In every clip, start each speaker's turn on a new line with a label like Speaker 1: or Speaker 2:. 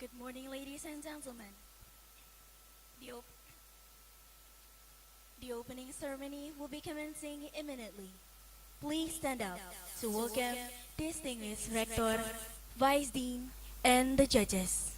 Speaker 1: Good morning, ladies and gentlemen. The, op- the opening ceremony will be commencing imminently. Please stand up to welcome distinguished rector, vice dean, and the judges.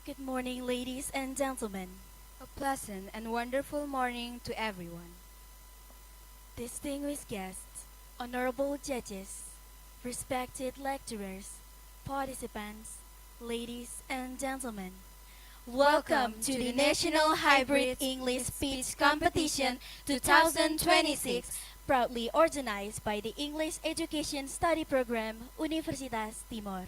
Speaker 1: Good morning, ladies and gentlemen.
Speaker 2: A pleasant and wonderful morning to everyone.
Speaker 1: Distinguished guests, honorable judges, respected lecturers, participants, ladies and gentlemen. Welcome to the National Hybrid English Speech Competition 2026, proudly organized by the English Education Study Program, Universitas Timor.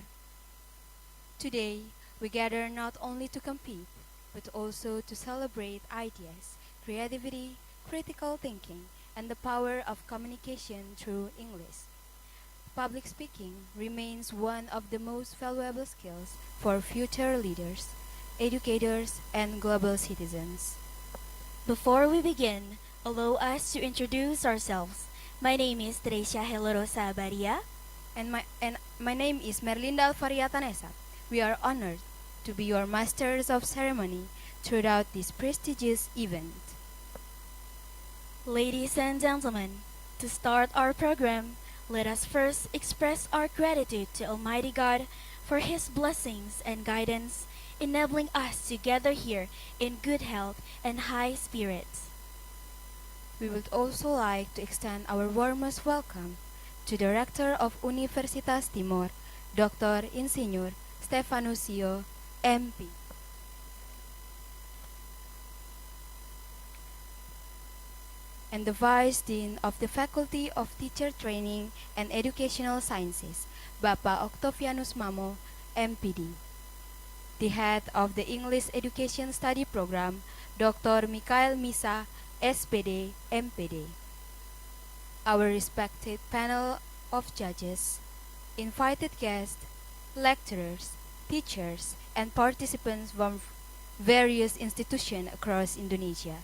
Speaker 2: Today, we gather not only to compete, but also to celebrate ideas, creativity, critical thinking, and the power of communication through English. Public speaking remains one of the most valuable skills for future leaders, educators, and global citizens.
Speaker 1: Before we begin, allow us to introduce ourselves. My name is Teresia Helorosa Baria.
Speaker 2: And my name is Merlinda Alvaria Tanesa. We are honored to be your masters of ceremony throughout this prestigious event.
Speaker 1: Ladies and gentlemen, to start our program, let us first express our gratitude to Almighty God for His blessings and guidance, enabling us to gather here in good health and high spirits.
Speaker 2: We would also like to extend our warmest welcome to the Rector of Universitas Timor, Dr. Insinyur Stefanusio, MP. And the Vice Dean of the Faculty of Teacher Training and Educational Sciences, Bapak Octavianus Mamo, MPD. The Head of the English Education Study Program, Dr. Mikael Misa, SPD, MPD. Our respected panel of judges, invited guests, lecturers, teachers, and participants from various institutions across Indonesia.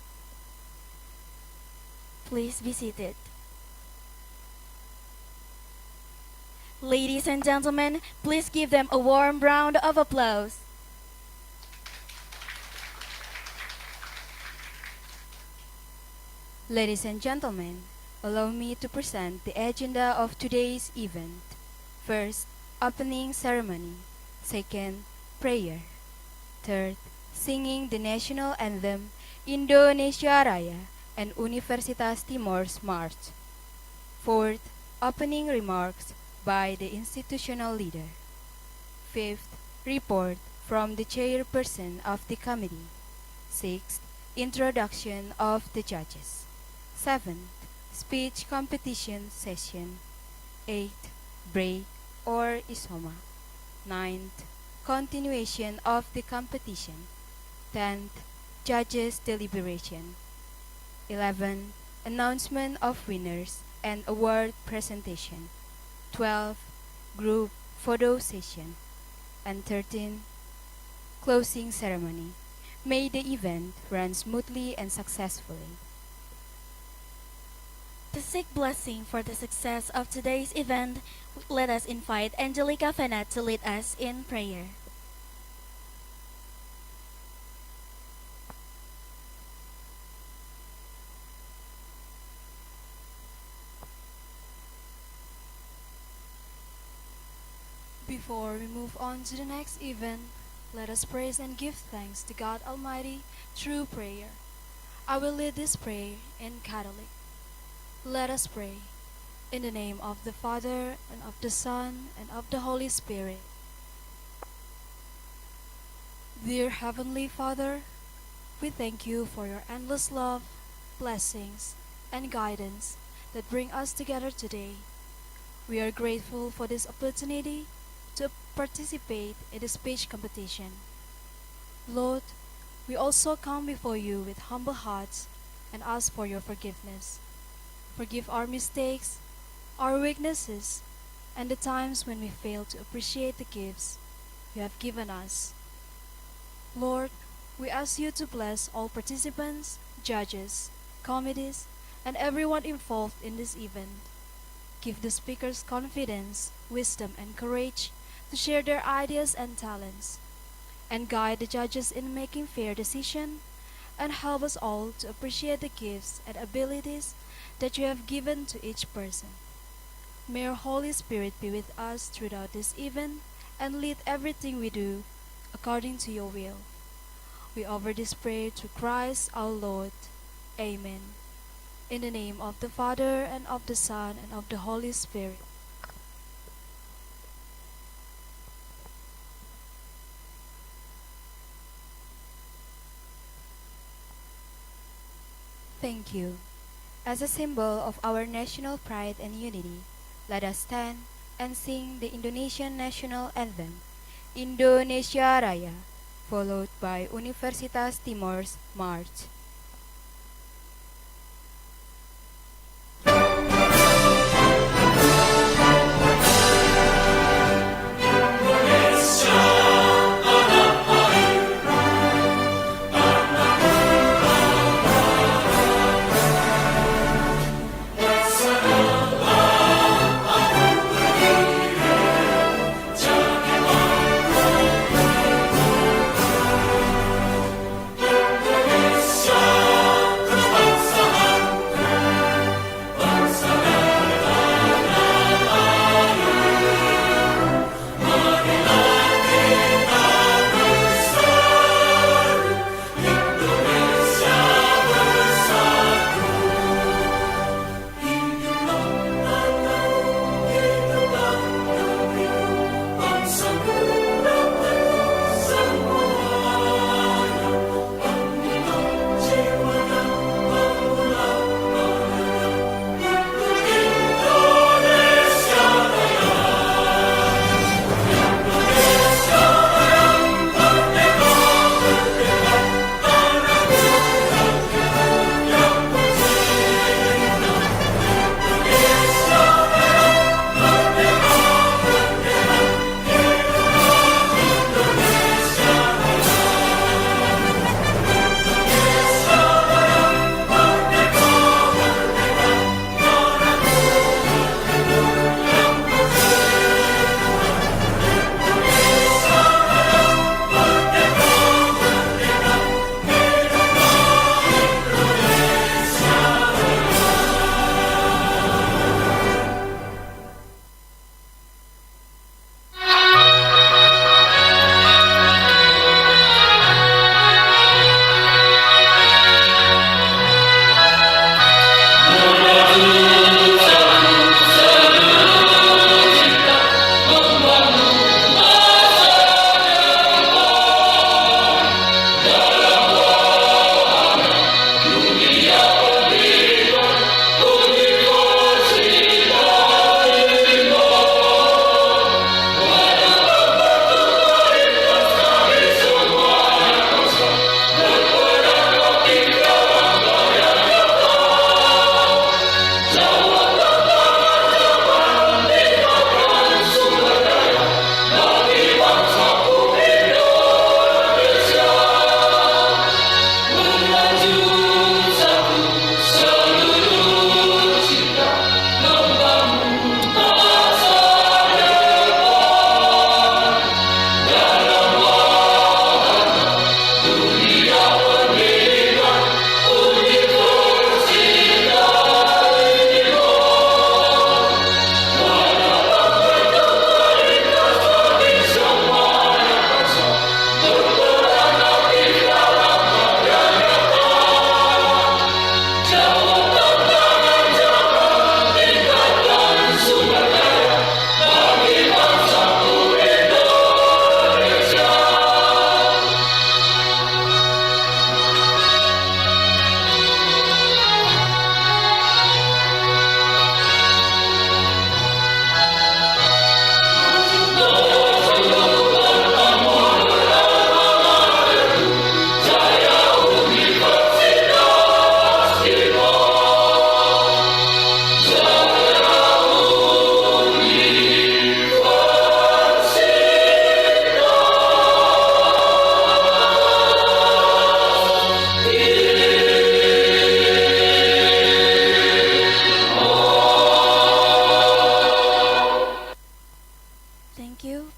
Speaker 1: Please be seated. Ladies and gentlemen, please give them a warm round of applause.
Speaker 2: Ladies and gentlemen, allow me to present the agenda of today's event. First, opening ceremony. Second, prayer. Third, singing the national anthem, Indonesia Raya, and Universitas Timor's March. Fourth, opening remarks by the institutional leader. Fifth, report from the chairperson of the committee. Sixth, introduction of the judges. Seventh, speech competition session. Eighth, break or isoma. Ninth, continuation of the competition. 10th, judges deliberation. 11, announcement of winners and award presentation. 12, group photo session. And 13, closing ceremony. May the event run smoothly and successfully.
Speaker 1: To seek blessing for the success of today's event, let us invite Angelica Fenat to lead us in prayer.
Speaker 3: Before we move on to the next event, let us praise and give thanks to God Almighty through prayer. I will lead this prayer in Catholic. Let us pray. In the name of the Father, and of the Son, and of the Holy Spirit. Dear Heavenly Father, we thank you for your endless love, blessings, and guidance that bring us together today. We are grateful for this opportunity to participate in the speech competition. Lord, we also come before you with humble hearts and ask for your forgiveness. Forgive our mistakes, our weaknesses, and the times when we fail to appreciate the gifts you have given us. Lord, we ask you to bless all participants, judges, committees, and everyone involved in this event. Give the speakers confidence, wisdom, and courage to share their ideas and talents, and guide the judges in making fair decisions, and help us all to appreciate the gifts and abilities that you have given to each person. May your Holy Spirit be with us throughout this event and lead everything we do according to your will. We offer this prayer to Christ our Lord. Amen. In the name of the Father, and of the Son, and of the Holy Spirit.
Speaker 2: Thank you. As a symbol of our national pride and unity, let us stand and sing the Indonesian national anthem, Indonesia Raya, followed by Universitas Timor's March.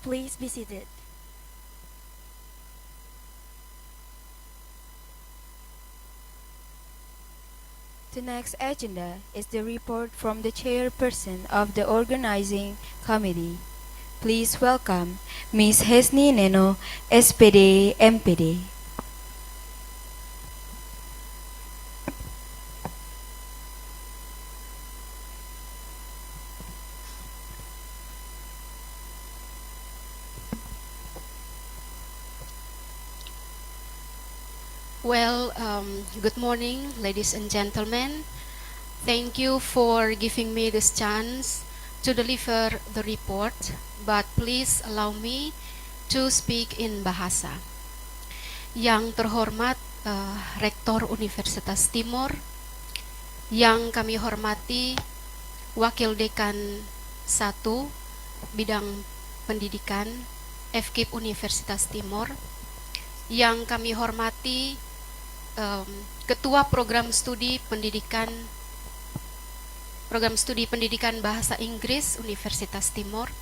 Speaker 1: Please be seated.
Speaker 2: The next agenda is the report from the chairperson of the organizing committee. Please welcome Ms. Hesni Neno, SPD, MPD.
Speaker 4: Good morning, ladies and gentlemen. Thank you for giving me this chance to deliver the report, but please allow me to speak in bahasa. Yang terhormat Rektor Universitas Timor, yang kami hormati Wakil Dekan 1 Bidang Pendidikan FKIP Universitas Timor, yang kami hormati Ketua Program Studi Pendidikan Bahasa Inggris Universitas Timor,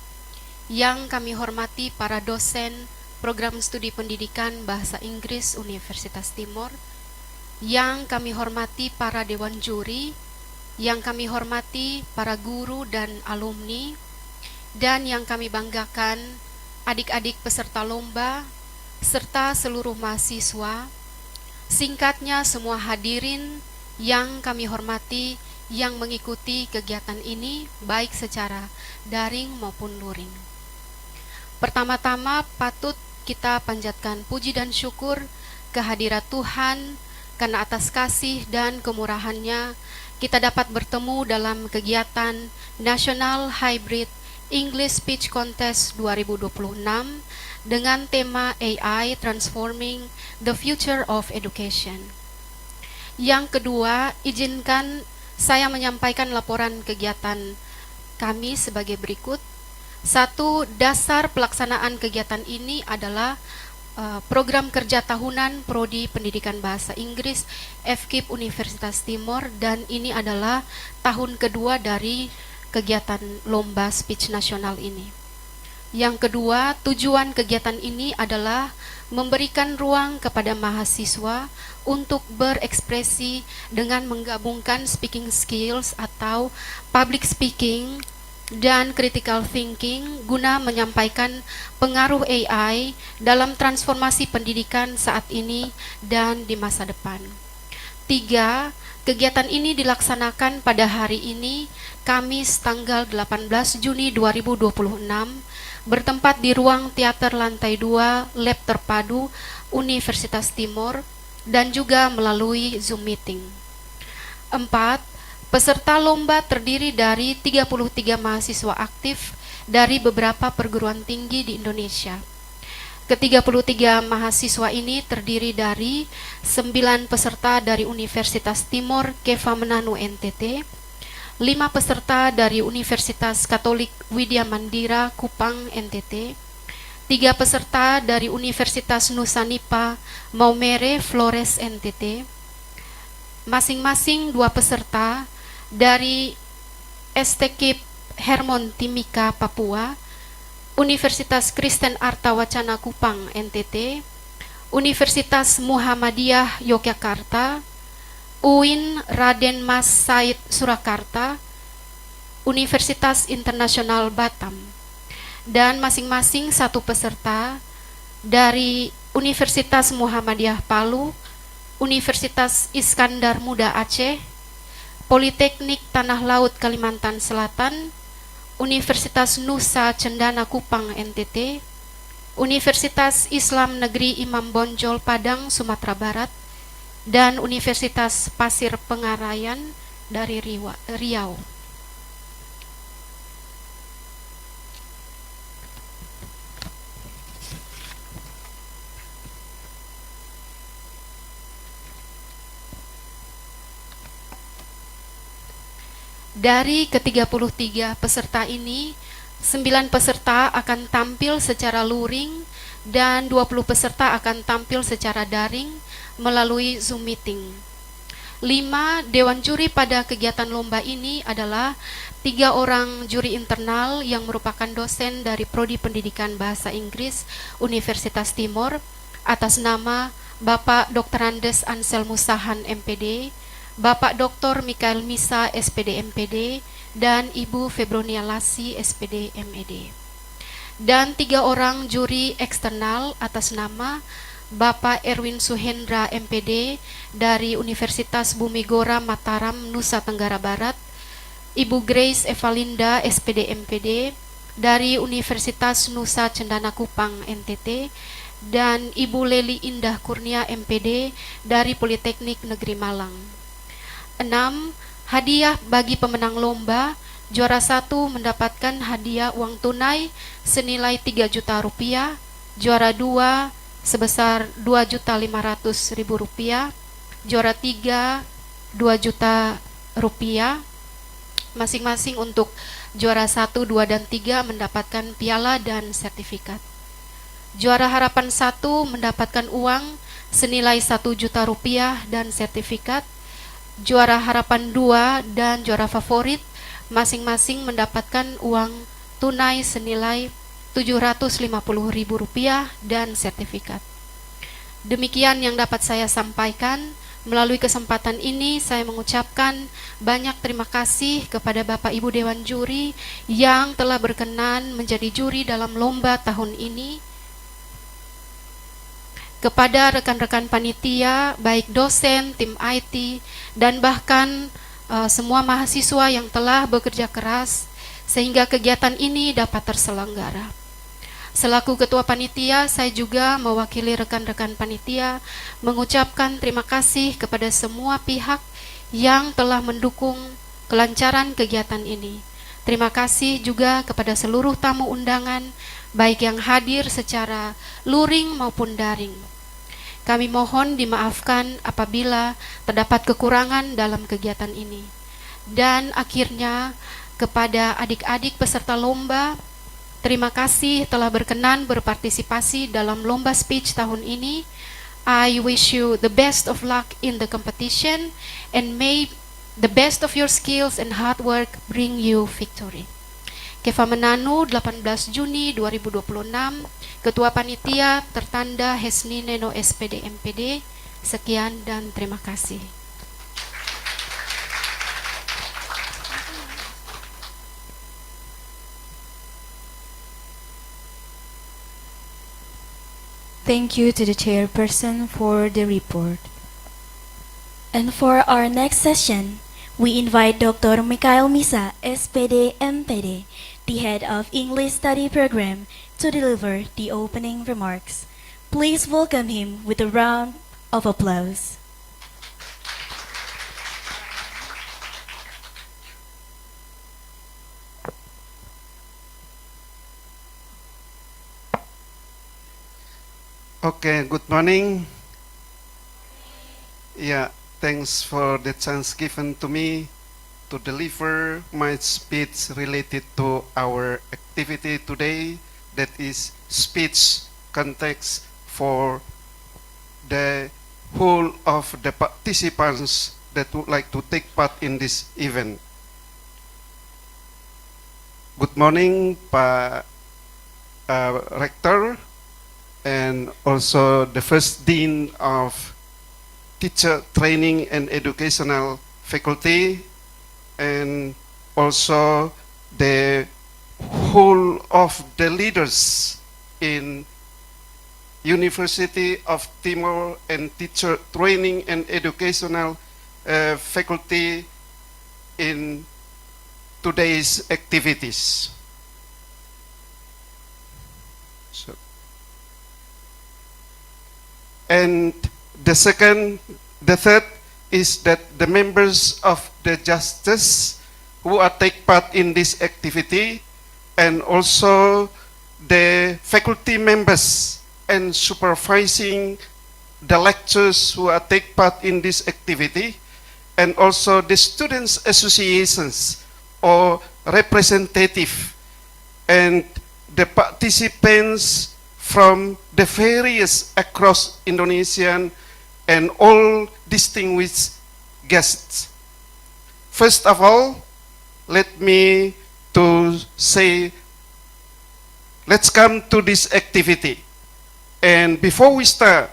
Speaker 4: yang kami hormati para dosen Program Studi Pendidikan Bahasa Inggris Universitas Timor, yang kami hormati para dewan juri, yang kami hormati para guru dan alumni, dan yang kami banggakan adik-adik peserta lomba serta seluruh mahasiswa. Singkatnya, semua hadirin yang kami hormati yang mengikuti kegiatan ini baik secara daring maupun luring. Pertama-tama patut kita panjatkan puji dan syukur kehadirat Tuhan karena atas kasih dan kemurahannya kita dapat bertemu dalam kegiatan National Hybrid English Speech Contest 2026 dengan tema AI Transforming the Future of Education. Yang kedua, izinkan saya menyampaikan laporan kegiatan kami sebagai berikut. 1. Dasar pelaksanaan kegiatan ini adalah program kerja tahunan Prodi Pendidikan Bahasa Inggris FKIP Universitas Timor, dan ini adalah tahun kedua dari kegiatan lomba speech nasional ini. Yang kedua, tujuan kegiatan ini adalah memberikan ruang kepada mahasiswa untuk berekspresi dengan menggabungkan speaking skills atau public speaking dan critical thinking guna menyampaikan pengaruh AI dalam transformasi pendidikan saat ini dan di masa depan. 3. Kegiatan ini dilaksanakan pada hari ini, Kamis tanggal 18 Juni 2026, bertempat di ruang teater lantai 2 Lab Terpadu Universitas Timor dan juga melalui Zoom meeting. 4. Peserta lomba terdiri dari 33 mahasiswa aktif dari beberapa perguruan tinggi di Indonesia. Ke-33 mahasiswa ini terdiri dari 9 peserta dari Universitas Timor Keva Menanu NTT, 5 peserta dari Universitas Katolik Widya Mandira Kupang NTT, 3 peserta dari Universitas Nusa Nipa Maumere Flores NTT, masing-masing 2 peserta dari STKIP Hermon Timika Papua, Universitas Kristen Arta Wacana Kupang NTT, Universitas Muhammadiyah Yogyakarta, UIN Raden Mas Said Surakarta, Universitas Internasional Batam, dan masing-masing 1 peserta dari Universitas Muhammadiyah Palu, Universitas Iskandar Muda Aceh, Politeknik Tanah Laut Kalimantan Selatan, Universitas Nusa Cendana Kupang NTT, Universitas Islam Negeri Imam Bonjol Padang Sumatera Barat, dan Universitas Pasir Pengarayan dari Riau. Dari ke-33 peserta ini, 9 peserta akan tampil secara luring dan 20 peserta akan tampil secara daring melalui Zoom meeting. 5 dewan juri pada kegiatan lomba ini adalah 3 orang juri internal yang merupakan dosen dari Prodi Pendidikan Bahasa Inggris Universitas Timor atas nama Bapak Dr. Andes Anselmus Sahan MPD, Bapak Dr. Mikael Misa SPD MPD, dan Ibu Febronia Lasi SPD MED. Dan 3 orang juri eksternal atas nama Bapak Erwin Suhendra MPD dari Universitas Bumigora Mataram Nusa Tenggara Barat, Ibu Grace Evalinda SPD MPD dari Universitas Nusa Cendana Kupang NTT, dan Ibu Leli Indah Kurnia MPD dari Politeknik Negeri Malang. 6. Hadiah bagi pemenang lomba. Juara 1 mendapatkan hadiah uang tunai senilai 3 juta rupiah, juara 2 sebesar 2.500.000 rupiah, juara 3 2 juta rupiah. Masing-masing untuk juara 1, 2, dan 3 mendapatkan piala dan sertifikat. Juara harapan 1 mendapatkan uang senilai 1 juta rupiah dan sertifikat. Juara harapan 2 dan juara favorit masing-masing mendapatkan uang tunai senilai 750.000 rupiah dan sertifikat. Demikian yang dapat saya sampaikan. Melalui kesempatan ini saya mengucapkan banyak terima kasih kepada Bapak Ibu Dewan Juri yang telah berkenan menjadi juri dalam lomba tahun ini, kepada rekan-rekan panitia, baik dosen, tim IT, dan bahkan semua mahasiswa yang telah bekerja keras sehingga kegiatan ini dapat terselenggara. Selaku Ketua Panitia, saya juga mewakili rekan-rekan panitia mengucapkan terima kasih kepada semua pihak yang telah mendukung kelancaran kegiatan ini. Terima kasih juga kepada seluruh tamu undangan, baik yang hadir secara luring maupun daring. Kami mohon dimaafkan apabila terdapat kekurangan dalam kegiatan ini. Dan akhirnya, kepada adik-adik peserta lomba, terima kasih telah berkenan berpartisipasi dalam lomba speech tahun ini. I wish you the best of luck in the competition and may the best of your skills and hard work bring you victory. Keva Menanu, 18 Juni 2026, Ketua Panitia tertanda Hesni Neno SPD MPD. Sekian dan terima kasih.
Speaker 2: Thank you to the chairperson for the report.
Speaker 1: And for our next session, we invite Dr. Mikhail Misa, SPD MPD, the head of English Study Program, to deliver the opening remarks. Please welcome him with a round of applause.
Speaker 5: Okay, good morning. Yeah, thanks for the chance given to me to deliver my speech related to our activity today, that is speech context for the whole of the participants that would like to take part in this event. Good morning, Pak Rector, and also the First Dean of Teacher Training and Educational Faculty, and also the whole of the leaders in University of Timor and Teacher Training and Educational Faculty in today's activities. And the third is that the members of the justice who are take part in this activity, and also the faculty members and supervising the lectures who are take part in this activity, and also the students associations or representative, and the participants from the various across Indonesian and all distinguished guests. First of all, let me to say, let's come to this activity. And before we start,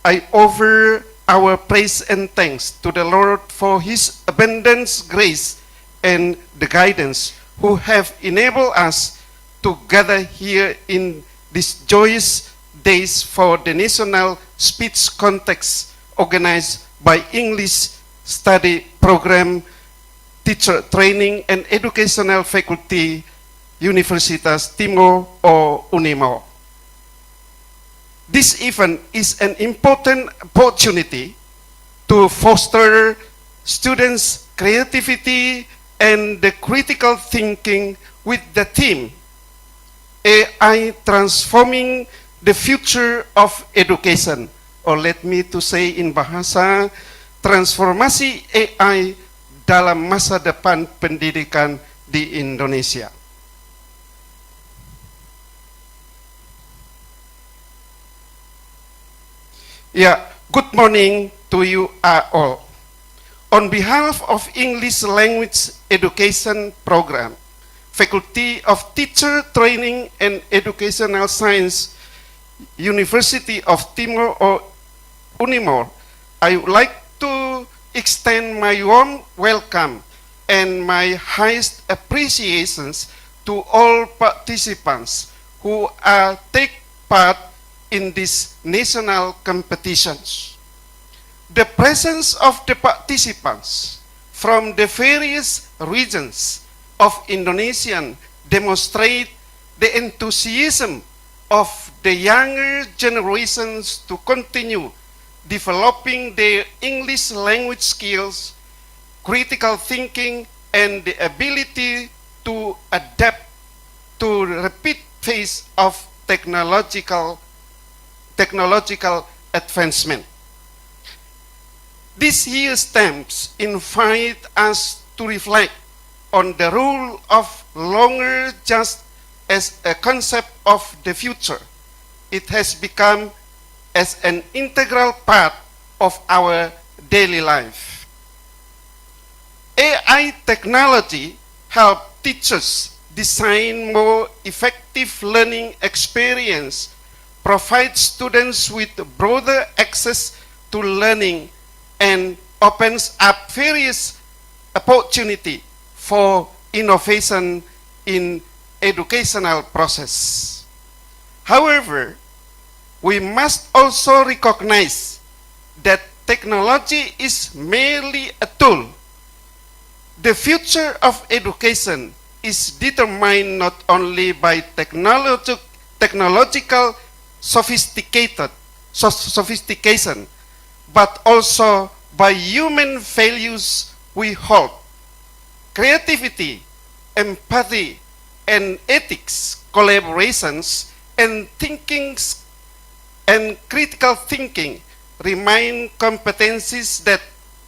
Speaker 5: I offer our praise and thanks to the Lord for His abundant grace and the guidance who have enabled us to gather here in these joyous days for the National Speech Contest organized by English Study Program, Teacher Training and Educational Faculty, Universitas Timor or UNIMO. This event is an important opportunity to foster students' creativity and the critical thinking with the theme AI transforming the future of education, or let me to say in bahasa, transformasi AI dalam masa depan pendidikan di Indonesia. Yeah, good morning to you all. On behalf of English Language Education Program, Faculty of Teacher Training and Educational Science, University of Timor or Unimor, I would like to extend my warm welcome and my highest appreciations to all participants who take part in these national competitions. The presence of the participants from the various regions of Indonesia demonstrate the enthusiasm of the younger generations to continue developing their English language skills, critical thinking, and the ability to adapt to the rapid pace of technological advancement. This year's stamps invite us to reflect on the role of longer just as a concept of the future. It has become as an integral part of our daily life. AI technology helps teachers design more effective learning experience, provide students with broader access to learning, and opens up various opportunity for innovation in educational process. However, we must also recognize that technology is merely a tool. The future of education is determined not only by technological sophistication, but also by human values we hold. Creativity, empathy, and ethics, collaborations, and thinkings and critical thinking remain competencies that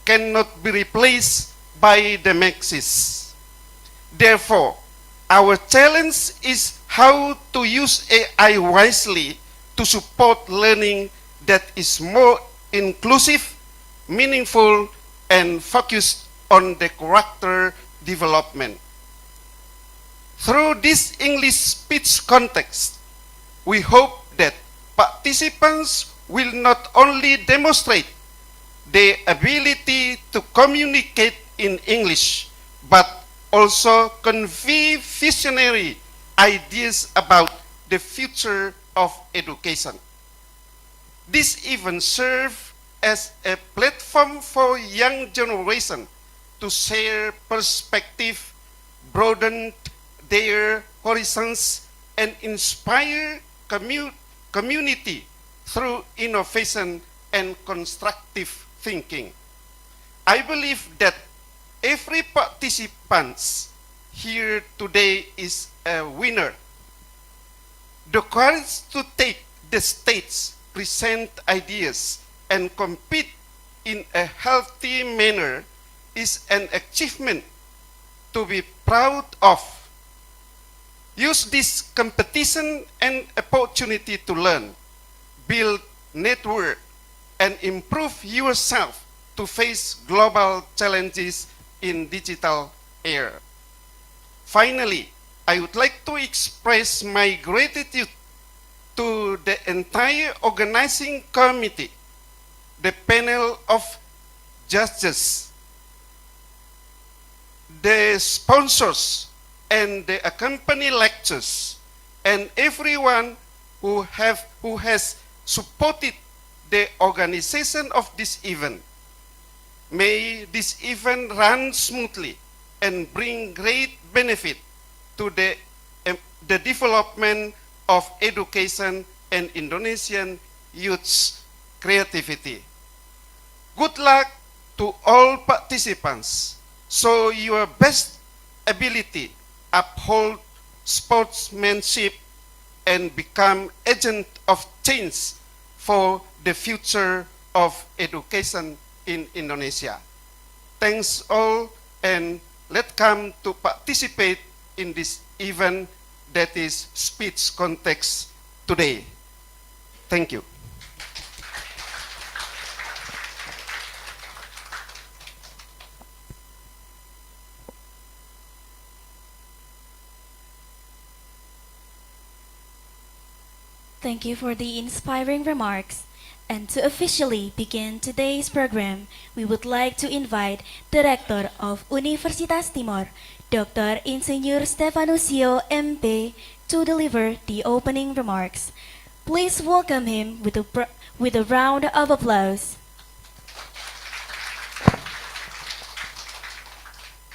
Speaker 5: cannot be replaced by the masses. Therefore, our challenge is how to use AI wisely to support learning that is more inclusive, meaningful, and focused on the character development. Through this English speech context, we hope that participants will not only demonstrate their ability to communicate in English, but also convey visionary ideas about the future of education. This event serves as a platform for young generation to share perspective, broaden their horizons, and inspire community through innovation and constructive thinking. I believe that every participant here today is a winner. The courage to take the stage, present ideas, and compete in a healthy manner is an achievement to be proud of. Use this competition and opportunity to learn, build network, and improve yourself to face global challenges in digital era. Finally, I would like to express my gratitude to the entire organizing committee, the panel of judges, the sponsors, and the accompanying lectures, and everyone who has supported the organization of this event. May this event run smoothly and bring great benefit to the development of education and Indonesian youth's creativity. Good luck to all participants. Show your best ability, uphold sportsmanship, and become agent of change for the future of education in Indonesia. Thanks all, and let's come to participate in this event that is speech context today. Thank you.
Speaker 1: Thank you for the inspiring remarks. And to officially begin today's program, we would like to invite Director of Universitas Timor, Dr. Insinyur Stefanusio MP, to deliver the opening remarks. Please welcome him with a round of applause.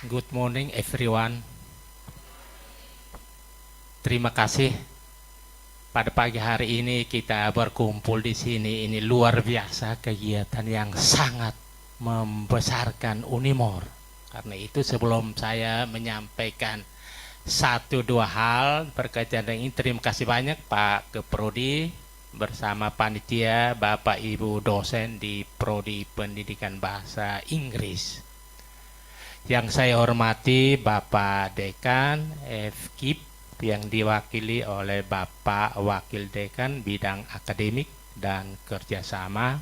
Speaker 6: Good morning everyone. Terima kasih. Pada pagi hari ini kita berkumpul di sini. Ini luar biasa, kegiatan yang sangat membesarkan Unimor. Karena itu sebelum saya menyampaikan satu dua hal berkaitan dengan ini, terima kasih banyak Pak Keprodi bersama panitia, Bapak Ibu dosen di Prodi Pendidikan Bahasa Inggris. Yang saya hormati Bapak Dekan FKIP yang diwakili oleh Bapak Wakil Dekan bidang akademik dan kerjasama.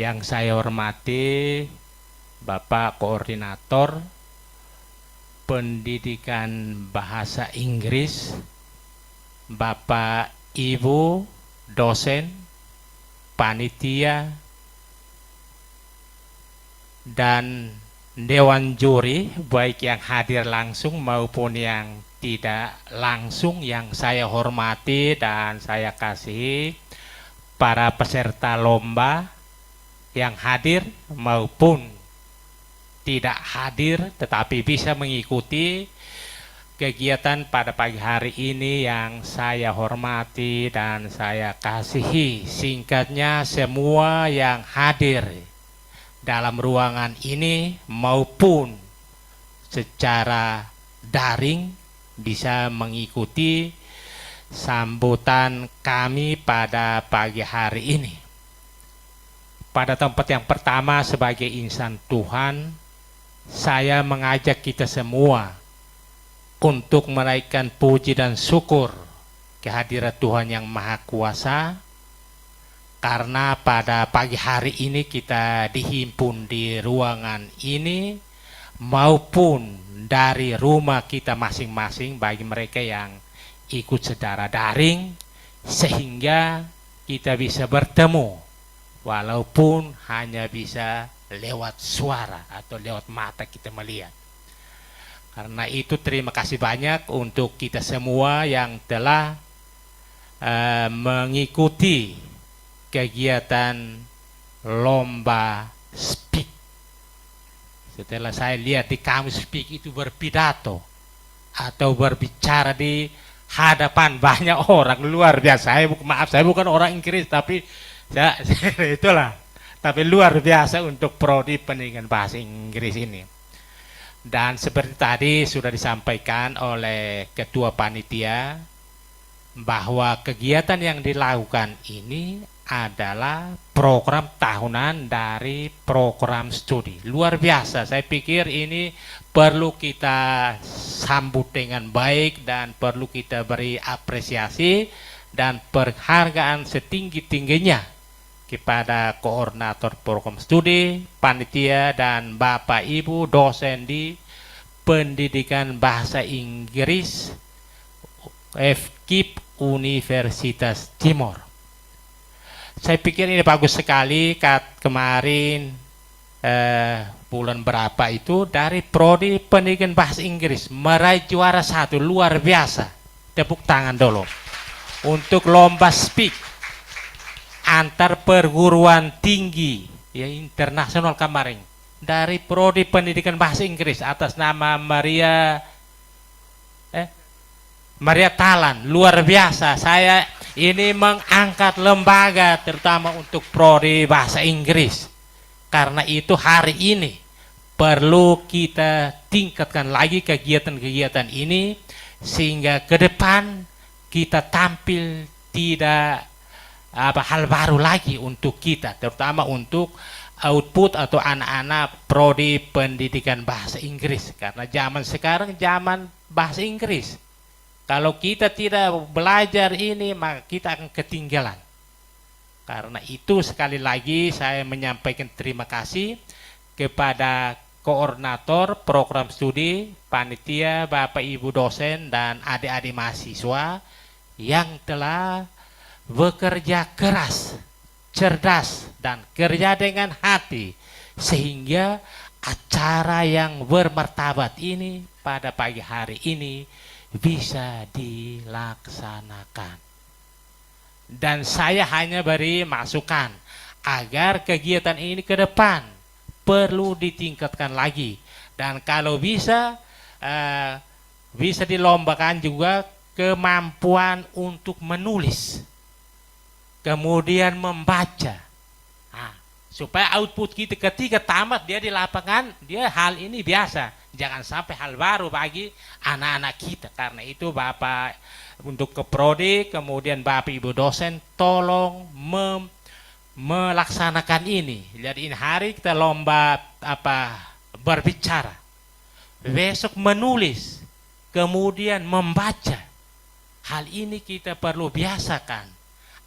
Speaker 6: Yang saya hormati Bapak Koordinator Pendidikan Bahasa Inggris, Bapak Ibu dosen, panitia, dan Dewan Juri, baik yang hadir langsung maupun yang tidak langsung, yang saya hormati dan saya kasihi, para peserta lomba yang hadir maupun tidak hadir tetapi bisa mengikuti kegiatan pada pagi hari ini yang saya hormati dan saya kasihi. Singkatnya, semua yang hadir dalam ruangan ini maupun secara daring bisa mengikuti sambutan kami pada pagi hari ini. Pada tempat yang pertama, sebagai insan Tuhan, saya mengajak kita semua untuk menaikkan puji dan syukur kehadirat Tuhan yang Maha Kuasa, karena pada pagi hari ini kita dihimpun di ruangan ini maupun dari rumah kita masing-masing bagi mereka yang ikut secara daring, sehingga kita bisa bertemu walaupun hanya bisa lewat suara atau lewat mata kita melihat. Karena itu terima kasih banyak untuk kita semua yang telah mengikuti kegiatan lomba speak. Setelah saya lihat di kamus speak itu berpidato atau berbicara di hadapan banyak orang, luar biasa. Saya bukan orang Inggris, tapi itulah. Tapi luar biasa untuk Prodi Pendidikan Bahasa Inggris ini. Dan seperti tadi sudah disampaikan oleh Ketua Panitia bahwa kegiatan yang dilakukan ini adalah program tahunan dari program studi. Luar biasa, saya pikir ini perlu kita sambut dengan baik dan perlu kita beri apresiasi dan penghargaan setinggi-tingginya kepada koordinator program studi, panitia, dan Bapak Ibu dosen di Pendidikan Bahasa Inggris FKIP Universitas Timor. Saya pikir ini bagus sekali. Kemarin bulan berapa itu dari Prodi Pendidikan Bahasa Inggris meraih juara 1, luar biasa. Tepuk tangan dulu untuk lomba speak antar perguruan tinggi ya internasional kemarin dari Prodi Pendidikan Bahasa Inggris atas nama Maria Talan. Luar biasa. Saya ini mengangkat lembaga terutama untuk prodi bahasa Inggris. Karena itu hari ini perlu kita tingkatkan lagi kegiatan-kegiatan ini sehingga ke depan kita tampil tidak hal baru lagi untuk kita, terutama untuk output atau anak-anak prodi pendidikan bahasa Inggris. Karena zaman sekarang zaman bahasa Inggris. Kalau kita tidak belajar ini, maka kita akan ketinggalan. Karena itu sekali lagi saya menyampaikan terima kasih kepada koordinator program studi, panitia, Bapak Ibu dosen, dan adik-adik mahasiswa yang telah bekerja keras, cerdas, dan kerja dengan hati sehingga acara yang bermartabat ini pada pagi hari ini bisa dilaksanakan. Dan saya hanya beri masukan agar kegiatan ini ke depan perlu ditingkatkan lagi, dan kalau bisa bisa dilombakan juga kemampuan untuk menulis, kemudian membaca. Supaya output kita ketika tamat dia di lapangan, dia hal ini biasa, jangan sampai hal baru bagi anak-anak kita. Karena itu Bapak untuk ke prodi, kemudian Bapak Ibu dosen tolong melaksanakan ini. Jadi ini hari kita lomba berbicara, besok menulis, kemudian membaca. Hal ini kita perlu biasakan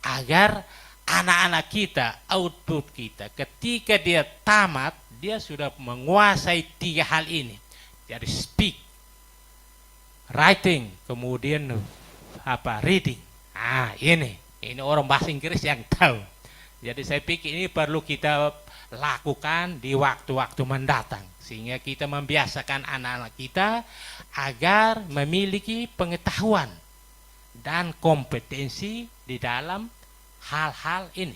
Speaker 6: agar anak-anak kita, output kita ketika dia tamat, dia sudah menguasai 3 hal ini. Jadi speak, writing, kemudian reading. Ini orang bahasa Inggris yang tahu. Jadi saya pikir ini perlu kita lakukan di waktu-waktu mendatang sehingga kita membiasakan anak-anak kita agar memiliki pengetahuan dan kompetensi di dalam hal-hal ini,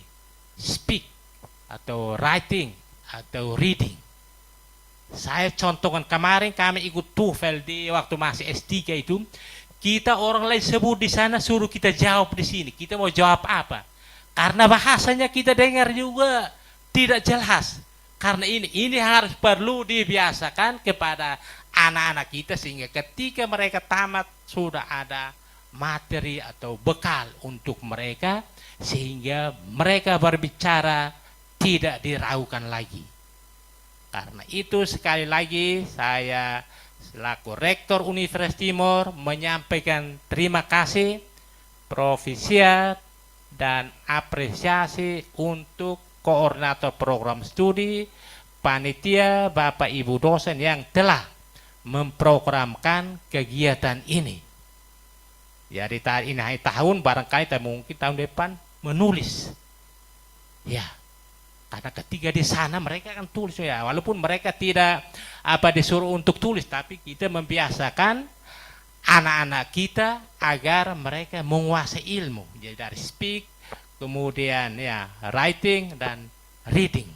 Speaker 6: speak atau writing atau reading. Saya contohkan kemarin kami ikut TOEFL di waktu masih S3 itu, kita orang lain sebut di sana suruh kita jawab di sini. Kita mau jawab apa? Karena bahasanya kita dengar juga tidak jelas. Karena ini harus perlu dibiasakan kepada anak-anak kita sehingga ketika mereka tamat sudah ada materi atau bekal untuk mereka sehingga mereka berbicara tidak diragukan lagi. Karena itu sekali lagi saya selaku Rektor Universitas Timor menyampaikan terima kasih, profisiat, dan apresiasi untuk koordinator program studi, panitia, Bapak Ibu dosen yang telah memprogramkan kegiatan ini. Jadi ini tahun barangkali mungkin tahun depan menulis. Ya. Karena ketika di sana mereka akan tulis ya, walaupun mereka tidak disuruh untuk tulis, tapi kita membiasakan anak-anak kita agar mereka menguasai ilmu. Jadi dari speak, kemudian writing dan reading.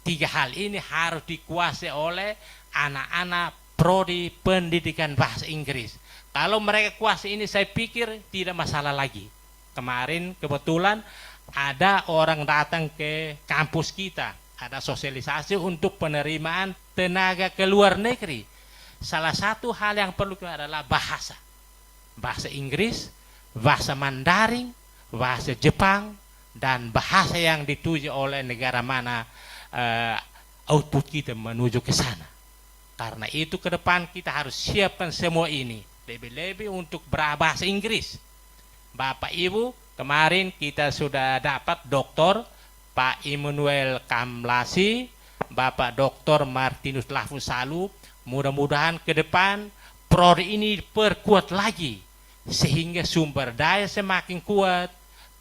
Speaker 6: 3 hal ini harus dikuasai oleh anak-anak prodi pendidikan bahasa Inggris. Kalau mereka kuasai ini saya pikir tidak masalah lagi. Kemarin kebetulan ada orang datang ke kampus kita, ada sosialisasi untuk penerimaan tenaga ke luar negeri. Salah satu hal yang perlu adalah bahasa. Bahasa Inggris, bahasa Mandarin, bahasa Jepang, dan bahasa yang dituju oleh negara mana output kita menuju ke sana. Karena itu ke depan kita harus siapkan semua ini. Lebih-lebih untuk berbahasa Inggris. Bapak Ibu, kemarin kita sudah dapat Dr. Pak Immanuel Kamlasi, Bapak Dr. Martinus Lafusalu. Mudah-mudahan ke depan prodi ini perkuat lagi sehingga sumber daya semakin kuat,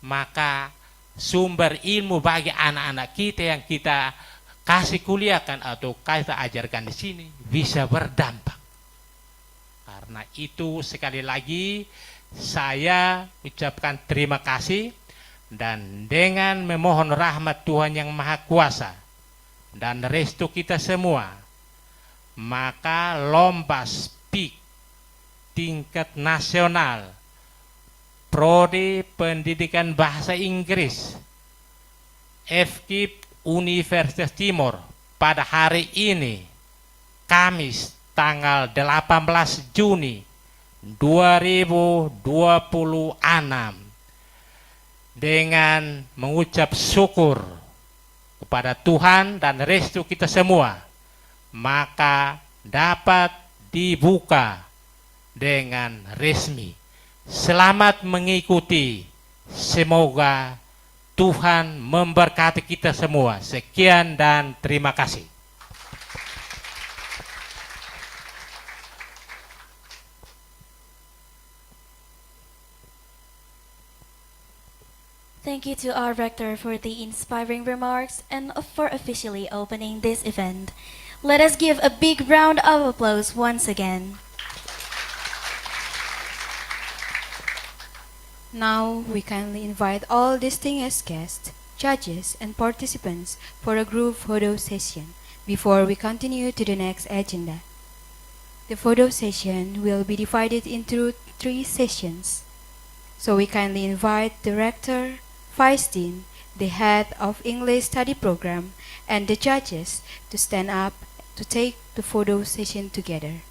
Speaker 6: maka sumber ilmu bagi anak-anak kita yang kita kasih kuliahkan atau kita ajarkan di sini bisa berdampak. Karena itu sekali lagi saya ucapkan terima kasih dan dengan memohon rahmat Tuhan yang Maha Kuasa dan restu kita semua, maka lomba speak tingkat nasional Prodi Pendidikan Bahasa Inggris FKIP Universitas Timor pada hari ini, Kamis tanggal 18 Juni 2026, dengan mengucap syukur kepada Tuhan dan restu kita semua, maka dapat dibuka dengan resmi. Selamat mengikuti. Semoga Tuhan memberkati kita semua. Sekian dan terima kasih.
Speaker 1: Thank you to our rector for the inspiring remarks and for officially opening this event. Let us give a big round of applause once again.
Speaker 2: Now we kindly invite all distinguished guests, judges, and participants for a group photo session before we continue to the next agenda. The photo session will be divided into 3 sessions. So we kindly invite the rector, vice dean, the head of English study program, and the judges to stand up to take the photo session together.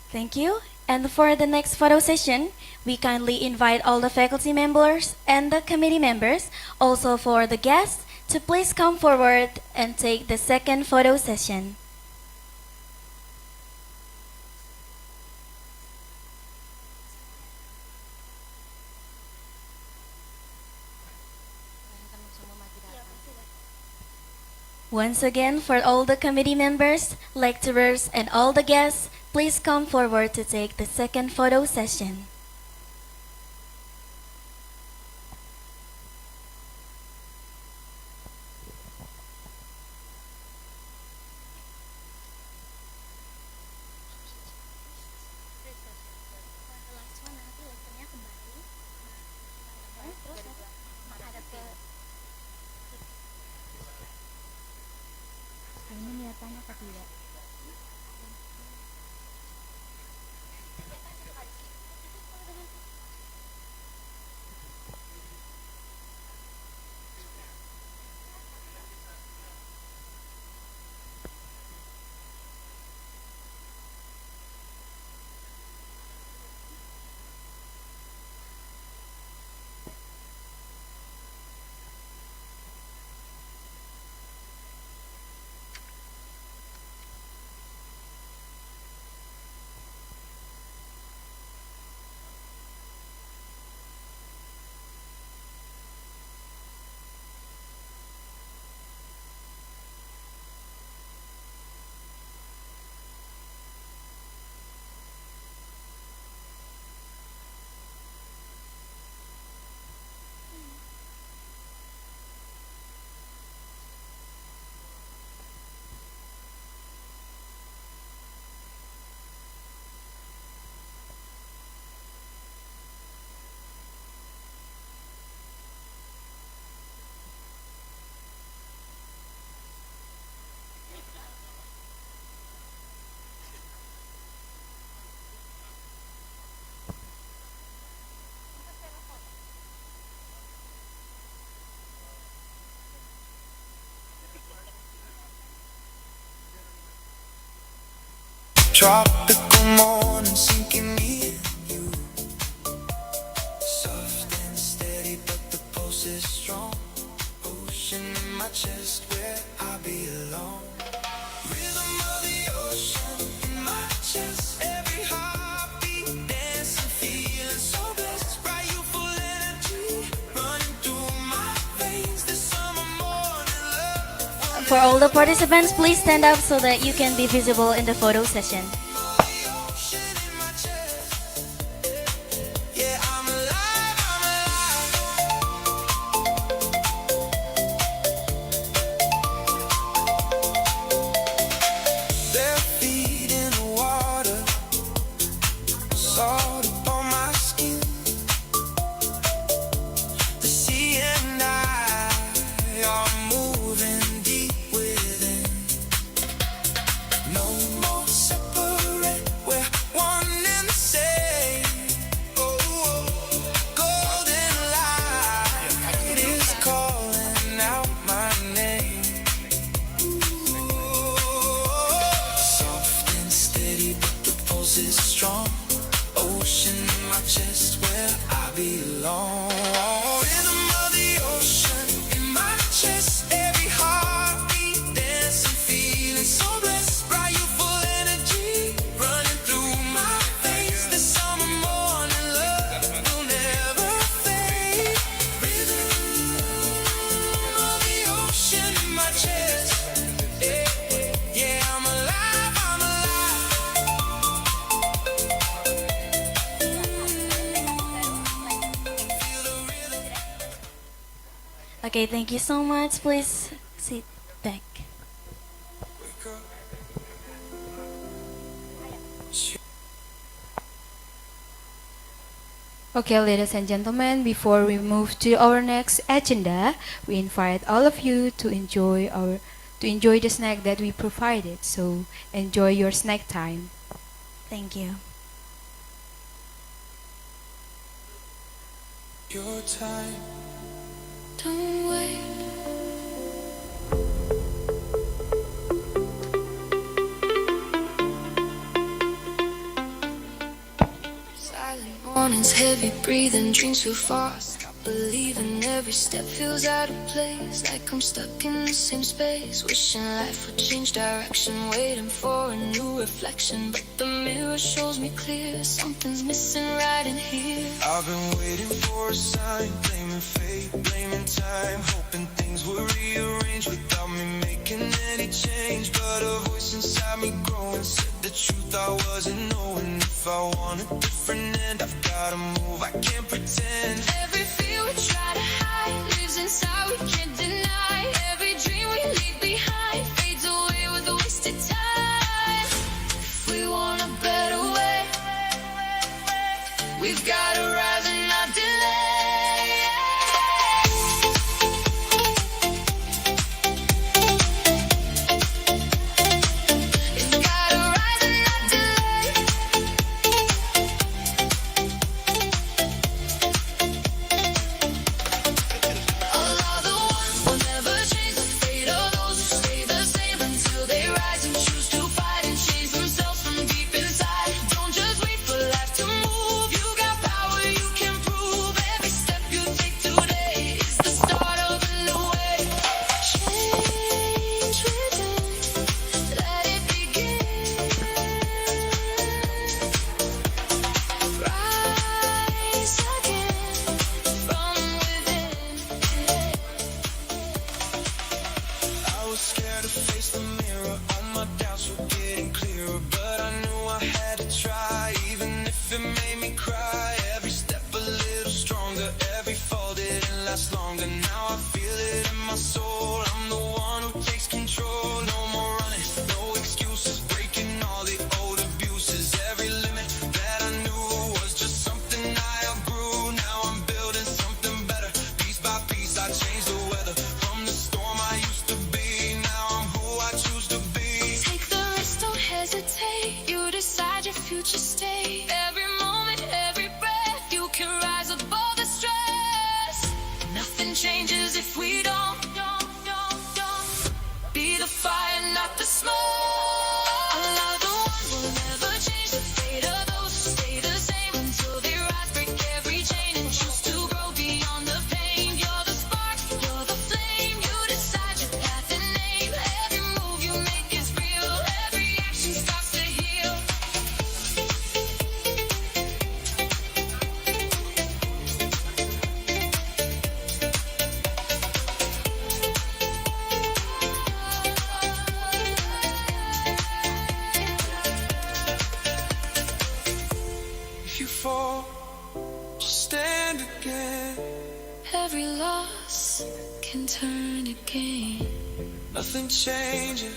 Speaker 1: Thank you. And for the next photo session, we kindly invite all the faculty members and the committee members, also for the guests, to please come forward and take the second photo session. Once again, for all the committee members, lecturers, and all the guests, please come forward to take the second photo session.
Speaker 7: Tropical morning sinking me and you, soft and steady but the pulse is strong, ocean in my chest where I belong, rhythm of the ocean.
Speaker 1: For all the participants, please stand up so that you can be visible in the photo session.
Speaker 7: Yeah, I'm alive, I'm alive. Bare feet in the water, salt upon my skin. The sea and I are moving deep within. No more separate, we're one and the same. Oh, golden light is calling out my name. Soft and steady, but the pulse is strong. Ocean in my chest where I belong. Rhythm of the ocean in my chest. Every heartbeat dancing, feeling so blessed. Bright youthful energy running through my veins. The summer morning love will never fade. Rhythm of the ocean in my chest. Yeah, yeah, I'm alive, I'm alive. Feel the rhythm.
Speaker 1: Okay, thank you so much. Please sit back.
Speaker 7: Wake up.
Speaker 2: Okay, ladies and gentlemen, before we move to our next agenda, we invite all of you to enjoy the snack that we provided. So enjoy your snack time.
Speaker 1: Thank you.
Speaker 7: Your time.
Speaker 8: Don't wait. Silent mornings, heavy breathing, dreams feel fast. Stop believing every step feels out of place. Like I'm stuck in the same space. Wishing life would change direction. Waiting for a new reflection. But the mirror shows me clear. Something's missing right in here.
Speaker 7: I've been waiting for a sign, blaming fate, blaming time, hoping things would rearrange without me making any change. But a voice inside me growing said the truth I wasn't knowing. If I want a different end, I've gotta move, I can't pretend.
Speaker 8: Every fear we try to hide lives inside, we can't deny. Every dream we leave behind fades away with wasted time. If we want a better way, we've gotta rise and not delay. It's gotta rise and not delay. All other ones will never change. The fate of those who stay the same until they rise and choose to fight and change themselves from deep inside. Don't just wait for life to move. You got power, you can prove. Every step you take today is the start of a new way. Change within, let it begin. Rise again from within.
Speaker 7: I was scared to face the mirror, all my doubts were getting clearer. But I knew I had to try, even if it made me cry. Every step a little stronger, every fall didn't last longer. Now I feel it in my soul, I'm the one who takes control. No more running, no excuses, breaking all the old abuses. Every limit that I knew was just something I outgrew. Now I'm building something better, piece by piece I changed the weather. From the storm I used to be, now I'm who I choose to be.
Speaker 8: Take the risk, don't hesitate. You decide your future state. Every moment, every breath, you can rise above the stress. Nothing changes if we don't be the fire, not the smoke. Another one will never change. The fate of those who stay the same until they rise, break every chain and choose to grow beyond the pain. You're the spark, you're the flame. You decide your path and name. Every move you make is real. Every action starts to heal. hearts can turn again.
Speaker 7: Nothing changes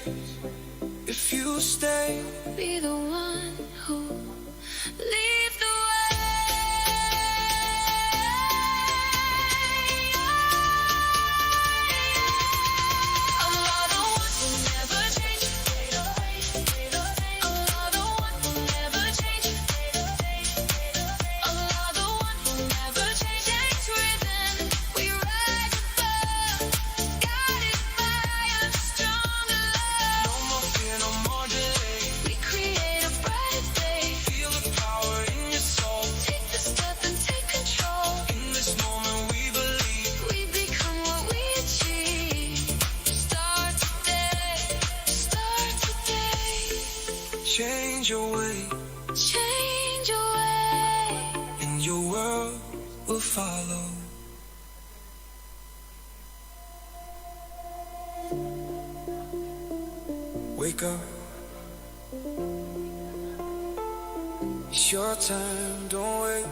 Speaker 7: if you stay.
Speaker 8: Be the one who leads the way. Allah, the one who never changes. Allah, the one who never changes. Allah, the one who never changes. Within we rise above, guided by a stronger love.
Speaker 7: No more fear, no more delay.
Speaker 8: We create a brighter day.
Speaker 7: Feel the power in your soul.
Speaker 8: Take the step and take control.
Speaker 7: In this moment we believe.
Speaker 8: We become what we achieve. Start today. Start today.
Speaker 7: Change your way,
Speaker 8: Change your way.
Speaker 7: and your world will follow. Wake up. It's your time, don't wait.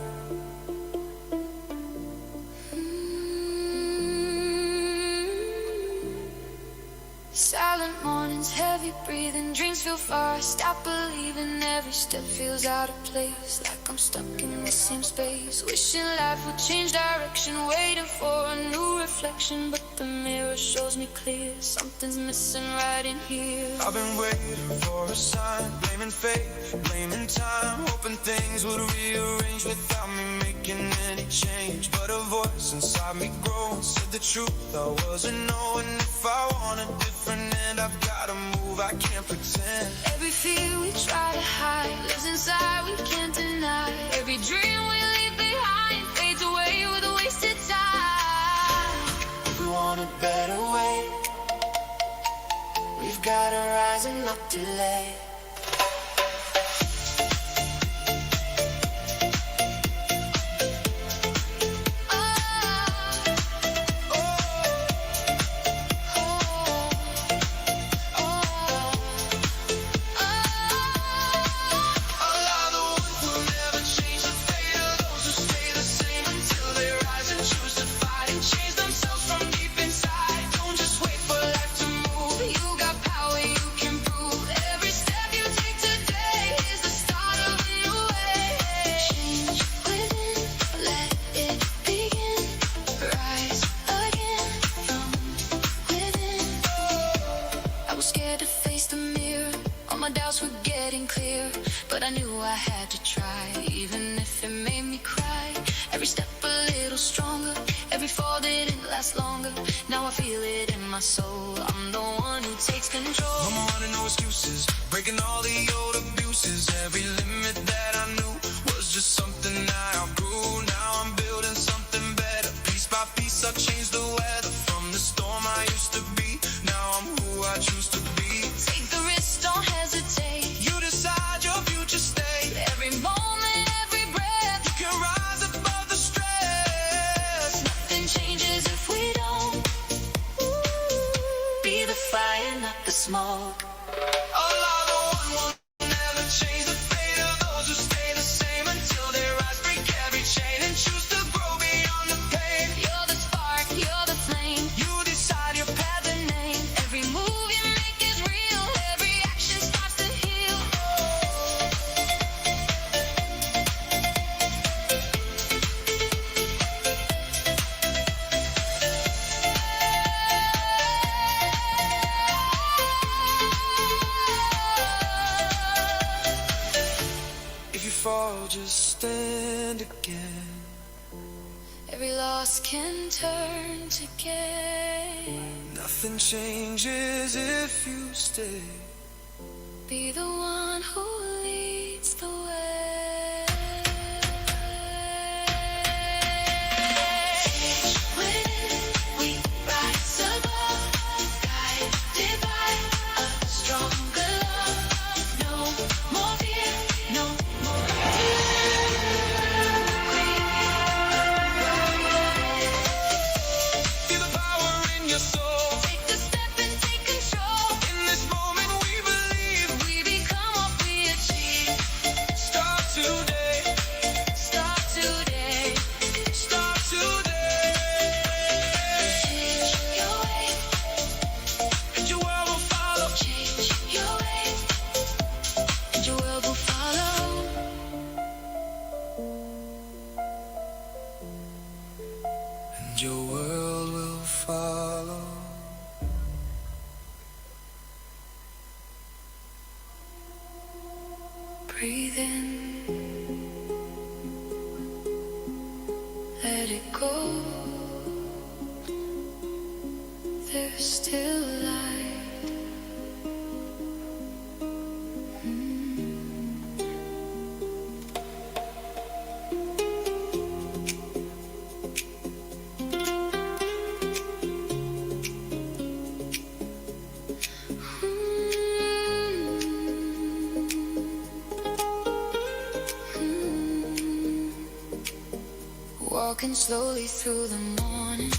Speaker 8: Silent mornings, heavy breathing, dreams feel far. Stop believing, every step feels out of place. Like I'm stuck in the same space. Wishing life would change direction, waiting for a new reflection. But the mirror shows me clear, something's missing right in here.
Speaker 7: I've been waiting for a sign, blaming fate, blaming time, hoping things would rearrange without me making any change. But a voice inside me growing said the truth I wasn't knowing. If I want a different end, I've gotta move, I can't pretend.
Speaker 8: Every fear we try to hide lives inside, we can't deny. Every dream we leave behind fades away with a wasted time.
Speaker 7: If we want a better way, we've gotta rise and not delay.
Speaker 8: Allah, the one who never change the fate of those who stay the same until they rise and choose to fight and change themselves from deep inside. Don't just wait for life to move. You got power, you can prove. Every step you take today is the start of a new way. Change within, let it begin. Rise again from within. I was scared to face the mirror. All my doubts were getting clear, but I knew I had to try, even if it made me cry. Every step a little stronger, every fall didn't last longer. Now I feel it in my soul, I'm the one who takes control.
Speaker 7: No more running, no excuses, breaking all the old abuses. Every limit that I knew was just something I outgrew. Now I'm building something better. Piece by piece I've changed the weather. From the storm I used to be, now I'm who I choose to be.
Speaker 8: Take the risk, don't hesitate.
Speaker 7: You decide your future state.
Speaker 8: Every moment, every breath,
Speaker 7: You can rise above the stress.
Speaker 8: nothing changes if we don't be the fire, not the smoke.
Speaker 7: Allah, the one will never change the fate of those who stay the same until they rise, break every chain and choose to grow beyond the pain.
Speaker 8: You're the spark, you're the flame.
Speaker 7: You decide your path.
Speaker 8: The name. Every move you make is real. Every action starts to heal.
Speaker 7: If you fall, just stand again.
Speaker 8: Every loss can turn to gain.
Speaker 7: Nothing changes if you stay.
Speaker 8: Be the one who leads the way. Within we rise above, guided by a stronger love. No more fear, no more
Speaker 7: Feel the power in your soul.
Speaker 8: Take the step and take control.
Speaker 7: In this moment we believe.
Speaker 8: We become what we achieve.
Speaker 7: Start your world will follow. Breathe in, let it go. There's still light. Walking slowly through the morning,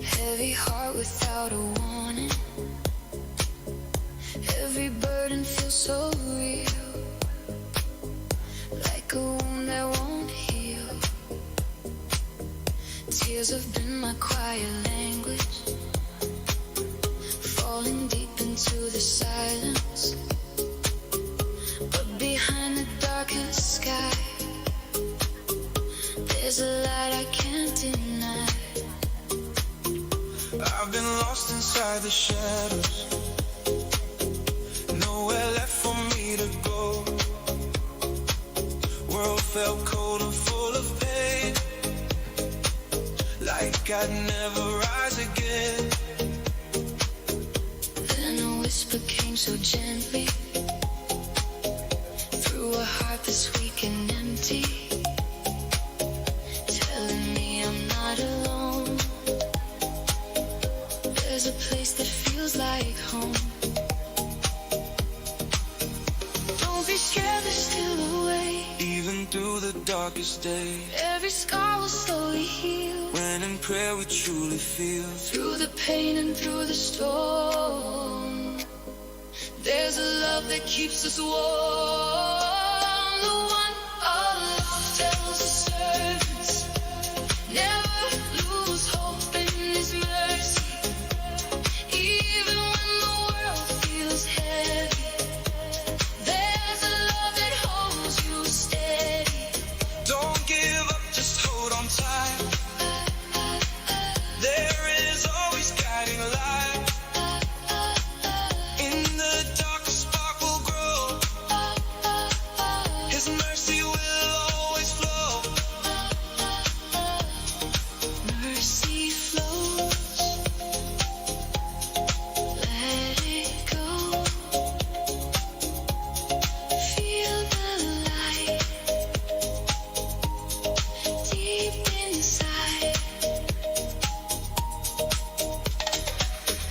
Speaker 7: heavy heart without a warning. Every burden feels so real, like a wound that won't heal. Tears have been my quiet language, falling deep into the silence. But behind the darkest sky, there's a light I can't deny. I've been lost inside the shadows, nowhere left for me to go. World felt cold and full of pain, like I'd never rise again. Then a whisper came so gently, through a heart that's weak and empty, alone. There's a place that feels like home. Don't be scared, there's still a way. Even through the darkest day, every scar will slowly heal. When in prayer we truly feel, through the pain and through the storm, there's a love that keeps us warm. The one Allah tells his servants, never lose hope in His mercy. Even when the world feels heavy, there's a love that holds you steady. Don't give up, just hold on tight. There is always guiding light. In the dark, a spark will grow. His mercy will always flow. Mercy flows, let it go. Feel the light deep inside.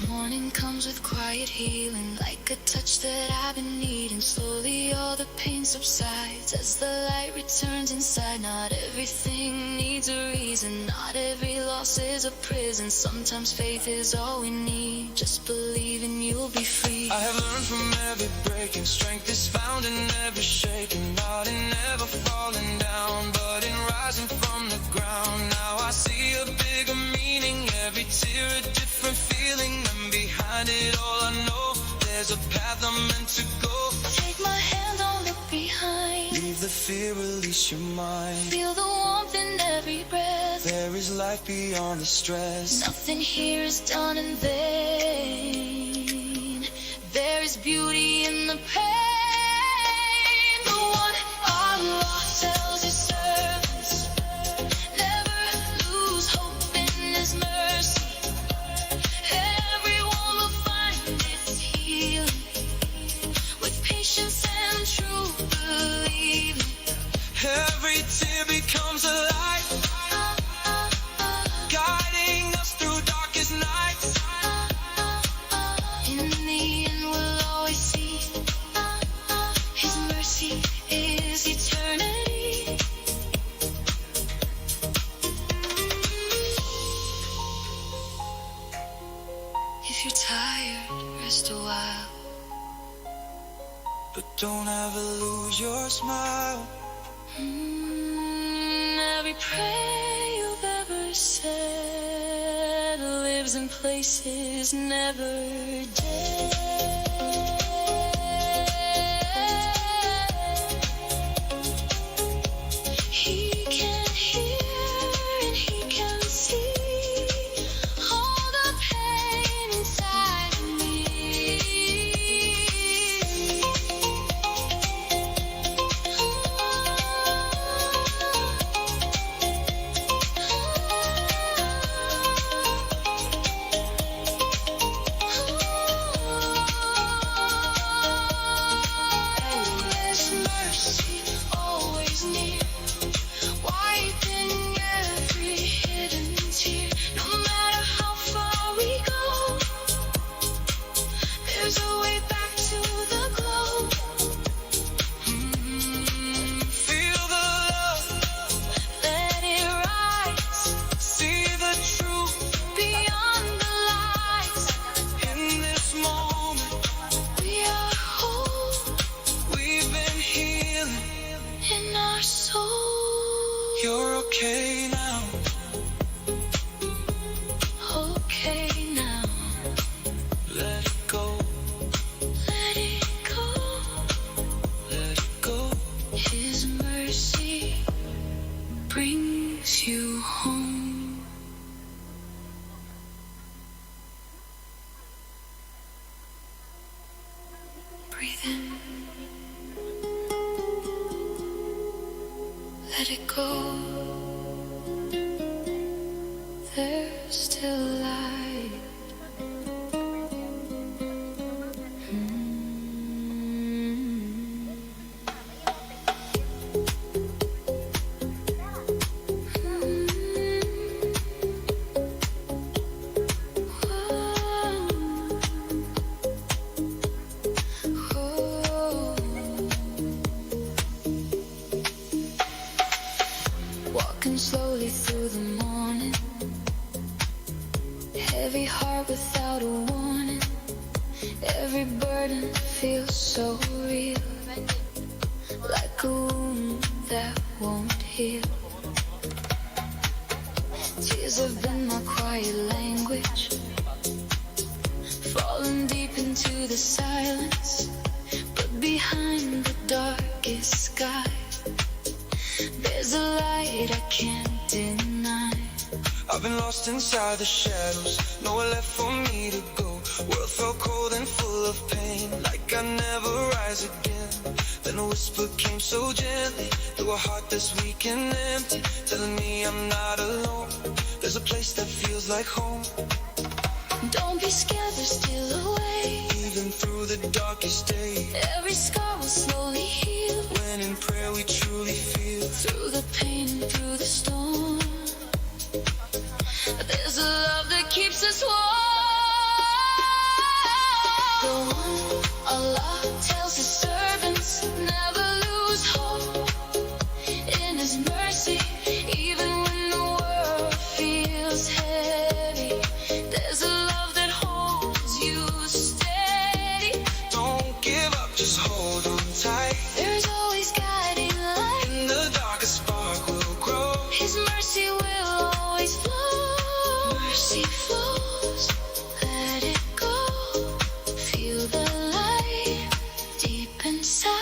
Speaker 7: Morning comes with quiet healing, like a touch that I've been needing. Slowly all the pain subsides as the light returns inside. Not everything needs a reason, not every loss is a prison. Sometimes faith is all we need, just believe and you'll be free. I have learned from every breaking, strength is found in every shaking. Not in never falling down, but in rising from the ground. Now I see a bigger meaning, every tear a different feeling. And behind it all I know, there's a path I'm meant to go. Take my hand, don't look behind. Leave the fear, release your mind. Feel the warmth in every breath. There is life beyond the stress. Nothing here is done in vain. There is beauty in the pain. The one Allah tells His servants, never lose hope in His mercy. Everyone will find its healing, with patience and true believing. Every tear becomes a light, guiding us through darkest nights. In the end we'll always see, His mercy is eternity. If you're tired, rest a while, but don't ever lose your smile. Every prayer you've ever said lives in places never dead. He can hear and He
Speaker 8: go, there's still light. Walking slowly through the morning, heavy heart without a warning. Every burden feels so real, like a wound that won't heal. Tears have been my quiet language, falling deep into the silence. But behind the darkest sky, there's a light I can't deny.
Speaker 7: I've been lost inside the shadows, nowhere left for me to go. World felt cold and full of pain, like I'd never rise again. Then a whisper came so gently through a heart that's weak and empty, telling me I'm not alone. There's a place that feels like home.
Speaker 8: Don't be scared, there's still a way.
Speaker 7: Even through the darkest day,
Speaker 8: Every scar will slowly heal.
Speaker 7: when in prayer we truly feel.
Speaker 8: Through the pain and through the storm, there's a love that keeps us warm. The one Allah tells his servants, never lose hope. In his mercy, even when the world feels heavy, there's a love that holds you steady.
Speaker 7: Don't give up, just hold on tight.
Speaker 8: There's always guiding light.
Speaker 7: In the darkest spark will grow.
Speaker 8: His mercy will always flow. Mercy flows, let it go. Feel the light deep inside.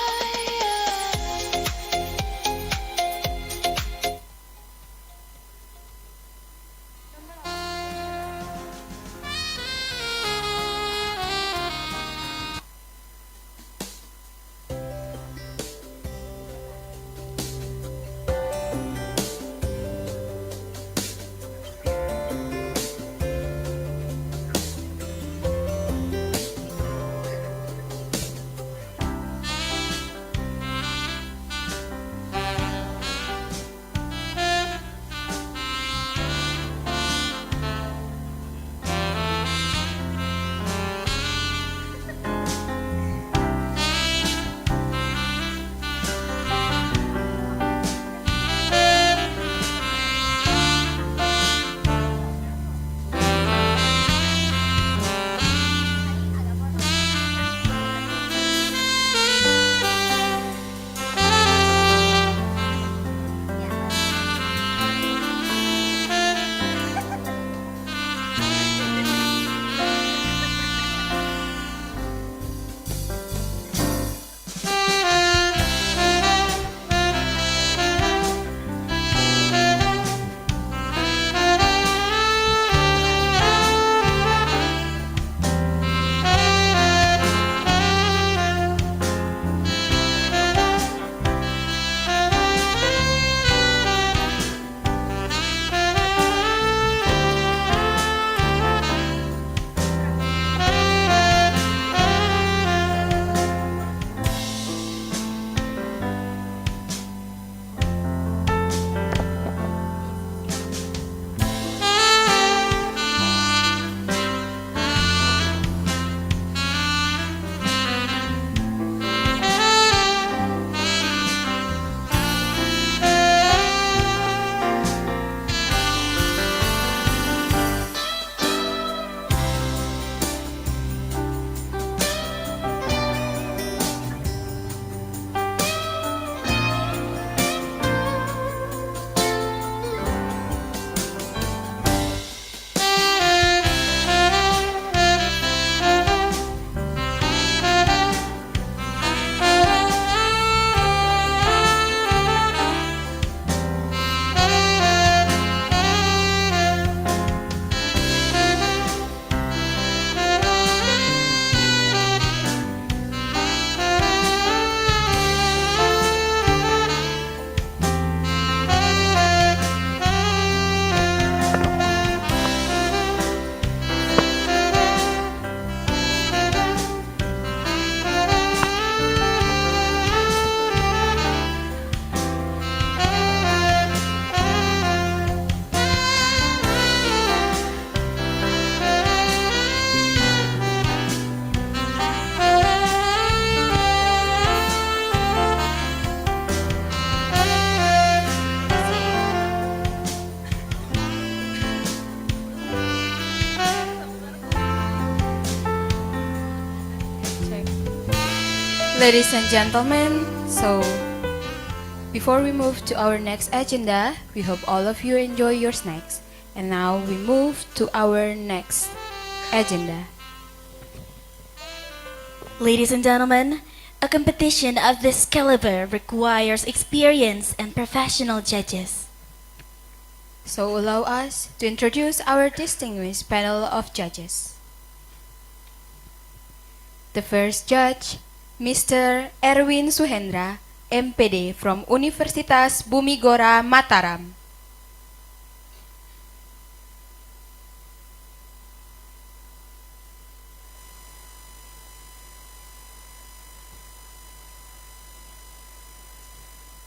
Speaker 2: Ladies and gentlemen, so before we move to our next agenda, we hope all of you enjoy your snacks. And now we move to our next agenda.
Speaker 1: Ladies and gentlemen, a competition of this caliber requires experience and professional judges.
Speaker 2: So allow us to introduce our distinguished panel of judges. The first judge, Mr. Erwin Suhendra, MPD from Universitas Bumigora Mataram.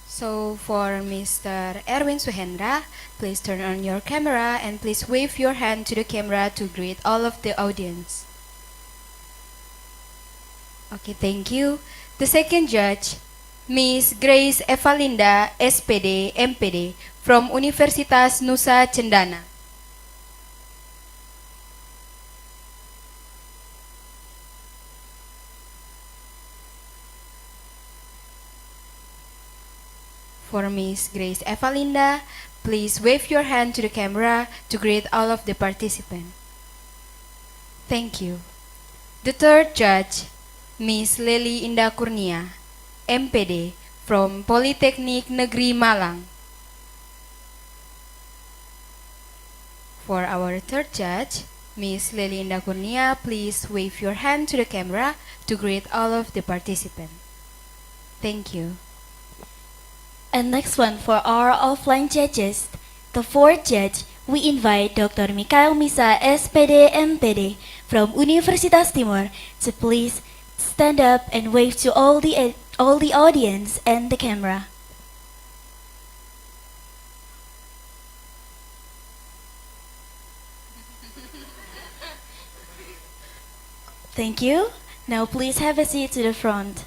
Speaker 2: So for Mr. Erwin Suhendra, please turn on your camera and please wave your hand to the camera to greet all of the audience. Okay, thank you. The second judge, Miss Grace Evalinda, SPD, MPD from Universitas Nusa Cendana. For Miss Grace Evalinda, please wave your hand to the camera to greet all of the participants. Thank you. The third judge, Miss Lely Indah Kurnia, MPD from Politeknik Negeri Malang. For our third judge, Miss Lely Indah Kurnia, please wave your hand to the camera to greet all of the participants. Thank you.
Speaker 1: And next one for our offline judges, the fourth judge, we invite Dr. Mikael Misa, SPD, MPD from Universitas Timor to please stand up and wave to all the audience and the camera. Thank you. Now please have a seat to the front.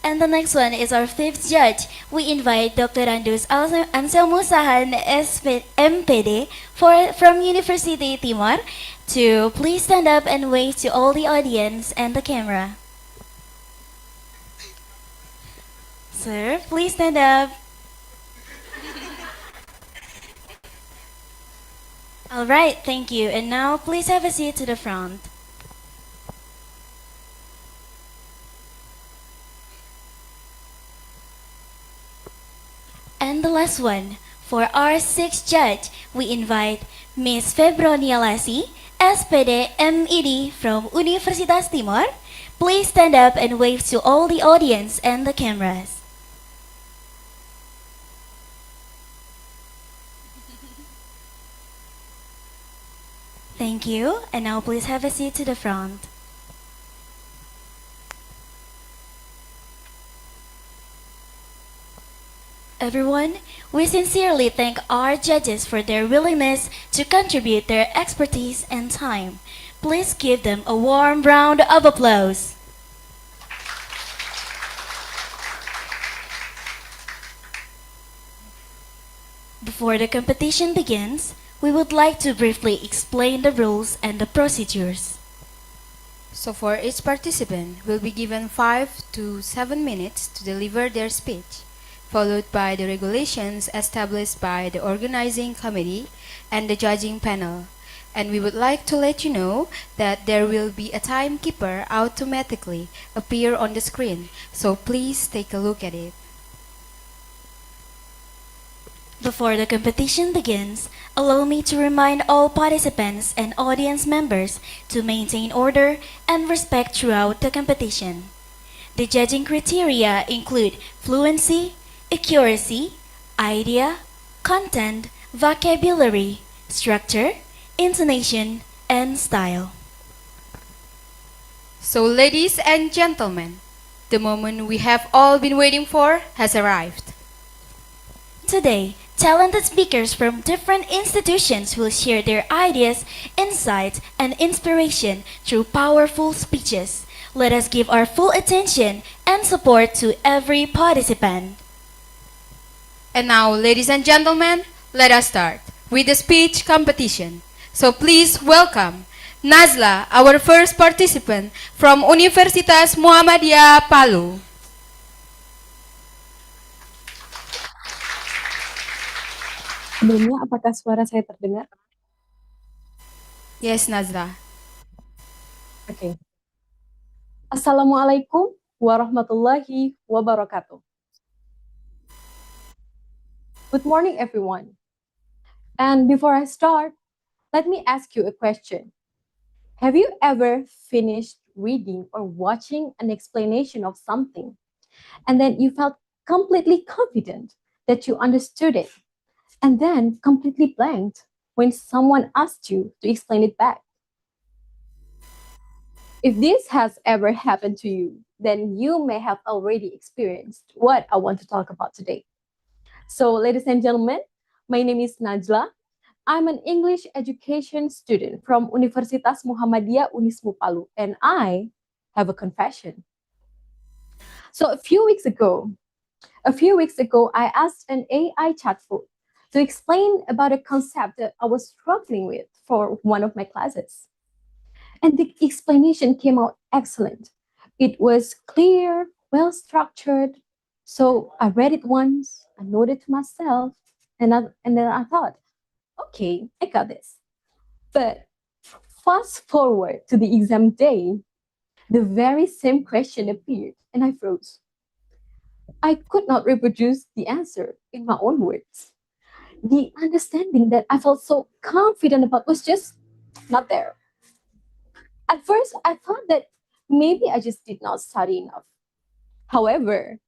Speaker 1: And the next one is our fifth judge. We invite Dr. Andus Anselmo Sahan, MPD from University Timor to please stand up and wave to all the audience and the camera. Sir, please stand up. Alright, thank you. And now please have a seat to the front. And the last one, for our sixth judge, we invite Miss Febronia Lassi, SPD MED from Universitas Timor. Please stand up and wave to all the audience and the cameras. Thank you, and now please have a seat to the front. Everyone, we sincerely thank our judges for their willingness to contribute their expertise and time. Please give them a warm round of applause. Before the competition begins, we would like to briefly explain the rules and the procedures.
Speaker 2: So for each participant will be given 5 to 7 minutes to deliver their speech, followed by the regulations established by the organizing committee and the judging panel. And we would like to let you know that there will be a timekeeper automatically appear on the screen, so please take a look at it.
Speaker 1: Before the competition begins, allow me to remind all participants and audience members to maintain order and respect throughout the competition. The judging criteria include fluency, accuracy, idea, content, vocabulary, structure, intonation, and style.
Speaker 2: So ladies and gentlemen, the moment we have all been waiting for has arrived.
Speaker 1: Today, talented speakers from different institutions will share their ideas, insights, and inspiration through powerful speeches. Let us give our full attention and support to every participant.
Speaker 2: And now, ladies and gentlemen, Let us start with the speech competition. So please welcome Nazla, our first participant from Universitas Muhammadiyah Palu.
Speaker 9: Sebelumnya, apakah suara saya terdengar?
Speaker 2: Yes, Nazla.
Speaker 9: Oke. Assalamualaikum warahmatullahi wabarakatuh. Good morning, everyone. And before I start, let me ask you a question. Have you ever finished reading or watching an explanation of something, and then you felt completely confident that you understood it, and then completely blanked when someone asked you to explain it back? If this has ever happened to you, then you may have already experienced what I want to talk about today. So, ladies and gentlemen, my name is Najla. I'm an English education student from Universitas Muhammadiyah Unismu Palu, and I have a confession. So, a few weeks ago, I asked an AI chatbot to explain about a concept that I was struggling with for one of my classes. And the explanation came out excellent. It was clear, well structured. So I read it once, I noted to myself, and then I thought, okay, I got this. But fast forward to the exam day, the very same question appeared, and I froze. I could not reproduce the answer in my own words. The understanding that I felt so confident about was just not there. At first, I thought that maybe I just did not study enough. However,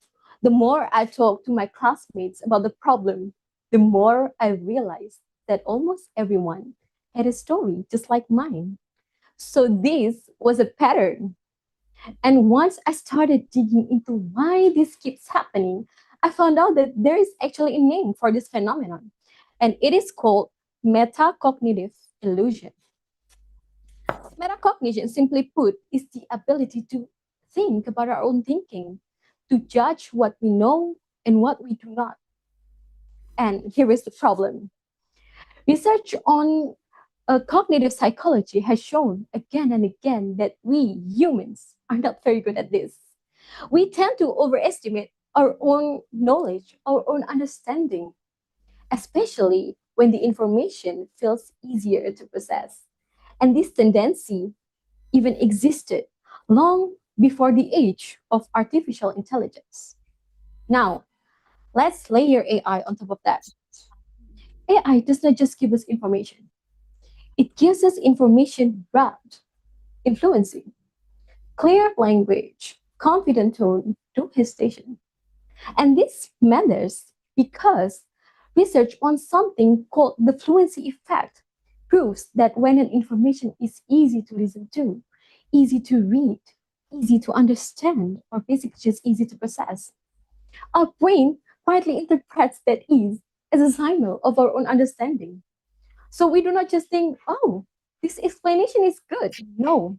Speaker 9: the more I talked to my classmates about the problem, the more I realized that almost everyone had a story just like mine. So this was a pattern. And once I started digging into why this keeps happening, I found out that there is actually a name for this phenomenon, and it is called metacognitive illusion. Metacognition, simply put, is the ability to think about our own thinking, to judge what we know and what we do not. And here is the problem. Research on cognitive psychology has shown again and again that we humans are not very good at this. We tend to overestimate our own knowledge, our own understanding, especially when the information feels easier to process. And this tendency even existed long before the age of artificial intelligence. Now, let's layer AI on top of that. AI does not just give us information, it gives us information wrapped in fluency, clear language, confident tone, no hesitation. And this matters because research on something called the fluency effect proves that when an information is easy to listen to, easy to read, easy to understand, or basically just easy to process, our brain quietly interprets that ease as a signal of our own understanding. So we do not just think, oh, this explanation is good. No.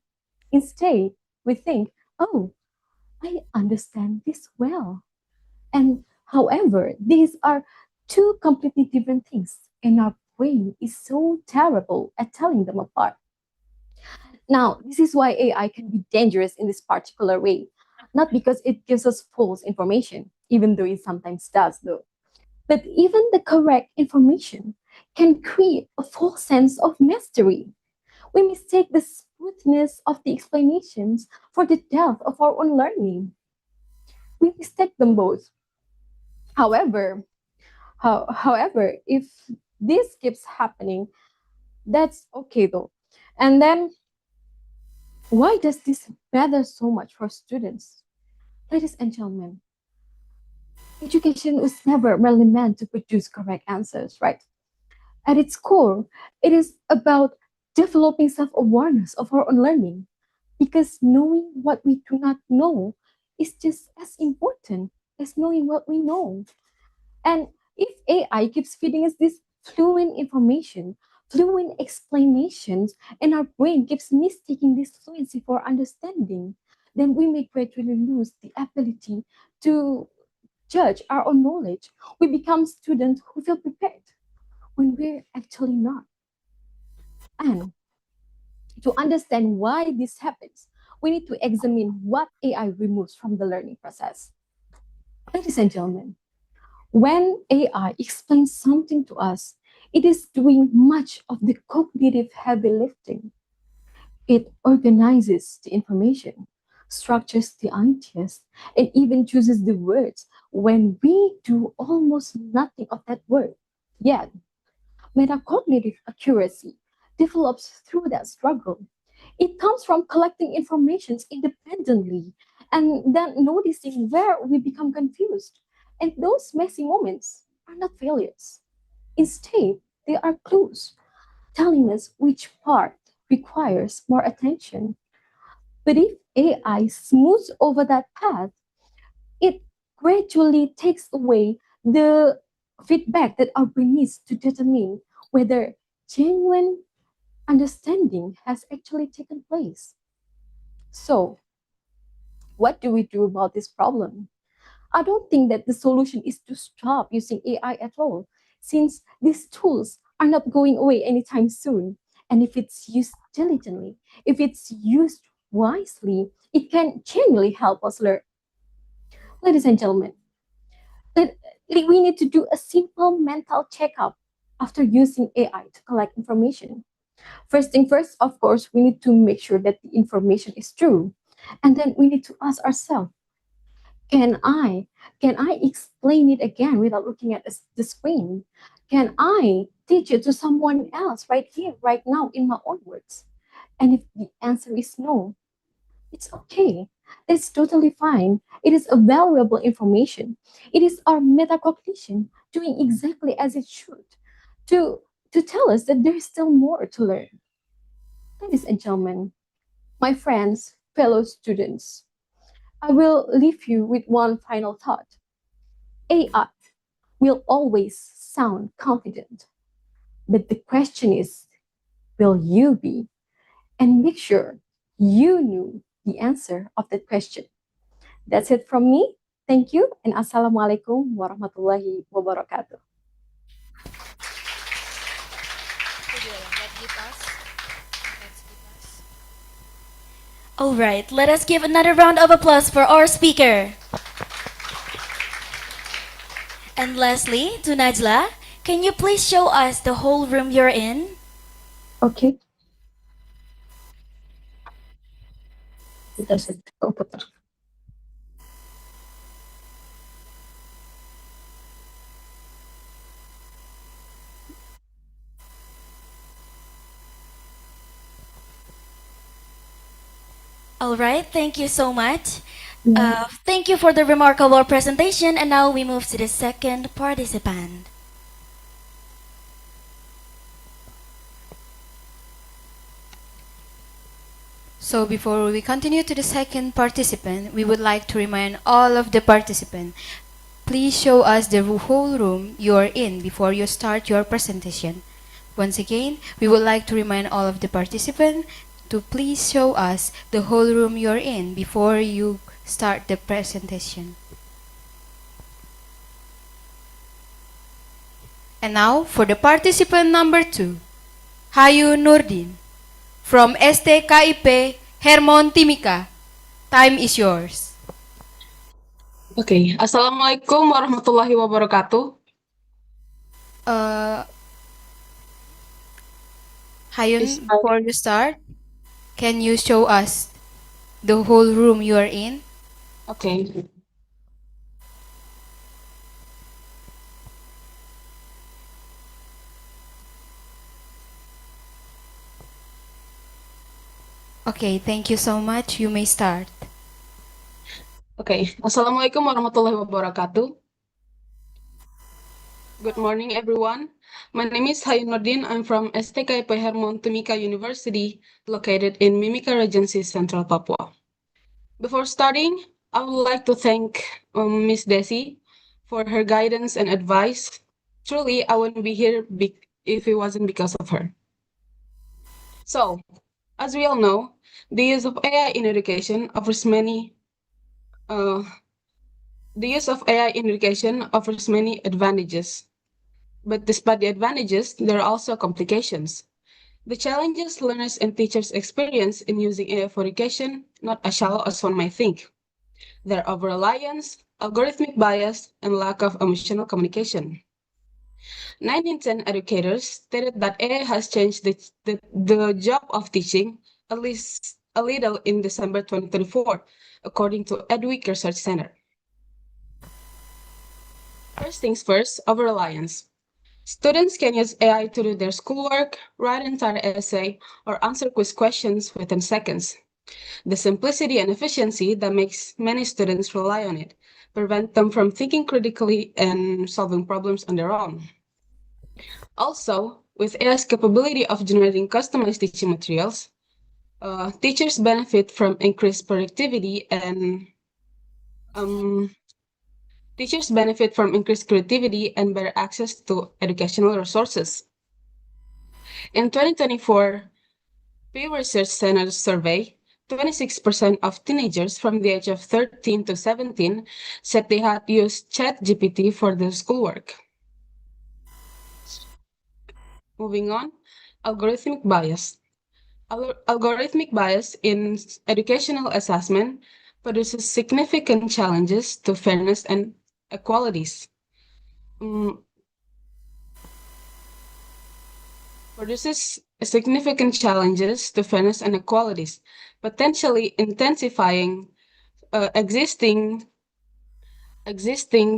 Speaker 9: Instead, we think, oh, I understand this well. And however, these are two completely different things, and our brain is so terrible at telling them apart. Now, this is why AI can be dangerous in this particular way, not because it gives us false information, even though it sometimes does, though, but even the correct information can create a false sense of mastery. We mistake the smoothness of the explanations for the depth of our own learning. We mistake them both. However, however, if this keeps happening, that's okay though. And then, why does this matter so much for students? Ladies and gentlemen, education was never really meant to produce correct answers, right? At its core, it is about developing self-awareness of our own learning, because knowing what we do not know is just as important as knowing what we know. And if AI keeps feeding us this fluent information, fluent explanations, and our brain keeps mistaking this fluency for understanding, then we may gradually lose the ability to judge our own knowledge. We become students who feel prepared, when we're actually not. And to understand why this happens, we need to examine what AI removes from the learning process. Ladies and gentlemen, when AI explains something to us, it is doing much of the cognitive heavy lifting. It organizes the information, structures the ideas, and even chooses the words when we do almost nothing of that word. Yet, metacognitive accuracy develops through that struggle. It comes from collecting information independently and then noticing where we become confused. And those messy moments are not failures. Instead, they are clues telling us which part requires more attention. But if AI smooths over that path, it gradually takes away the feedback that our brain needs to determine whether genuine understanding has actually taken place. So, what do we do about this problem? I don't think that the solution is to stop using AI at all, since these tools are not going away anytime soon. And if it's used diligently, if it's used wisely, it can genuinely help us learn. Ladies and gentlemen, let, we need to do a simple mental checkup after using AI to collect information. First thing first, of course, we need to make sure that the information is true. And then we need to ask ourselves, can I can I explain it again without looking at the screen? Can I teach it to someone else right here, right now, in my own words? And if the answer is no, it's okay. That's totally fine. It is a valuable information. It is our metacognition doing exactly as it should to, to tell us that there is still more to learn. Ladies and gentlemen, my friends, fellow students, I will leave you with one final thought. AI will always sound confident, but the question is, will you be? And make sure you knew the answer of that question. That's it from me. Thank you, and Assalamualaikum warahmatullahi wabarakatuh.
Speaker 1: All right, let us give another round of applause for our speaker. And lastly, to Najla, can you please show us the whole room you're in?
Speaker 9: Okay. Bentar, saya komputer.
Speaker 1: All right, thank you so much. Thank you for the remarkable presentation, and now we move to the second participant.
Speaker 2: So before we continue to the second participant, we would like to remind all of the participants, please show us the whole room you are in before you start your presentation. Once again, we would like to remind all of the participants to please show us the whole room you're in before you start the presentation. And now for the participant number 2, Hayu Nurdin from STKIP Hermon Timika. Time is yours.
Speaker 10: Oke, Assalamualaikum warahmatullahi wabarakatuh.
Speaker 2: Hayun,
Speaker 10: Is-
Speaker 2: before you start, can you show us the whole room you are in?
Speaker 10: Oke.
Speaker 2: Okay, thank you so much. You may start.
Speaker 10: Oke, Assalamualaikum warahmatullahi wabarakatuh. Good morning, everyone. My name is Hayunuddin. I'm from STKIP Hermon Timika University, located in Mimika Regency, Central Papua. Before starting, I would like to thank Miss Desi for her guidance and advice. Truly, I wouldn't be here if it wasn't because of her. So, as we all know, the use of AI in education offers many advantages. But despite the advantages, there are also complications. The challenges learners and teachers experience in using AI for education not as shallow as one might think. Their over-reliance, algorithmic bias, and lack of emotional communication. 9 in 10 educators stated that AI has changed the job of teaching at least a little in December 2024, according to Edweek Research Center. First things first, over-reliance. Students can use AI to do their schoolwork, write an entire essay, or answer quiz questions within seconds. The simplicity and efficiency that makes many students rely on it prevent them from thinking critically and solving problems on their own. Also, with AI's capability of generating customized teaching materials, teachers benefit from increased productivity and teachers benefit from increased creativity and better access to educational resources. In 2024 Pew Research Center survey, 26% of teenagers from the age of 13 to 17 said they had used ChatGPT for their schoolwork. Moving on, algorithmic bias. Algorithmic bias in educational assessment produces significant challenges to fairness and equalities. Produces significant challenges to fairness and equalities, potentially intensifying existing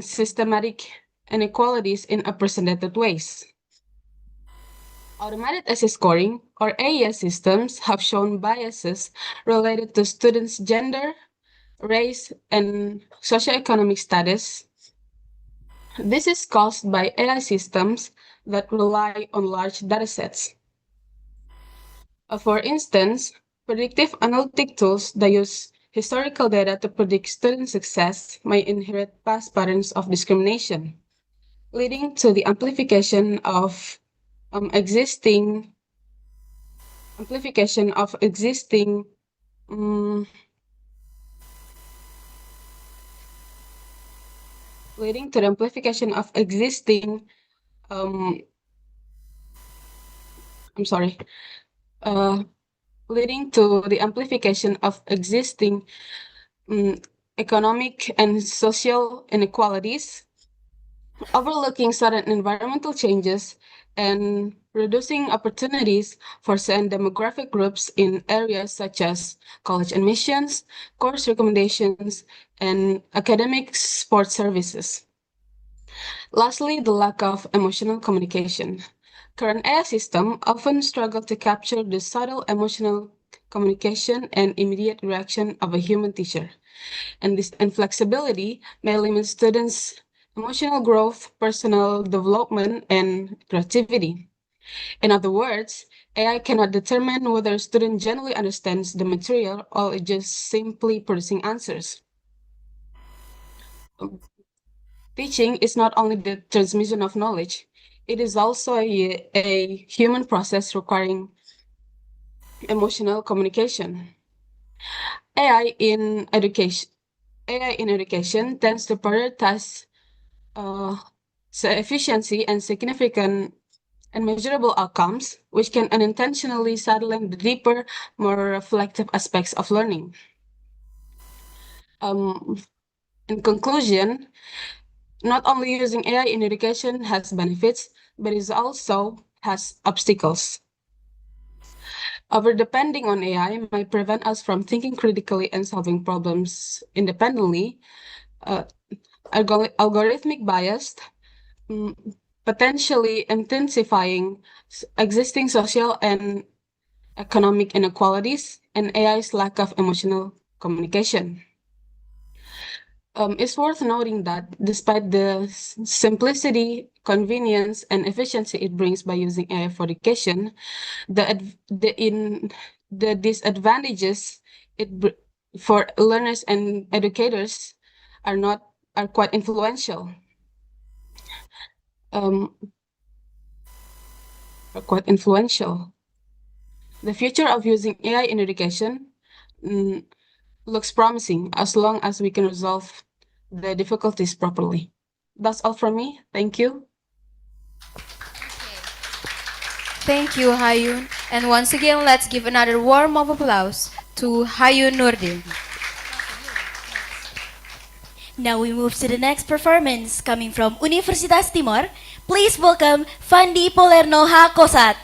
Speaker 10: systematic inequalities in unprecedented ways. Automated essay scoring, or AES systems, have shown biases related to students' gender, race, and socioeconomic status. This is caused by AI systems that rely on large datasets. For instance, predictive analytic tools that use historical data to predict student success may inherit past patterns of discrimination, leading to the amplification of existing leading to the amplification of existing leading to the amplification of existing economic and social inequalities, overlooking sudden environmental changes, and reducing opportunities for certain demographic groups in areas such as college admissions, course recommendations, and academic support services. Lastly, the lack of emotional communication. Current AI systems often struggle to capture the subtle emotional communication and immediate reaction of a human teacher. And this inflexibility may limit students' emotional growth, personal development, and creativity. In other words, AI cannot determine whether a student genuinely understands the material or is just simply producing answers. Teaching is not only the transmission of knowledge, it is also a human process requiring emotional communication. AI in education tends to prioritize efficiency and significant and measurable outcomes, which can unintentionally sideline the deeper, more reflective aspects of learning. In conclusion, not only using AI in education has benefits, but it also has obstacles. Over-depending on AI might prevent us from thinking critically and solving problems independently. Algorithmic bias, potentially intensifying existing social and economic inequalities, and AI's lack of emotional communication. It's worth noting that despite the simplicity, convenience, and efficiency it brings by using AI for education, the disadvantages for learners and educators are quite influential. The future of using AI in education looks promising as long as we can resolve the difficulties properly. That's all from me. Thank you.
Speaker 2: Thank you, Hayun. And once again, let's give another warm of applause to Hayun Nurdin.
Speaker 1: Now we move to the next performance coming from Universitas Timor. Please welcome Fandi Polerno Hakosat.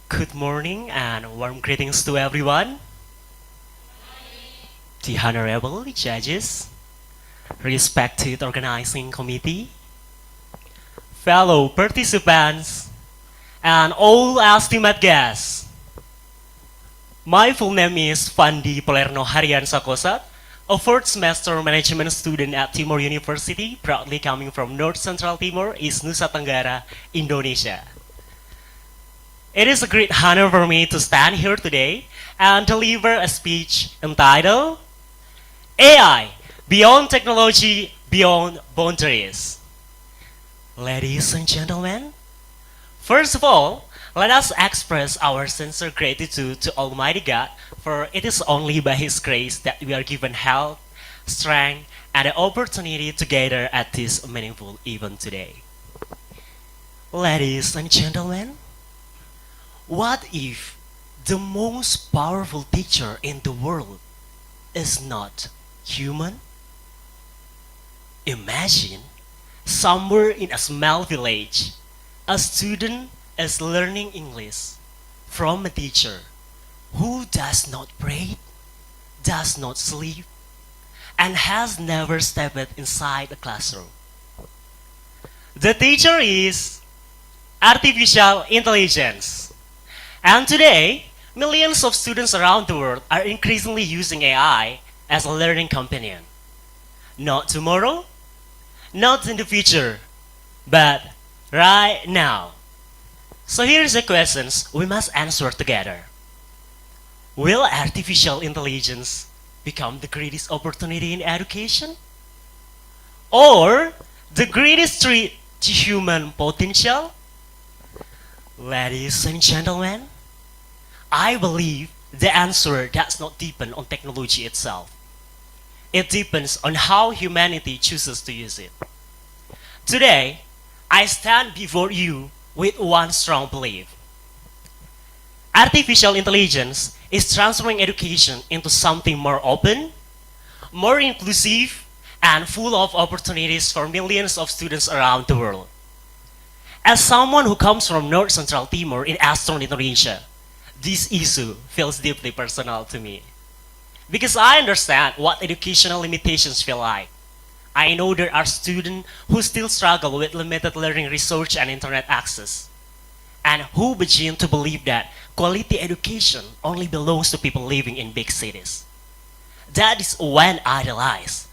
Speaker 11: Good morning and warm greetings to everyone. The honorable judges, respected organizing committee, fellow participants, and all esteemed guests. My full name is Fandi Polerno Harian Sakosat, a fourth semester management student at Timor University, proudly coming from North Central Timor, East Nusa Tenggara, Indonesia. It is a great honor for me to stand here today and deliver a speech entitled AI, Beyond Technology, Beyond Boundaries. Ladies and gentlemen, first of all, let us express our sincere gratitude to Almighty God, for it is only by His grace that we are given health, strength, and the opportunity to gather at this meaningful event today. Ladies and gentlemen, what if the most powerful teacher in the world is not human? Imagine somewhere in a small village, a student is learning English from a teacher who does not pray, does not sleep, and has never stepped inside a classroom. The teacher is artificial intelligence. And today, millions of students around the world are increasingly using AI as a learning companion. Not tomorrow, not in the future, but right now. So here's the questions we must answer together. Will artificial intelligence become the greatest opportunity in education? Or the greatest threat to human potential? Ladies and gentlemen, I believe the answer does not depend on technology itself. It depends on how humanity chooses to use it. Today, I stand before you with one strong belief. Artificial intelligence is transforming education into something more open, more inclusive, and full of opportunities for millions of students around the world. As someone who comes from North Central Timor in Eastern Indonesia, this issue feels deeply personal to me. Because I understand what educational limitations feel like. I know there are students who still struggle with limited learning resource and internet access, and who begin to believe that quality education only belongs to people living in big cities. That is when I realized,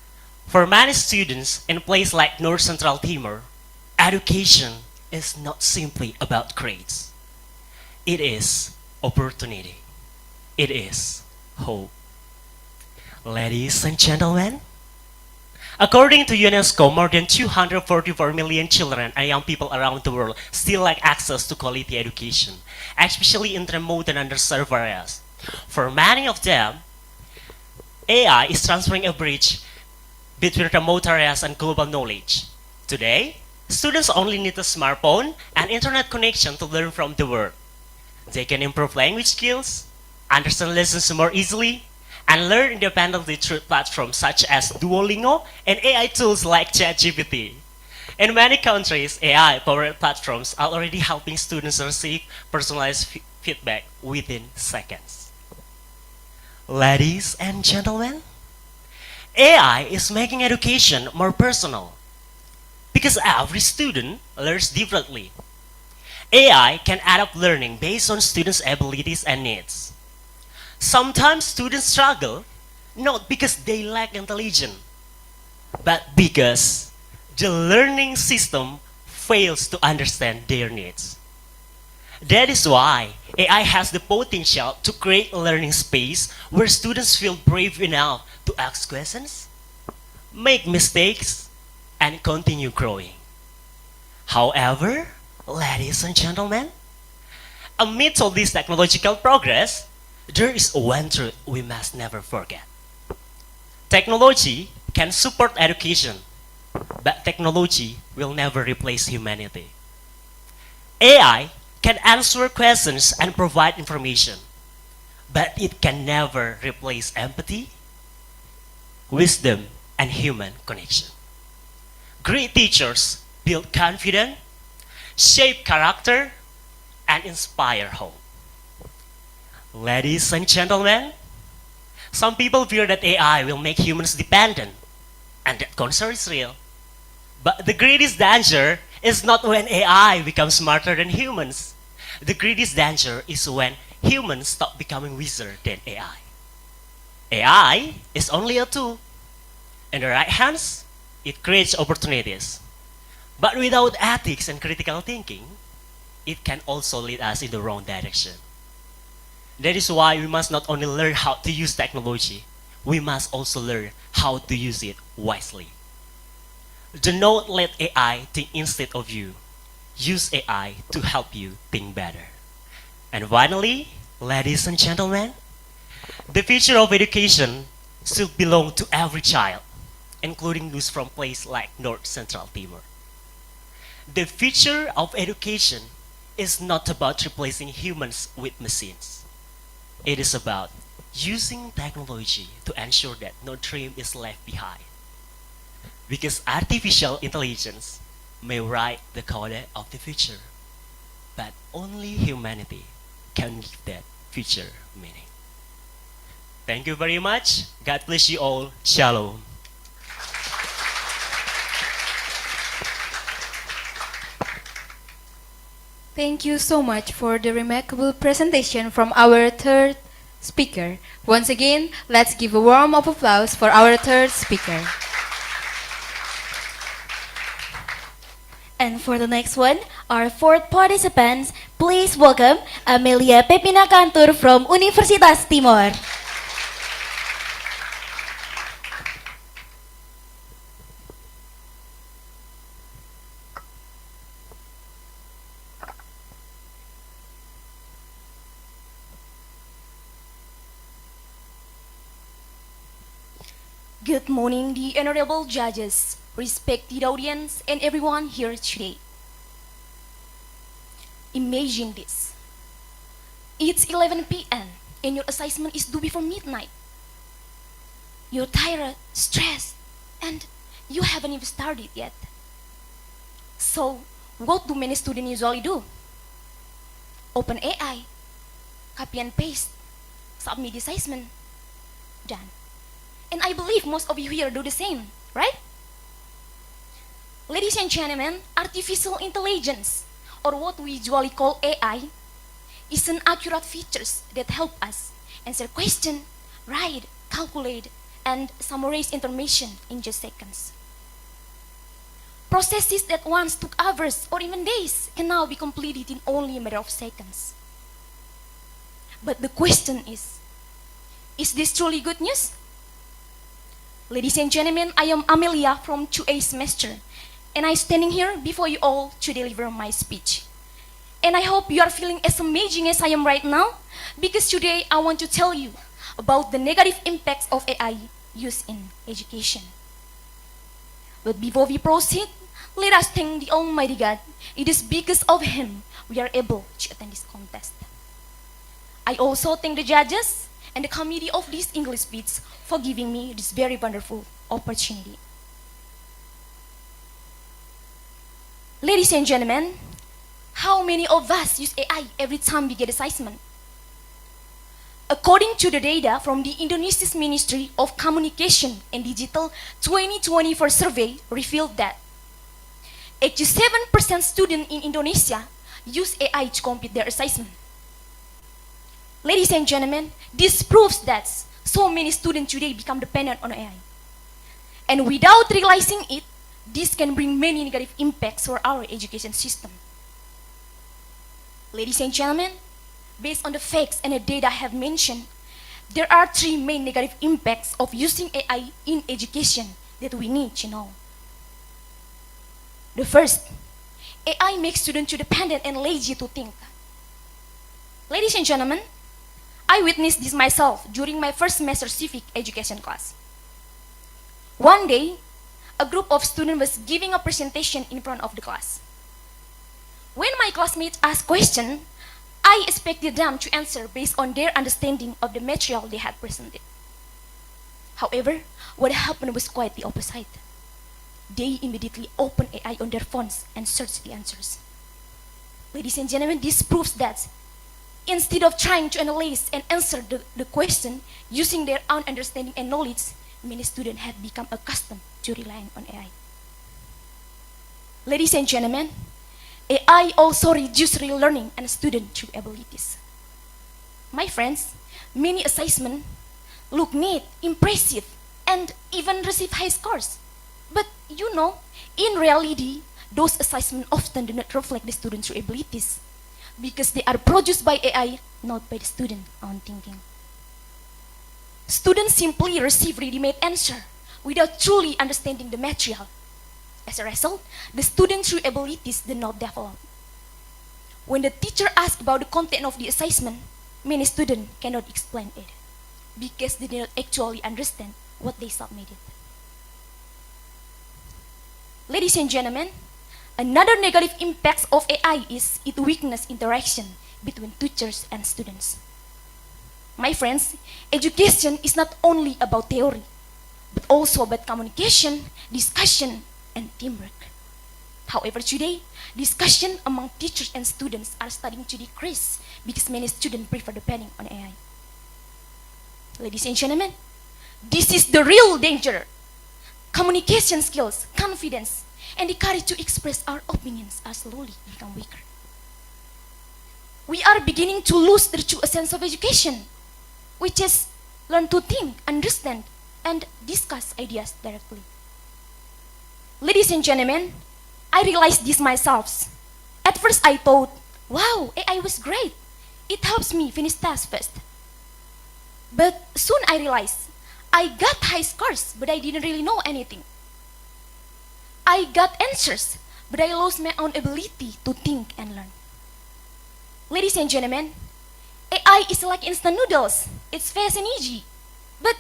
Speaker 11: for many students in places like North Central Timor, education is not simply about grades. It is opportunity. It is hope. Ladies and gentlemen, according to UNESCO, more than 244 million children and young people around the world still lack access to quality education, especially in remote and underserved areas. For many of them, AI is transferring a bridge between remote areas and global knowledge. Today, students only need a smartphone and internet connection to learn from the world. They can improve language skills, understand lessons more easily, and learn independently through platforms such as Duolingo and AI tools like ChatGPT. In many countries, AI-powered platforms are already helping students receive personalized feedback within seconds. Ladies and gentlemen, AI is making education more personal because every student learns differently. AI can adapt learning based on students' abilities and needs. Sometimes students struggle not because they lack intelligence, but because the learning system fails to understand their needs. That is why AI has the potential to create a learning space where students feel brave enough to ask questions, make mistakes, and continue growing. However, ladies and gentlemen, amidst all this technological progress, there is one truth we must never forget. Technology can support education, but technology will never replace humanity. AI can answer questions and provide information, but it can never replace empathy, wisdom, and human connection. Great teachers build confidence, shape character, and inspire hope. Ladies and gentlemen, some people fear that AI will make humans dependent, and that concern is real. But the greatest danger is not when AI becomes smarter than humans. The greatest danger is when humans stop becoming wiser than AI. AI is only a tool. In the right hands, it creates opportunities. But without ethics and critical thinking, it can also lead us in the wrong direction. That is why we must not only learn how to use technology, we must also learn how to use it wisely. Do not let AI think instead of you. Use AI to help you think better. And finally, ladies and gentlemen, the future of education should belong to every child, including those from places like North Central Timor. The future of education is not about replacing humans with machines. It is about using technology to ensure that no dream is left behind. Because artificial intelligence may write the code of the future, but only humanity can give that future meaning. Thank you very much. God bless you all. Shalom.
Speaker 2: Thank you so much for the remarkable presentation from our third speaker. Once again, let's give a warm of applause for our third speaker.
Speaker 1: And for the next one, our fourth participants, please welcome Amelia Pepina Cantur from Universitas Timor.
Speaker 12: Good morning, the honorable judges, respected audience, and everyone here today. Imagine this. It's 11 p.m. and your assignment is due before midnight. You're tired, stressed, and you haven't even started yet. So, what do many students usually do? Open AI, copy and paste, submit the assignment, done. And I believe most of you here do the same, right? Ladies and gentlemen, artificial intelligence, or what we usually call AI, is an accurate features that help us answer questions, write, calculate, and summarize information in just seconds. Processes that once took hours or even days can now be completed in only a matter of seconds. But the question is this truly good news? Ladies and gentlemen, I am Amelia from 2A semester, and I'm standing here before you all to deliver my speech. And I hope you are feeling as amazing as I am right now, because today I want to tell you about the negative impacts of AI used in education. But before we proceed, let us thank the Almighty God. It is because of Him we are able to attend this contest. I also thank the judges and the committee of this English speech for giving me this very wonderful opportunity. Ladies and gentlemen, how many of us use AI every time we get assignment? According to the data from the Indonesia's Ministry of Communication and Digital 2024 survey revealed that 87% students in Indonesia use AI to complete their assignment. Ladies and gentlemen, this proves that so many students today become dependent on AI. And without realizing it, this can bring many negative impacts for our education system. Ladies and gentlemen, based on the facts and the data I have mentioned, there are three main negative impacts of using AI in education that we need to know. The first, AI makes students too dependent and lazy to think. Ladies and gentlemen, I witnessed this myself during my first semester civic education class. One day, a group of students was giving a presentation in front of the class. When my classmates asked questions, I expected them to answer based on their understanding of the material they had presented. However, what happened was quite the opposite. They immediately opened AI on their phones and searched the answers. Ladies and gentlemen, this proves that instead of trying to analyze and answer the question using their own understanding and knowledge, many students have become accustomed to relying on AI. Ladies and gentlemen, AI also reduces real learning and student true abilities. My friends, many assessments look neat, impressive, and even receive high scores. But you know, in reality, those assessments often do not reflect the student's true abilities because they are produced by AI, not by the student's own thinking. Students simply receive ready-made answer without truly understanding the material. As a result, the student's true abilities do not develop. When the teacher asks about the content of the assessment, many students cannot explain it because they do not actually understand what they submitted. Ladies and gentlemen, another negative impact of AI is its weakness interaction between teachers and students. My friends, education is not only about theory, but also about communication, discussion, and teamwork. However, today, discussion among teachers and students are starting to decrease because many students prefer depending on AI. Ladies and gentlemen, this is the real danger. Communication skills, confidence, and the courage to express our opinions are slowly become weaker. We are beginning to lose the true essence of education, which is learn to think, understand, and discuss ideas directly. Ladies and gentlemen, I realized this myself. At first I thought, wow, AI was great. It helps me finish tasks fast. But soon I realized, I got high scores, but I didn't really know anything. I got answers, but I lost my own ability to think and learn. Ladies and gentlemen, AI is like instant noodles. It's fast and easy. But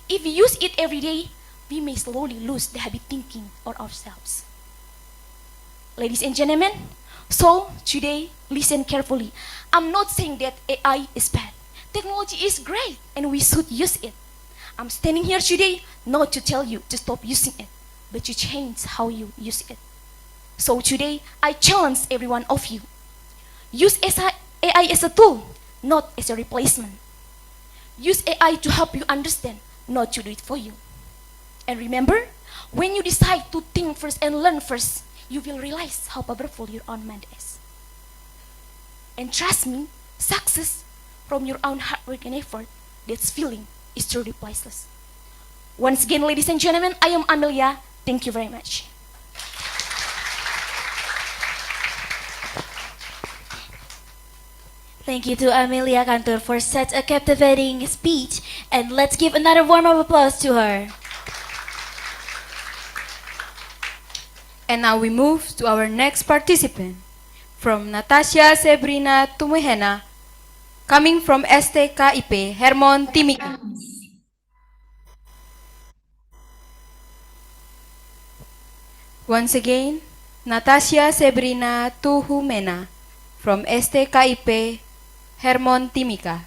Speaker 12: if we use it every day, we may slowly lose the habit thinking of ourselves. Ladies and gentlemen, so today, listen carefully. I'm not saying that AI is bad. Technology is great and we should use it. I'm standing here today not to tell you to stop using it, but to change how you use it. So today, I challenge every one of you. Use AI as a tool, not as a replacement. Use AI to help you understand, not to do it for you. And remember, when you decide to think first and learn first, you will realize how powerful your own mind is. And trust me, success from your own hard work and effort, that's feeling is truly priceless. Once again, ladies and gentlemen, I am Amelia. Thank you very much.
Speaker 1: Thank you to Amelia Cantor for such a captivating speech, and let's give another warm of applause to her.
Speaker 2: And now we move to our next participant, from Natasha Sebrina Tumuhena, coming from STKIP Hermon Timika. Once again, Natasha Sebrina Tuhumena, from STKIP Hermon Timika.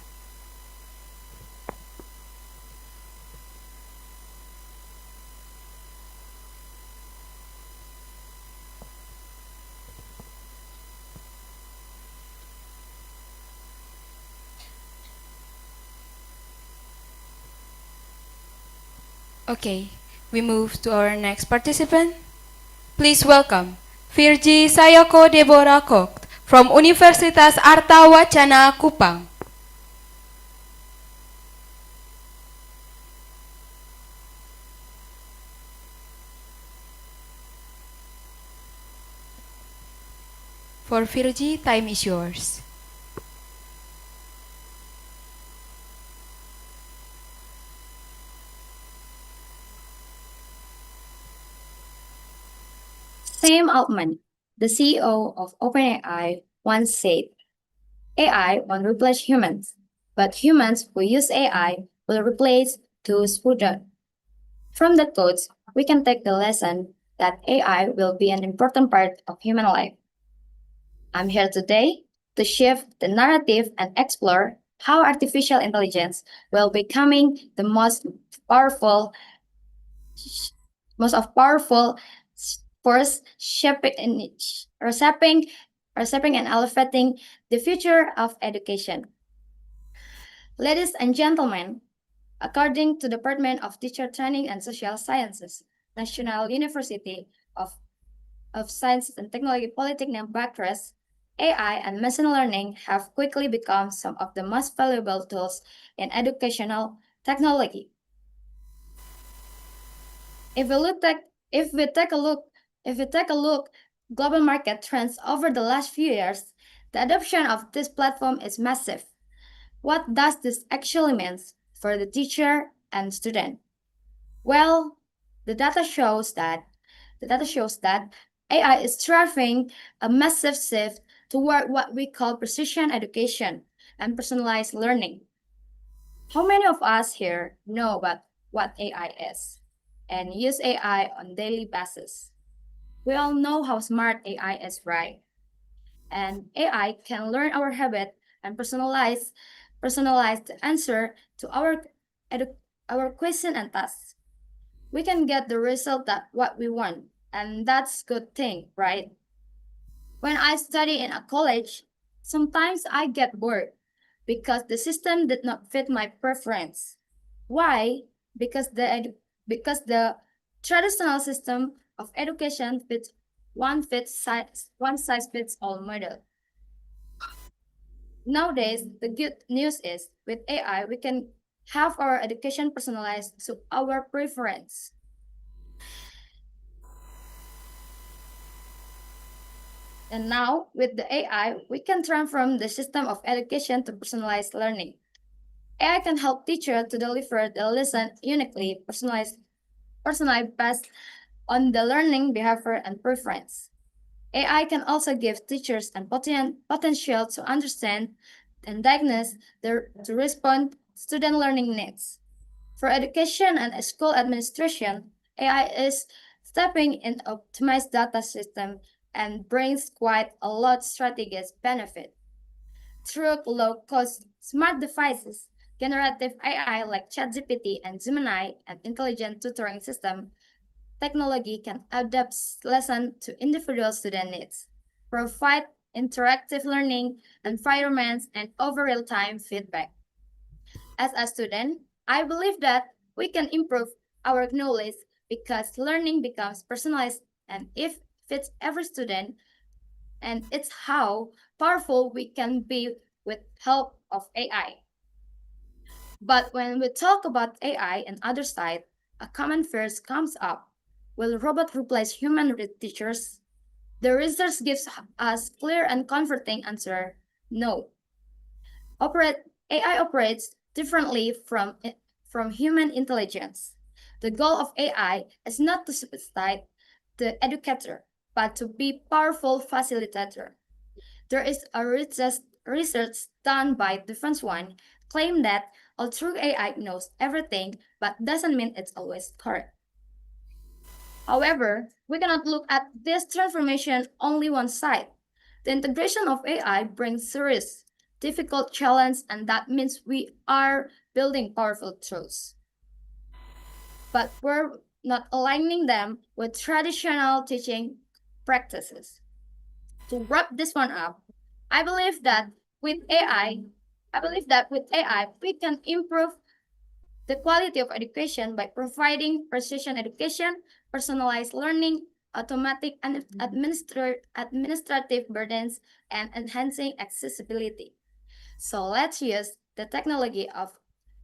Speaker 2: Okay, we move to our next participant. Please welcome Virgi Sayoko Deborah Kocht from Universitas Arta Wacana Kupang. For Virgi, time is yours.
Speaker 13: Sam Altman, the CEO of OpenAI, once said, AI won't replace humans, but humans who use AI will replace those who don't. From that quote, we can take the lesson that AI will be an important part of human life. I'm here today to shift the narrative and explore how artificial intelligence will becoming the powerful powerful force shaping and elevating the future of education. Ladies and gentlemen, according to the Department of Teacher Training and Social Sciences, National University of Science and Technology Polytechnic Bucharest, AI and machine learning have quickly become some of the most valuable tools in educational technology. If we take a look, global market trends over the last few years, the adoption of this platform is massive. What does this actually mean for the teacher and student? Well, the data shows that AI is driving a massive shift toward what we call precision education and personalized learning. How many of us here know about what AI is and use AI on daily basis? We all know how smart AI is, right? And AI can learn our habit and personalize the answer to our question and tasks. We can get the result that what we want, and that's good thing, right? When I study in a college, sometimes I get bored because the system did not fit my preference. Why? Because the traditional system of education fits one size fits all model. Nowadays, the good news is with AI, we can have our education personalized to our preference. And now, with the AI, we can transform the system of education to personalized learning. AI can help teachers to deliver the lesson uniquely personalized based on the learning behavior and preference. AI can also give teachers and potential to understand and diagnose to respond to student learning needs. For education and school administration, AI is stepping in optimized data system and brings quite a lot strategies benefit. Through low-cost smart devices, generative AI like ChatGPT and Gemini, and intelligent tutoring system, technology can adapt lesson to individual student needs, provide interactive learning environments, and over real-time feedback. As a student, I believe that we can improve our knowledge because learning becomes personalized and if fits every student, and it's how powerful we can be with help of AI. But when we talk about AI and other side, a common fear comes up. Will robot replace human teachers? The research gives us clear and comforting answer, no. AI operates differently from human intelligence. The goal of AI is not to substitute the educator, but to be powerful facilitator. There is a research done by Defense One claim that although AI knows everything, but doesn't mean it's always correct. However, we cannot look at this transformation only one side. The integration of AI brings serious, difficult challenge, and that means we are building powerful tools. But we're not aligning them with traditional teaching practices. To wrap this one up, I believe that with AI, we can improve the quality of education by providing precision education, personalized learning, automatic and administrative burdens, and enhancing accessibility. So let's use the technology of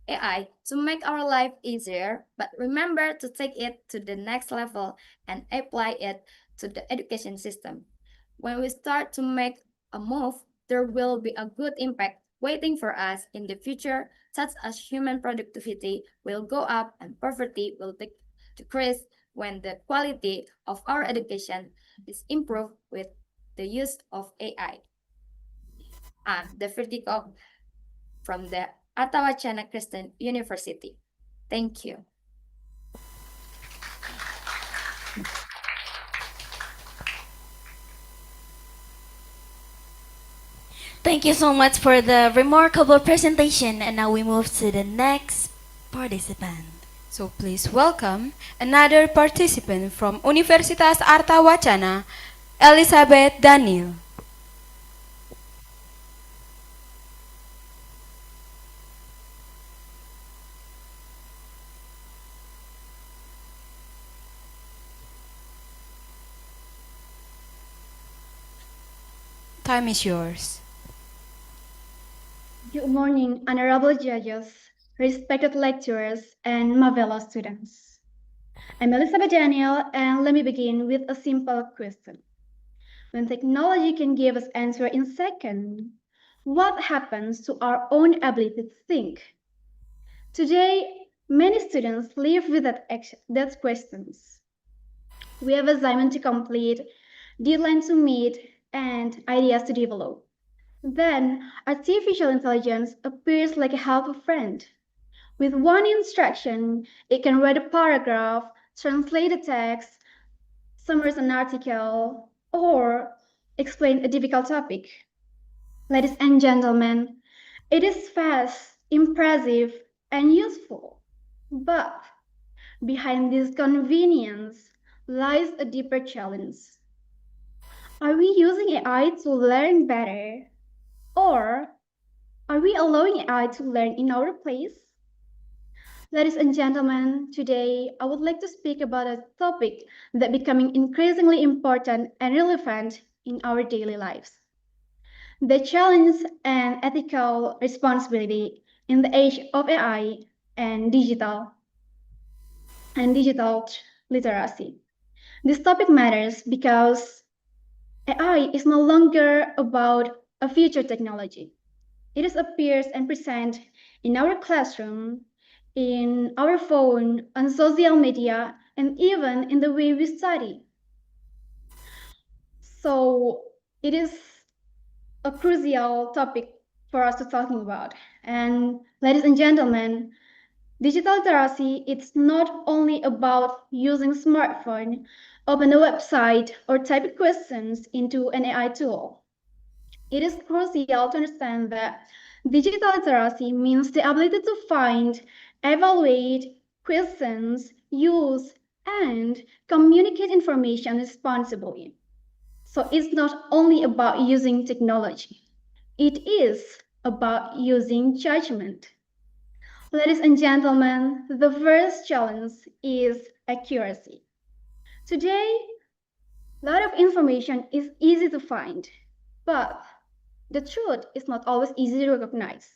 Speaker 13: AI to make our life easier, but remember to take it to the next level and apply it to the education system. When we start to make a move, there will be a good impact waiting for us in the future, such as human productivity will go up and poverty will decrease when the quality of our education is improved with the use of AI. I'm the vertical from the Atawacana Christian University. Thank you.
Speaker 1: Thank you so much for the remarkable presentation. And now we move to the next participant.
Speaker 2: So please welcome another participant from Universitas Arta Wacana, Elizabeth Daniel. Time is yours.
Speaker 14: Good morning, honorable judges, respected lecturers, and my fellow students. I'm Elizabeth Daniel, and let me begin with a simple question. When technology can give us answer in seconds, what happens to our own ability to think? Today, many students live with that questions. We have assignment to complete, deadline to meet, and ideas to develop. Then, artificial intelligence appears like a helpful friend. With one instruction, it can read a paragraph, translate a text, summarize an article, or explain a difficult topic. Ladies and gentlemen, it is fast, impressive, and useful. But behind this convenience lies a deeper challenge. Are we using AI to learn better? Or are we allowing AI to learn in our place? Ladies and gentlemen, today I would like to speak about a topic that becoming increasingly important and relevant in our daily lives. The challenge and ethical responsibility in the age of AI and digital literacy. This topic matters because AI is no longer about a future technology. It is appears and present in our classroom, in our phone, on social media, and even in the way we study. So it is a crucial topic for us to talking about. And ladies and gentlemen, digital literacy, it's not only about using smartphone, open a website, or type questions into an AI tool. It is crucial to understand that digital literacy means the ability to find, evaluate, questions, use, and communicate information responsibly. So it's not only about using technology, it is about using judgment. Ladies and gentlemen, the first challenge is accuracy. Today, a lot of information is easy to find, but the truth is not always easy to recognize.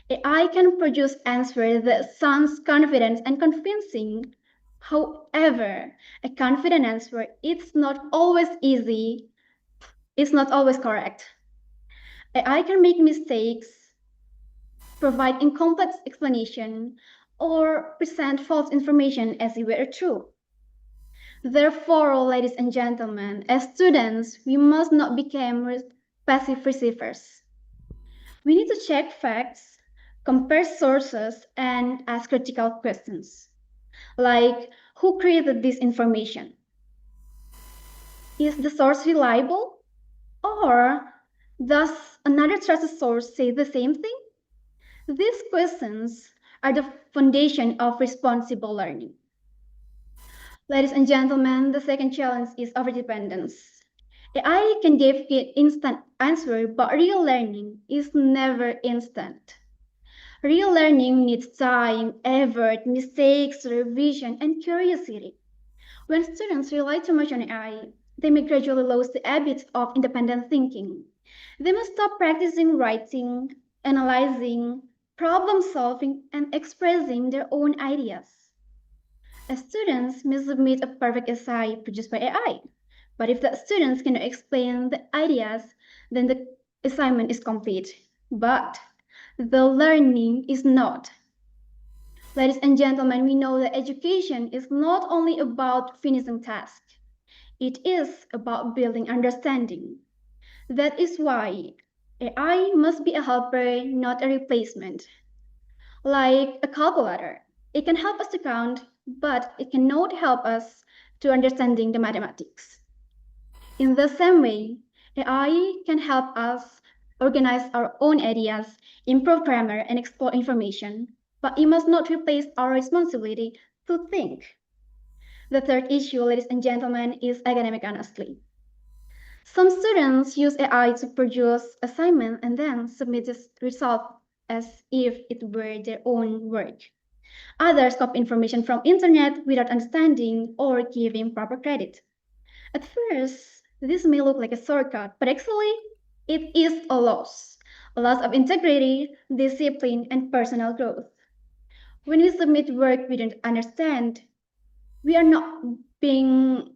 Speaker 14: AI can produce answers that sounds confident and convincing. However, a confident answer is not always easy, it's not always correct. AI can make mistakes, provide incomplete explanation, or present false information as if it were true. Therefore, ladies and gentlemen, as students, we must not become passive receivers. We need to check facts, compare sources, and ask critical questions. Like, who created this information? Is the source reliable? Or does another trusted source say the same thing? These questions are the foundation of responsible learning. Ladies and gentlemen, the second challenge is overdependence. AI can give an instant answer, but real learning is never instant. Real learning needs time, effort, mistakes, revision, and curiosity. When students rely too much on AI, they may gradually lose the habit of independent thinking. They must stop practicing writing, analyzing, problem solving, and expressing their own ideas. As students may submit a perfect essay produced by AI, but if the students cannot explain the ideas, then the assignment is complete. But the learning is not. Ladies and gentlemen, we know that education is not only about finishing tasks. It is about building understanding. That is why AI must be a helper, not a replacement. Like a calculator, it can help us to count, but it cannot help us to understanding the mathematics. In the same way, AI can help us organize our own ideas, improve grammar, and explore information, but it must not replace our responsibility to think. The third issue, ladies and gentlemen, is academic honesty. Some students use AI to produce assignment and then submit the result as if it were their own work. Others copy information from internet without understanding or giving proper credit. At first, this may look like a shortcut, but actually, it is a loss of integrity, discipline, and personal growth. When we submit work we don't understand, we are not being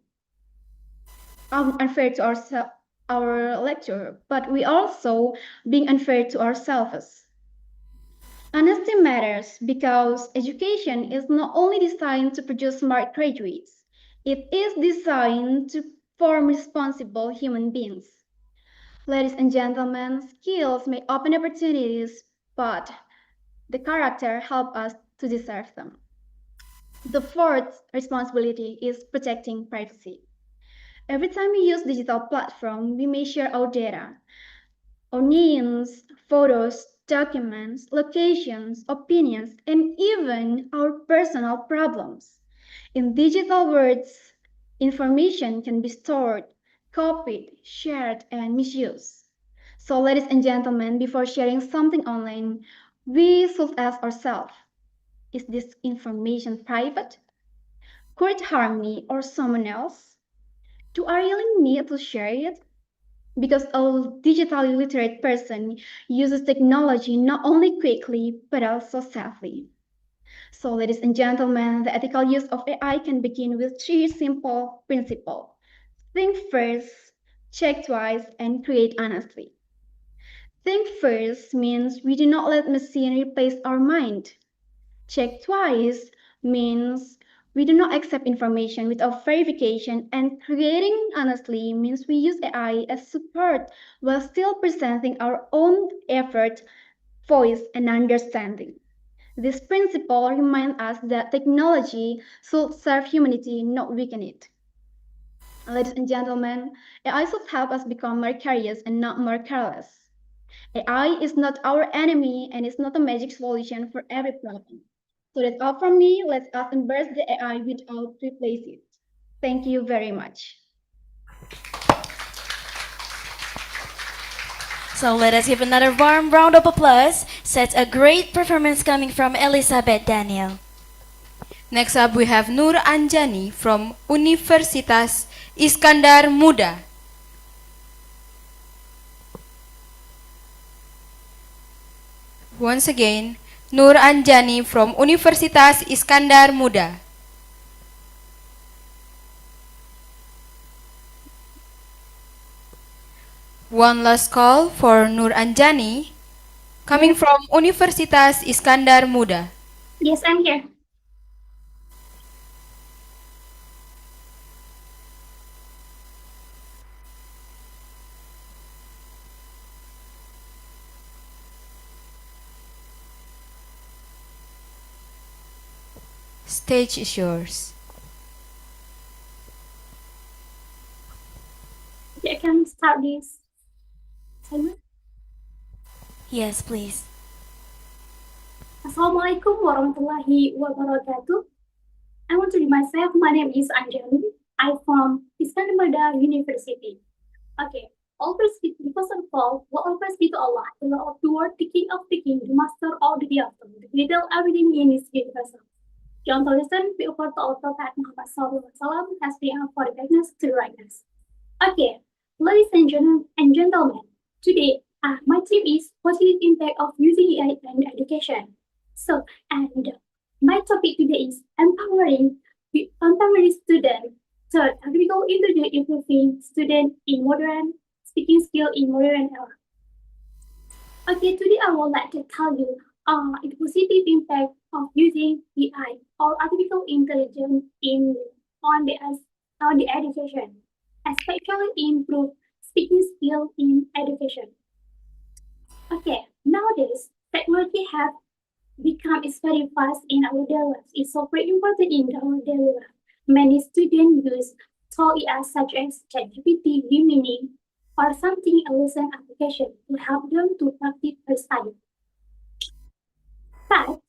Speaker 14: unfair to our lecturer, but we also being unfair to ourselves. Honesty matters because education is not only designed to produce smart graduates, it is designed to form responsible human beings. Ladies and gentlemen, skills may open opportunities, but the character help us to deserve them. The fourth responsibility is protecting privacy. Every time we use digital platform, we may share our data, our names, photos, documents, locations, opinions, and even our personal problems. In digital worlds, information can be stored, copied, shared, and misused. So, ladies and gentlemen, before sharing something online, we should ask ourselves, is this information private? Could it harm me or someone else? Do I really need to share it? Because a digitally literate person uses technology not only quickly but also safely. So, ladies and gentlemen, the ethical use of AI can begin with three simple principles. Think first, check twice, and create honestly. Think first means we do not let machine replace our mind. Check twice means we do not accept information without verification, and creating honestly means we use AI as support while still presenting our own effort, voice, and understanding. This principle reminds us that technology should serve humanity, not weaken it. Ladies and gentlemen, AI should help us become more curious and not more careless. AI is not our enemy and is not a magic solution for every problem. So that's all from me. Let us embrace the AI without replace it. Thank you very much.
Speaker 1: So let us give another warm round of applause. Such a great performance coming from Elizabeth Daniel.
Speaker 2: Next up, we have Nur Anjani from Universitas Iskandar Muda. Once again, Nur Anjani from Universitas Iskandar Muda. One last call for Nur Anjani, coming from Universitas Iskandar Muda.
Speaker 15: Yes, I'm here.
Speaker 2: Stage is yours.
Speaker 15: Okay, I can start this segment.
Speaker 1: Yes, please.
Speaker 15: Assalamualaikum warahmatullahi wabarakatuh. I want to introduce myself. My name is Anjali. I'm from Iskandar Muda University. Okay, first of all, what always be to Allah, the Lord of the world, the King of the King, the Master of the Hereafter, the little everything in His universal. John Tolson, be over to our Prophet Muhammad Sallallahu Alaihi Wasallam, has been for the guidance to the rightness. Okay, ladies and gentlemen, today my theme is positive impact of using AI in education. So, and my topic today is empowering students. Third, we go into the improving student in modern speaking skill in modern era. Okay, today I would like to tell you the positive impact of using AI or artificial intelligence on the education, especially improve speaking skill in education. Okay, nowadays technology have become is very fast in our daily lives. It's so very important in our daily life. Many students use tool AI such as ChatGPT, Gemini, or something a lesson application to help them to practice their study. But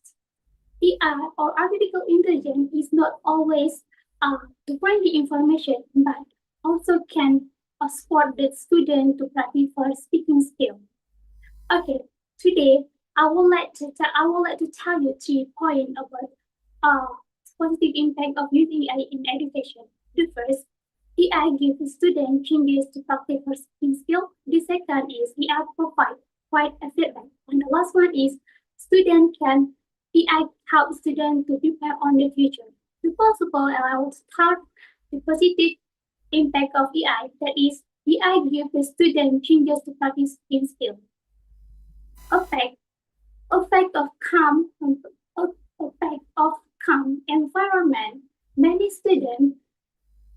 Speaker 15: AI or artificial intelligence is not always to find the information, but also can support the student to practice for speaking skill. Okay, today I would like to tell you 3 points about positive impact of using AI in education. The first, AI gives students changes to practice for speaking skill. The second is AI provide quite a feedback. And the last one is AI help students to prepare on the future. First of all, I will start the positive impact of AI. That is, AI gives the student changes to practice speaking skill. Effect of calm environment. Many students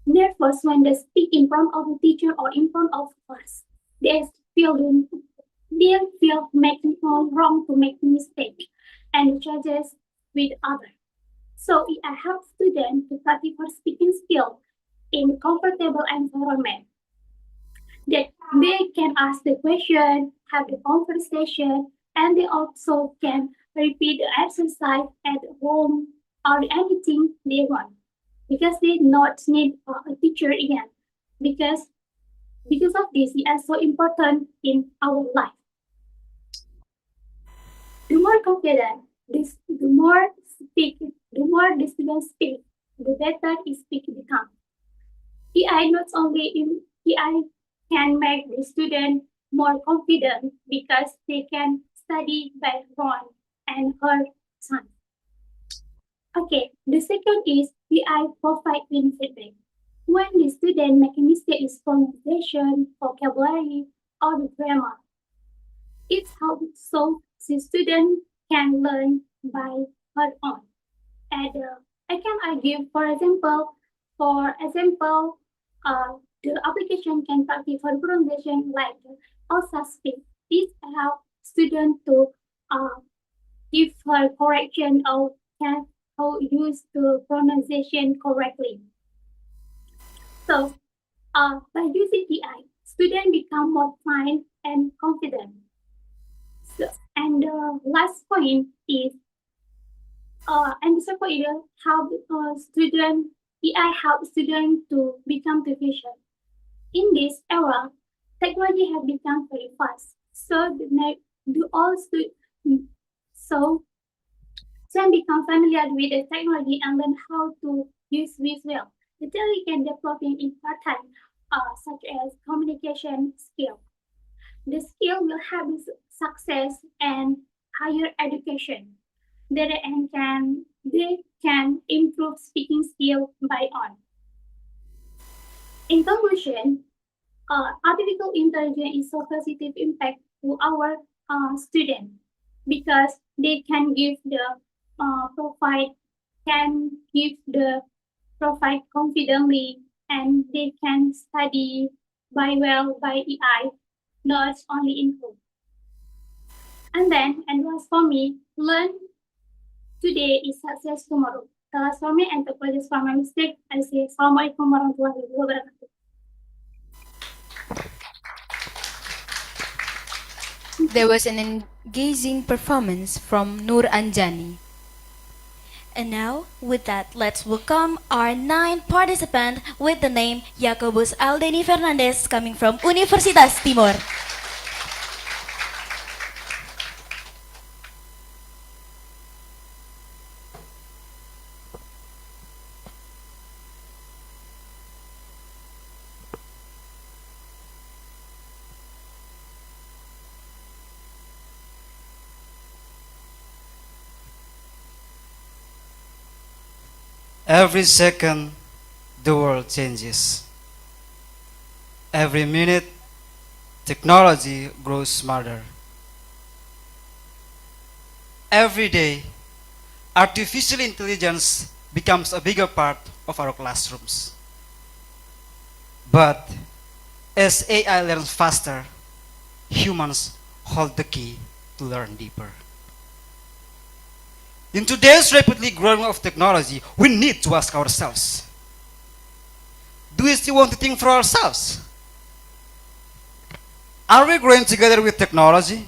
Speaker 15: nervous when they speak in front of a teacher or in front of class. They feel making wrong to make mistake and judges with others. So it helps students to practice for speaking skill in comfortable environment. That they can ask the question, have the conversation, and they also can repeat the exercise at home or anything they want, because they not need a teacher again. Because of this, it is so important in our life. The more confident, the more the students speak, the better his speech becomes. AI can make the student more confident because they can study by one and her time. Okay, the second is AI provide clean feedback. When the student make a mistake in pronunciation, vocabulary, or the grammar, it's how so the student can learn by her own. And I can give, for example, the application can practice for pronunciation like Elsa speak. This helps student to give her correction or can how use the pronunciation correctly. So by using AI, students become more fine and confident. So, and the last point is and the second is how AI helps students to become proficient. In this era, technology has become very fast. So students become familiar with the technology and learn how to use it well. The theory can develop in important such as communication skill. The skill will have success and higher education. They can improve speaking skill by on. In conclusion, artificial intelligence is so positive impact to our students because they can give the provide confidently, and they can study by AI, not only in home. And last for me, learn today is success tomorrow. Last for me and apologies for my mistake. I say Assalamualaikum warahmatullahi wabarakatuh.
Speaker 2: There was an engaging performance from Nur Anjani.
Speaker 1: And now, with that, let's welcome our 9th participant with the name Jacobus Aldeni Fernandez coming from Universitas Timor.
Speaker 16: Every second, the world changes. Every minute, technology grows smarter. Every day, artificial intelligence becomes a bigger part of our classrooms. But As AI learns faster, humans hold the key to learn deeper. In today's rapidly growing of technology, we need to ask ourselves, do we still want to think for ourselves? Are we growing together with technology?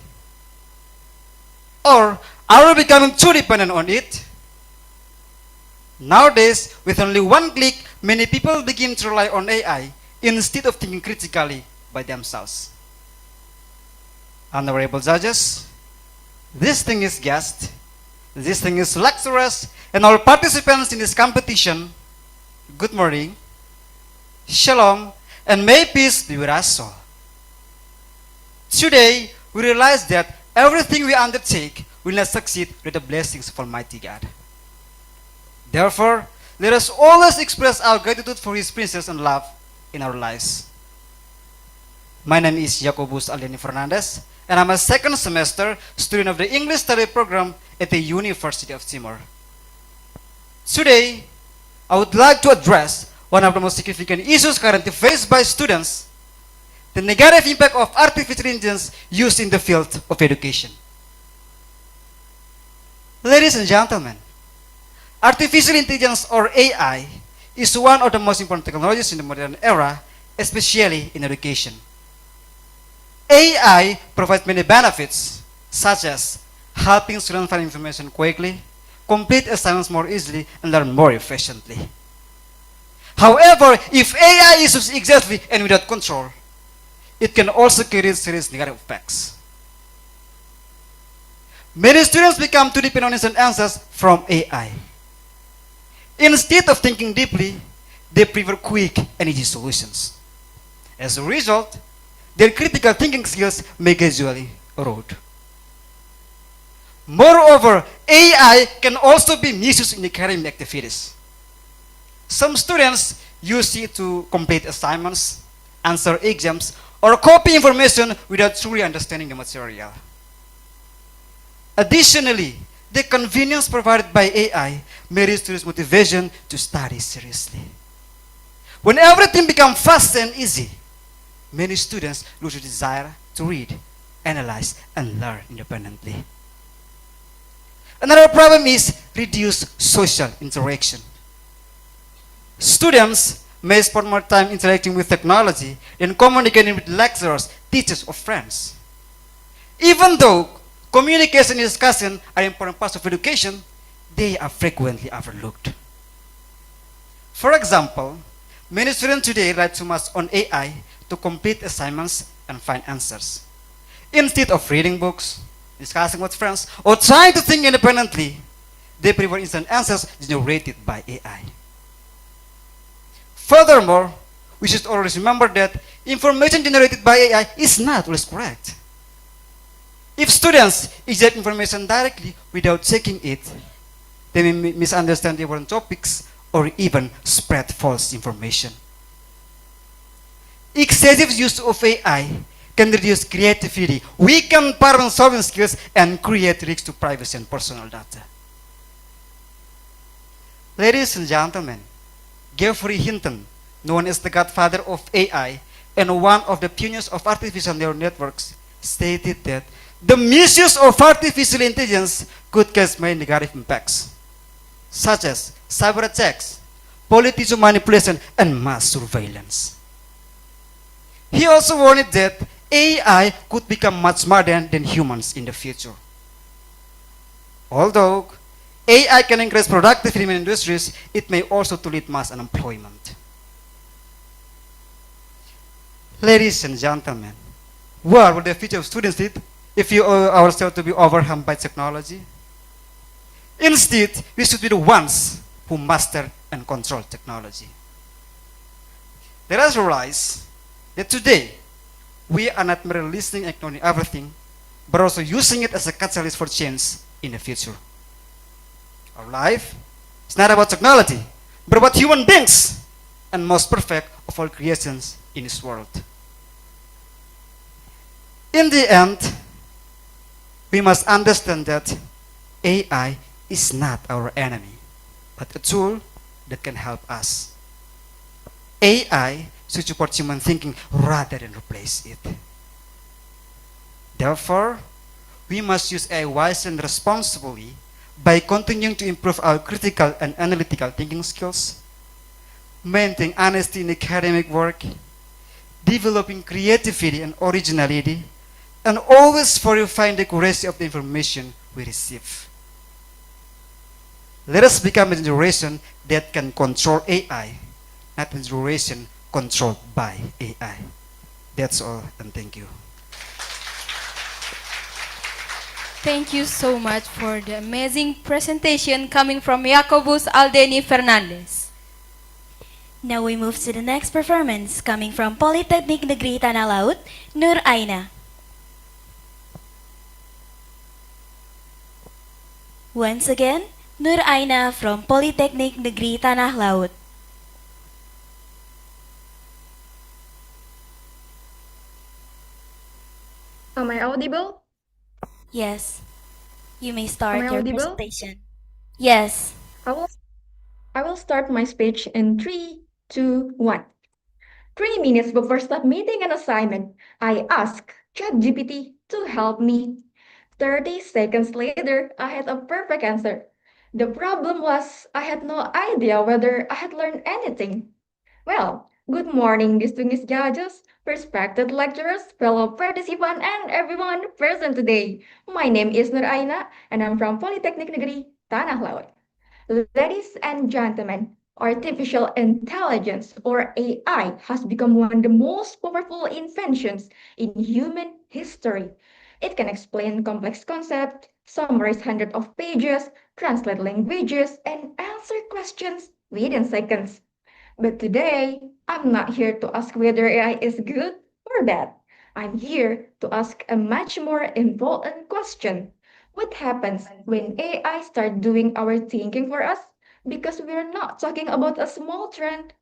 Speaker 16: Or are we becoming too dependent on it? Nowadays, with only one click, many people begin to rely on AI instead of thinking critically by themselves. Honorable judges, distinguished guests, distinguished lecturers, and all participants in this competition, good morning, shalom, and may peace be with us all. Today, we realize that everything we undertake will not succeed with the blessings of Almighty God. Therefore, let us always express our gratitude for His presence and love in our lives. My name is Jacobus Aliani Fernandez, and I'm a second semester student of the English Study Program at the University of Timor. Today, I would like to address one of the most significant issues currently faced by students, the negative impact of artificial intelligence used in the field of education. Ladies and gentlemen, artificial intelligence, or AI, is one of the most important technologies in the modern era, especially in education. AI provides many benefits, such as helping students find information quickly, complete assignments more easily, and learn more efficiently. However, if AI is used excessively and without control, it can also carry serious negative effects. Many students become too dependent on instant answers from AI. Instead of thinking deeply, they prefer quick and easy solutions. As a result, their critical thinking skills may gradually erode. Moreover, AI can also be misused in academic activities. Some students use it to complete assignments, answer exams, or copy information without truly understanding the material. Additionally, the convenience provided by AI may reduce students' motivation to study seriously. When everything becomes fast and easy, many students lose the desire to read, analyze, and learn independently. Another problem is reduced social interaction. Students may spend more time interacting with technology than communicating with lecturers, teachers, or friends. Even though communication and discussion are important parts of education, they are frequently overlooked. For example, many students today rely too much on AI to complete assignments and find answers. Instead of reading books, discussing with friends, or trying to think independently, they prefer instant answers generated by AI. Furthermore, we should always remember that information generated by AI is not always correct. If students inject information directly without checking it, they may misunderstand important topics or even spread false information. Excessive use of AI can reduce creativity, weaken problem-solving skills, and create risks to privacy and personal data. Ladies and gentlemen, Geoffrey Hinton, known as the godfather of AI and one of the pioneers of artificial neural networks, stated that the misuse of artificial intelligence could cause many negative impacts, such as cyber attacks, political manipulation, and mass surveillance. He also warned that AI could become much smarter than humans in the future. Although AI can increase productivity in industries, it may also lead mass unemployment. Ladies and gentlemen, what would the future of students be if we allow ourselves to be overwhelmed by technology? Instead, we should be the ones who master and control technology. Let us realize that today, we are not merely listening and ignoring everything, but also using it as a catalyst for change in the future. Our life is not about technology, but about human beings, and most perfect of all creations in this world. In the end, we must understand that AI is not our enemy, but a tool that can help us. AI to support human thinking rather than replace it. Therefore, we must use AI wisely and responsibly by continuing to improve our critical and analytical thinking skills, maintain honesty in academic work, developing creativity and originality, and always verifying the accuracy of the information we receive. Let us become a generation that can control AI, not a generation controlled by AI. That's all, and thank you.
Speaker 2: Thank you so much for the amazing presentation coming from Jacobus Aldeni Fernandez.
Speaker 1: Now we move to the next performance coming from Politeknik Negeri Tanah Laut, Nur Aina. Once again, Nur Aina from Politeknik Negeri Tanah Laut.
Speaker 17: Am I audible?
Speaker 1: Yes, you may start
Speaker 17: Am I
Speaker 1: your
Speaker 17: audible?
Speaker 1: presentation. Yes.
Speaker 17: I will start my speech in 3, 2, 1. 3 minutes before submitting an assignment, I asked ChatGPT to help me. 30 seconds later, I had a perfect answer. The problem was I had no idea whether I had learned anything. Well, good morning, distinguished judges, respected lecturers, fellow participants, and everyone present today. My name is Nur Aina, and I'm from Politeknik Negeri Tanah Laut. Ladies and gentlemen, artificial intelligence, or AI, has become one of the most powerful inventions in human history. It can explain complex concepts, summarize hundreds of pages, translate languages, and answer questions within seconds. But today, I'm not here to ask whether AI is good or bad. I'm here to ask a much more important question. What happens when AI starts doing our thinking for us? Because we're not talking about a small trend.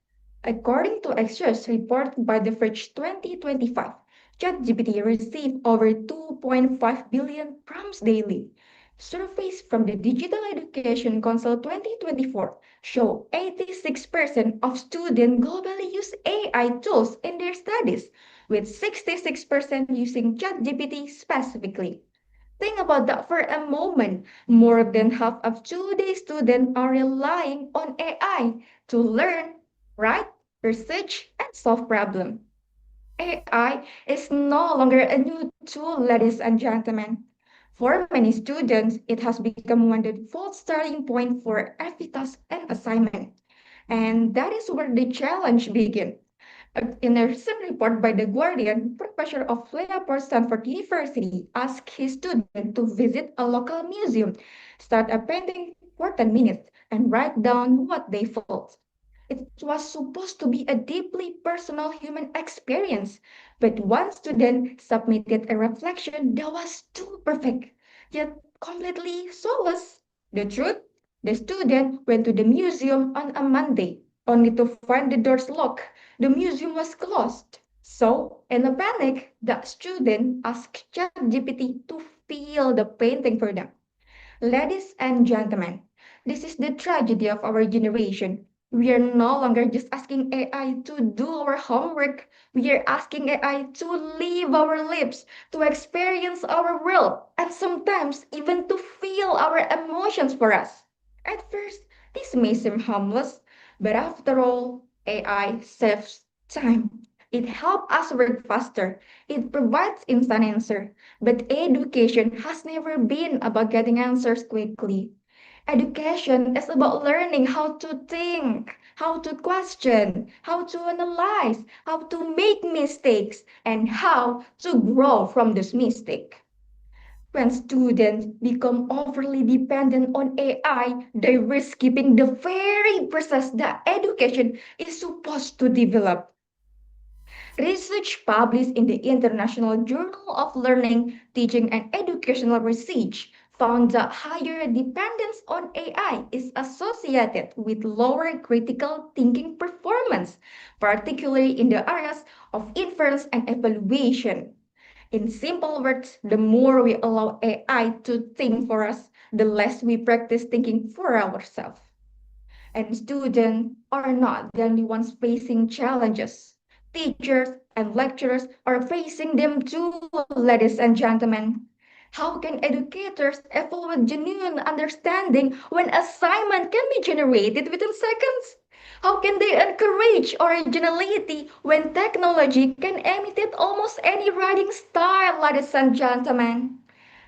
Speaker 17: According to Exer's report by the Fridge 2025, ChatGPT received over 2.5 billion prompts daily. Surveys from the Digital Education Council 2024 show 86% of students globally use AI tools in their studies, with 66% using ChatGPT specifically. Think about that for a moment. More than half of today's students are relying on AI to learn, write, research, and solve problems. AI is no longer a new tool, ladies and gentlemen. For many students, it has become one of the default starting point for every task and assignment. And that is where the challenge begins. In a recent report by The Guardian, Professor of Leopold Stanford University asked his students to visit a local museum, start a painting for 10 minutes, and write down what they felt. It was supposed to be a deeply personal human experience, but one student submitted a reflection that was too perfect, yet completely soulless. The truth? The student went to the museum on a Monday, only to find the doors locked. The museum was closed. So, in a panic, the student asked ChatGPT to fill the painting for them. Ladies and gentlemen, this is the tragedy of our generation. We are no longer just asking AI to do our homework. We are asking AI to live our lives, to experience our world, and sometimes even to feel our emotions for us. At first, this may seem harmless, but after all, AI saves time. It helps us work faster. It provides instant answer. But education has never been about getting answers quickly. Education is about learning how to think, how to question, how to analyze, how to make mistakes, and how to grow from this mistake. When students become overly dependent on AI, they risk skipping the very process that education is supposed to develop. Research published in the International Journal of Learning, Teaching and Educational Research found that higher dependence on AI is associated with lower critical thinking performance, particularly in the areas of inference and evaluation. In simple words, the more we allow AI to think for us, the less we practice thinking for ourselves. And students are not the only ones facing challenges. teachers, and lecturers are facing them too, ladies and gentlemen. How can educators evaluate genuine understanding when assignment can be generated within seconds? How can they encourage originality when technology can imitate almost any writing style, ladies and gentlemen?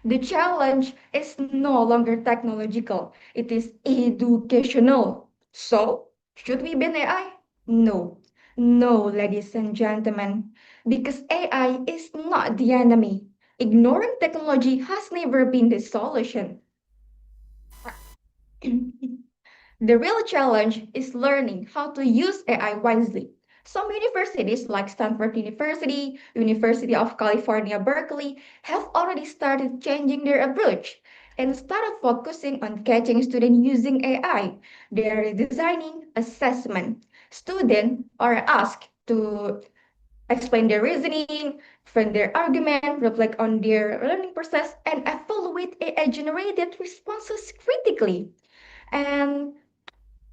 Speaker 17: The challenge is no longer technological, it is educational. So, should we ban AI? No. No, ladies and gentlemen, because AI is not the enemy. Ignoring technology has never been the solution. The real challenge is learning how to use AI wisely. Some universities like Stanford University, University of California, Berkeley have already started changing their approach. Instead of focusing on catching students using AI, they are redesigning assessment. Students are asked to explain their reasoning, defend their argument, reflect on their learning process, and evaluate AI-generated responses critically. And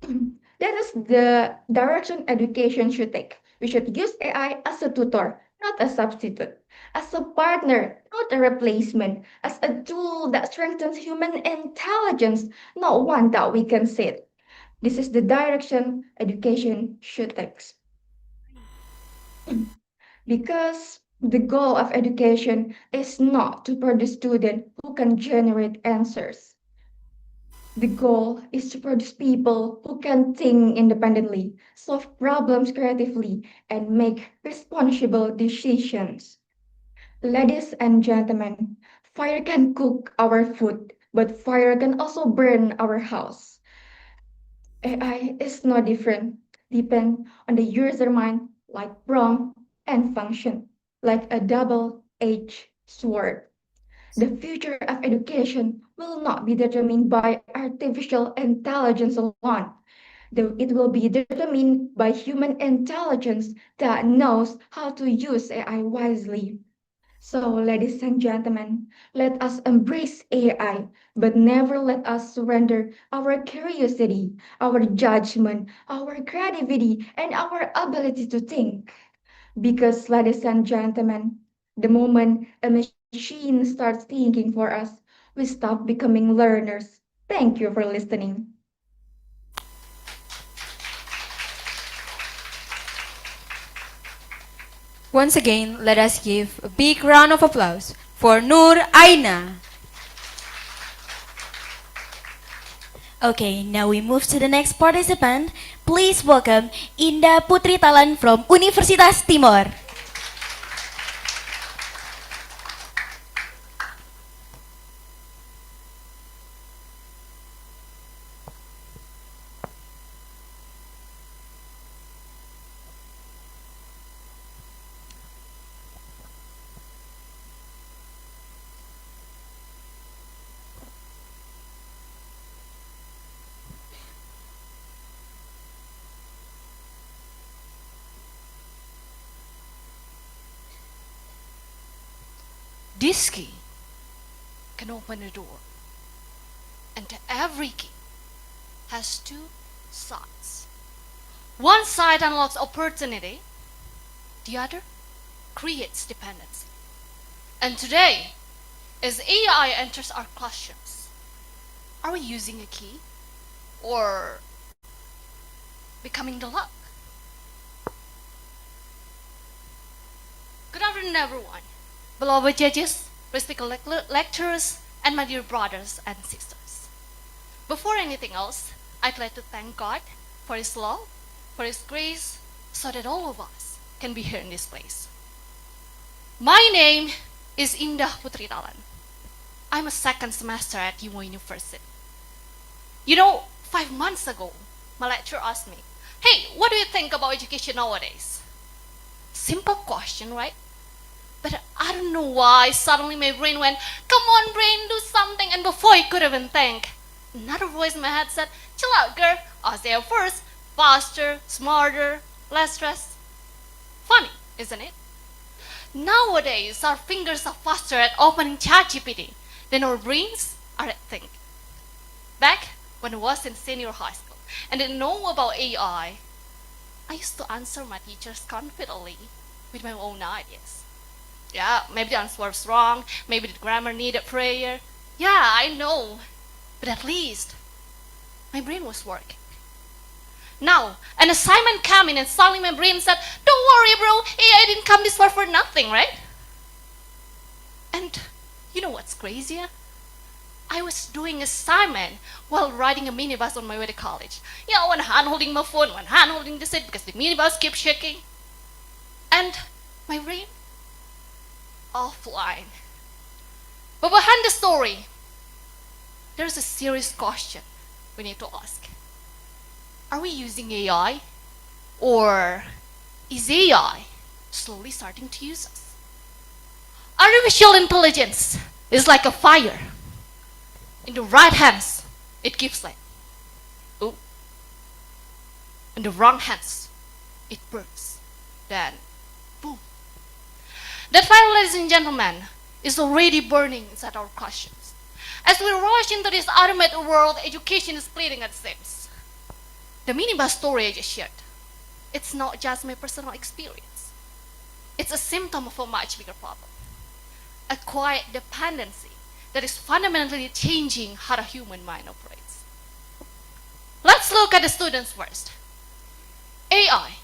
Speaker 17: that is the direction education should take. We should use AI as a tutor, not a substitute, as a partner, not a replacement, as a tool that strengthens human intelligence, not one that we can sit. This is the direction education should take. Because the goal of education is not to produce students who can generate answers. The goal is to produce people who can think independently, solve problems creatively, and make responsible decisions. Ladies and gentlemen, fire can cook our food, but fire can also burn our house. AI is no different, depend on the user mind like prompt and function, like a double-edged sword. The future of education will not be determined by artificial intelligence alone, though it will be determined by human intelligence that knows how to use AI wisely. So, ladies and gentlemen, let us embrace AI, but never let us surrender our curiosity, our judgment, our creativity, and our ability to think. Because, ladies and gentlemen, the moment a machine starts thinking for us, we stop becoming learners. Thank you for listening.
Speaker 2: Once again, let us give a big round of applause for Nur Aina.
Speaker 1: Okay, now we move to the next participant. Please welcome Indah Putri Talan from Universitas Timor.
Speaker 18: This key can open a door, and every key has two sides. One side unlocks opportunity, the other creates dependency. And today, as AI enters our classrooms, are we using a key or becoming the lock? Good afternoon, everyone. Beloved judges, respected lecturers, and my dear brothers and sisters. Before anything else, I'd like to thank God for His love, for His grace, so that all of us can be here in this place. My name is Indah Putri Talan. I'm a second semester at Imo University. 5 months ago, my lecturer asked me, "Hey, what do you think about education nowadays?" Simple question, right? But I don't know why suddenly my brain went, "Come on brain, do something." And before I could even think, another voice in my head said, "Chill out girl, I'll say it first, faster, smarter, less stress." Funny, isn't it? Nowadays, our fingers are faster at opening ChatGPT than our brains are at thinking. Back when I was in senior high school and didn't know about AI, I used to answer my teachers confidently with my own ideas. Yeah, maybe the answer was wrong, maybe the grammar needed prayer. Yeah, I know. But at least my brain was working. Now, an assignment came in and suddenly my brain said, don't worry, bro, AI didn't come this far for nothing, right? And you know what's crazier? I was doing assignment while riding a minibus on my way to college. Yeah, one hand holding my phone, one hand holding the seat because the minibus kept shaking. And my brain offline. But behind the story, there's a serious question we need to ask. Are we using AI? Or is AI slowly starting to use us? Artificial intelligence is like a fire. In the right hands, it keeps like, oh. In the wrong hands, it burns. Then, boom. That fire, ladies and gentlemen, is already burning inside our questions. As we rush into this automated world, education is bleeding at seams. The minibus story I just shared, it's not just my personal experience. It's a symptom of a much bigger problem. A quiet dependency that is fundamentally changing how the human mind operates. Let's look at the students first. AI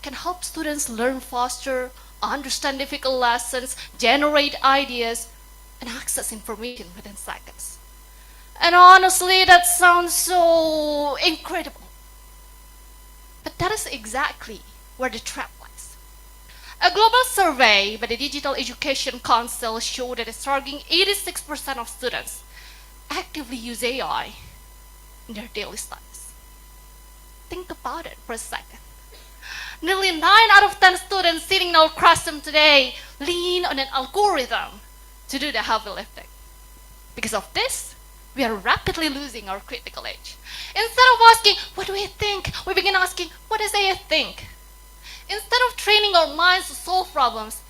Speaker 18: can help students learn faster, understand difficult lessons, generate ideas, and access information within seconds. And honestly, that sounds so incredible. But that is exactly where the trap lies. A global survey by the Digital Education Council showed that a staggering 86% of students actively use AI in their daily studies. Think about it for a second. Nearly 9 out of 10 students sitting in our classroom today lean on an algorithm to do the heavy lifting. Because of this, we are rapidly losing our critical edge. Instead of asking, what do we think? We begin asking, what does AI think? Instead of training our minds to solve problems,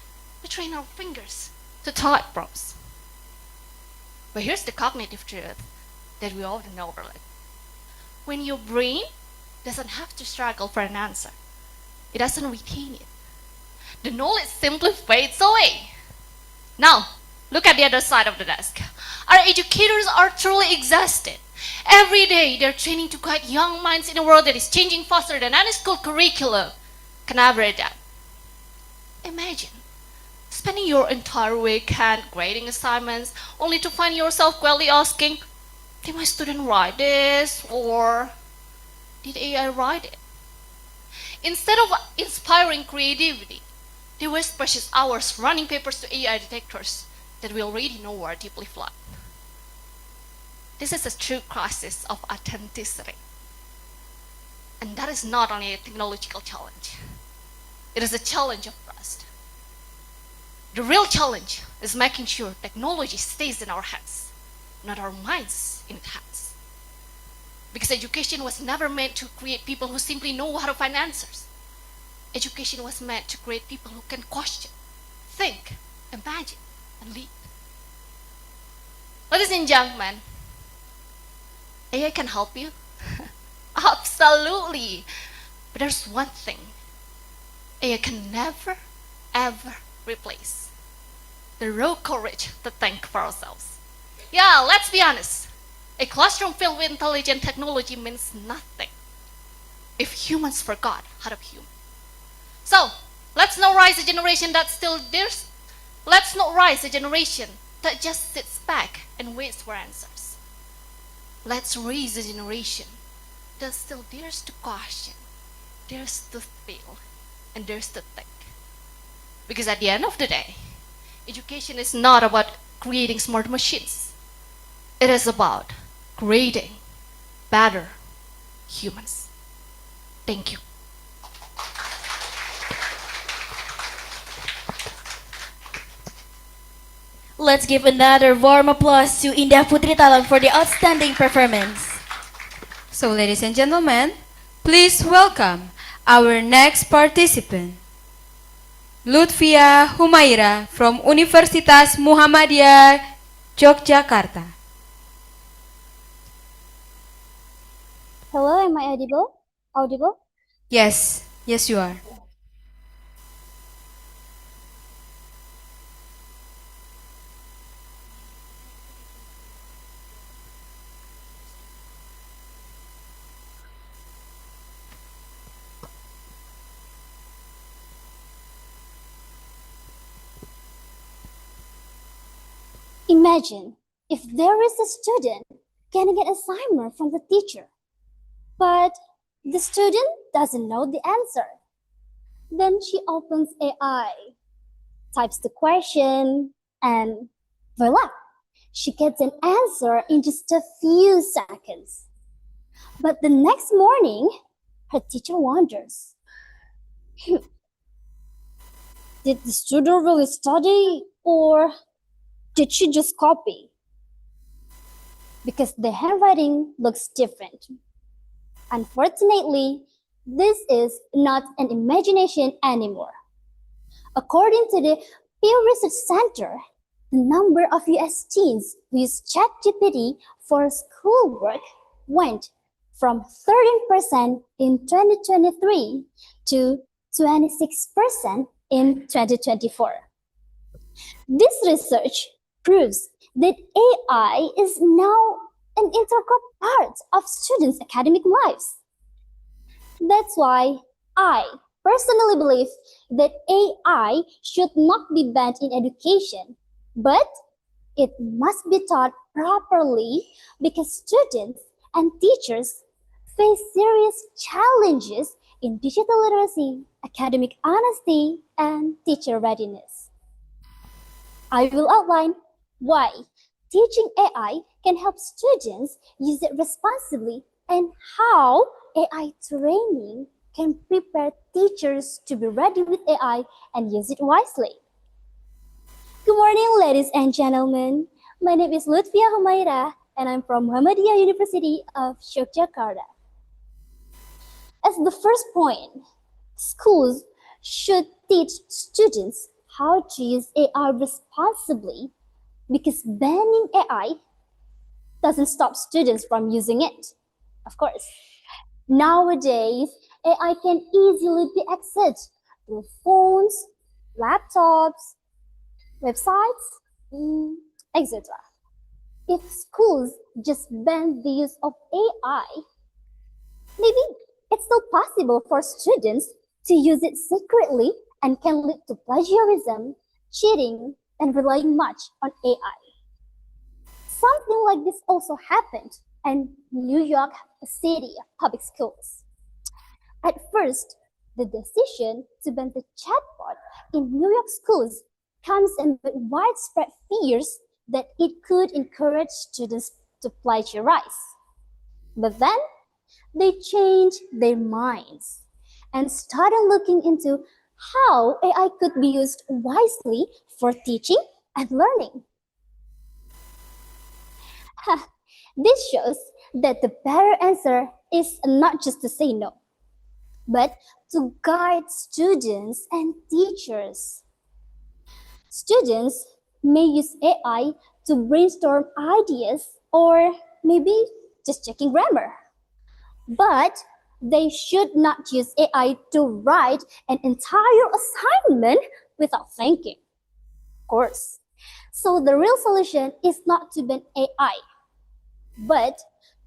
Speaker 18: we train our fingers to type prompts. But here's the cognitive truth that we often overlook. When your brain doesn't have to struggle for an answer, it doesn't retain it. The knowledge simply fades away. Now, look at the other side of the desk. Our educators are truly exhausted. Every day, they're training to guide young minds in a world that is changing faster than any school curriculum can ever adapt. Imagine spending your entire weekend grading assignments only to find yourself quietly asking, did my student write this? Or did AI write it? Instead of inspiring creativity, they waste precious hours running papers to AI detectors that we already know are deeply flawed. This is a true crisis of authenticity. And that is not only a technological challenge. It is a challenge of trust. The real challenge is making sure technology stays in our hands, not our minds in its hands. Because education was never meant to create people who simply know how to find answers. Education was meant to create people who can question, think, imagine, and lead. Ladies and gentlemen, AI can help you. Absolutely. But there's one thing AI can never, ever replace: the raw courage to think for ourselves. Yeah, let's be honest. A classroom filled with intelligent technology means nothing if humans forgot how to be human. So, let's not raise a generation that still dares. Let's not raise a generation that just sits back and waits for answers. Let's raise a generation that still dares to question, dares to feel, and dares to think. Because at the end of the day, education is not about creating smart machines. It is about creating better humans. Thank you.
Speaker 1: Let's give another warm applause to Indah Putri Talang for the outstanding performance.
Speaker 2: So, ladies and gentlemen, please welcome our next participant, Lutfia Humaira from Universitas Muhammadiyah, Yogyakarta.
Speaker 19: Hello, am I audible? Audible?
Speaker 2: Yes, Yes, you are.
Speaker 15: Imagine if there is a student getting an assignment from the teacher, but the student doesn't know the answer. Then she opens AI, types the question, and voila, she gets an answer in just a few seconds. But the next morning, her teacher wonders, did the student really study or did she just copy? Because the handwriting looks different. Unfortunately, this is not an imagination anymore. According to the Pew Research Center, the number of US teens who use ChatGPT for schoolwork went from 13% in 2023 to 26% in 2024. This research proves that AI is now an integral part of students' academic lives. That's why I personally believe that AI should not be banned in education, but it must be taught properly because students and teachers face serious challenges in digital literacy, academic honesty, and teacher readiness. I will outline why teaching AI can help students use it responsibly and how AI training can prepare teachers to be ready with AI and use it wisely. Good morning, ladies and gentlemen. My name is Lutfia Humaira, and I'm from Muhammadiyah University of Yogyakarta. As the first point, schools should teach students how to use AI responsibly because banning AI doesn't stop students from using it. Of course, nowadays, AI can easily be accessed through phones, laptops, websites, etc. If schools just ban the use of AI, maybe it's still possible for students to use it secretly and can lead to plagiarism, cheating, and relying much on AI. Something like this also happened in New York City public schools. At first, the decision to ban the chatbot in New York schools comes amid widespread fears that it could encourage students to plagiarize. But then they changed their minds and started looking into how AI could be used wisely for teaching and learning. This shows that the better answer is not just to say no, but to guide students and teachers. Students may use AI to brainstorm ideas or maybe just checking grammar. But they should not use AI to write an entire assignment without thinking. Of course. So the real solution is not to ban AI, but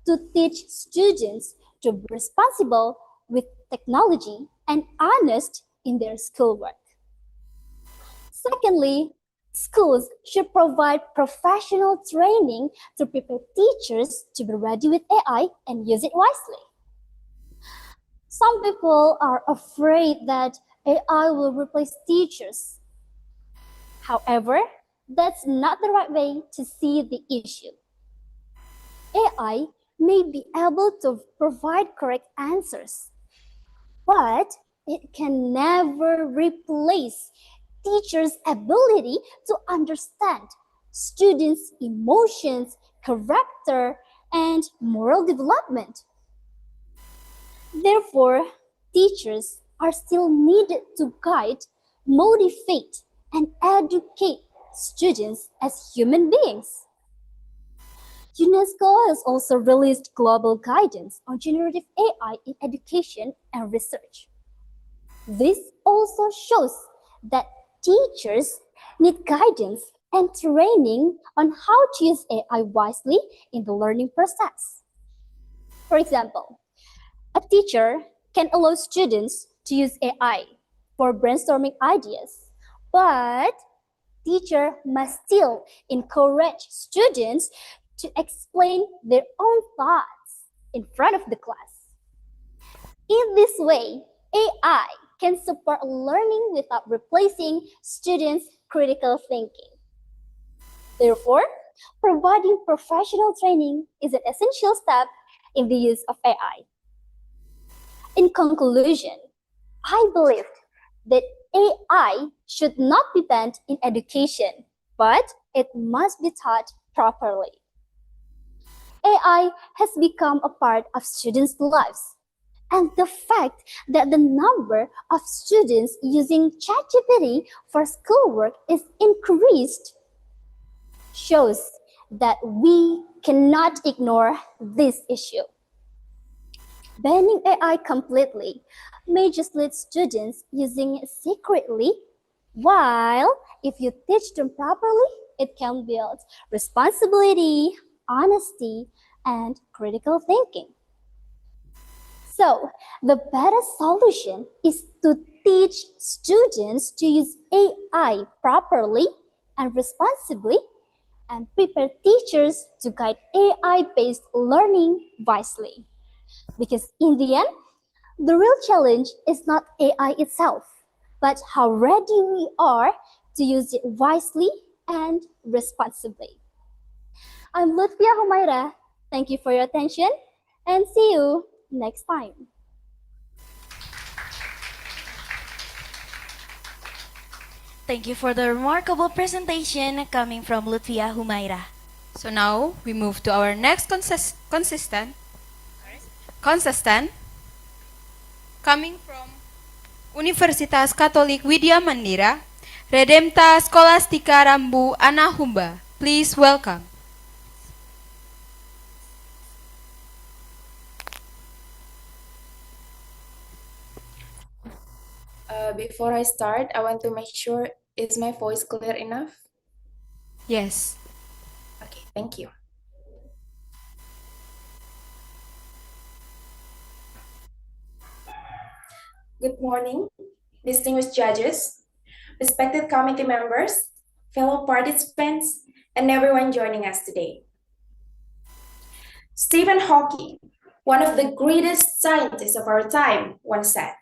Speaker 15: to teach students to be responsible with technology and honest in their schoolwork. Secondly, schools should provide professional training to prepare teachers to be ready with AI and use it wisely. Some people are afraid that AI will replace teachers. However, that's not the right way to see the issue. AI may be able to provide correct answers, but it can never replace teachers' ability to understand students' emotions, character, and moral development. Therefore, teachers are still needed to guide, motivate, and educate students as human beings. UNESCO has also released global guidance on generative AI in education and research. This also shows that teachers need guidance and training on how to use AI wisely in the learning process. For example, a teacher can allow students to use AI for brainstorming ideas, but teacher must still encourage students to explain their own thoughts in front of the class. In this way, AI can support learning without replacing students' critical thinking. Therefore, providing professional training is an essential step in the use of AI. In conclusion, I believe that AI should not be banned in education, but it must be taught properly. AI has become a part of students' lives, and the fact that the number of students using ChatGPT for schoolwork is increased shows that we cannot ignore this issue. Banning AI completely may just let students using it secretly, while if you teach them properly, it can build responsibility, honesty, and critical thinking. So, the better solution is to teach students to use AI properly and responsibly, and prepare teachers to guide AI-based learning wisely. Because in the end, the real challenge is not AI itself, but how ready we are to use it wisely and responsibly. I'm Lutfia Humaira. Thank you for your attention, and see you next time.
Speaker 1: Thank you for the remarkable presentation coming from Lutfia Humaira.
Speaker 2: So now we move to our next consistent coming from Universitas Katolik Widya Mandira, Redempta Scholastica Rambu Anahumba. Please welcome.
Speaker 19: Before I start, I want to make sure, is my voice clear enough?
Speaker 2: Yes.
Speaker 19: Okay, thank you. Good morning, distinguished judges, respected committee members, fellow participants, and everyone joining us today. Stephen Hawking, one of the greatest scientists of our time, once said,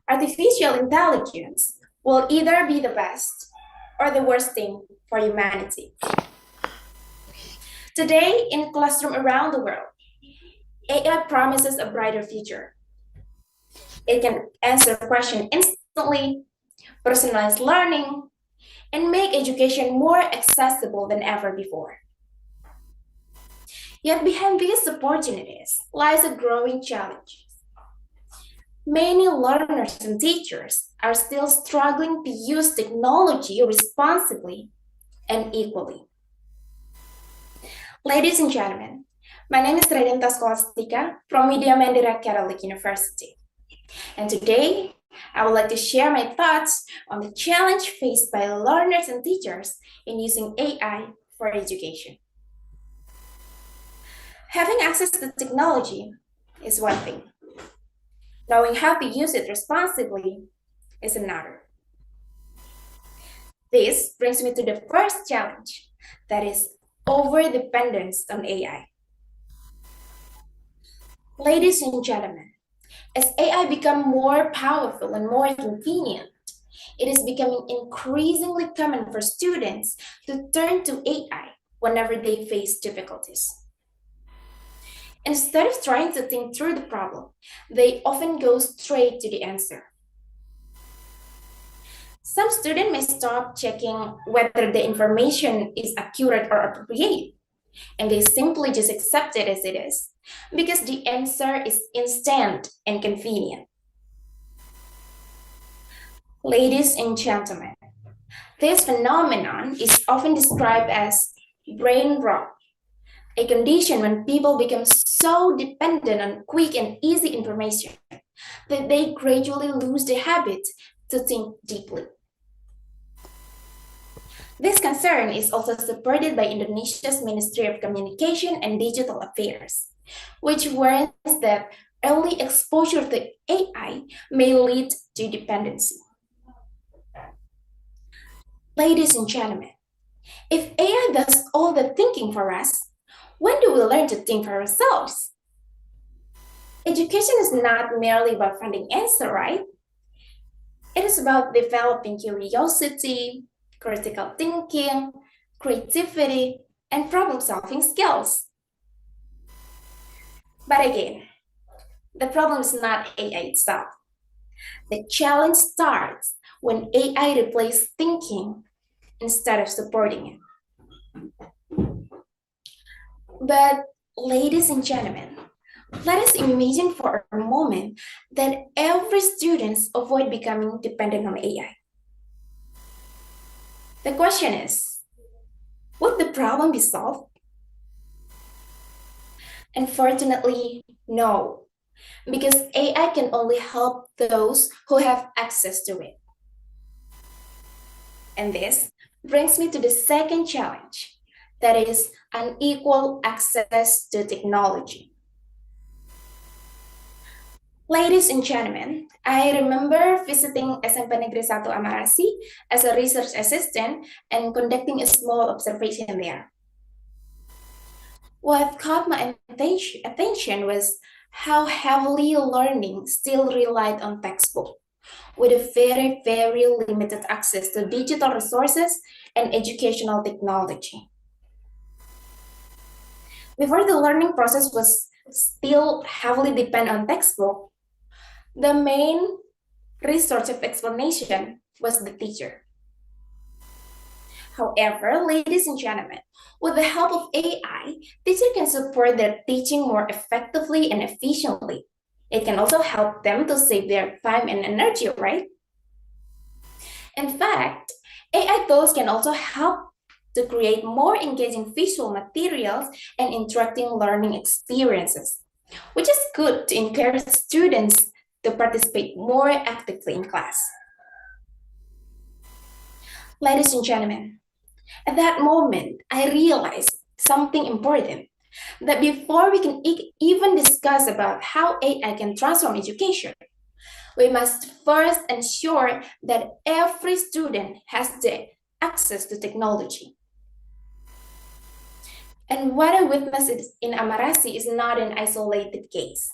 Speaker 19: "Artificial intelligence will either be the best or the worst thing for humanity." Today, in classrooms around the world, AI promises a brighter future. It can answer questions instantly, personalize learning, and make education more accessible than ever before. Yet behind these opportunities lies a growing challenge. Many learners and teachers are still struggling to use technology responsibly and equally. Ladies and gentlemen, my name is Redempta Scholastica from Widya Mandira Catholic University. And today, I would like to share my thoughts on the challenge faced by learners and teachers in using AI for education. Having access to technology is one thing. Knowing how to use it responsibly is another. This brings me to the first challenge, that is over-dependence on AI. Ladies and gentlemen, as AI becomes more powerful and more convenient, it is becoming increasingly common for students to turn to AI whenever they face difficulties. Instead of trying to think through the problem, they often go straight to the answer. Some students may stop checking whether the information is accurate or appropriate, and they simply just accept it as it is, because the answer is instant and convenient. Ladies and gentlemen, this phenomenon is often described as brain rot, a condition when people become so dependent on quick and easy information that they gradually lose the habit to think deeply. This concern is also supported by Indonesia's Ministry of Communication and Digital Affairs, which warns that early exposure to AI may lead to dependency. Ladies and gentlemen, if AI does all the thinking for us, when do we learn to think for ourselves? Education is not merely about finding answer, right? It is about developing curiosity, critical thinking, creativity, and problem-solving skills. But again, the problem is not AI itself. The challenge starts when AI replaces thinking instead of supporting it. But, ladies and gentlemen, let us imagine for a moment that every student avoid becoming dependent on AI. The question is, would the problem be solved? Unfortunately, no, because AI can only help those who have access to it. And this brings me to the second challenge, that is unequal access to technology. Ladies and gentlemen, I remember visiting SMP Negeri 1 Amarasi as a research assistant and conducting a small observation there. What caught my attention was how heavily learning still relied on textbook, with a very, very limited access to digital resources and educational technology. Before the learning process was still heavily dependent on textbook, the main resource of explanation was the teacher. However, ladies and gentlemen, with the help of AI, teachers can support their teaching more effectively and efficiently. It can also help them to save their time and energy, right? In fact, AI tools can also help to create more engaging visual materials and interacting learning experiences, which is good to encourage students to participate more actively in class. Ladies and gentlemen, at that moment, I realized something important, that before we can even discuss about how AI can transform education, we must first ensure that every student has the access to technology. And what I witnessed in Amarasi is not an isolated case.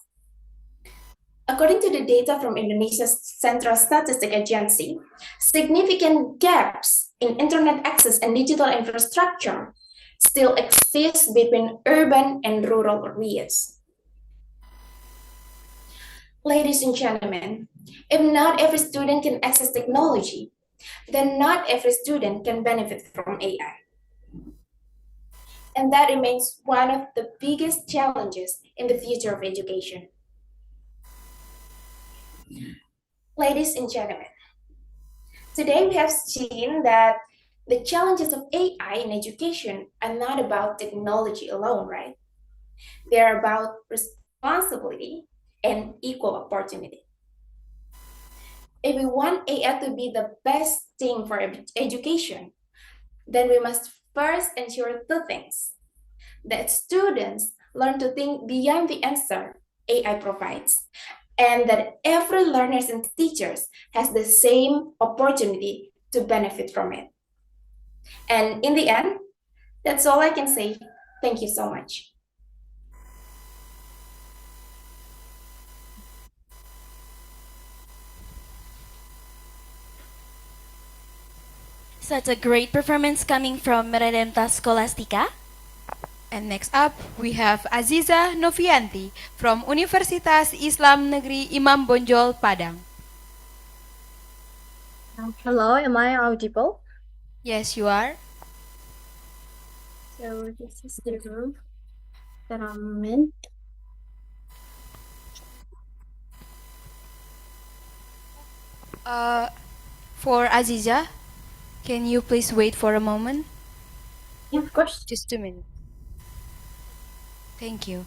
Speaker 19: According to the data from Indonesia's Central Statistic Agency, significant gaps in internet access and digital infrastructure still exist between urban and rural areas. Ladies and gentlemen, if not every student can access technology, then not every student can benefit from AI. And that remains one of the biggest challenges in the future of education. Ladies and gentlemen, today we have seen that the challenges of AI in education are not about technology alone, right? They're about responsibility and equal opportunity. If we want AI to be the best thing for education, then we must first ensure two things: that students learn to think beyond the answer AI provides, and that every learners and teachers has the same opportunity to benefit from it. And in the end, that's all I can say. Thank you so much.
Speaker 1: Such a great performance coming from Merendenta Scholastica.
Speaker 2: And next up, we have Aziza Novianti from Universitas Islam Negeri Imam Bonjol, Padang.
Speaker 20: Hello, am I audible?
Speaker 2: Yes, you are.
Speaker 20: So this is the room that I'm in.
Speaker 2: For Aziza, can you please wait for a moment?
Speaker 20: Yeah, of course.
Speaker 2: Just 2 minutes. Thank you.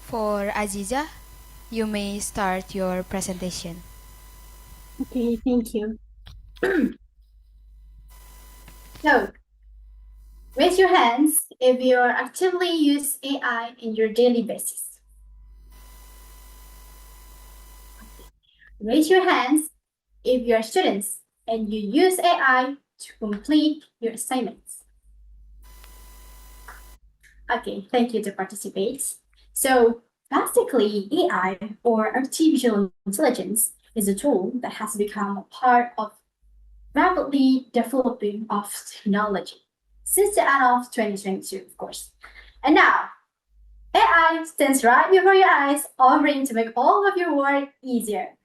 Speaker 2: For Aziza, you may start your presentation.
Speaker 15: Okay, thank you. So, raise your hands if you actively use AI in your daily basis. Raise your hands if you are students and you use AI to complete your assignments. Okay, thank you to participate. So basically, AI or artificial intelligence is a tool that has become a part of rapidly developing of technology since the end of 2022, of course. And now, AI stands right before your eyes, offering to make all of your work easier.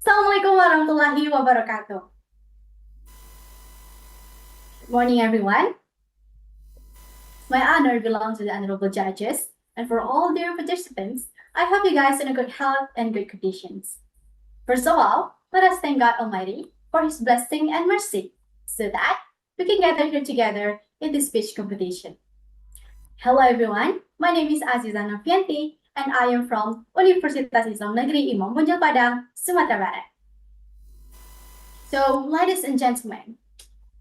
Speaker 15: Assalamualaikum warahmatullahi wabarakatuh. Good morning, everyone. My honor belongs to the honorable judges, and for all dear participants, I hope you guys are in good health and good conditions. First of all, let us thank God Almighty for His blessing and mercy, so that we can gather here together in this speech competition. Hello everyone, my name is Aziza Novianti, and I am from Universitas Islam Negeri Imam Bonjol Padang, Sumatera Barat. So, ladies and gentlemen,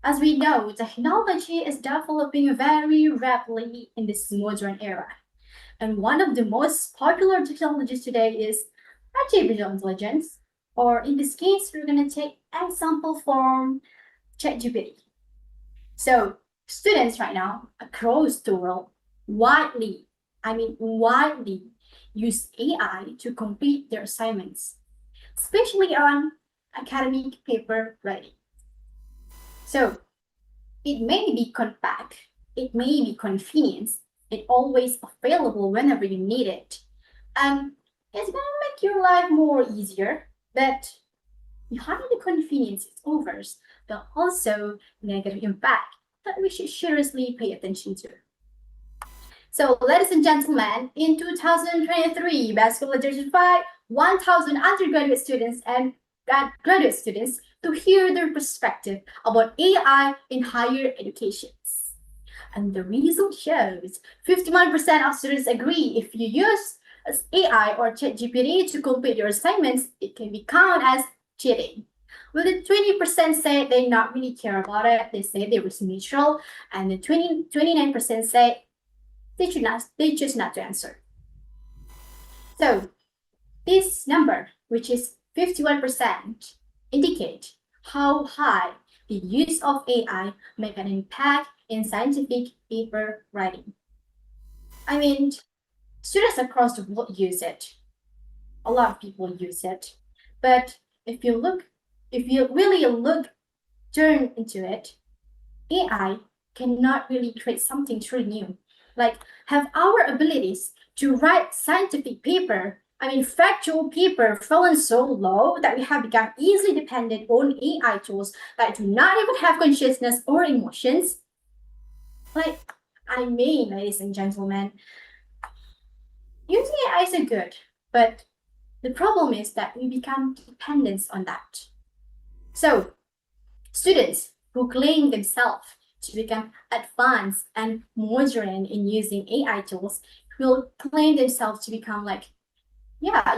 Speaker 15: as we know, technology is developing very rapidly in this modern era. And one of the most popular technologies today is artificial intelligence, or in this case, we're going to take example from ChatGPT. So, students right now across the world widely use AI to complete their assignments, especially on academic paper writing. So, it may be compact, it may be convenient, it's always available whenever you need it. And it's gonna make your life more easier, but behind the convenience it offers, there are also negative impact that we should seriously pay attention to. So, ladies and gentlemen, in 2023, Basketball certified 1,000 undergraduate students and graduate students to hear their perspective about AI in higher education. And the result shows 51% of students agree if you use AI or ChatGPT to complete your assignments, it can be counted as cheating. Well, the 20% say they not really care about it, they say they was neutral, and the 29% say they choose not to answer. So this number, which is 51%, indicate how high the use of AI make an impact in scientific paper writing. I mean, students across the world use it. A lot of people use it. But if you really turn into it, AI cannot really create something truly new. Like, have our abilities to write scientific paper, factual paper fallen so low that we have become easily dependent on AI tools that do not even have consciousness or emotions. Ladies and gentlemen, using AI is good, but the problem is that we become dependent on that. So, students who claim themselves to become advanced and modern in using AI tools will claim themselves to become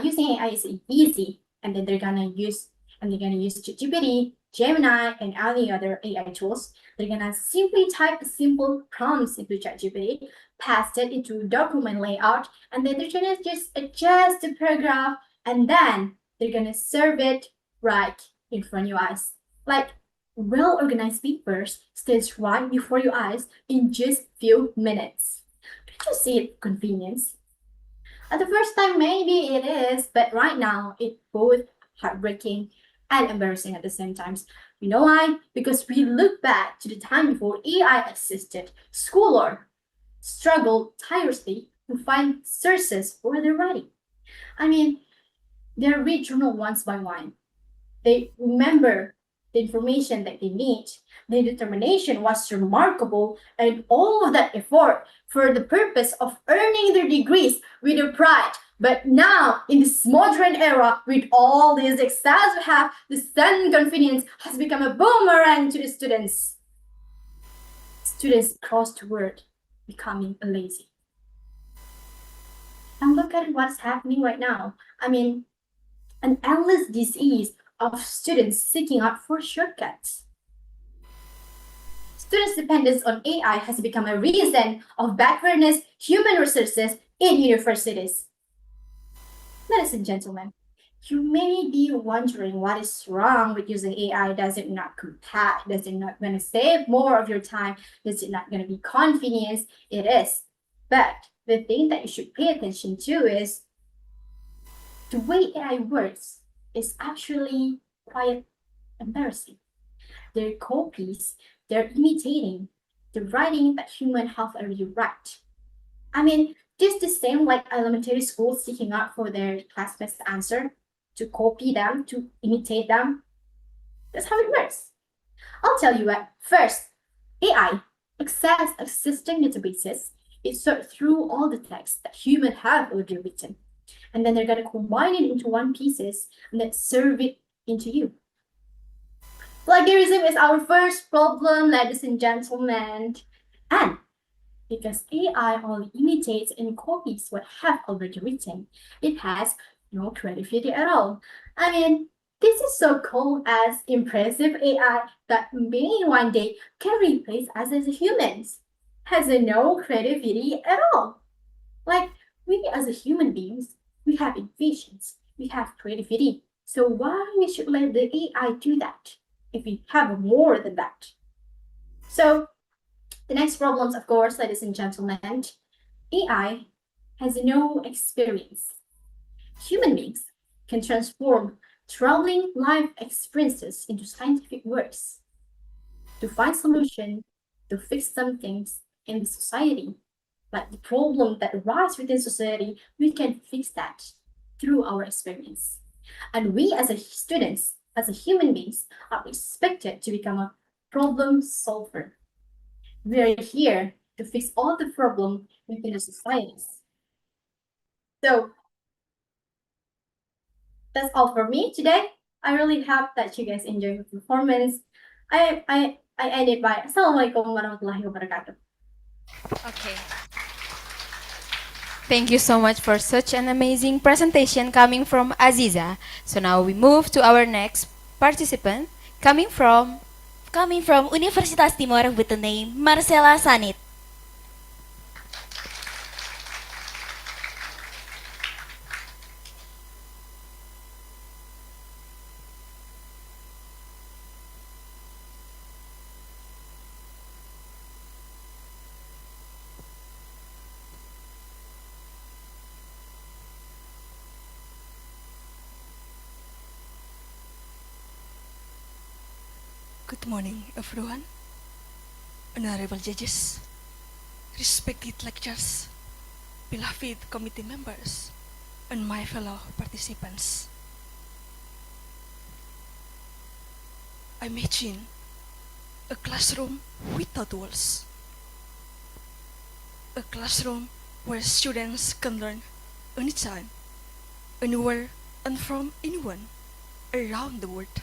Speaker 15: using AI is easy, and then they're gonna use ChatGPT, Gemini, and any other AI tools. They're gonna simply type simple prompts into ChatGPT, paste it into document layout, and then they're gonna just adjust the paragraph, and then they're gonna serve it right in front of your eyes. Like, well-organized papers stays right before your eyes in just few minutes. Don't you see it convenience? At the first time, maybe it is, but right now, it's both heartbreaking and embarrassing at the same time. You know why? Because we look back to the time before AI existed. Scholars struggled tirelessly to find sources for their writing. They read journal once by one. They remember the information that they need. Their determination was remarkable, and all of that effort for the purpose of earning their degrees with their pride. But now, in this modern era, with all these excess we have, the sudden confidence has become a boomerang to the students. Students across the world becoming lazy. And look at what's happening right now. I mean, an endless disease of students seeking out for shortcuts. Students' dependence on AI has become a reason of backwardness human resources in universities. Ladies and gentlemen, you may be wondering what is wrong with using AI. Does it not compact? Does it not going to save more of your time? Is it not going to be convenience? It is. But the thing that you should pay attention to is the way AI works is actually quite embarrassing. They're copies, they're imitating the writing that humans have already write. I mean, this the same like elementary school seeking out for their classmates' answer, to copy them, to imitate them. That's how it works. I'll tell you what. First, AI access existing databases. It sort through all the text that humans have already written, and then they're gonna combine it into one pieces and then serve it into you. Plagiarism is our first problem, ladies and gentlemen. And because AI only imitates and copies what have already written, it has no creativity at all. I mean, this is so cool as impressive AI that maybe one day can replace us as humans. Has no creativity at all. Like, we as a human beings, we have intuitions, we have creativity. So why we should let the AI do that if we have more than that? So the next problems, of course, ladies and gentlemen, AI has no experience. Human beings can transform troubling life experiences into scientific works to find solution, to fix some things in the society. Like the problem that arises within society, we can fix that through our experience. And we as a students, as a human beings, are expected to become a problem solver. We are here to fix all the problem within the societies. So that's all for me today. I really hope that you guys enjoy the performance. I end it by Assalamualaikum warahmatullahi wabarakatuh.
Speaker 2: Okay. Thank you so much for such an amazing presentation coming from Aziza. So now we move to our next participant coming from
Speaker 1: Universitas Timor with the name Marcela Sanit.
Speaker 21: Good morning, everyone. Honorable judges, respected lecturers, beloved committee members, and my fellow participants. Imagine a classroom without walls. A classroom where students can learn anytime, anywhere, and from anyone around the world.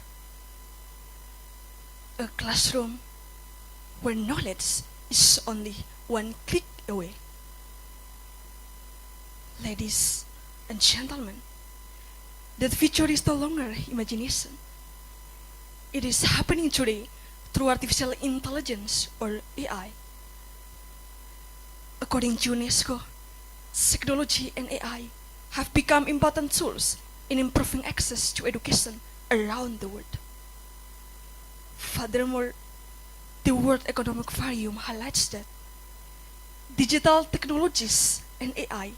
Speaker 21: A classroom where knowledge is only one click away. Ladies and gentlemen, that future is no longer imagination. It is happening today through artificial intelligence or AI. According to UNESCO, technology and AI have become important tools in improving access to education around the world. Furthermore, the World Economic Forum highlights that digital technologies and AI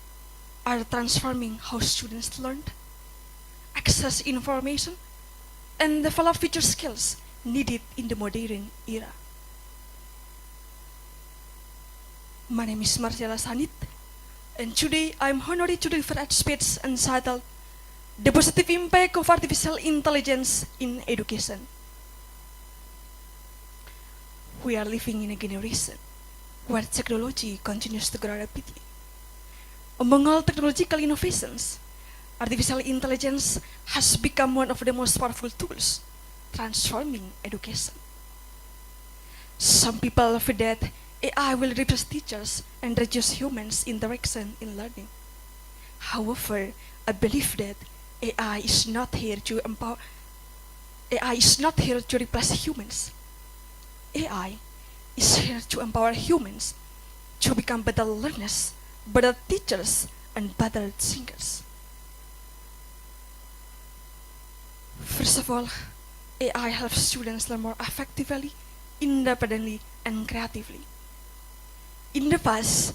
Speaker 21: are transforming how students learn, access information, and develop future skills needed in the modern era. My name is Marcela Sanit, and today I am honored to deliver a speech entitled The Positive Impact of Artificial Intelligence in Education. We are living in a generation where technology continues to grow rapidly. Among all technological innovations, artificial intelligence has become one of the most powerful tools transforming education. Some people fear that AI will replace teachers and reduce humans' interaction in learning. However, I believe that AI is not here to empower. AI is not here to replace humans. AI is here to empower humans to become better learners, better teachers, and better thinkers. First of all, AI helps students learn more effectively, independently, and creatively. In the past,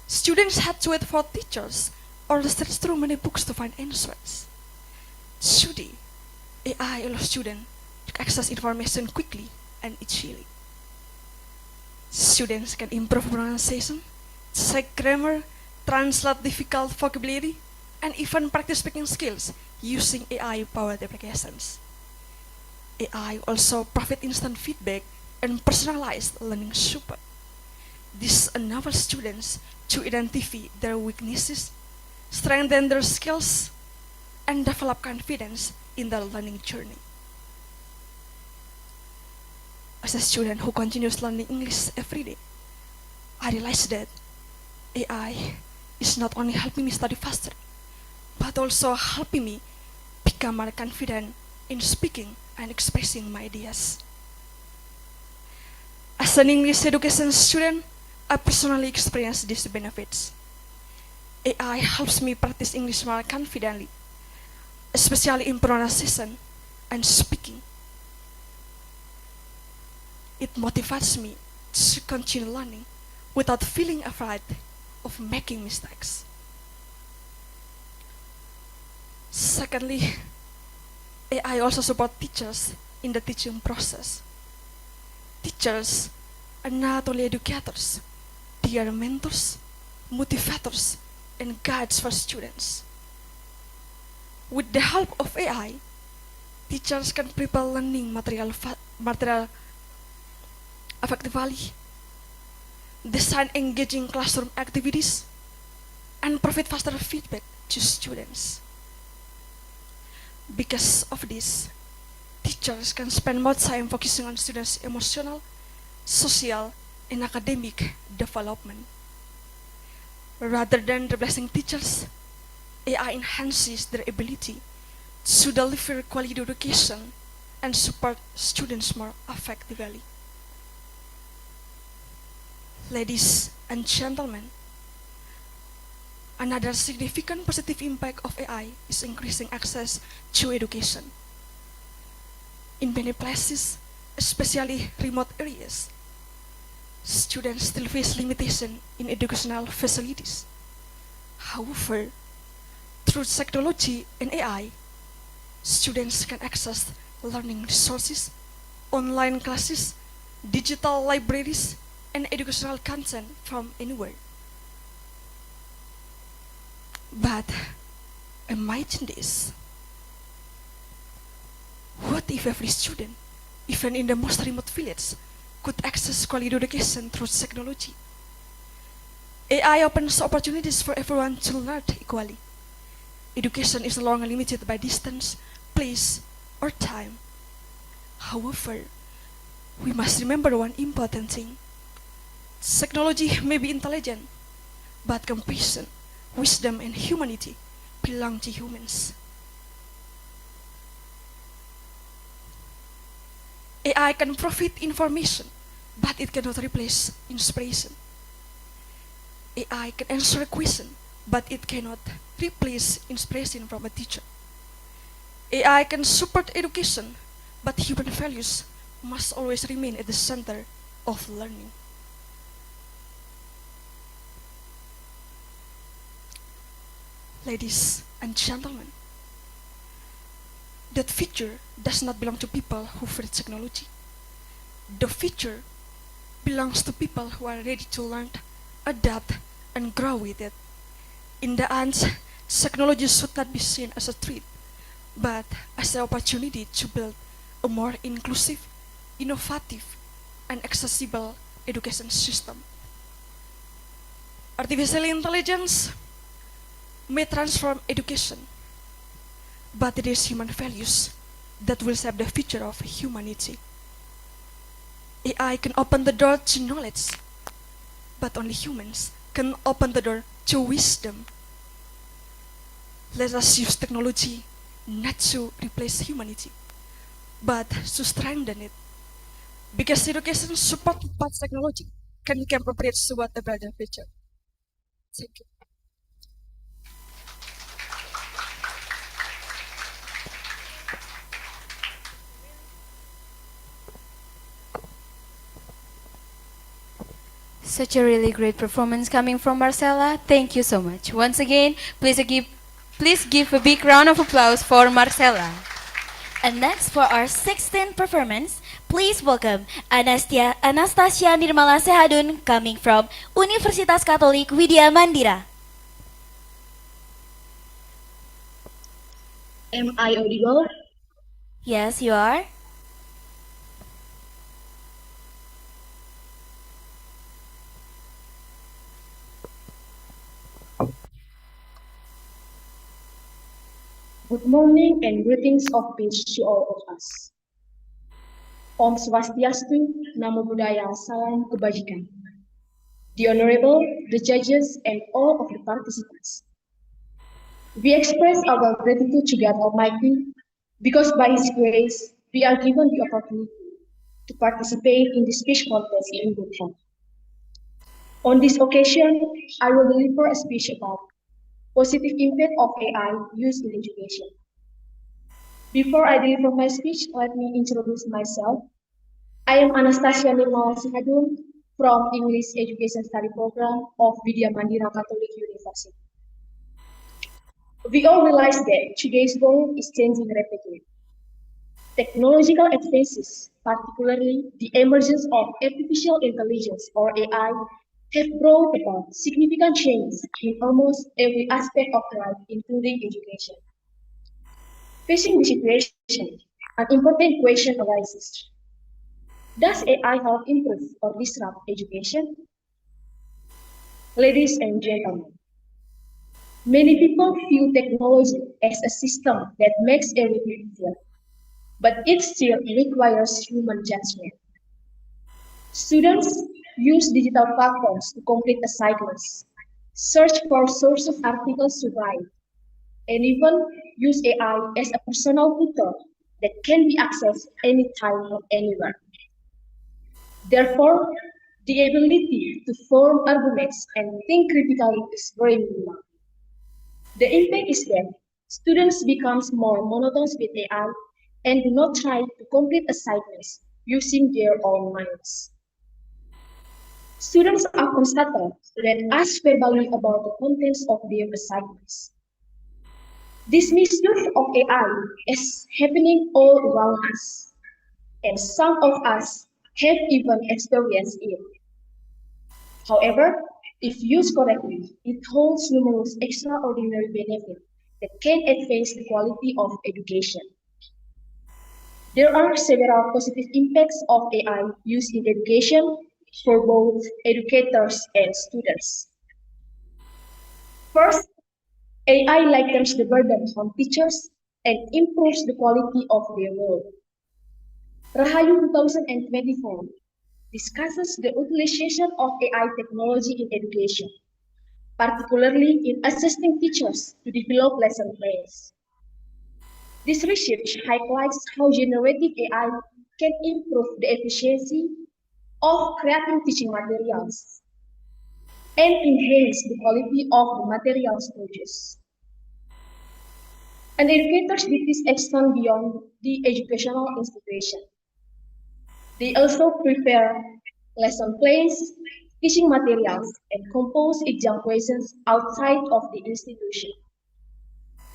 Speaker 21: students had to wait for teachers or search through many books to find answers. Today, AI allows students to access information quickly and easily. Students can improve pronunciation, check grammar, translate difficult vocabulary, and even practice speaking skills using AI-powered applications. AI also provides instant feedback and personalized learning support. This enables students to identify their weaknesses, strengthen their skills, and develop confidence in their learning journey. As a student who continues learning English every day, I realize that AI is not only helping me study faster, but also helping me become more confident in speaking and expressing my ideas. As an English education student, I personally experience these benefits. AI helps me practice English more confidently, especially in pronunciation and speaking. It motivates me to continue learning without feeling afraid of making mistakes. Secondly, AI also supports teachers in the teaching process. Teachers are not only educators, they are mentors, motivators, and guides for students. With the help of AI, teachers can prepare learning material effectively, design engaging classroom activities, and provide faster feedback to students. Because of this, teachers can spend more time focusing on students' emotional, social, and academic development. Rather than replacing teachers, AI enhances their ability to deliver quality education and support students more effectively. Ladies and gentlemen, another significant positive impact of AI is increasing access to education. In many places, especially remote areas, students still face limitation in educational facilities. However, through technology and AI, students can access learning resources, online classes, digital libraries, and educational content from anywhere. But imagine this. What if every student, even in the most remote village, could access quality education through technology? AI opens opportunities for everyone to learn equally. Education is no longer limited by distance, place, or time. However, we must remember one important thing. Technology may be intelligent, but compassion, wisdom, and humanity belong to humans. AI can provide information, but it cannot replace inspiration. AI can answer a question, but it cannot replace inspiration from a teacher. AI can support education, but human values must always remain at the center of learning. Ladies and gentlemen, that future does not belong to people who fear technology. The future belongs to people who are ready to learn, adapt, and grow with it. In the end, technology should not be seen as a threat, but as an opportunity to build a more inclusive, innovative, and accessible education system. Artificial intelligence may transform education, but it is human values that will shape the future of humanity. AI can open the door to knowledge, but only humans can open the door to wisdom. Let us use technology not to replace humanity, but to strengthen it. Because education supported by technology can become a bridge toward a better future. Thank you.
Speaker 2: Such a really great performance coming from Marcella. Thank you so much. Once again, please give a big round of applause for Marcella.
Speaker 1: And next, for our 16th performance, please welcome Anastasia Nirmala Sehadun coming from Universitas Katolik Widya Mandira.
Speaker 3: Am I audible?
Speaker 1: Yes, you are.
Speaker 3: Good morning and greetings of peace to all of us. Om Swastiastu, Namo Buddhaya, Salam Kebajikan. The Honorable, the judges, and all of the participants. We express our gratitude to God Almighty because by His grace, we are given the opportunity to participate in the speech contest in good health. On this occasion, I will deliver a speech about positive impact of AI used in education. Before I deliver my speech, let me introduce myself. I am Anastasia Nirmala Sihadun from English Education Study Program of Widya Mandira Catholic University. We all realize that today's world is changing rapidly. Technological advances, particularly the emergence of artificial intelligence or AI, have brought about significant change in almost every aspect of life, including education. Facing the situation, an important question arises. Does AI help improve or disrupt education? Ladies and gentlemen, many people view technology as a system that makes everything easier, but it still requires human judgment. Students use digital platforms to complete assignments, search for source of articles to write, and even use AI as a personal tutor that can be accessed anytime or anywhere. Therefore, the ability to form arguments and think critically is very minimal. The impact is that students become more monotonous with AI and do not try to complete assignments using their own minds. Students often stutter when asked verbally about the contents of their assignments. This misuse of AI is happening all around us, and some of us have even experienced it. However, if used correctly, it holds numerous extraordinary benefits that can advance the quality of education. There are several positive impacts of AI used in education for both educators and students. First, AI lightens the burden on teachers and improves the quality of their work. Rahayu 2024 discusses the utilization of AI technology in education, particularly in assisting teachers to develop lesson plans. This research highlights how generative AI can improve the efficiency of creating teaching materials and enhance the quality of the materials produced. And educators duties extend beyond the educational institution. They also prepare lesson plans, teaching materials, and compose exam questions outside of the institution.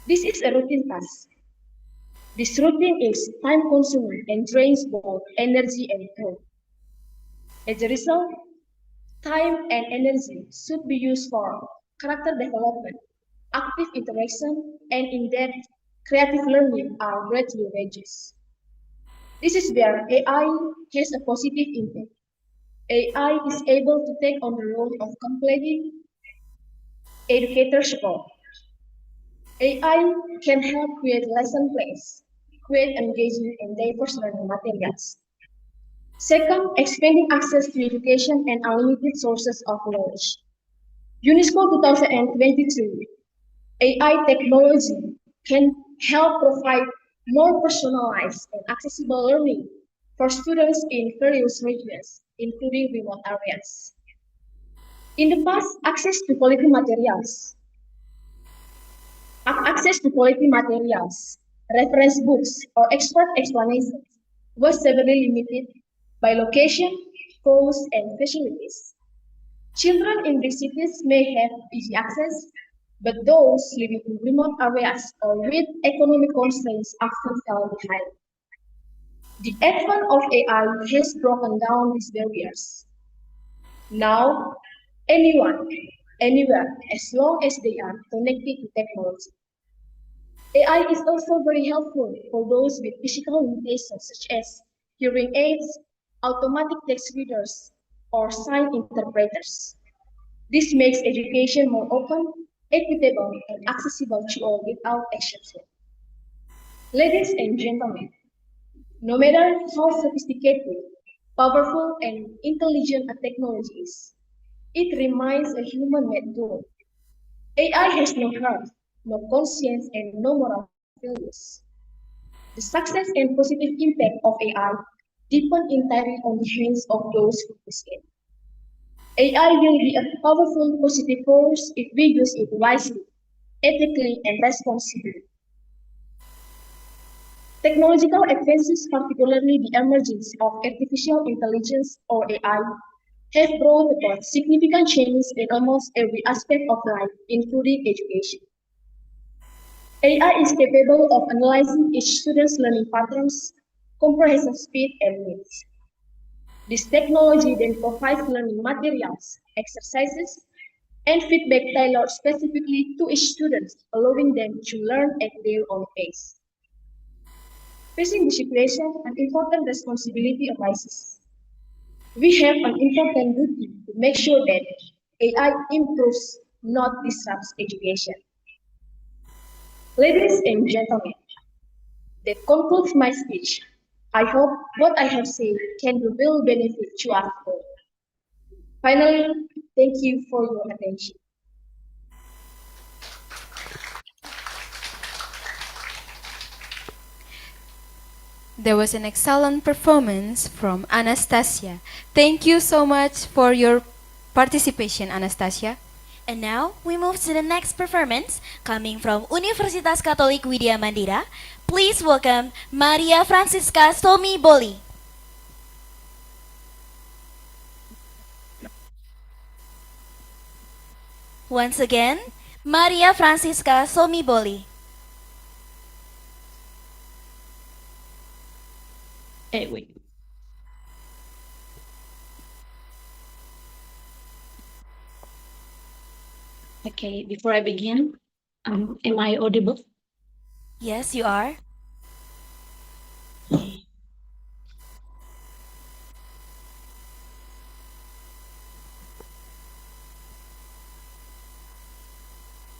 Speaker 3: This is a routine task. This routine is time-consuming and drains both energy and time. As a result, time and energy should be used for character development, active interaction, and in-depth creative learning are greatly wages. This is where AI has a positive impact. AI is able to take on the role of completing educator's role. AI can help create lesson plans, create engaging and diverse learning materials. Second, expanding access to education and unlimited sources of knowledge. UNESCO 2023 AI technology can help provide more personalized and accessible learning for students in various regions, including remote areas. In the past, access to quality materials, reference books, or expert explanations was severely limited by location, cost, and facilities. Children in these cities may have easy access, but those living in remote areas or with economic constraints often fell behind. The advent of AI has broken down these barriers. Now, anyone, anywhere, as long as they are connected to technology. AI is also very helpful for those with physical limitations such as hearing aids, automatic text readers, or sign interpreters. This makes education more open, equitable, and accessible to all without exception. Ladies and gentlemen, no matter how sophisticated, powerful, and intelligent a technology is, it remains a human-made tool. AI has no heart, no conscience, and no moral values. The success and positive impact of AI depend entirely on the hands of those who use it. AI will be a powerful positive force if we use it wisely, ethically, and responsibly. Technological advances, particularly the emergence of artificial intelligence or AI, have brought about significant changes in almost every aspect of life, including education. AI is capable of analyzing each student's learning patterns, comprehension speed, and needs. This technology then provides learning materials, exercises, and feedback tailored specifically to each student, allowing them to learn at their own pace. Facing the situation, an important responsibility arises. We have an important duty to make sure that AI improves, not disrupts education. Ladies and gentlemen, that concludes my speech. I hope what I have said can be real benefit to us all. Finally, thank you for your attention.
Speaker 2: There was an excellent performance from Anastasia. Thank you so much for your participation, Anastasia.
Speaker 1: And now we move to the next performance coming from Universitas Katolik Widya Mandira. Please welcome Maria Francisca Somi Boli. Once again, Maria Francisca Somi Boli.
Speaker 4: Wait. Okay, before I begin, am I audible?
Speaker 1: Yes, you are.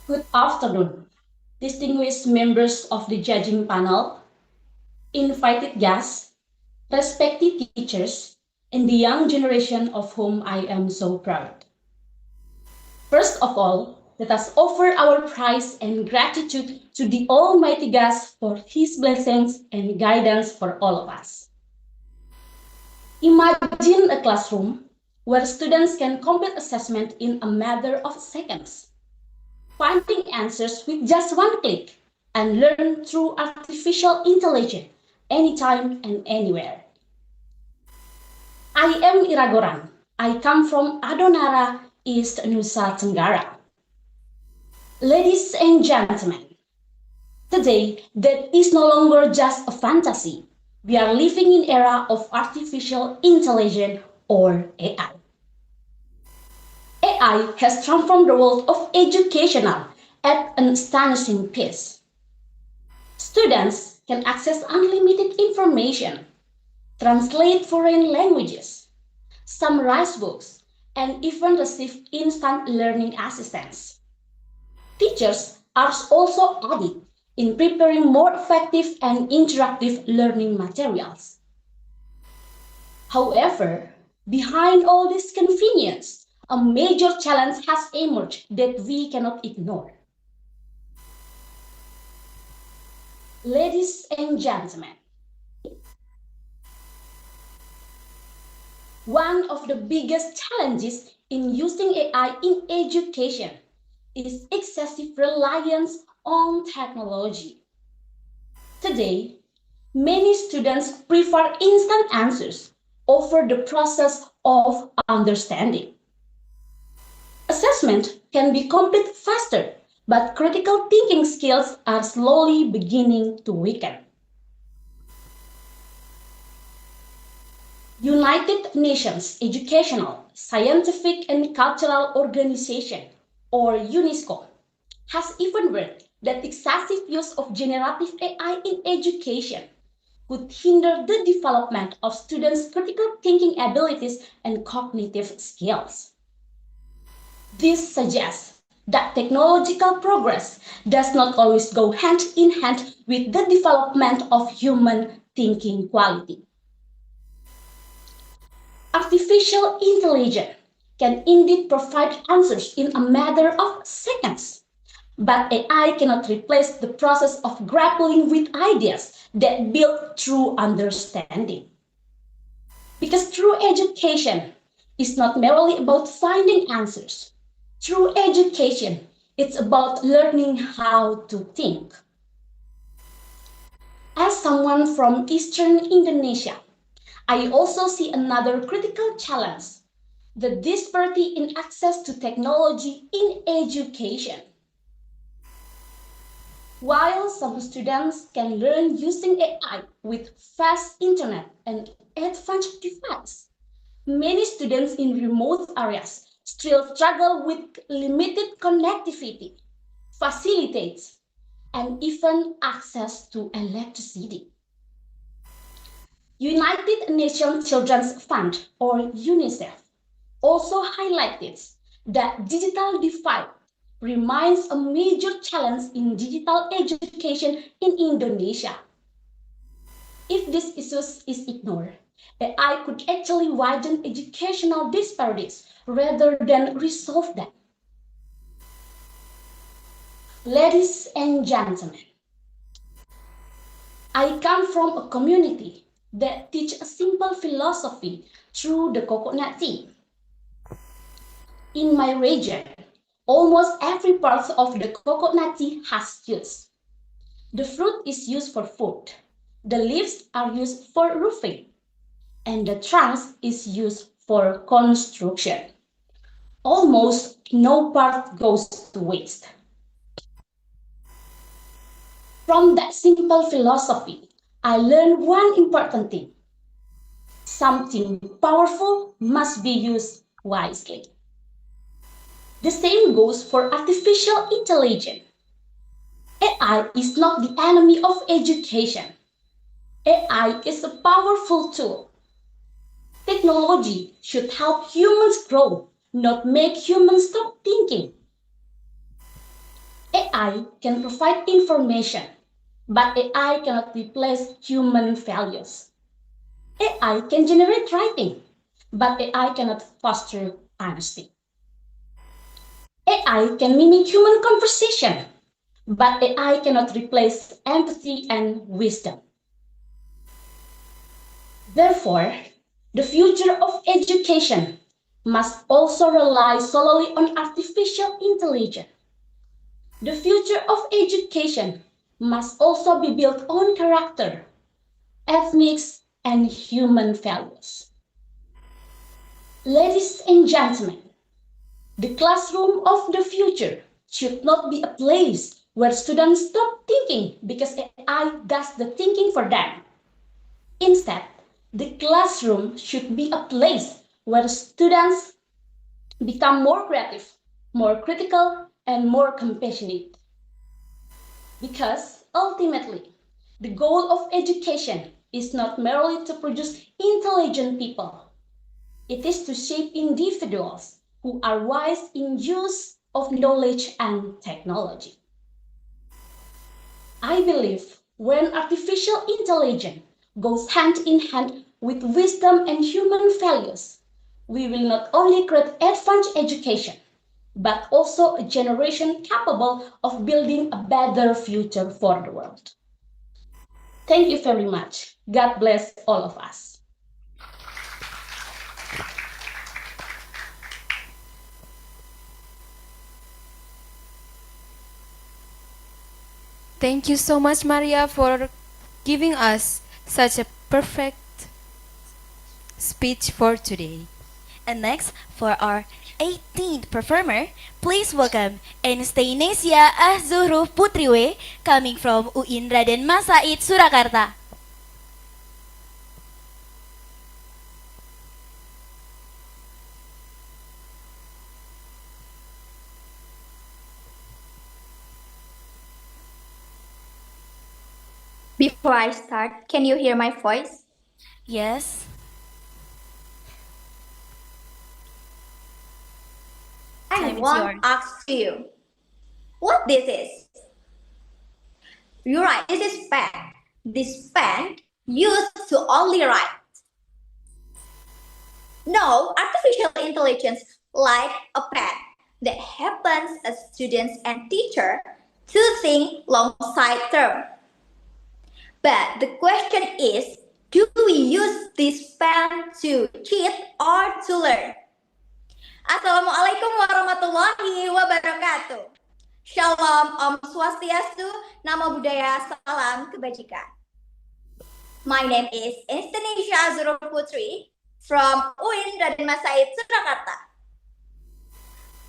Speaker 4: Good afternoon, distinguished members of the judging panel, invited guests, respected teachers, and the young generation of whom I am so proud. First of all, let us offer our praise and gratitude to the Almighty God for His blessings and guidance for all of us. Imagine a classroom where students can complete assessment in a matter of seconds, finding answers with just one click, and learn through artificial intelligence anytime and anywhere. I am Iragoran. I come from Adonara, East Nusa Tenggara. Ladies and gentlemen, today that is no longer just a fantasy. We are living in an era of artificial intelligence or AI. AI has transformed the world of education at an astonishing pace. Students can access unlimited information, translate foreign languages, summarize books, and even receive instant learning assistance. Teachers are also added in preparing more effective and interactive learning materials. However, behind all this convenience, a major challenge has emerged that we cannot ignore. Ladies and gentlemen, one of the biggest challenges in using AI in education is excessive reliance on technology. Today, many students prefer instant answers over the process of understanding. Assessment can be complete faster, but critical thinking skills are slowly beginning to weaken. United Nations Educational, Scientific and Cultural Organization, or UNESCO, has even warned that excessive use of generative AI in education could hinder the development of students' critical thinking abilities and cognitive skills. This suggests that technological progress does not always go hand in hand with the development of human thinking quality. Artificial intelligence can indeed provide answers in a matter of seconds, but AI cannot replace the process of grappling with ideas that build true understanding. Because true education is not merely about finding answers. True education, it's about learning how to think. As someone from Eastern Indonesia, I also see another critical challenge: the disparity in access to technology in education. While some students can learn using AI with fast internet and advanced devices, many students in remote areas still struggle with limited connectivity, facilities, and even access to electricity. United Nations Children's Fund, or UNICEF, also highlighted that digital divide remains a major challenge in digital education in Indonesia. If this issue is ignored, AI could actually widen educational disparities rather than resolve them. Ladies and gentlemen, I come from a community that teach a simple philosophy through the coconut tea. In my region, almost every part of the coconut tea has juice. The fruit is used for food, the leaves are used for roofing, and the trunk is used for construction. Almost no part goes to waste. From that simple philosophy, I learned one important thing: something powerful must be used wisely. The same goes for artificial intelligence. AI is not the enemy of education. AI is a powerful tool. Technology should help humans grow, not make humans stop thinking. AI can provide information, but AI cannot replace human values. AI can generate writing, but AI cannot foster honesty. AI can mimic human conversation, but AI cannot replace empathy and wisdom. Therefore, the future of education must also rely solely on artificial intelligence. The future of education must also be built on character, ethics, and human values. Ladies and gentlemen, the classroom of the future should not be a place where students stop thinking because AI does the thinking for them. Instead, the classroom should be a place where students become more creative, more critical, and more compassionate. Because ultimately, the goal of education is not merely to produce intelligent people. It is to shape individuals who are wise in use of knowledge and technology. I believe when artificial intelligence goes hand in hand with wisdom and human values, we will not only create advanced education, but also a generation capable of building a better future for the world. Thank you very much. God bless all of us.
Speaker 2: Thank you so much, Maria, for giving us such a perfect speech for today.
Speaker 1: And next, for our 18th performer, please welcome Anastasia Azzuhru Putriwe, coming from UIN Raden Masaid, Surakarta.
Speaker 5: Before I start, can you hear my voice?
Speaker 1: Yes.
Speaker 5: I want to ask you what this is. You're right, this is pen. This pen used to only write. No artificial intelligence like a pen that happens as students and teacher to think long side term. But the question is, do we use this pen to cheat or to learn? Assalamualaikum warahmatullahi wabarakatuh. Shalom, Om Swastiastu, Namo Buddhaya, Salam Kebajikan. My name is Anastasia Azzuhru Putri from UIN Raden Masaid, Surakarta.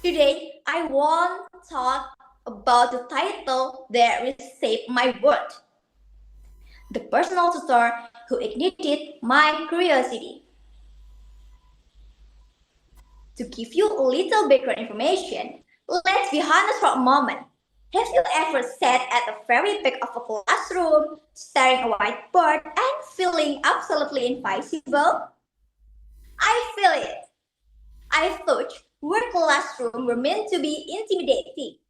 Speaker 5: Today, I want to talk about the title that reshaped my world. The personal tutor who ignited my curiosity. To give you a little background information, let's be honest for a moment. Have you ever sat at the very back of a classroom, staring at a whiteboard and feeling absolutely invisible? I feel it. I thought work classrooms were meant to be intimidating.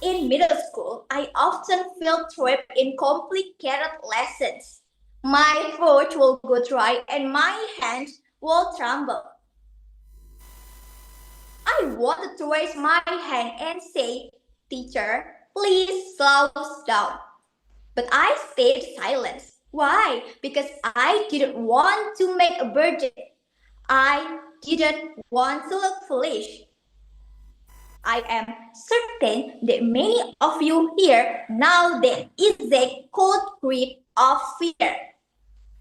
Speaker 5: In middle school, I often felt trapped in complicated lessons. My throat will go dry and my hands will tremble. I wanted to raise my hand and say, "Teacher, please slow down." But I stayed silent. Why? Because I didn't want to make a burden. I didn't want to look foolish. I am certain that many of you here know that exact cold grip of fear,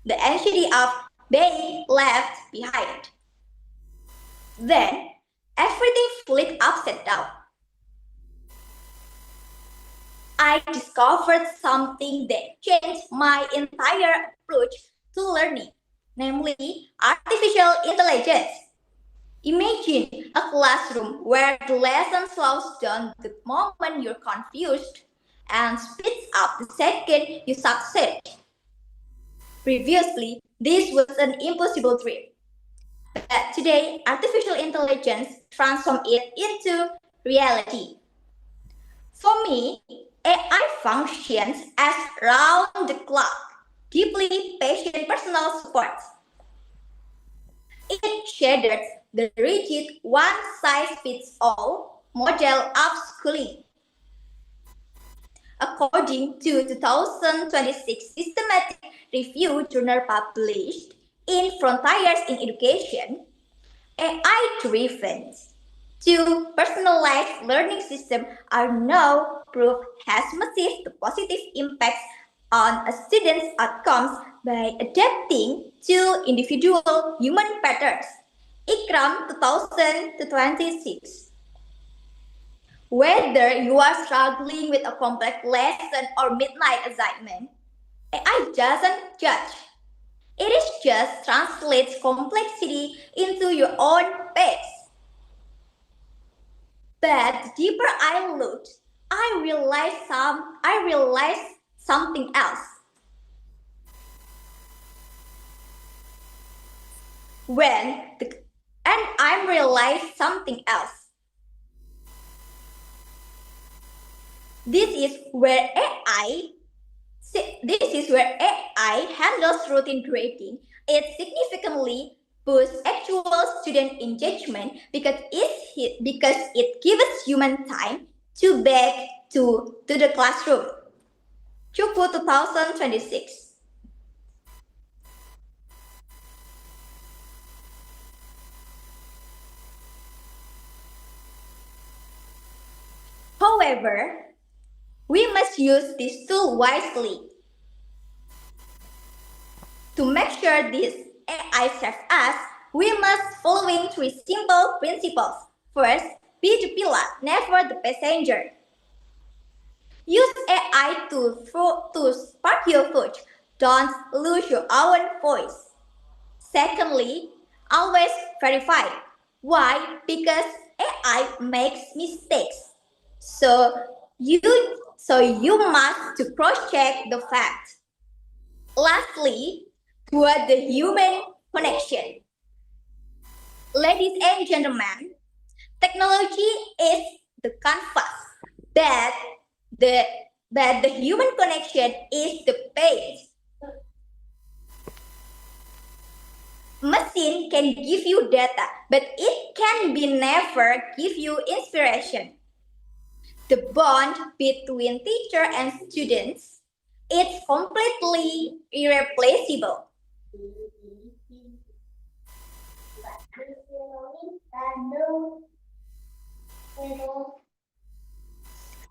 Speaker 5: the anxiety of being left behind. Then, everything flipped upside down. I discovered something that changed my entire approach to learning, namely artificial intelligence. Imagine a classroom where the lesson slows down the moment you're confused and speeds up the second you succeed. Previously, this was an impossible dream. But today, artificial intelligence transformed it into reality. For me, AI functions as round-the-clock, deeply patient personal support. It shattered the rigid one-size-fits-all model of schooling. According to 2026 systematic review journal published in Frontiers in Education, AI-driven to personalized learning systems are now proved has massive positive impacts on a student's outcomes by adapting to individual human patterns. ICRAM 2026. Whether you are struggling with a complex lesson or midnight assignment, AI doesn't judge. It is just translates complexity into your own pace. But the deeper I looked, I realized something else. I realized something else. This is where AI handles routine grading. It significantly boosts actual student engagement because it gives human time to back to the classroom. Cupu 2026. However, we must use this tool wisely. To make sure this AI serves us, we must following three simple principles. First, be the pilot, never the passenger. Use AI to spark your thought. Don't lose your own voice. Secondly, always verify. Why? Because AI makes mistakes. So you you must to cross-check the fact. Lastly, build the human connection. Ladies and gentlemen, technology is the canvas, but the but the human connection is the page. Machine can give you data, but it can be never give you inspiration. The bond between teacher and students is completely irreplaceable.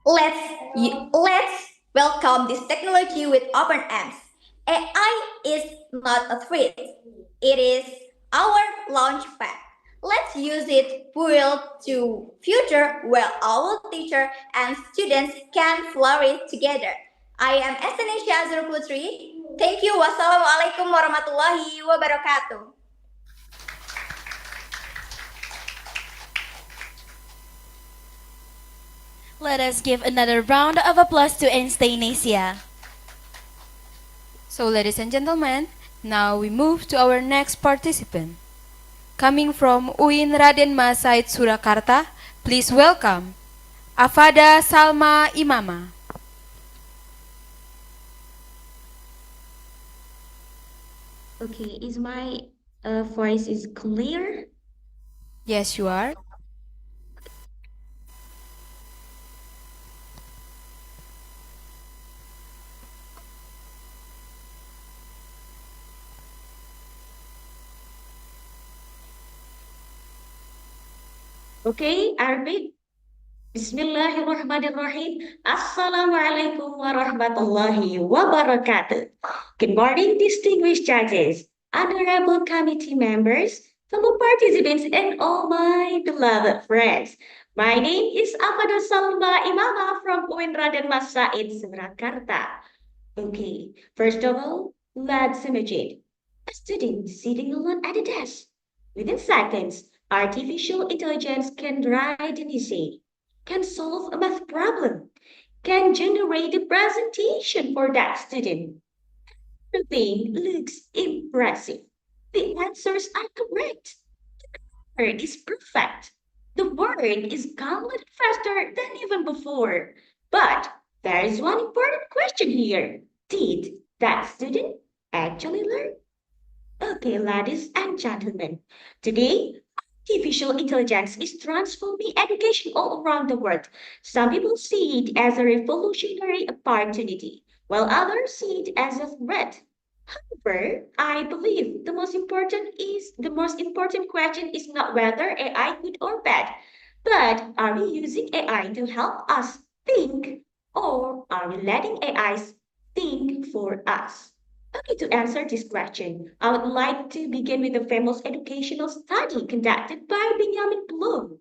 Speaker 5: Let's welcome this technology with open arms. AI is not a threat. It is our launchpad. Let's use it build to future where our teacher and students can flourish together. I am Estenisha Azur Putri. Thank you. Wassalamualaikum warahmatullahi wabarakatuh.
Speaker 1: Let us give another round of applause to Anastasia.
Speaker 2: So, ladies and gentlemen, now we move to our next participant. Coming from UIN Raden Mas Said Surakarta, please welcome Afada Salma Imama.
Speaker 6: Okay, is my voice is clear?
Speaker 2: Yes, you are.
Speaker 6: Okay, Arabic. Bismillahirrahmanirrahim. Assalamualaikum warahmatullahi wabarakatuh. Good morning, distinguished judges, honorable committee members, fellow participants, and all my beloved friends. My name is Afada Salma Imama from UIN Raden Mas Said Surakarta. Okay, first of all, let's imagine a student sitting alone at a desk. Within seconds, artificial intelligence can write an essay, can solve a math problem, can generate a presentation for that student. Everything looks impressive. The answers are correct. The word is perfect. The word is downloaded faster than even before. But there is one important question here. Did that student actually learn? Okay, ladies and gentlemen, today artificial intelligence is transforming education all around the world. Some people see it as a revolutionary opportunity, while others see it as a threat. However, I believe the most important question is not whether AI good or bad, but are we using AI to help us think, or are we letting AI think for us? Okay, to answer this question, I would like to begin with a famous educational study conducted by Benjamin Bloom.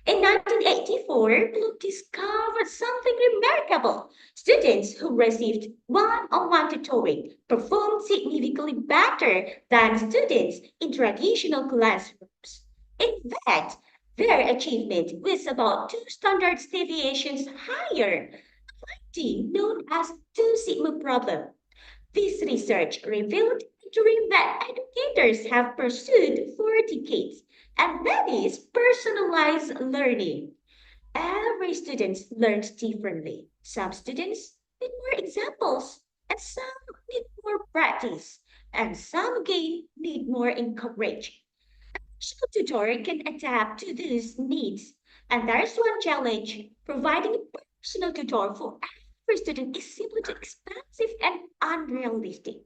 Speaker 6: In 1984, Bloom discovered something remarkable. Students who received one-on-one tutoring performed significantly better than students in traditional classrooms. In fact, their achievement was about 2 standard deviations higher, a finding known as 2 sigma problem. This research revealed a dream that educators have pursued for decades, and that is personalized learning. Every student learns differently. Some students need more examples, and some need more practice, and some again need more encouragement. Personal tutor can adapt to these needs, and there's one challenge: providing a personal tutor for every student is simply too expensive and unrealistic.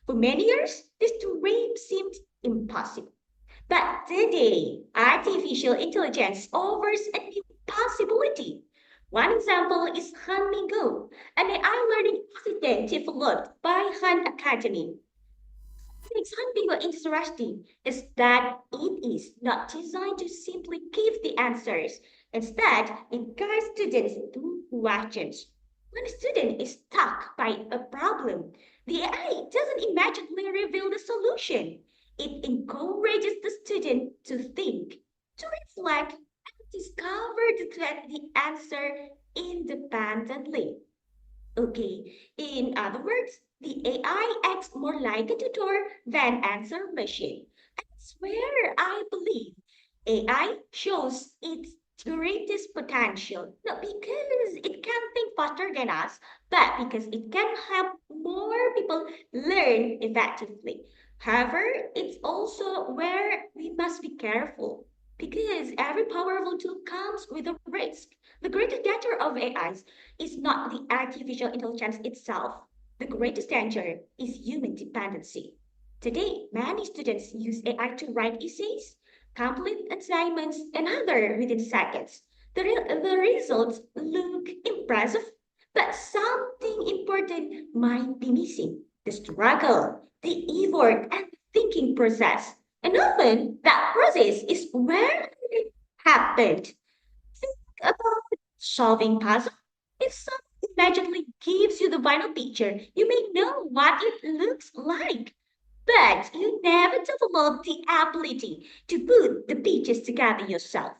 Speaker 6: For many years, this dream seemed impossible. But today, artificial intelligence offers a new possibility. One example is Hanmigo, an AI learning assistant developed by Han Academy. What makes Hanmigo interesting is that it is not designed to simply give the answers. Instead, it guides students through questions. When a student is stuck by a problem, the AI doesn't immediately reveal the solution. It encourages the student to think, to reflect, and discover the answer independently. Okay, in other words, the AI acts more like a tutor than answer machine. And that's where I believe AI shows its greatest potential, not because it can think faster than us, but because it can help more people learn effectively. However, it's also where we must be careful because every powerful tool comes with a risk. The greatest danger of AIs is not the artificial intelligence itself. The greatest danger is human dependency. Today, many students use AI to write essays, complete assignments, and other within seconds. The results look impressive, but something important might be missing. The struggle, the effort, and the thinking process. And often, that process is where it happened. Think about solving puzzle. If someone magically gives you the final picture, you may know what it looks like, but you never develop the ability to put the pieces together yourself.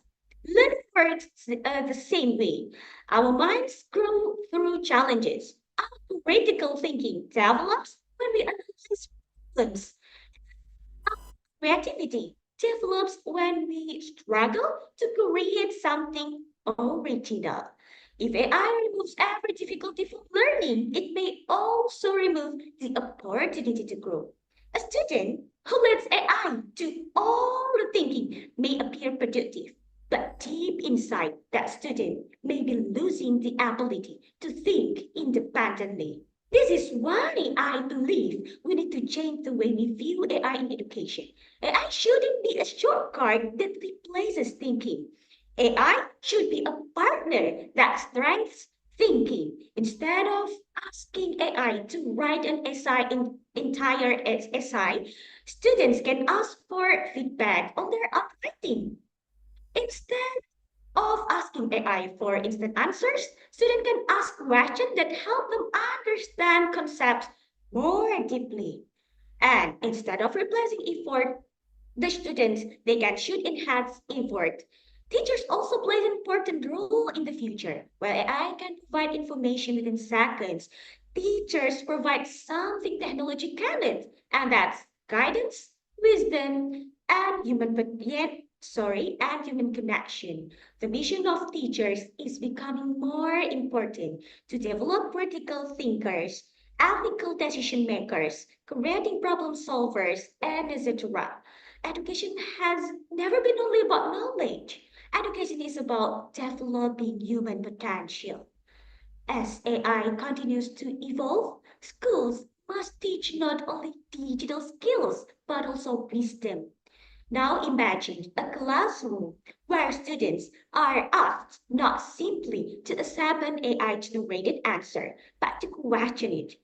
Speaker 6: Learning works the same way. Our minds grow through challenges. Our critical thinking develops when we analyze problems. Creativity develops when we struggle to create something original. If AI removes every difficulty from learning, it may also remove the opportunity to grow. A student who lets AI do all the thinking may appear productive, but deep inside, that student may be losing the ability to think independently. This is why I believe we need to change the way we view AI in education. AI shouldn't be a shortcut that replaces thinking. AI should be a partner that strengthens thinking. Instead of asking AI to write an entire essay, students can ask for feedback on their own writing. Instead of asking AI for instant answers, students can ask questions that help them understand concepts more deeply. And instead of replacing effort, the students should enhance effort. Teachers also play an important role in the future. While AI can provide information within seconds, teachers provide something technology cannot, and that's guidance, wisdom, and human connection. The mission of teachers is becoming more important to develop critical thinkers, ethical decision makers, creating problem solvers, and etc. Education has never been only about knowledge. Education is about developing human potential. As AI continues to evolve, schools must teach not only digital skills but also wisdom. Now imagine a classroom where students are asked not simply to accept an AI generated answer, but to question it,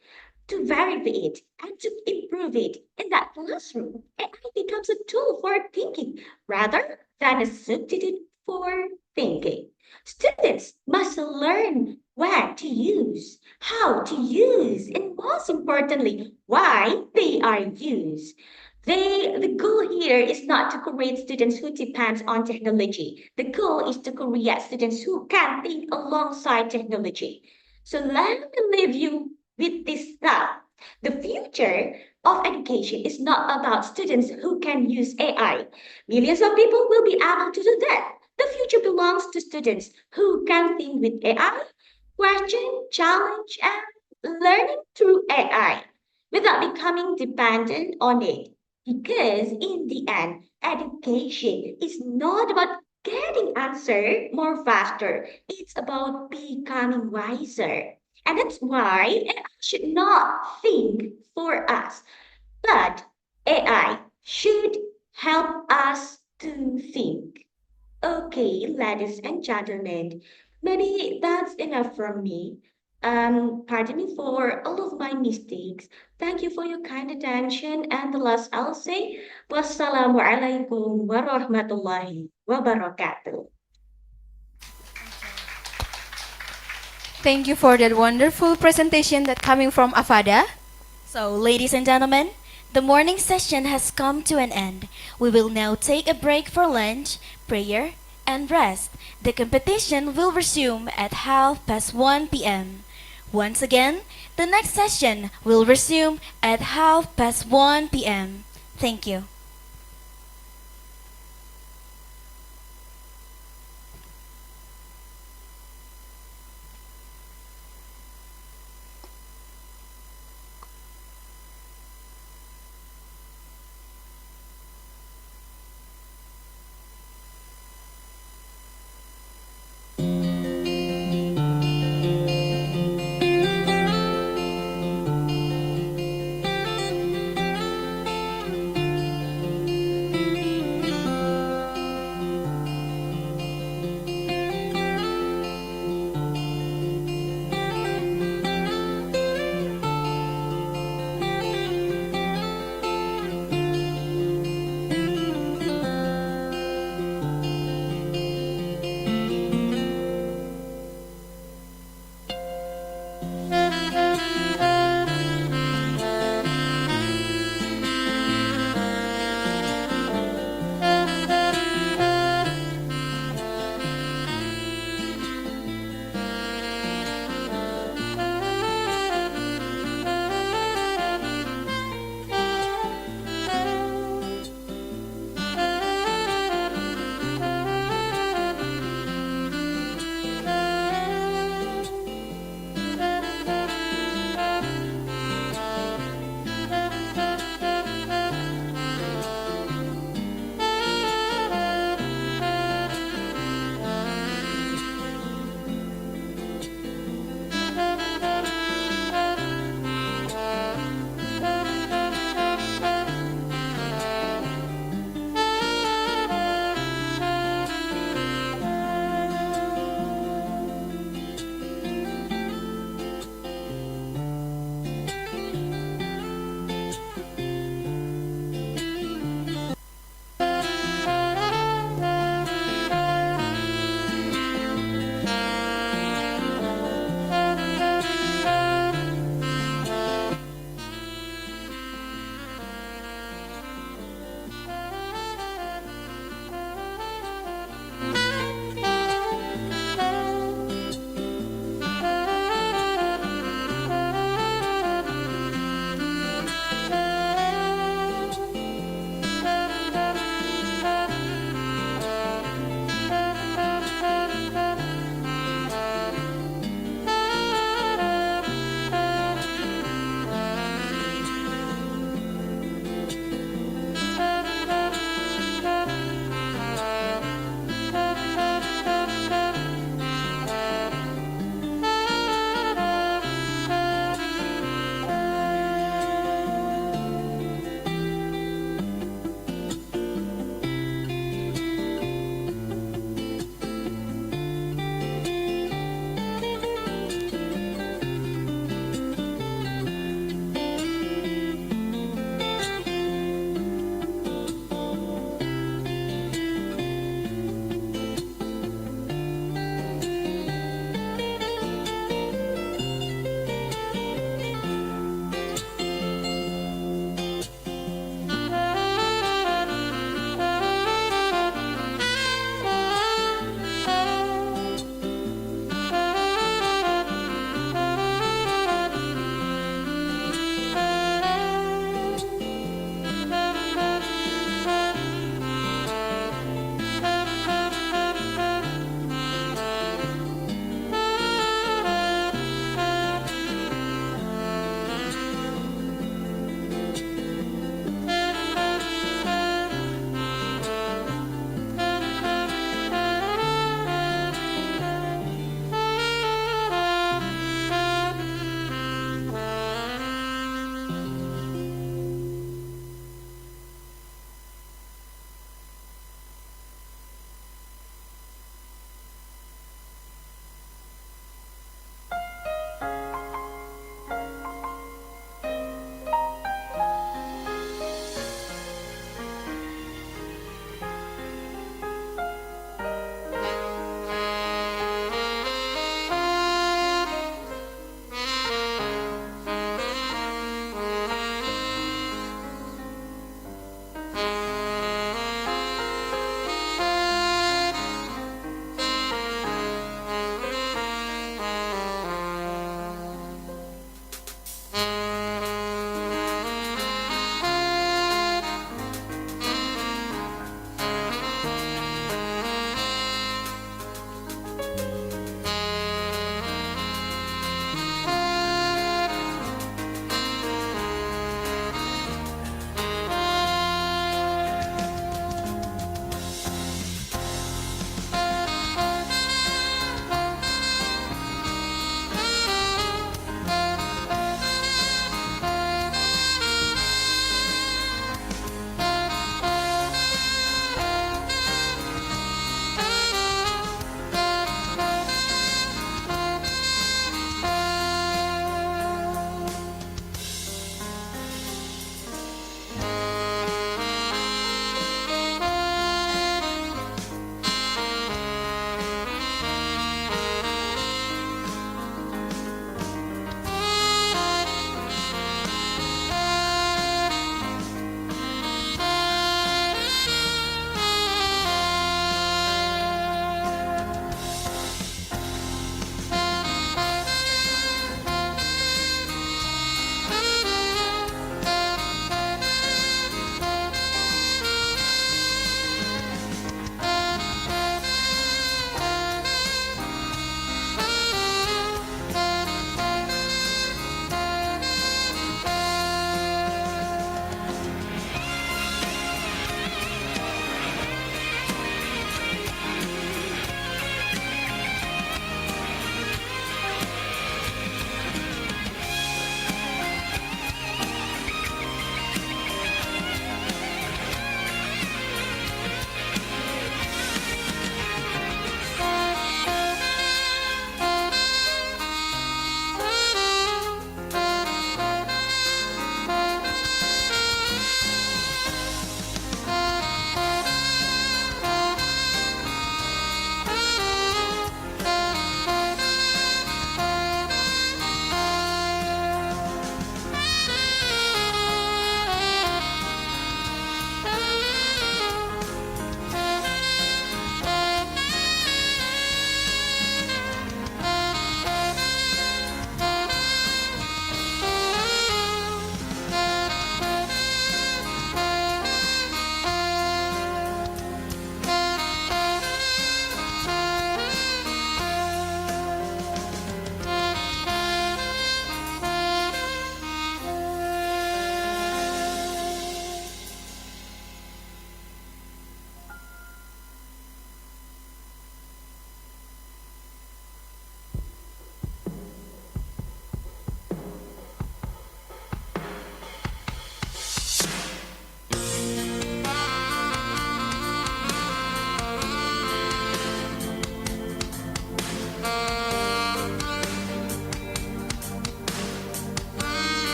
Speaker 6: to verify it, and to improve it. In that classroom, AI becomes a tool for thinking rather than a substitute for thinking. Students must learn what to use, how to use, and most importantly, why they are used. The goal here is not to create students who depend on technology. The goal is to create students who can think alongside technology. So let me leave you with this thought. The future of education is not about students who can use AI. Millions of people will be able to do that. The future belongs to students who can think with AI, question, challenge, and learning through AI without becoming dependent on it. Because in the end, education is not about getting answer more faster. It's about becoming wiser. And that's why AI should not think for us, but AI should help us to think. Okay, ladies and gentlemen, maybe that's enough from me. Pardon me for all of my mistakes. Thank you for your kind attention. And the last I'll say, wassalamualaikum warahmatullahi wabarakatuh.
Speaker 2: Thank you for that wonderful presentation that coming from Afada.
Speaker 1: So, ladies and gentlemen, the morning session has come to an end. We will now take a break for lunch, prayer, and rest. The competition will resume at 1:30 p.m. Once again, the next session will resume at 1:30 p.m. Thank you.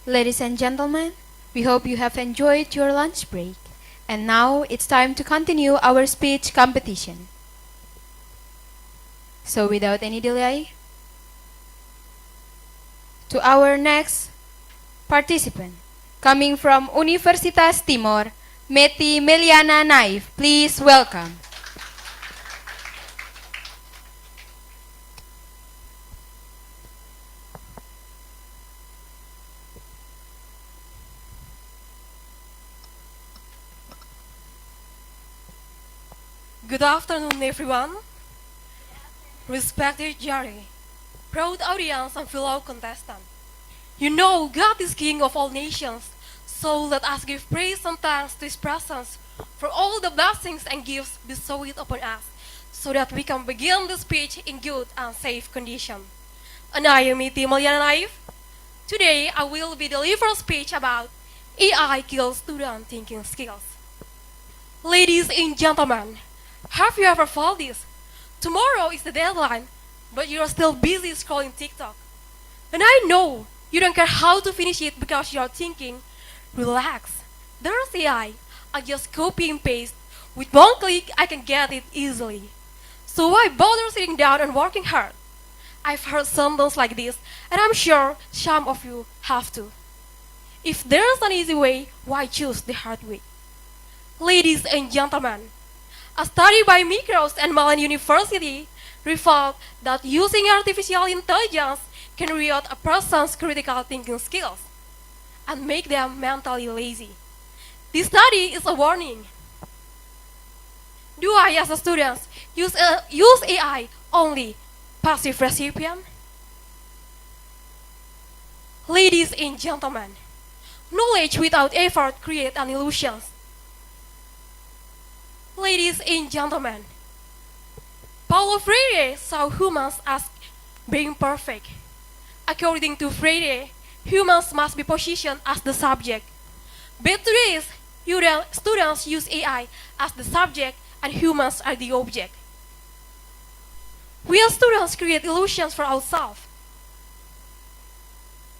Speaker 2: Ladies and gentlemen, we hope you have enjoyed your lunch break. And now it's time to continue our speech competition. So without any delay, to our next participant, coming from Universitas Timor, Meti Meliana Naif. Please welcome.
Speaker 7: Good afternoon, everyone. Respected jury, proud audience and fellow contestant. You know God is King of all nations, so let us give praise and thanks to His presence for all the blessings and gifts bestowed upon us, so that we can begin the speech in good and safe condition. And I am Iti Maliana Naif. Today I will be delivering a speech about AI kills student thinking skills. Ladies and gentlemen, have you ever felt this? Tomorrow is the deadline, but you are still busy scrolling TikTok. And I know you don't care how to finish it because you are thinking, relax, there's AI. I just copy and paste. With one click, I can get it easily. So why bother sitting down and working hard? I've heard sentences like this, and I'm sure some of you have too. If there's an easy way, why choose the hard way? Ladies and gentlemen, a study by Micros and Mellon University revealed that using artificial intelligence can erode a person's critical thinking skills and make them mentally lazy. This study is a warning. Do I, as a student, use AI only passive recipient? Ladies and gentlemen, knowledge without effort creates an illusion. Ladies and gentlemen, Paulo Freire saw humans as being perfect. According to Freire, humans must be positioned as the subject. But today, students use AI as the subject and humans are the object. We as students create illusions for ourselves.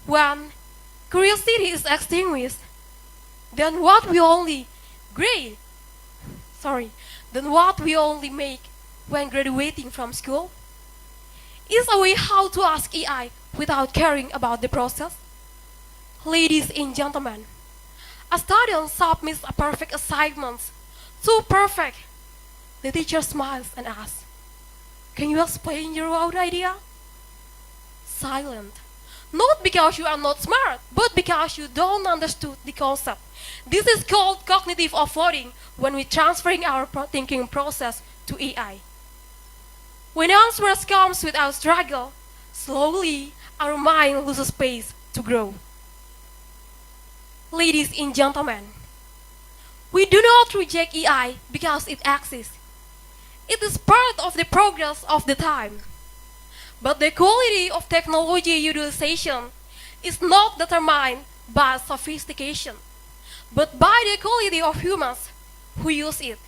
Speaker 7: When curiosity is extinguished, then what we only make when graduating from school is a way how to ask AI without caring about the process. Ladies and gentlemen, a student submits a perfect assignment, so perfect. The teacher smiles and asks, "Can you explain your own idea?" Silent. Not because you are not smart, but because you don't understand the concept. This is called cognitive offloading when we transferring our thinking process to AI. When answers comes without struggle, slowly our mind loses space to grow. Ladies and gentlemen, we do not reject AI because it exists. It is part of the progress of the time. But the quality of technology utilization is not determined by sophistication, but by the quality of humans who use it.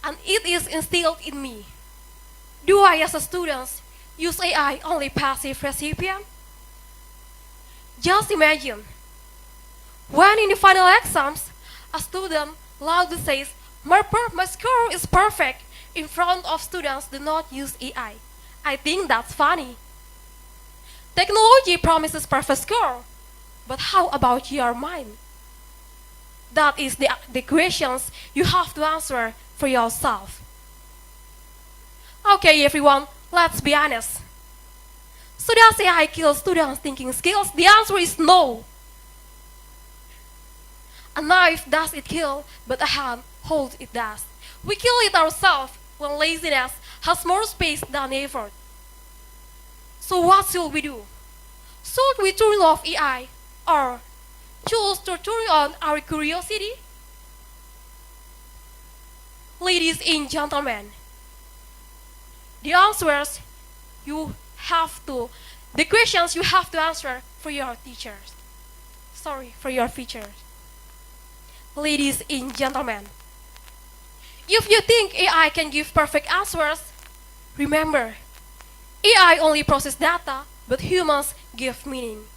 Speaker 7: And it is instilled in me. Do I, as a student, use AI only passive recipient? Just imagine, when in the final exams, a student loudly says, my score is perfect, in front of students do not use AI. I think that's funny. Technology promises perfect score, but how about your mind? That is the questions you have to answer for yourself. Okay, everyone, let's be honest. So does AI kill students' thinking skills? The answer is no. A knife does it kill, but a hand holds it does. We kill it ourselves when laziness has more space than effort. So what should we do? Should we turn off AI or choose to turn on our curiosity? Ladies and gentlemen, the questions you have to answer for your teachers. For your teachers. Ladies and gentlemen, if you think AI can give perfect answers, remember, AI only processes data, but humans give meaning.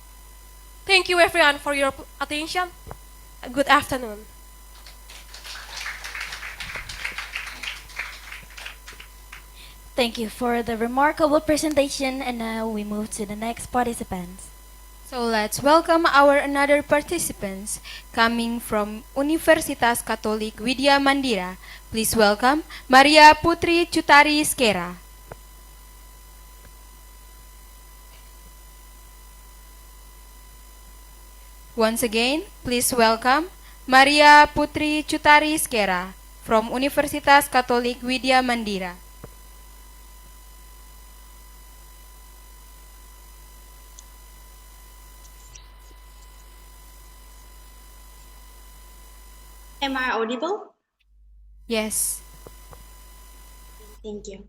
Speaker 7: Thank you everyone for your attention. Good afternoon.
Speaker 1: Thank you for the remarkable presentation, and now we move to the next participants.
Speaker 2: So let's welcome our another participants coming from Universitas Katolik Widya Mandira. Please welcome Maria Putri Cutari Skera. Once again, please welcome Maria Putri Cutari Skera from Universitas Katolik Widya Mandira.
Speaker 8: Am I audible?
Speaker 2: Yes.
Speaker 8: Thank you.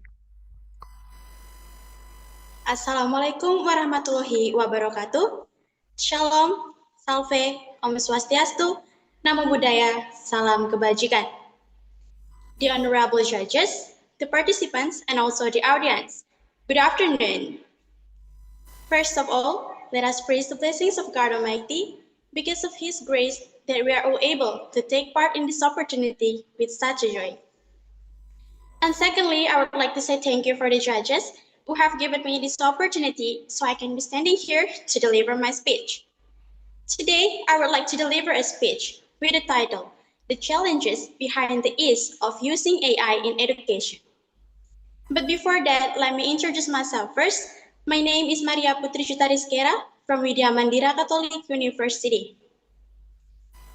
Speaker 8: Assalamualaikum warahmatullahi wabarakatuh. Shalom, salve, Om Swastiastu, Namo Buddhaya, Salam Kebajikan. The honorable judges, the participants, and also the audience, good afternoon. First of all, let us praise the blessings of God Almighty. Because of His grace, that we are all able to take part in this opportunity with such a joy. And secondly, I would like to say thank you for the judges who have given me this opportunity so I can be standing here to deliver my speech. Today, I would like to deliver a speech with the title, The Challenges Behind the Ease of Using AI in Education. But before that, let me introduce myself first. My name is Maria Putri Cutari Skera from Widya Mandira Catholic University.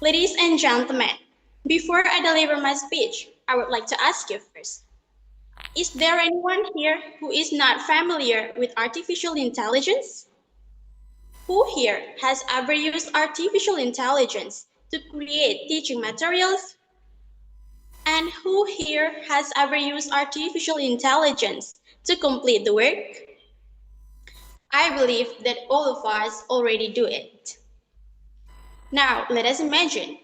Speaker 8: Ladies and gentlemen, before I deliver my speech, I would like to ask you first, is there anyone here who is not familiar with artificial intelligence? Who here has ever used artificial intelligence to create teaching materials? And who here has ever used artificial intelligence to complete the work? I believe that all of us already do it. Now, let us imagine,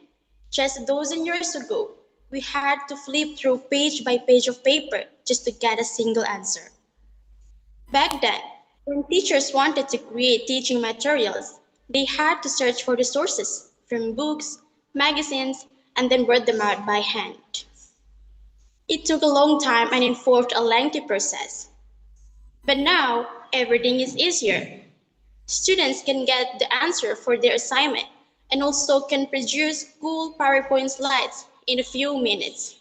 Speaker 8: just a dozen years ago, we had to flip through page by page of paper just to get a single answer. Back then, when teachers wanted to create teaching materials, they had to search for the sources from books, magazines, and then write them out by hand. It took a long time and involved a lengthy process. But now, everything is easier. Students can get the answer for their assignment and also can produce cool PowerPoint slides in a few minutes.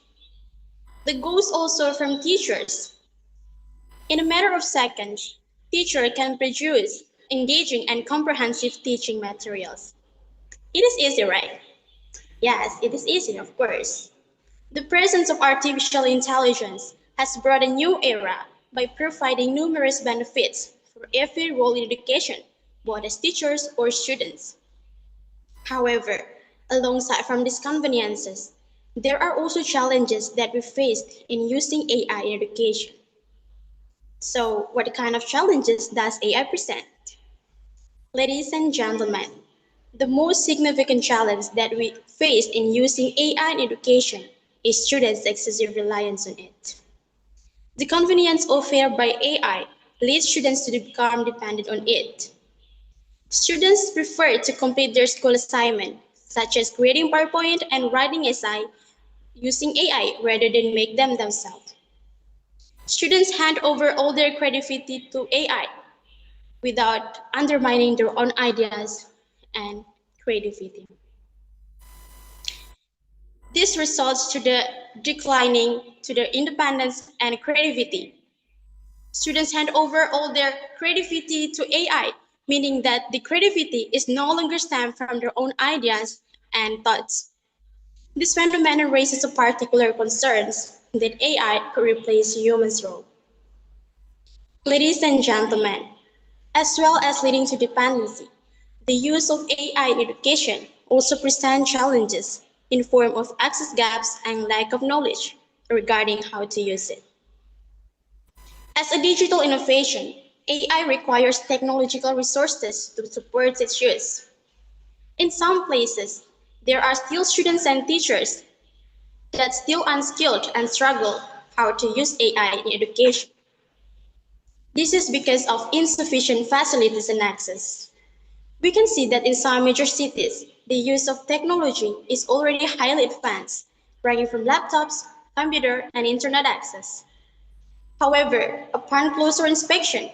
Speaker 8: The goals also from teachers. In a matter of seconds, teacher can produce engaging and comprehensive teaching materials. It is easy, right? Yes, it is easy, of course. The presence of artificial intelligence has brought a new era by providing numerous benefits for every role in education, both as teachers or students. However, alongside from these conveniences, there are also challenges that we face in using AI in education. So, what kind of challenges does AI present? Ladies and gentlemen, the most significant challenge that we face in using AI in education is students' excessive reliance on it. The convenience offered by AI leads students to become dependent on it. Students prefer to complete their school assignment, such as creating PowerPoint and writing essay, using AI rather than make them themselves. Students hand over all their creativity to AI without undermining their own ideas and creativity. This results to the declining to their independence and creativity. Students hand over all their creativity to AI, meaning that the creativity is no longer stemmed from their own ideas and thoughts. This phenomenon raises a particular concerns that AI could replace humans' role. Ladies and gentlemen, as well as leading to dependency, the use of AI in education also presents challenges in form of access gaps and lack of knowledge regarding how to use it. As a digital innovation, AI requires technological resources to support its use. In some places, there are still students and teachers that still unskilled and struggle how to use AI in education. This is because of insufficient facilities and access. We can see that in some major cities, the use of technology is already highly advanced, ranging from laptops, computer, and internet access. However, upon closer inspection,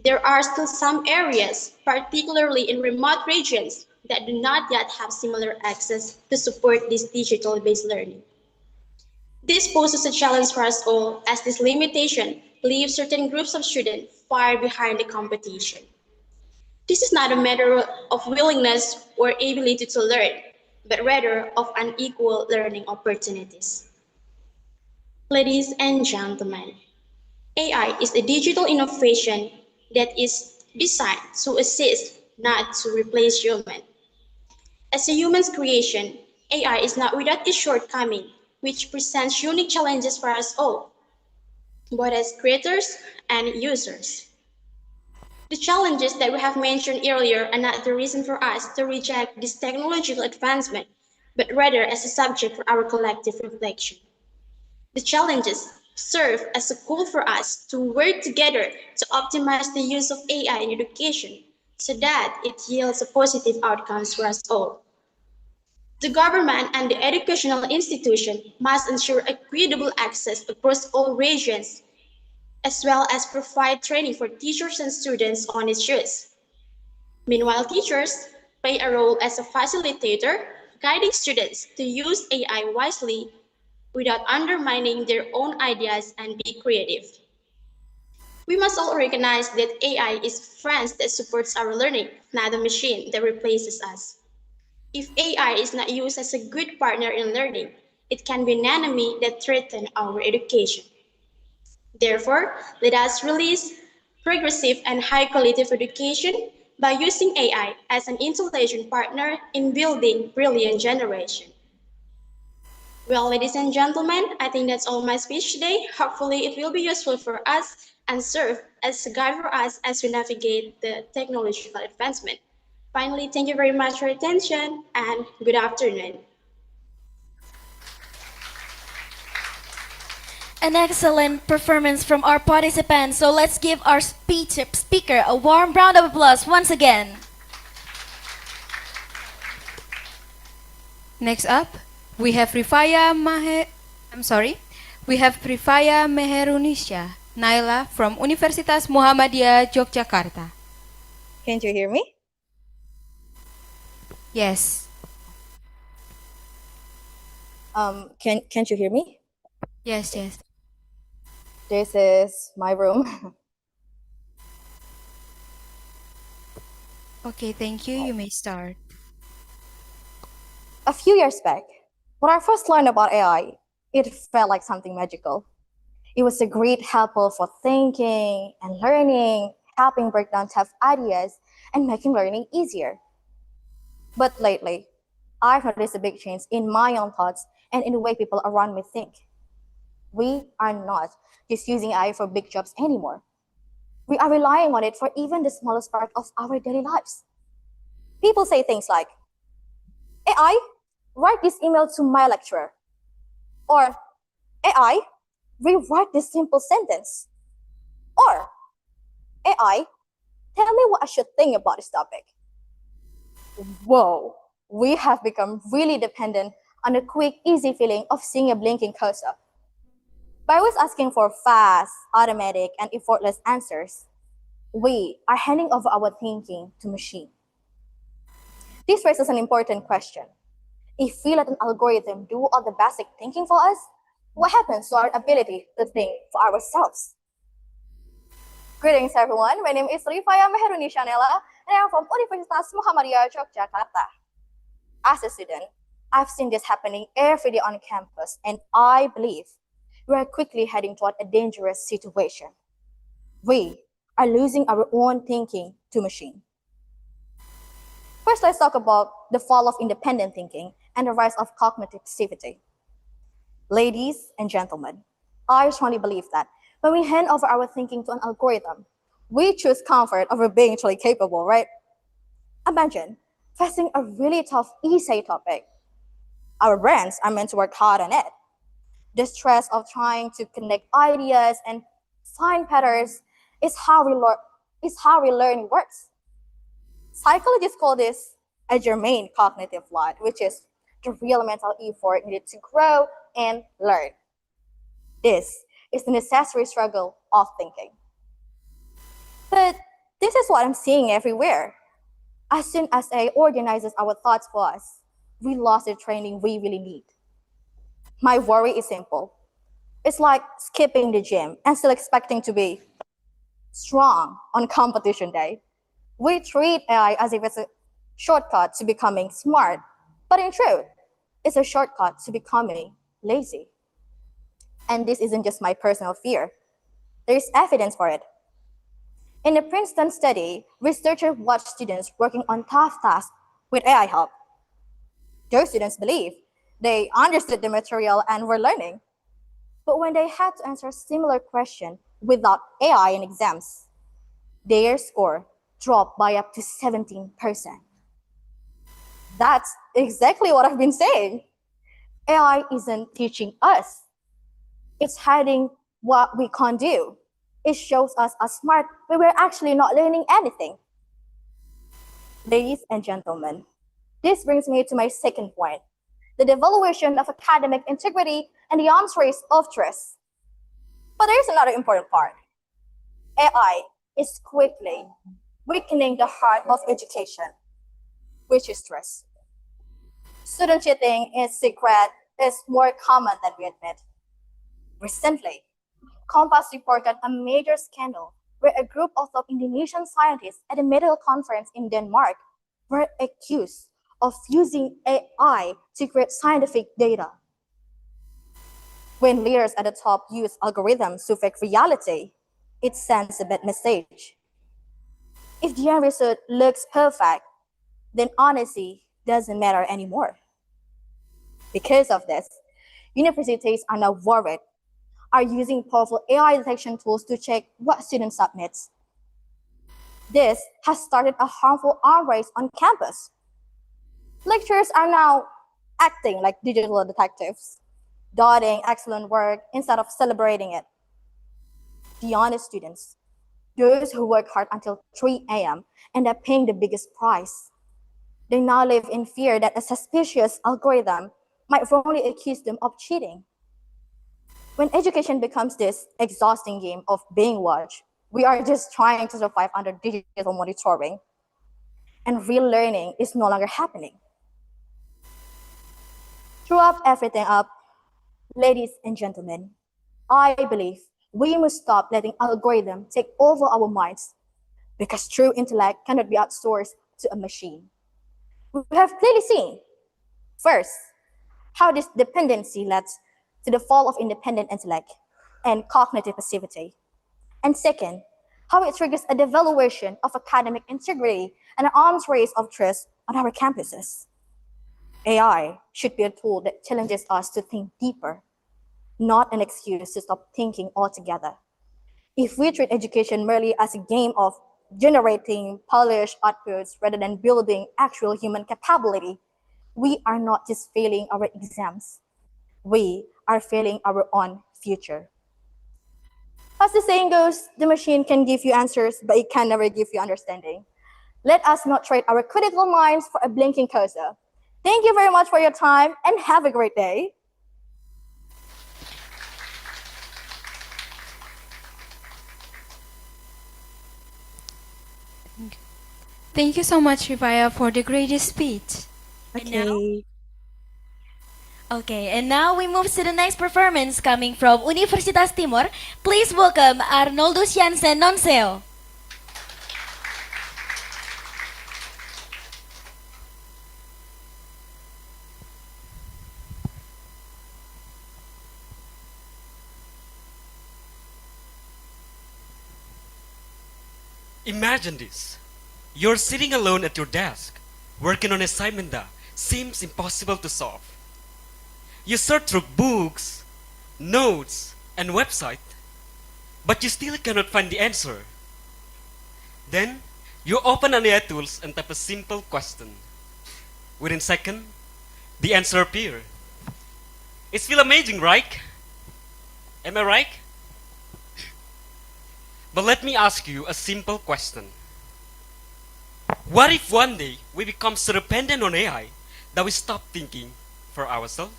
Speaker 8: there are still some areas, particularly in remote regions, that do not yet have similar access to support this digital-based learning. This poses a challenge for us all, as this limitation leaves certain groups of students far behind the competition. This is not a matter of willingness or ability to learn, but rather of unequal learning opportunities. Ladies and gentlemen, AI is a digital innovation that is designed to assist, not to replace human. As a human's creation, AI is not without its shortcoming, which presents unique challenges for us all, both as creators and users. The challenges that we have mentioned earlier are not the reason for us to reject this technological advancement, but rather as a subject for our collective reflection. The challenges serve as a call for us to work together to optimize the use of AI in education so that it yields a positive outcomes for us all. The government and the educational institution must ensure equitable access across all regions, as well as provide training for teachers and students on its use. Meanwhile, teachers play a role as a facilitator, guiding students to use AI wisely without undermining their own ideas and be creative. We must all recognize that AI is a friend that supports our learning, not a machine that replaces us. If AI is not used as a good partner in learning, it can be an enemy that threatens our education. Therefore, let us release progressive and high quality education by using AI as an intelligent partner in building brilliant generation. Well, ladies and gentlemen, I think that's all my speech today. Hopefully, it will be useful for us and serve as a guide for us as we navigate the technological advancement. Finally, thank you very much for your attention and good afternoon.
Speaker 1: An excellent performance from our participants. So let's give our speaker a warm round of applause once again.
Speaker 2: Next up, we have we have Rifaya Meherunisha Naila from Universitas Muhammadiyah Yogyakarta.
Speaker 9: Can't you hear me?
Speaker 2: Yes.
Speaker 9: Can't you hear me?
Speaker 2: Yes, yes.
Speaker 9: This is my room.
Speaker 2: Okay, thank you. You may start.
Speaker 9: A few years back, when I first learned about AI, it felt like something magical. It was a great helper for thinking and learning, helping break down tough ideas and making learning easier. But lately, I've noticed a big change in my own thoughts and in the way people around me think. We are not just using AI for big jobs anymore. We are relying on it for even the smallest part of our daily lives. People say things like, AI, write this email to my lecturer. Or, AI, rewrite this simple sentence. Or, AI, tell me what I should think about this topic. Whoa, we have become really dependent on the quick, easy feeling of seeing a blinking cursor. By always asking for fast, automatic, and effortless answers, we are handing over our thinking to machine. This raises an important question. If we let an algorithm do all the basic thinking for us, what happens to our ability to think for ourselves? Greetings everyone, my name is Rifaya Meherunisha Naila, and I am from Universitas Muhammadiyah Yogyakarta. As a student, I've seen this happening every day on campus, and I believe we are quickly heading toward a dangerous situation. We are losing our own thinking to machine. First, let's talk about the fall of independent thinking and the rise of cognitive activity. Ladies and gentlemen, I strongly believe that when we hand over our thinking to an algorithm, we choose comfort over being truly capable, right? Imagine facing a really tough essay topic. Our brains are meant to work hard on it. The stress of trying to connect ideas and find patterns is how relearning works. Psychologists call this a germane cognitive load, which is the real mental effort needed to grow and learn. This is the necessary struggle of thinking. But this is what I'm seeing everywhere. As soon as AI organizes our thoughts for us, we lost the training we really need. My worry is simple. It's like skipping the gym and still expecting to be strong on competition day. We treat AI as if it's a shortcut to becoming smart, but in truth, it's a shortcut to becoming lazy. And this isn't just my personal fear. There's evidence for it. In a Princeton study, researchers watched students working on tough tasks with AI help. Those students believed they understood the material and were learning. But when they had to answer a similar question without AI in exams, their score dropped by up to 17%. That's exactly what I've been saying. AI isn't teaching us. It's hiding what we can't do. It shows us as smart when we're actually not learning anything. Ladies and gentlemen, this brings me to my second point, the devaluation of academic integrity and the arms race of trust. But there's another important part. AI is quickly weakening the heart of education, which is trust. Student cheating in secret is more common than we admit. Recently, Compass reported a major scandal where a group of top Indonesian scientists at a medical conference in Denmark were accused of using AI to create scientific data. When leaders at the top use algorithms to fake reality, it sends a bad message. If the end result looks perfect, then honesty doesn't matter anymore. Because of this, universities are now worried, are using powerful AI detection tools to check what students submit. This has started a harmful arms race on campus. Lecturers are now acting like digital detectives, dotting excellent work instead of celebrating it. The honest students, those who work hard until 3 a.m., end up paying the biggest price. They now live in fear that a suspicious algorithm might wrongly accuse them of cheating. When education becomes this exhausting game of being watched, we are just trying to survive under digital monitoring, and real learning is no longer happening. To wrap everything up, ladies and gentlemen, I believe we must stop letting algorithms take over our minds, because true intellect cannot be outsourced to a machine. We have clearly seen, first, how this dependency led to the fall of independent intellect and cognitive passivity. And second, how it triggers a devaluation of academic integrity and an arms race of trust on our campuses. AI should be a tool that challenges us to think deeper, not an excuse to stop thinking altogether. If we treat education merely as a game of generating polished outputs rather than building actual human capability, we are not just failing our exams, we are failing our own future. As the saying goes, the machine can give you answers, but it can never give you understanding. Let us not trade our critical minds for a blinking cursor. Thank you very much for your time and have a great day.
Speaker 2: Thank you so much, Rivaya, for the great speech.
Speaker 1: And now we move to the next performance coming from Universitas Timor. Please welcome Arnoldus Jansen Nonseo.
Speaker 10: Imagine this. You're sitting alone at your desk, working on an assignment that seems impossible to solve. You sort through books, notes, and website, but you still cannot find the answer. Then, you open an AI tools and type a simple question. Within seconds, the answer appears. It's feel amazing, right? Am I right? But let me ask you a simple question. What if one day we become so dependent on AI that we stop thinking for ourselves?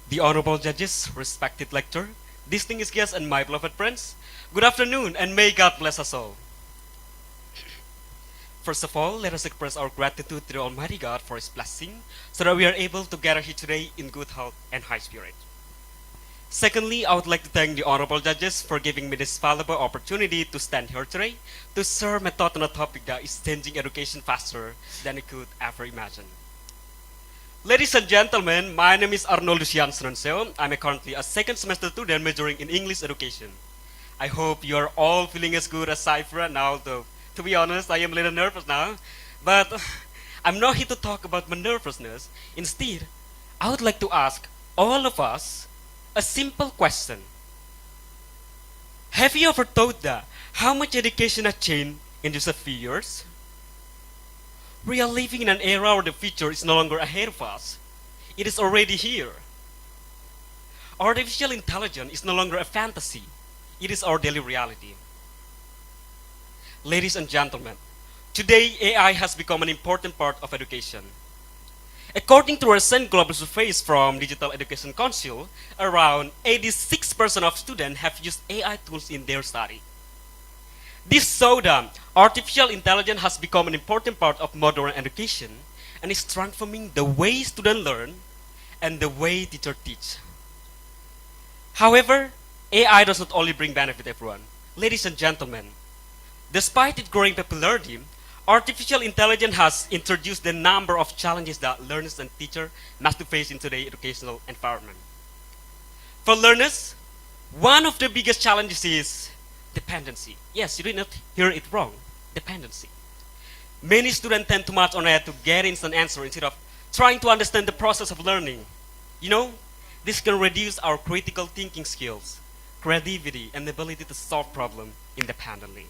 Speaker 10: The honorable judges, respected lecturer, distinguished guests, and my beloved friends, good afternoon, and may God bless us all. First of all, let us express our gratitude to the Almighty God for His blessing, so that we are able to gather here today in good health and high spirit. Secondly, I would like to thank the honorable judges for giving me this valuable opportunity to stand here today to share my thought on a topic that is changing education faster than I could ever imagine. Ladies and gentlemen, my name is Arnold Lucian Sronseo. I'm currently a second semester student majoring in English education. I hope you are all feeling as good as I feel right now, though to be honest, I am a little nervous now. But I'm not here to talk about my nervousness. Instead, I would like to ask all of us a simple question. Have you ever thought that how much education has changed in just a few years? We are living in an era where the future is no longer ahead of us. It is already here. Artificial intelligence is no longer a fantasy. It is our daily reality. Ladies and gentlemen, today AI has become an important part of education. According to a recent global surveys from Digital Education Council, around 86% of students have used AI tools in their study. This shows that artificial intelligence has become an important part of modern education and is transforming the way students learn and the way teachers teach. However, AI does not only bring benefit to everyone. Ladies and gentlemen, despite its growing popularity, artificial intelligence has introduced a number of challenges that learners and teachers must face in today's educational environment. For learners, one of the biggest challenges is dependency. Yes, you did not hear it wrong. Dependency. Many students tend to march on AI to get instant answer instead of trying to understand the process of learning. You know, this can reduce our critical thinking skills, creativity, and the ability to solve problems independently.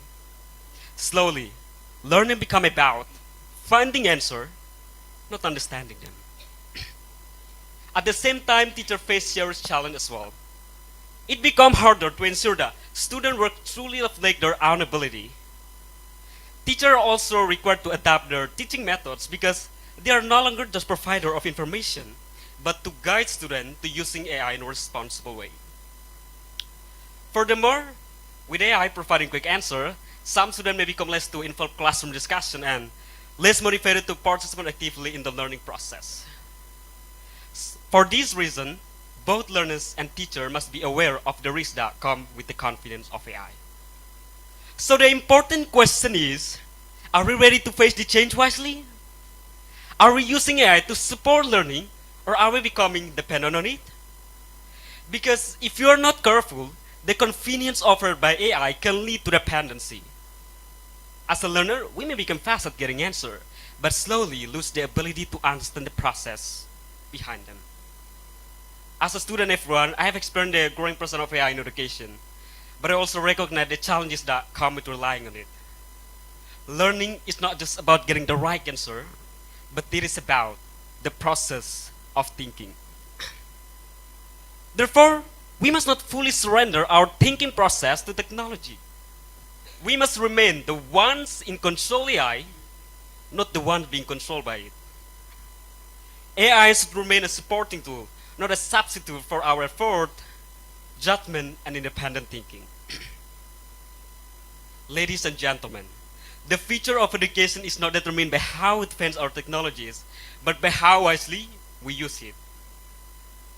Speaker 10: Slowly, learning become about finding answer, not understanding them. At the same time, teachers face serious challenge as well. It becomes harder to ensure that students work truly reflect their own ability. Teachers are also required to adapt their teaching methods because they are no longer just provider of information, but to guide students to using AI in a responsible way. Furthermore, with AI providing quick answer, some students may become less to involve classroom discussion and less motivated to participate actively in the learning process. For this reason, both learners and teachers must be aware of the risks that come with the confidence of AI. So the important question is, are we ready to face the change wisely? Are we using AI to support learning, or are we becoming dependent on it? Because if you are not careful, the convenience offered by AI can lead to dependency. As a learner, we may become fast at getting answers, but slowly lose the ability to understand the process behind them. As a student everyone, I have experienced the growing presence of AI in education, but I also recognize the challenges that come with relying on it. Learning is not just about getting the right answer, but it is about the process of thinking. Therefore, we must not fully surrender our thinking process to technology. We must remain the ones in control of AI, not the ones being controlled by it. AI should remain a supporting tool, not a substitute for our effort, judgment, and independent thinking. Ladies and gentlemen, the future of education is not determined by how advanced our technologies, but by how wisely we use it.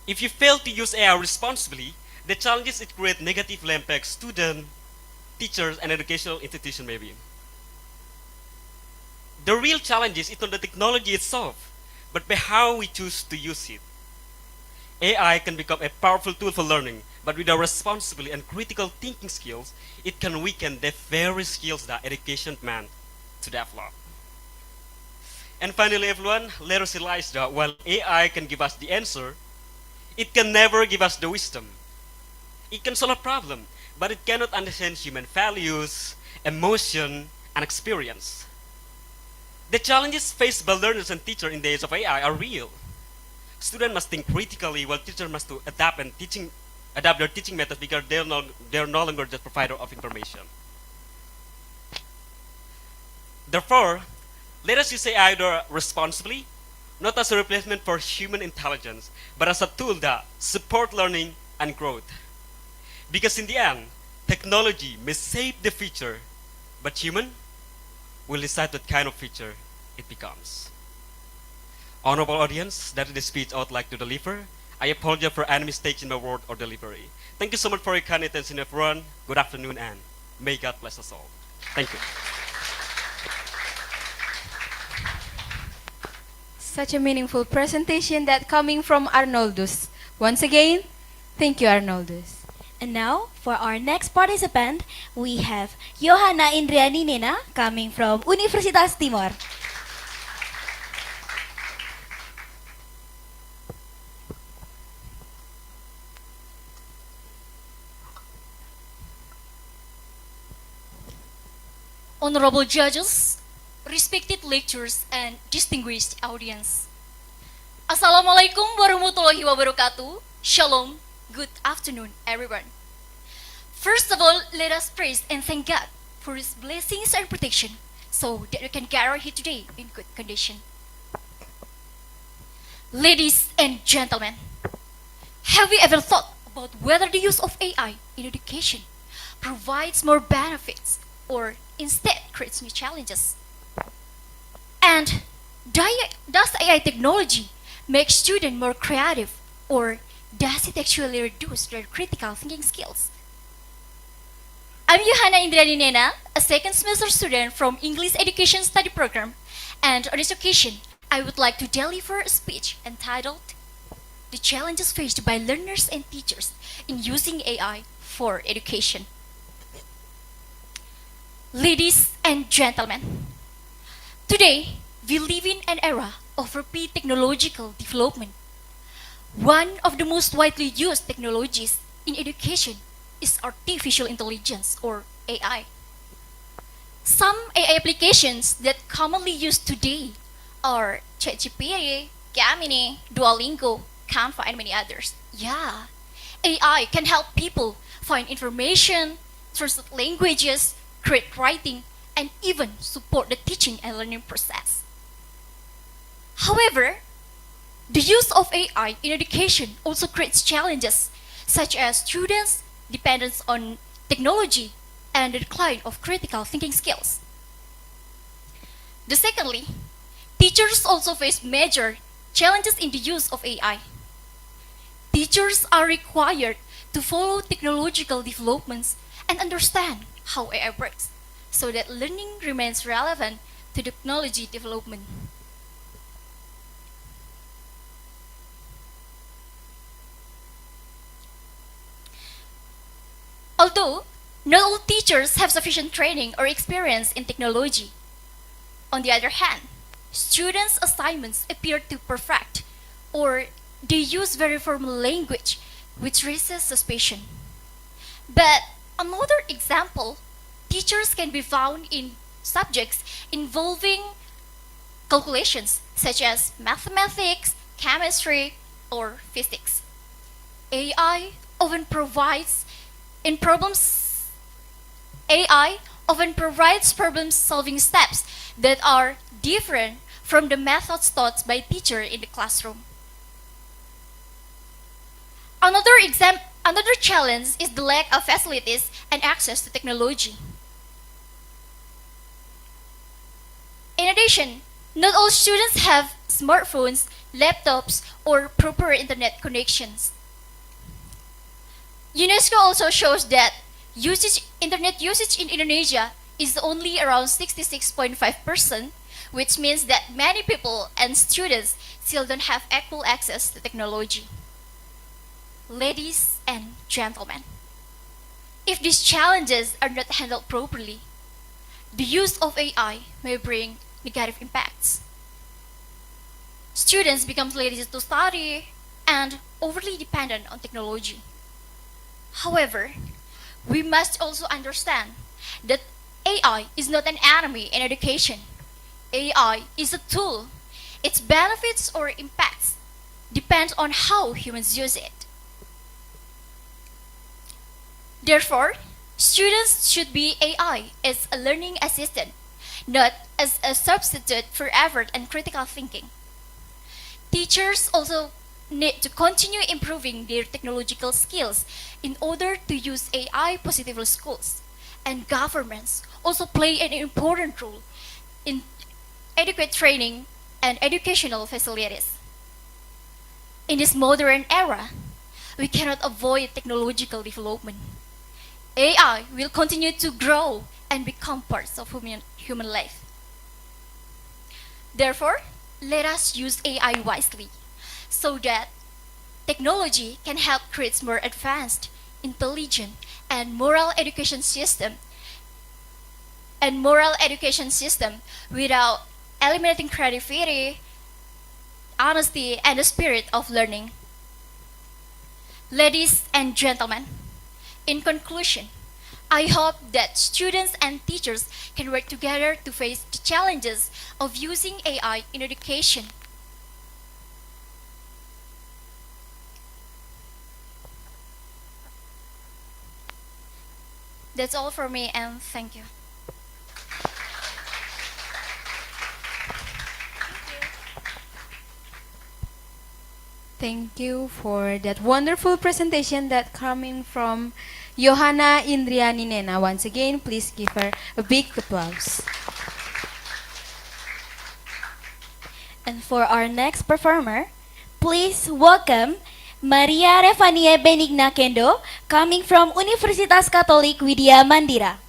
Speaker 10: If you fail to use AI responsibly, the challenges it creates negatively impact students, teachers, and educational institutions maybe. The real challenge is not the technology itself, but by how we choose to use it. AI can become a powerful tool for learning, but without responsibility and critical thinking skills, it can weaken the very skills that education meant to develop. And finally, everyone, let us realize that while AI can give us the answer, it can never give us the wisdom. It can solve a problem, but it cannot understand human values, emotion, and experience. The challenges faced by learners and teachers in the age of AI are real. Students must think critically, while teachers must adapt their teaching methods because they're no longer just provider of information. Therefore, let us use AI responsibly, not as a replacement for human intelligence, but as a tool that supports learning and growth. Because in the end, technology may shape the future, but human will decide what kind of future it becomes. Honorable audience, that is the speech I would like to deliver. I apologize for any mistakes in my word or delivery. Thank you so much for your kind attention, everyone. Good afternoon, and may God bless us all. Thank you.
Speaker 2: Such a meaningful presentation that coming from Arnoldus. Once again, thank you, Arnoldus.
Speaker 1: And now, for our next participant, we have Johanna Indriani Nena coming from Universitas Timor.
Speaker 12: Honorable judges, respected lecturers, and distinguished audience. Assalamualaikum warahmatullahi wabarakatuh. Shalom. Good afternoon, everyone. First of all, let us praise and thank God for His blessings and protection so that we can gather here today in good condition. Ladies and gentlemen, have you ever thought about whether the use of AI in education provides more benefits or instead creates new challenges? And does AI technology make students more creative, or does it actually reduce their critical thinking skills? I'm Johanna Indriani Nena, a second semester student from English Education Study Program, and on this occasion, I would like to deliver a speech entitled The Challenges Faced by Learners and Teachers in Using AI for Education. Ladies and gentlemen, today we live in an era of rapid technological development. One of the most widely used technologies in education is artificial intelligence, or AI. Some AI applications that commonly used today are ChatGPT, Gemini, Duolingo, Canva, and many others. Yeah, AI can help people find information, translate languages, create writing, and even support the teaching and learning process. However, the use of AI in education also creates challenges, such as students' dependence on technology and the decline of critical thinking skills. Secondly, teachers also face major challenges in the use of AI. Teachers are required to follow technological developments and understand how AI works, so that learning remains relevant to technology development. Although not all teachers have sufficient training or experience in technology, on the other hand, students' assignments appear too perfect, or they use very formal language, which raises suspicion. But another example, teachers can be found in subjects involving calculations, such as mathematics, chemistry, or physics. AI often provides problem-solving steps that are different from the methods taught by teacher in the classroom. Another challenge is the lack of facilities and access to technology. In addition, not all students have smartphones, laptops, or proper internet connections. UNESCO also shows that internet usage in Indonesia is only around 66.5%, which means that many people and students still don't have equal access to technology. Ladies and gentlemen, if these challenges are not handled properly, the use of AI may bring negative impacts. Students become lazy to study and overly dependent on technology. However, we must also understand that AI is not an enemy in education. AI is a tool. Its benefits or impacts depend on how humans use it. Therefore, students should be AI as a learning assistant,
Speaker 1: not as a substitute for effort and critical thinking. Teachers also need to continue improving their technological skills in order to use AI positively schools. And governments also play an important role in adequate training and educational facilities. In this modern era, we cannot avoid technological development. AI will continue to grow and become parts of human life. Therefore, let us use AI wisely so that technology can help create more advanced, intelligent, and moral education system without eliminating creativity, honesty, and the spirit of learning. Ladies and gentlemen, in conclusion, I hope that students and teachers can work together to face the challenges of using AI in education. That's all for me, and thank you.
Speaker 2: Thank you for that wonderful presentation that coming from Johanna Indriani Nena. Once again, please give her a big applause.
Speaker 1: And for our next performer, please welcome Maria Revania Benigna Kendo, coming from Universitas Katolik Widya Mandira.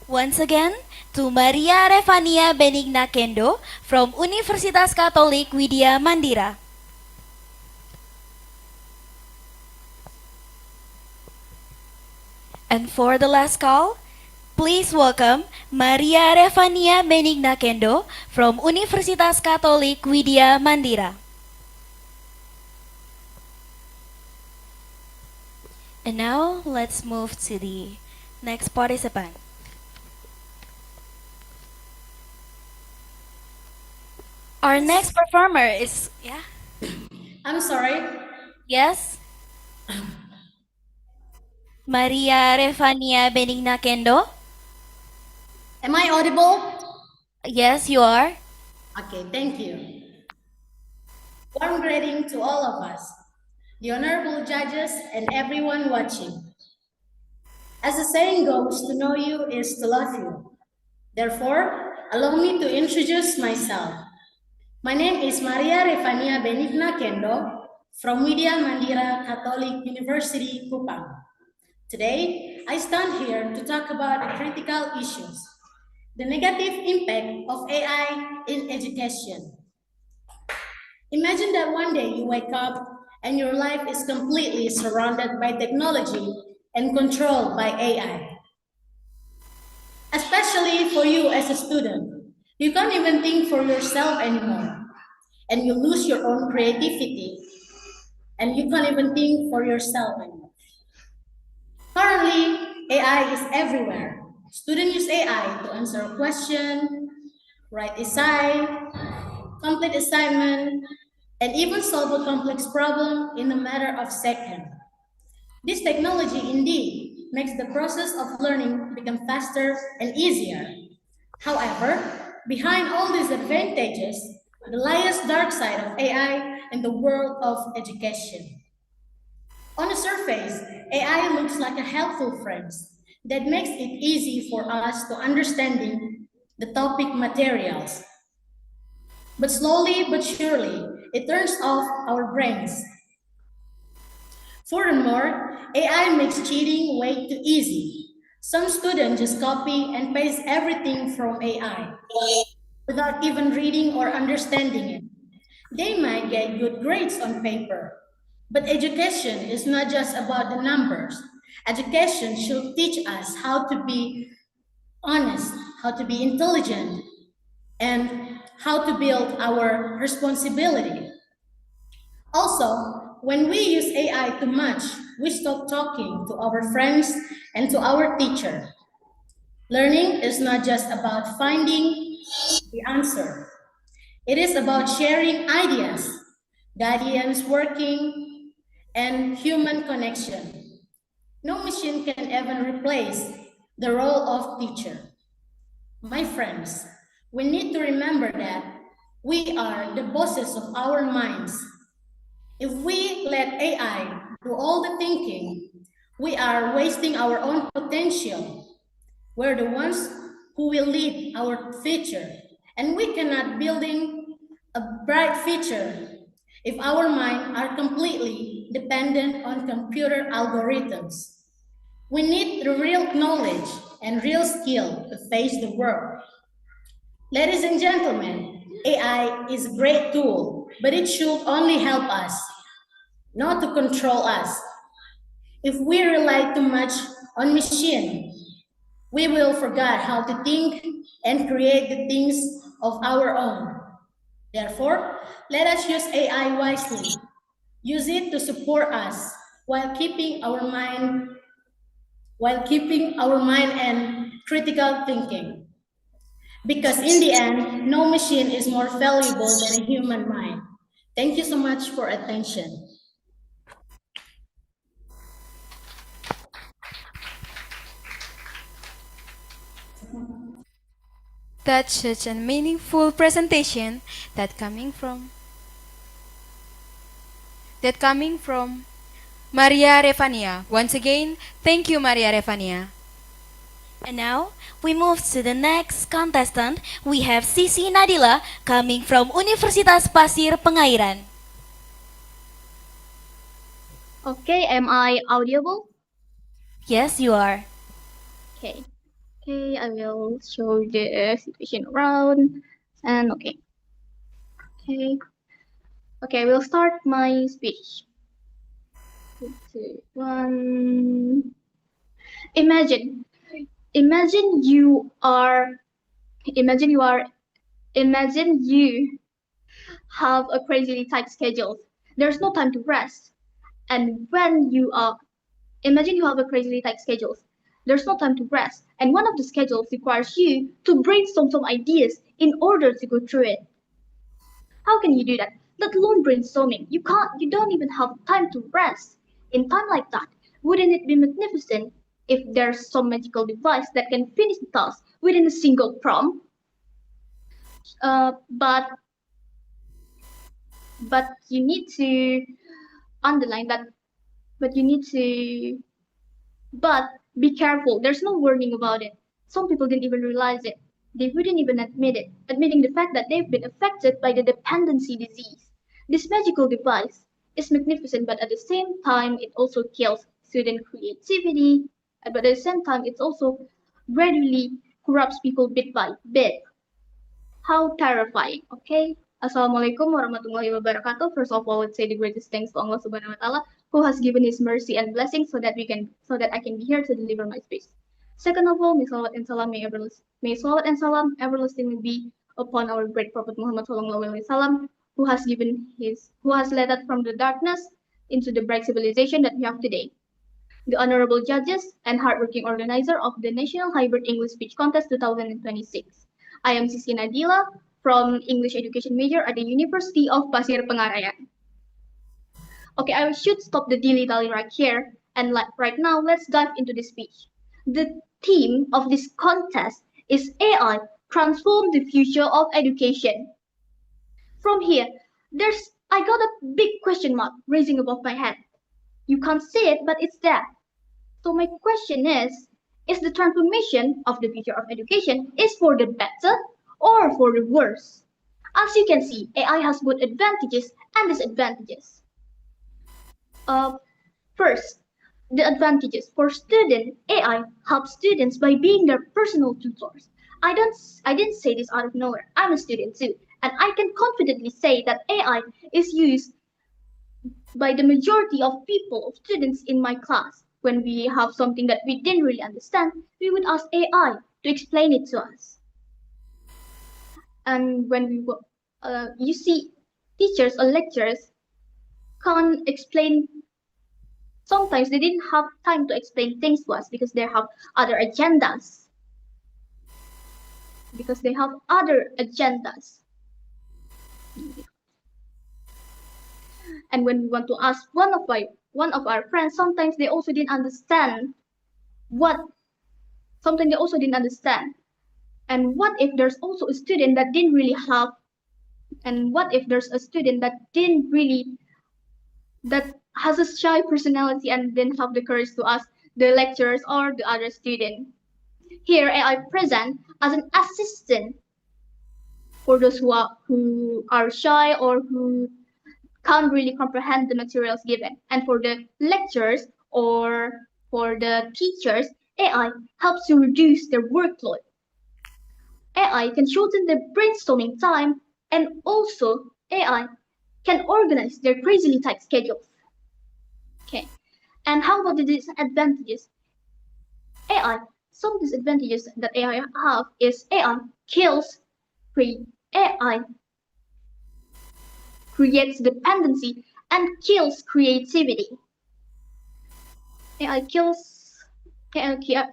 Speaker 1: Once again, to Maria Revania Benigna Kendo from Universitas Katolik Widya Mandira. And for the last call, please welcome Maria Revania Benigna Kendo from Universitas Katolik Widya Mandira. And now, let's move to the next participant. Our next performer is,
Speaker 11: I'm sorry.
Speaker 1: Yes? Maria Revania Benigna Kendo?
Speaker 11: Am I audible?
Speaker 1: Yes, you are.
Speaker 11: Okay, thank you. Warm greeting to all of us, the honorable judges and everyone watching. As the saying goes, to know you is to love you. Therefore, allow me to introduce myself. My name is Maria Revania Benigna Kendo from Widya Mandira Catholic University, Kupang. Today, I stand here to talk about critical issues, the negative impact of AI in education. Imagine that one day you wake up and your life is completely surrounded by technology and controlled by AI. Especially for you as a student, you can't even think for yourself anymore, and you lose your own creativity, and you can't even think for yourself anymore. Currently, AI is everywhere. Students use AI to answer a question, write essay, complete assignment, and even solve a complex problem in a matter of seconds. This technology indeed makes the process of learning become faster and easier. However, behind all these advantages, lies dark side of AI in the world of education. On the surface, AI looks like a helpful friend that makes it easy for us to understanding the topic materials. But slowly but surely, it turns off our brains. Furthermore, AI makes cheating way too easy. Some students just copy and paste everything from AI without even reading or understanding it. They might get good grades on paper, but education is not just about the numbers. Education should teach us how to be honest, how to be intelligent, and how to build our responsibility. Also, when we use AI too much, we stop talking to our friends and to our teacher. Learning is not just about finding the answer. It is about sharing ideas, guidance working, and human connection. No machine can even replace the role of teacher. My friends, we need to remember that we are the bosses of our minds. If we let AI do all the thinking, we are wasting our own potential. We're the ones who will lead our future, and we cannot building a bright future if our minds are completely dependent on computer algorithms. We need the real knowledge and real skill to face the world. Ladies and gentlemen, AI is a great tool, but it should only help us, not to control us. If we rely too much on machine, we will forget how to think and create the things of our own. Therefore, let us use AI wisely. Use it to support us while keeping our mind and critical thinking. Because in the end, no machine is more valuable than a human mind. Thank you so much for attention.
Speaker 2: That's such a meaningful presentation coming from Maria Revania. Once again, thank you, Maria Revania.
Speaker 1: And now, we move to the next contestant. We have Sisi Nadila coming from Universitas Pasir Pengairan.
Speaker 13: Okay, am I audible?
Speaker 1: Yes, you are.
Speaker 13: Okay. Okay, I will show the situation around. And okay. Okay. Okay, we'll start my speech. 3, 2, 1. Imagine you have a crazily tight schedule. There's no time to rest. And imagine you have a crazily tight schedule. There's no time to rest. And one of the schedules requires you to brainstorm some ideas in order to go through it. How can you do that? Let alone brainstorming. You don't even have time to rest. In time like that, wouldn't it be magnificent if there's some magical device that can finish the task within a single prompt? But you need to underline that. But be careful. There's no warning about it. Some people didn't even realize it. They wouldn't even admit it, admitting the fact that they've been affected by the dependency disease. This magical device is magnificent, but at the same time, it also kills student creativity. But at the same time, it also gradually corrupts people bit by bit. How terrifying, okay? Assalamualaikum warahmatullahi wabarakatuh. First of all, let's say the greatest thanks to Allah Subhanahu wa Taala, who has given His mercy and blessing so that I can be here to deliver my speech. Second of all, may salawat and salam everlastingly be upon our great Prophet Muhammad Sallallahu Alaihi Wasallam, who has led us from the darkness into the bright civilization that we have today. The honorable judges and hardworking organizer of the National Hybrid English Speech Contest 2026. I am Sisi Nadila from English Education major at the University of Pasir Pengarayan. Okay, I should stop the dilly-dally right here, and right now, let's dive into the speech. The theme of this contest is AI transform the future of education. From here, I got a big question mark raising above my head. You can't see it, but it's there. So my question is the transformation of the future of education is for the better or for the worse? As you can see, AI has both advantages and disadvantages. First, the advantages for students. AI helps students by being their personal tutors. I didn't say this out of nowhere. I'm a student too, and I can confidently say that AI is used by the majority of students in my class. When we have something that we didn't really understand, we would ask AI to explain it to us. And when you see teachers or lecturers can't explain. Sometimes they didn't have time to explain things to us because they have other agendas. And when we want to ask one of one of our friends, sometimes they also didn't understand sometimes they also didn't understand. And what if there's also a student that didn't really have, and what if there's a student that didn't really, that has a shy personality and didn't have the courage to ask the lecturers or the other student? Here, AI present as an assistant for those who are shy or who can't really comprehend the materials given. And for the lecturers or for the teachers, AI helps to reduce their workload. AI can shorten the brainstorming time, and also AI can organize their crazily tight schedules. Okay. And how about the disadvantages? AI, some disadvantages that AI have is AI creates dependency and kills creativity. AI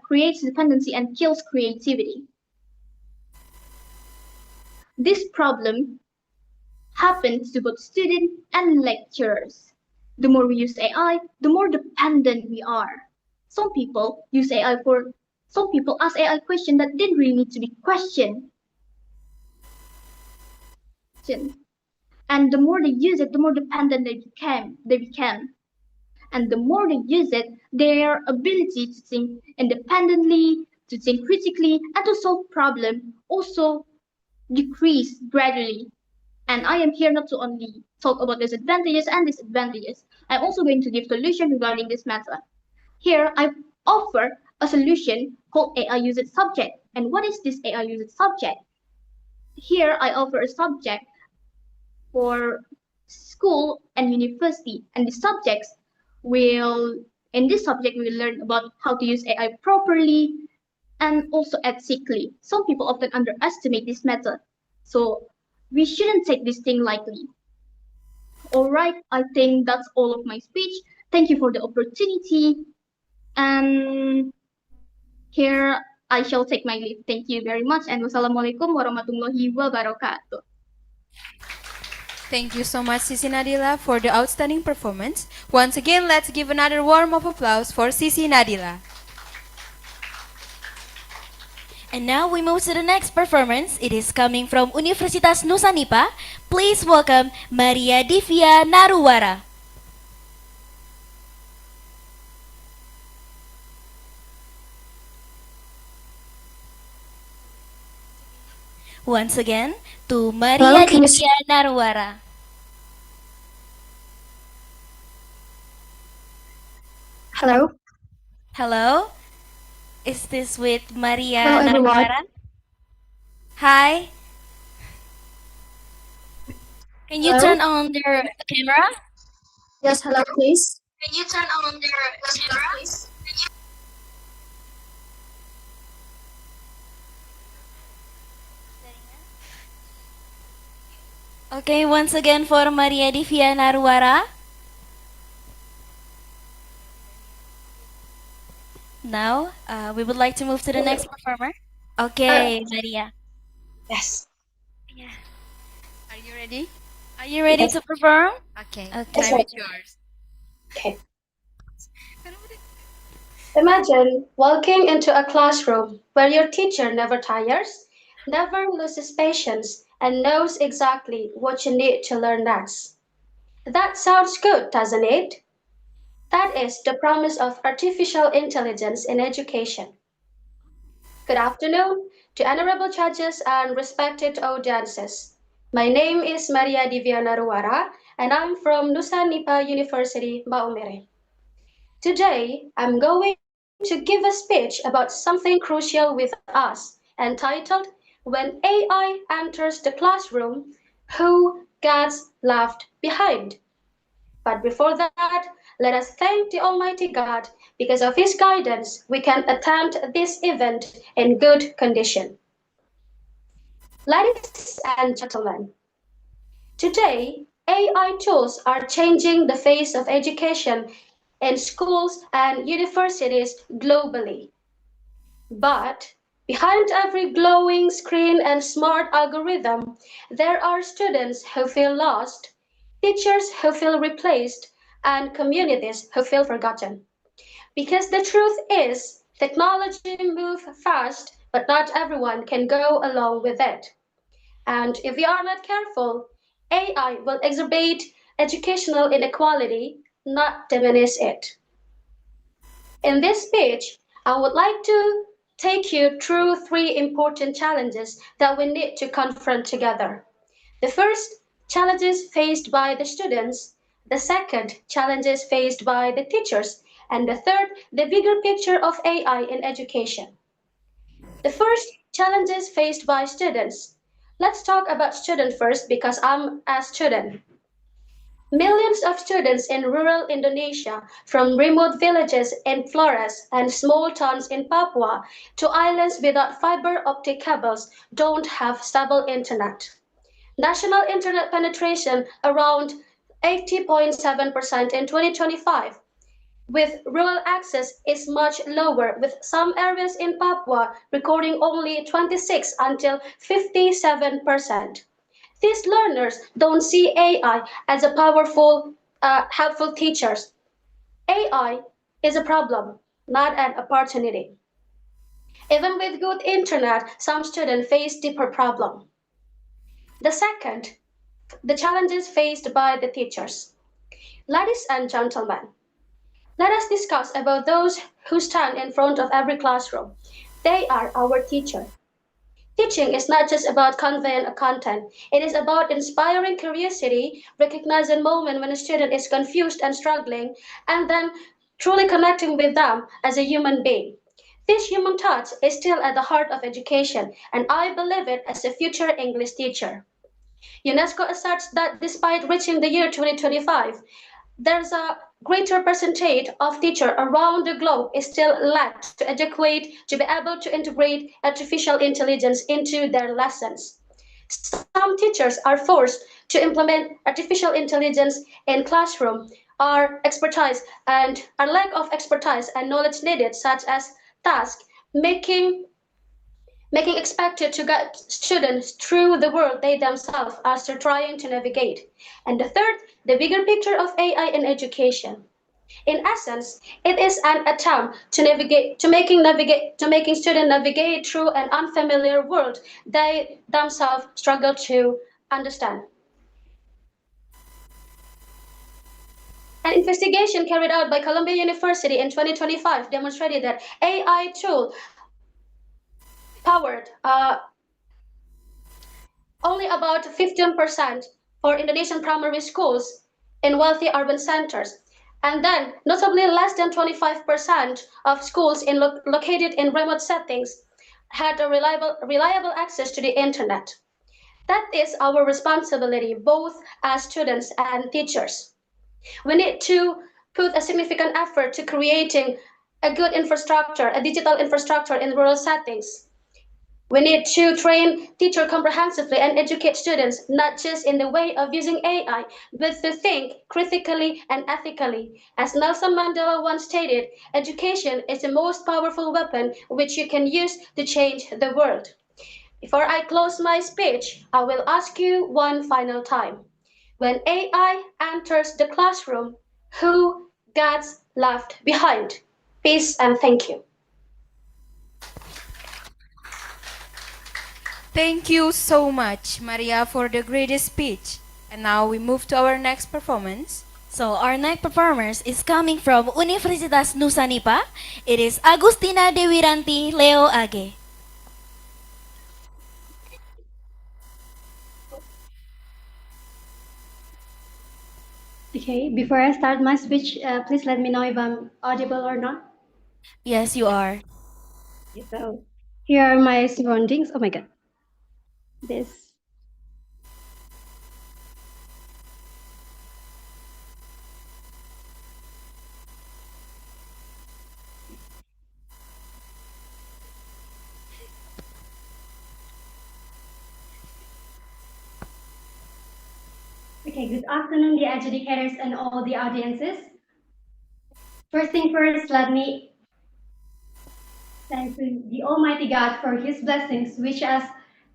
Speaker 13: creates dependency and kills creativity. This problem happens to both students and lecturers. The more we use AI, the more dependent we are. Some people ask AI questions that didn't really need to be questioned. And the more they use it, the more dependent they became. And the more they use it, their ability to think independently, to think critically, and to solve problems also decrease gradually. And I am here not to only talk about disadvantages and disadvantages. I'm also going to give solution regarding this matter. Here, I offer a solution called AI usage subject. And what is this AI usage subject? Here, I offer a subject for school and university, and the subjects in this subject we will learn about how to use AI properly and also ethically. Some people often underestimate this method, so we shouldn't take this thing lightly. All right, I think that's all of my speech. Thank you for the opportunity, and here I shall take my leave. Thank you very much, and wassalamualaikum warahmatullahi wabarakatuh.
Speaker 2: Thank you so much, Sisi Nadila, for the outstanding performance. Once again, let's give another warm of applause for Sisi Nadila.
Speaker 1: And now we move to the next performance. It is coming from Universitas Nusa Nipa. Please welcome Maria Divya Naruwara. Once again, to Maria Divya Naruwara.
Speaker 14: Hello.
Speaker 1: Hello. Is this with Maria
Speaker 14: Hello, everyone.
Speaker 1: Naruwara? Hi. Can you
Speaker 14: Hello?
Speaker 1: turn on your camera?
Speaker 14: Yes, hello, please.
Speaker 1: Can you turn on your camera, please? Okay, once again for Maria Divya Naruwara. Now, we would like to move to the next performer. Okay, Maria.
Speaker 14: Yes.
Speaker 1: Yeah.
Speaker 2: Are you ready?
Speaker 1: Are you ready
Speaker 14: Yes.
Speaker 1: to perform?
Speaker 2: Okay,
Speaker 1: Okay.
Speaker 2: time is yours.
Speaker 14: Okay. Imagine walking into a classroom where your teacher never tires, never loses patience, and knows exactly what you need to learn next. That sounds good, doesn't it? That is the promise of artificial intelligence in education. Good afternoon to honorable judges and respected audiences. My name is Maria Divya Naruwara, and I'm from Nusa Nipa University, Maumere. Today, I'm going to give a speech about something crucial with us, entitled When AI Enters the Classroom, Who Gets Left Behind? But before that, let us thank the Almighty God. Because of His guidance, we can attend this event in good condition. Ladies and gentlemen, today, AI tools are changing the face of education in schools and universities globally. But behind every glowing screen and smart algorithm, there are students who feel lost, teachers who feel replaced, and communities who feel forgotten. Because the truth is, technology moves fast, but not everyone can go along with it. And if we are not careful, AI will exacerbate educational inequality, not diminish it. In this speech, I would like to take you through three important challenges that we need to confront together. The first, challenges faced by the students. The second, challenges faced by the teachers. And the third, the bigger picture of AI in education. The first, challenges faced by students. Let's talk about students first because I'm a student. Millions of students in rural Indonesia, from remote villages in Flores and small towns in Papua to islands without fiber optic cables, don't have stable internet. National internet penetration around 80.7% in 2025, with rural access is much lower, with some areas in Papua recording only 26 until 57%. These learners don't see AI as a powerful, helpful teachers. AI is a problem, not an opportunity. Even with good internet, some students face deeper problem. The second, the challenges faced by the teachers. Ladies and gentlemen, let us discuss about those who stand in front of every classroom. They are our teacher. Teaching is not just about conveying a content. It is about inspiring curiosity, recognizing moment when a student is confused and struggling, and then truly connecting with them as a human being. This human touch is still at the heart of education, and I believe it as a future English teacher. UNESCO asserts that despite reaching the year 2025, there's a greater percentage of teachers around the globe is still lacked to educate to be able to integrate artificial intelligence into their lessons. Some teachers are forced to implement artificial intelligence in classroom are expertise and a lack of expertise and knowledge needed such as task making expected to get students through the world they themselves are still trying to navigate. And the third, the bigger picture of AI in education. In essence, it is an attempt to making students navigate through an unfamiliar world they themselves struggle to understand. An investigation carried out by Columbia University in 2025 demonstrated that AI tool powered only about 15% for Indonesian primary schools in wealthy urban centers. And then, notably, less than 25% of schools located in remote settings had a reliable access to the internet. That is our responsibility, both as students and teachers. We need to put a significant effort to creating a good infrastructure, a digital infrastructure in rural settings. We need to train teachers comprehensively and educate students, not just in the way of using AI, but to think critically and ethically. As Nelson Mandela once stated, education is the most powerful weapon which you can use to change the world. Before I close my speech, I will ask you one final time. When AI enters the classroom, who gets left behind? Peace and thank you.
Speaker 2: Thank you so much, Maria, for the greatest speech. And now we move to our next performance.
Speaker 1: So our next performers is coming from Universitas Nusa Nipa. It is Agustina Dewiranti Leo Age.
Speaker 16: Okay, before I start my speech, please let me know if I'm audible or not.
Speaker 1: Yes, you are.
Speaker 16: Okay, so here are my surroundings. Oh my god. This. Okay, good afternoon, the educators and all the audiences. First thing first, let me thank the Almighty God for His blessings, which has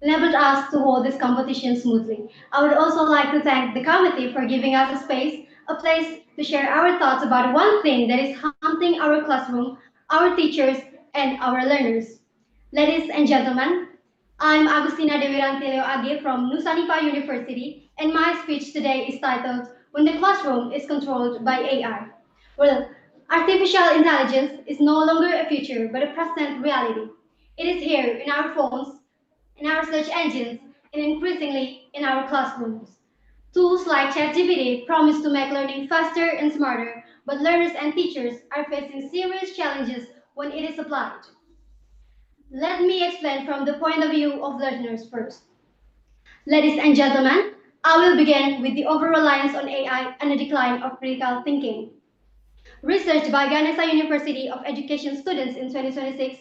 Speaker 16: enabled us to hold this competition smoothly. I would also like to thank the committee for giving us a space, a place to share our thoughts about one thing that is haunting our classroom, our teachers, and our learners. Ladies and gentlemen, I'm Agustina Dewirantileo Age from Nusanipa University, and my speech today is titled When the Classroom is Controlled by AI. Well, artificial intelligence is no longer a future but a present reality. It is here in our phones, in our search engines, and increasingly in our classrooms. Tools like ChatGPT promise to make learning faster and smarter, but learners and teachers are facing serious challenges when it is applied. Let me explain from the point of view of learners first. Ladies and gentlemen, I will begin with the over-reliance on AI and the decline of critical thinking. Research by Ganesha University of Education students in 2026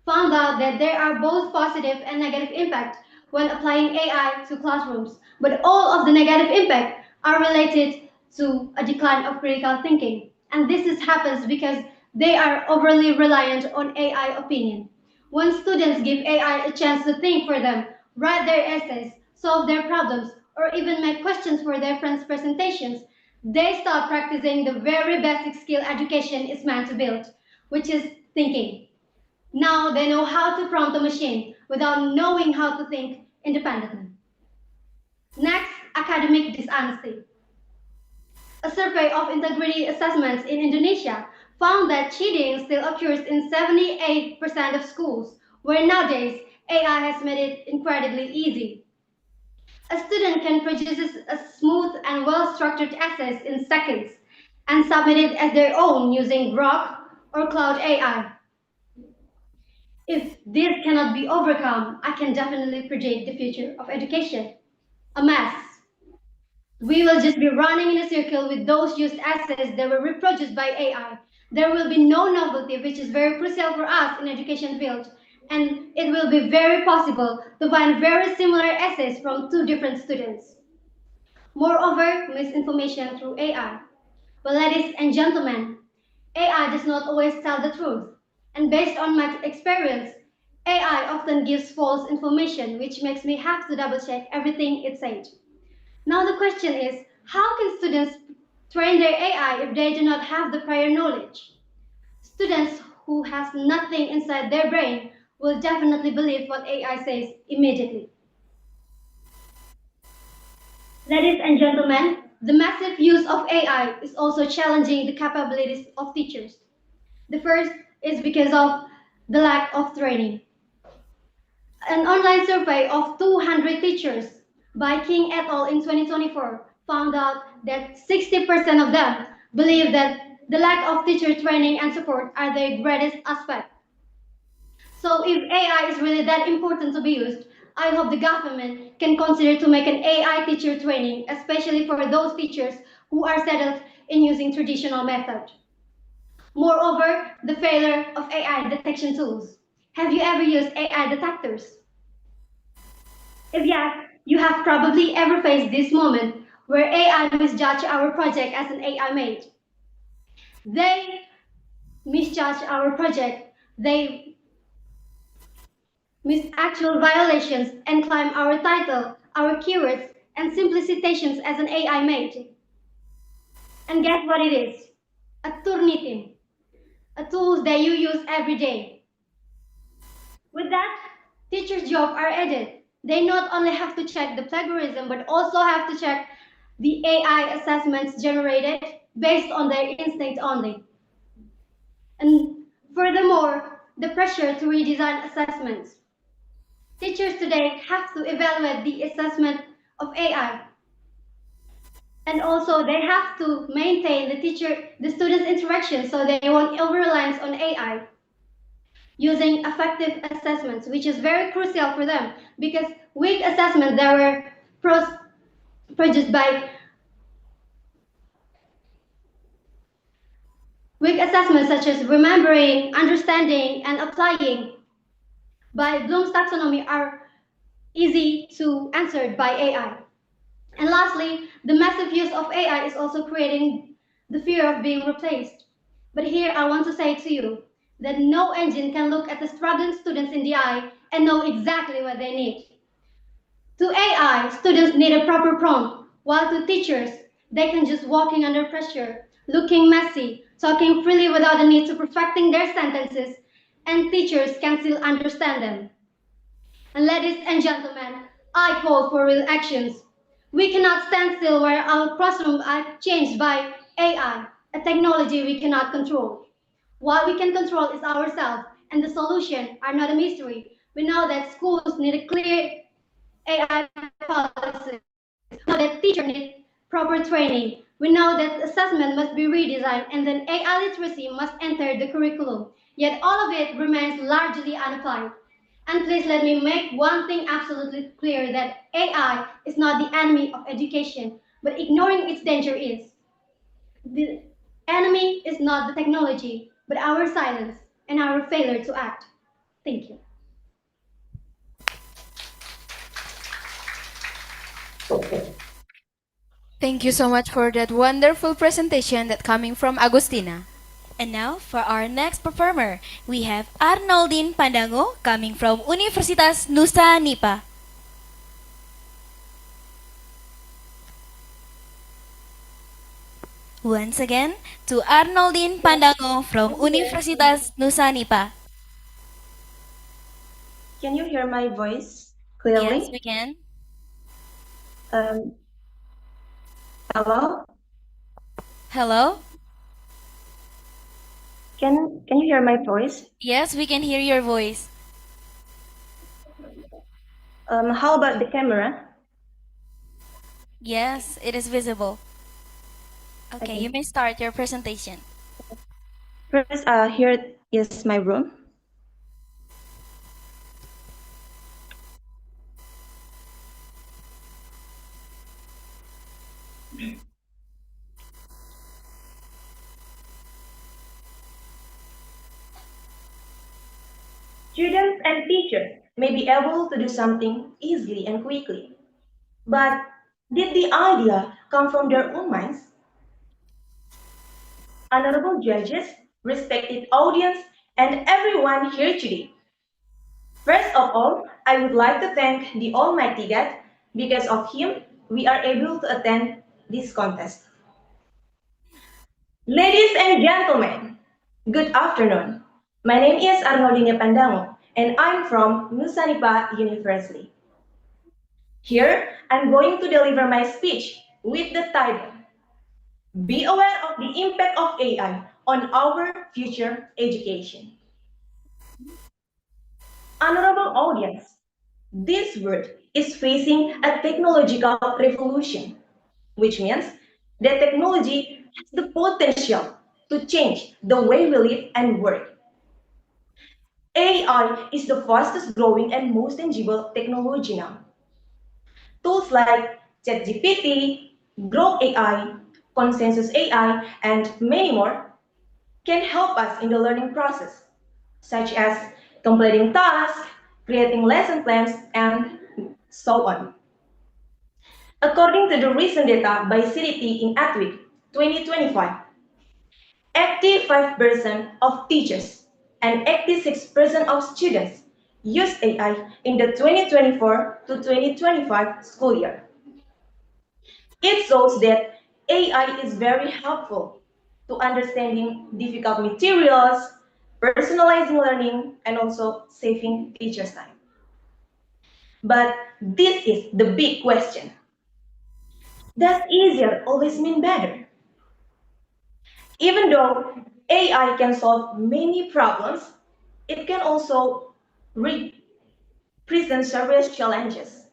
Speaker 16: found out that there are both positive and negative impact when applying AI to classrooms, but all of the negative impact are related to a decline of critical thinking. And happens because they are overly reliant on AI opinion. When students give AI a chance to think for them, write their essays, solve their problems, or even make questions for their friends' presentations, they start practicing the very basic skill education is meant to build, which is thinking. Now they know how to prompt a machine without knowing how to think independently. Next, academic dishonesty. A survey of integrity assessments in Indonesia found that cheating still occurs in 78% of schools, where nowadays AI has made it incredibly easy. A student can produce a smooth and well-structured essay in seconds and submit it as their own using Grok or Cloud AI. If this cannot be overcome, I can definitely predict the future of education. A mess. We will just be running in a circle with those used essays that were reproduced by AI. There will be no novelty, which is very crucial for us in education field. And it will be very possible to find very similar essays from two different students. Moreover, misinformation through AI. But ladies and gentlemen, AI does not always tell the truth. And based on my experience, AI often gives false information, which makes me have to double check everything it said. Now the question is, how can students train their AI if they do not have the prior knowledge? Students who has nothing inside their brain will definitely believe what AI says immediately. Ladies and gentlemen, the massive use of AI is also challenging the capabilities of teachers. The first is because of the lack of training. An online survey of 200 teachers by King et al. In 2024 found out that 60% of them believe that the lack of teacher training and support are their greatest aspect. So if AI is really that important to be used, I hope the government can consider to make an AI teacher training, especially for those teachers who are settled in using traditional methods. Moreover, the failure of AI detection tools. Have you ever used AI detectors? If yes, you have probably ever faced this moment where AI misjudged our project as an AI made. They misjudge our project, they miss actual violations and claim our title, our keywords, and simply citations as an AI made. And guess what it is? A Turnitin, a tool that you use every day. With that, teachers' jobs are added. They not only have to check the plagiarism, but also have to check the AI assessments generated based on their instinct only. And furthermore, the pressure to redesign assessments. Teachers today have to evaluate the assessment of AI. And also they have to maintain the student's interaction so they won't over-reliance on AI using effective assessments, which is very crucial for them because weak assessments that were produced by weak assessments such as remembering, understanding, and applying by Bloom's taxonomy are easy to answer by AI. And lastly, the massive use of AI is also creating the fear of being replaced. But here I want to say to you that no engine can look at the struggling students in the eye and know exactly what they need. To AI, students need a proper prompt, while to teachers, they can just walking under pressure, looking messy, talking freely without the need to perfecting their sentences, and teachers can still understand them. And ladies and gentlemen, I call for real actions. We cannot stand still where our classrooms are changed by AI, a technology we cannot control. What we can control is ourselves, and the solution are not a mystery. We know that schools need a clear AI policy. We know that teachers need proper training. We know that assessment must be redesigned, and then AI literacy must enter the curriculum. Yet all of it remains largely unapplied. And please let me make one thing absolutely clear, that AI is not the enemy of education, but ignoring its danger is. The enemy is not the technology, but our silence and our failure to act. Thank you.
Speaker 2: Thank you so much for that wonderful presentation that coming from Agustina.
Speaker 1: And now, for our next performer, we have Arnoldine Pandango coming from Universitas Nusa Nipa. Once again, to Arnoldine Pandango from Universitas Nusa Nipa.
Speaker 17: Can you hear my voice clearly?
Speaker 1: Yes, we can.
Speaker 17: Hello?
Speaker 1: Hello?
Speaker 17: Can you hear my voice?
Speaker 1: Yes, we can hear your voice.
Speaker 17: How about the camera?
Speaker 1: Yes, it is visible. Okay, you may start your presentation.
Speaker 17: First, here is my room. Students and teachers may be able to do something easily and quickly. But did the idea come from their own minds? Honorable judges, respected audience, and everyone here today. First of all, I would like to thank the Almighty God. Because of Him, we are able to attend this contest. Ladies and gentlemen, good afternoon. My name is Arnoldine Pandango, and I'm from Nusa Nipa University. Here, I'm going to deliver my speech with the title, Be Aware of the Impact of AI on Our Future Education. Honorable audience, this world is facing a technological revolution, which means that technology has the potential to change the way we live and work. AI is the fastest growing and most tangible technology now. Tools like ChatGPT, Grow AI, Consensus AI, and many more can help us in the learning process, such as completing tasks, creating lesson plans, and so on. According to the recent data by CDT in Atwick 2025, 85% of teachers and 86% of students use AI in the 2024 to 2025 school year. It shows that AI is very helpful to understanding difficult materials, personalizing learning, and also saving teachers' time. But this is the big question. Does easier always mean better? Even though AI can solve many problems, it can also present serious challenges.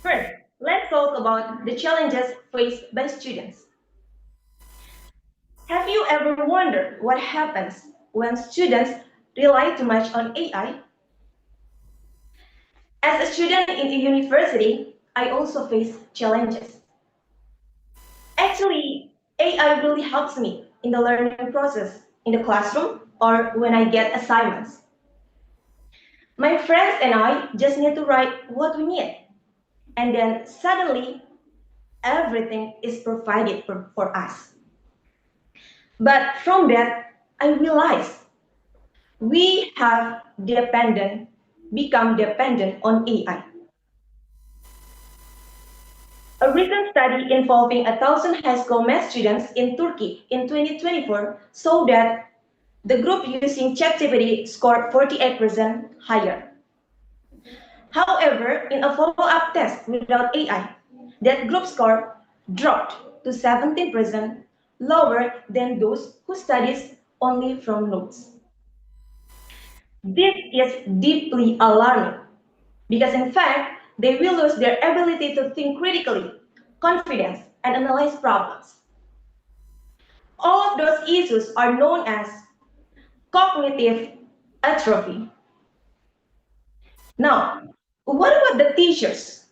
Speaker 17: First, let's talk about the challenges faced by students. Have you ever wondered what happens when students rely too much on AI? As a student in a university, I also face challenges. Actually, AI really helps me in the learning process in the classroom or when I get assignments. My friends and I just need to write what we need, and then suddenly everything is provided for us. But from that, I realized we have become dependent on AI. A recent study involving 1,000 high school math students in Turkey in 2024 showed that the group using ChatGPT scored 48% higher. However, in a follow-up test without AI, that group score dropped to 17%, lower than those who studies only from notes. This is deeply alarming because in fact, they will lose their ability to think critically, confidence, and analyze problems. All of those issues are known as cognitive atrophy. Now, what about the teachers?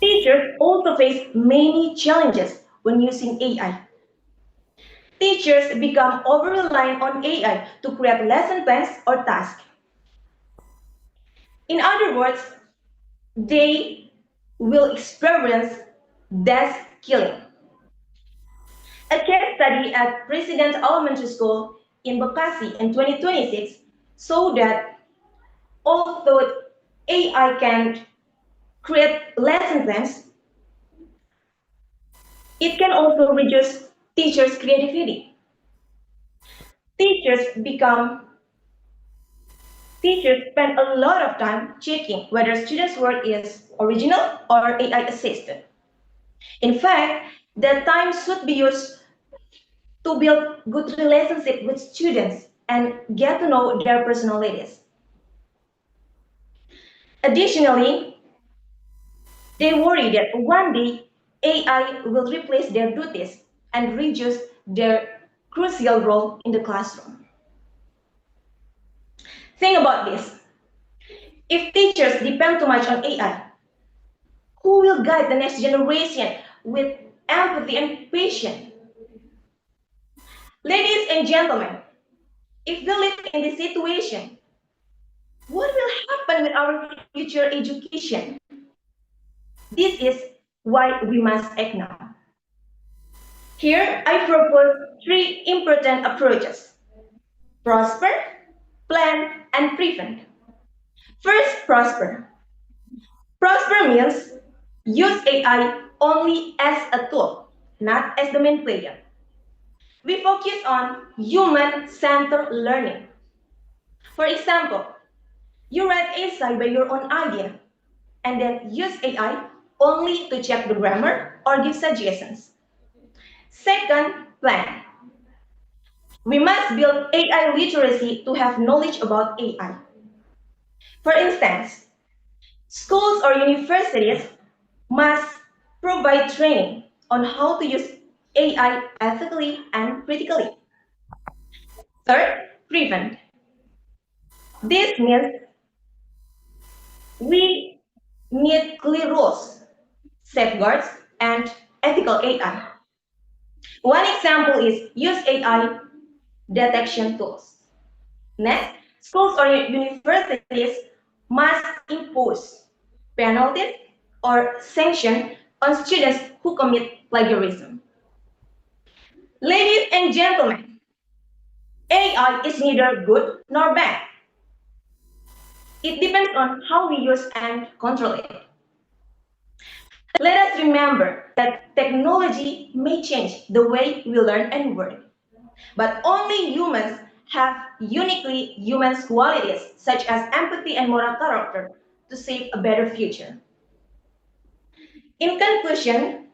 Speaker 17: Teachers also face many challenges when using AI. Teachers become over-reliant on AI to create lesson plans or tasks. In other words, they will experience desk killing. A case study at President Elementary School in Bekasi in 2026 showed that although AI can create lesson plans, it can also reduce teachers' creativity. Teachers become Teachers spend a lot of time checking whether students' work is original or AI assisted. In fact, that time should be used to build good relationship with students and get to know their personalities. Additionally, they worry that one day AI will replace their duties and reduce their crucial role in the classroom. Think about this. If teachers depend too much on AI, who will guide the next generation with empathy and patience? Ladies and gentlemen, if we live in this situation, what will happen with our future education? This is why we must act now. Here, I propose three important approaches: prosper, plan, and prevent. First, prosper. Prosper means use AI only as a tool, not as the main player. We focus on human-centered learning. For example, you write essay by your own idea, and then use AI only to check the grammar or give suggestions. Second, plan. We must build AI literacy to have knowledge about AI. For instance, schools or universities must provide training on how to use AI ethically and critically. Third, prevent. This means we need clear rules, safeguards, and ethical AI. One example is use AI detection tools. Next, schools or universities must impose penalties or sanction on students who commit plagiarism. Ladies and gentlemen, AI is neither good nor bad. It depends on how we use and control it. Let us remember that technology may change the way we learn and work, but only humans have uniquely human qualities such as empathy and moral character to shape a better future. In conclusion,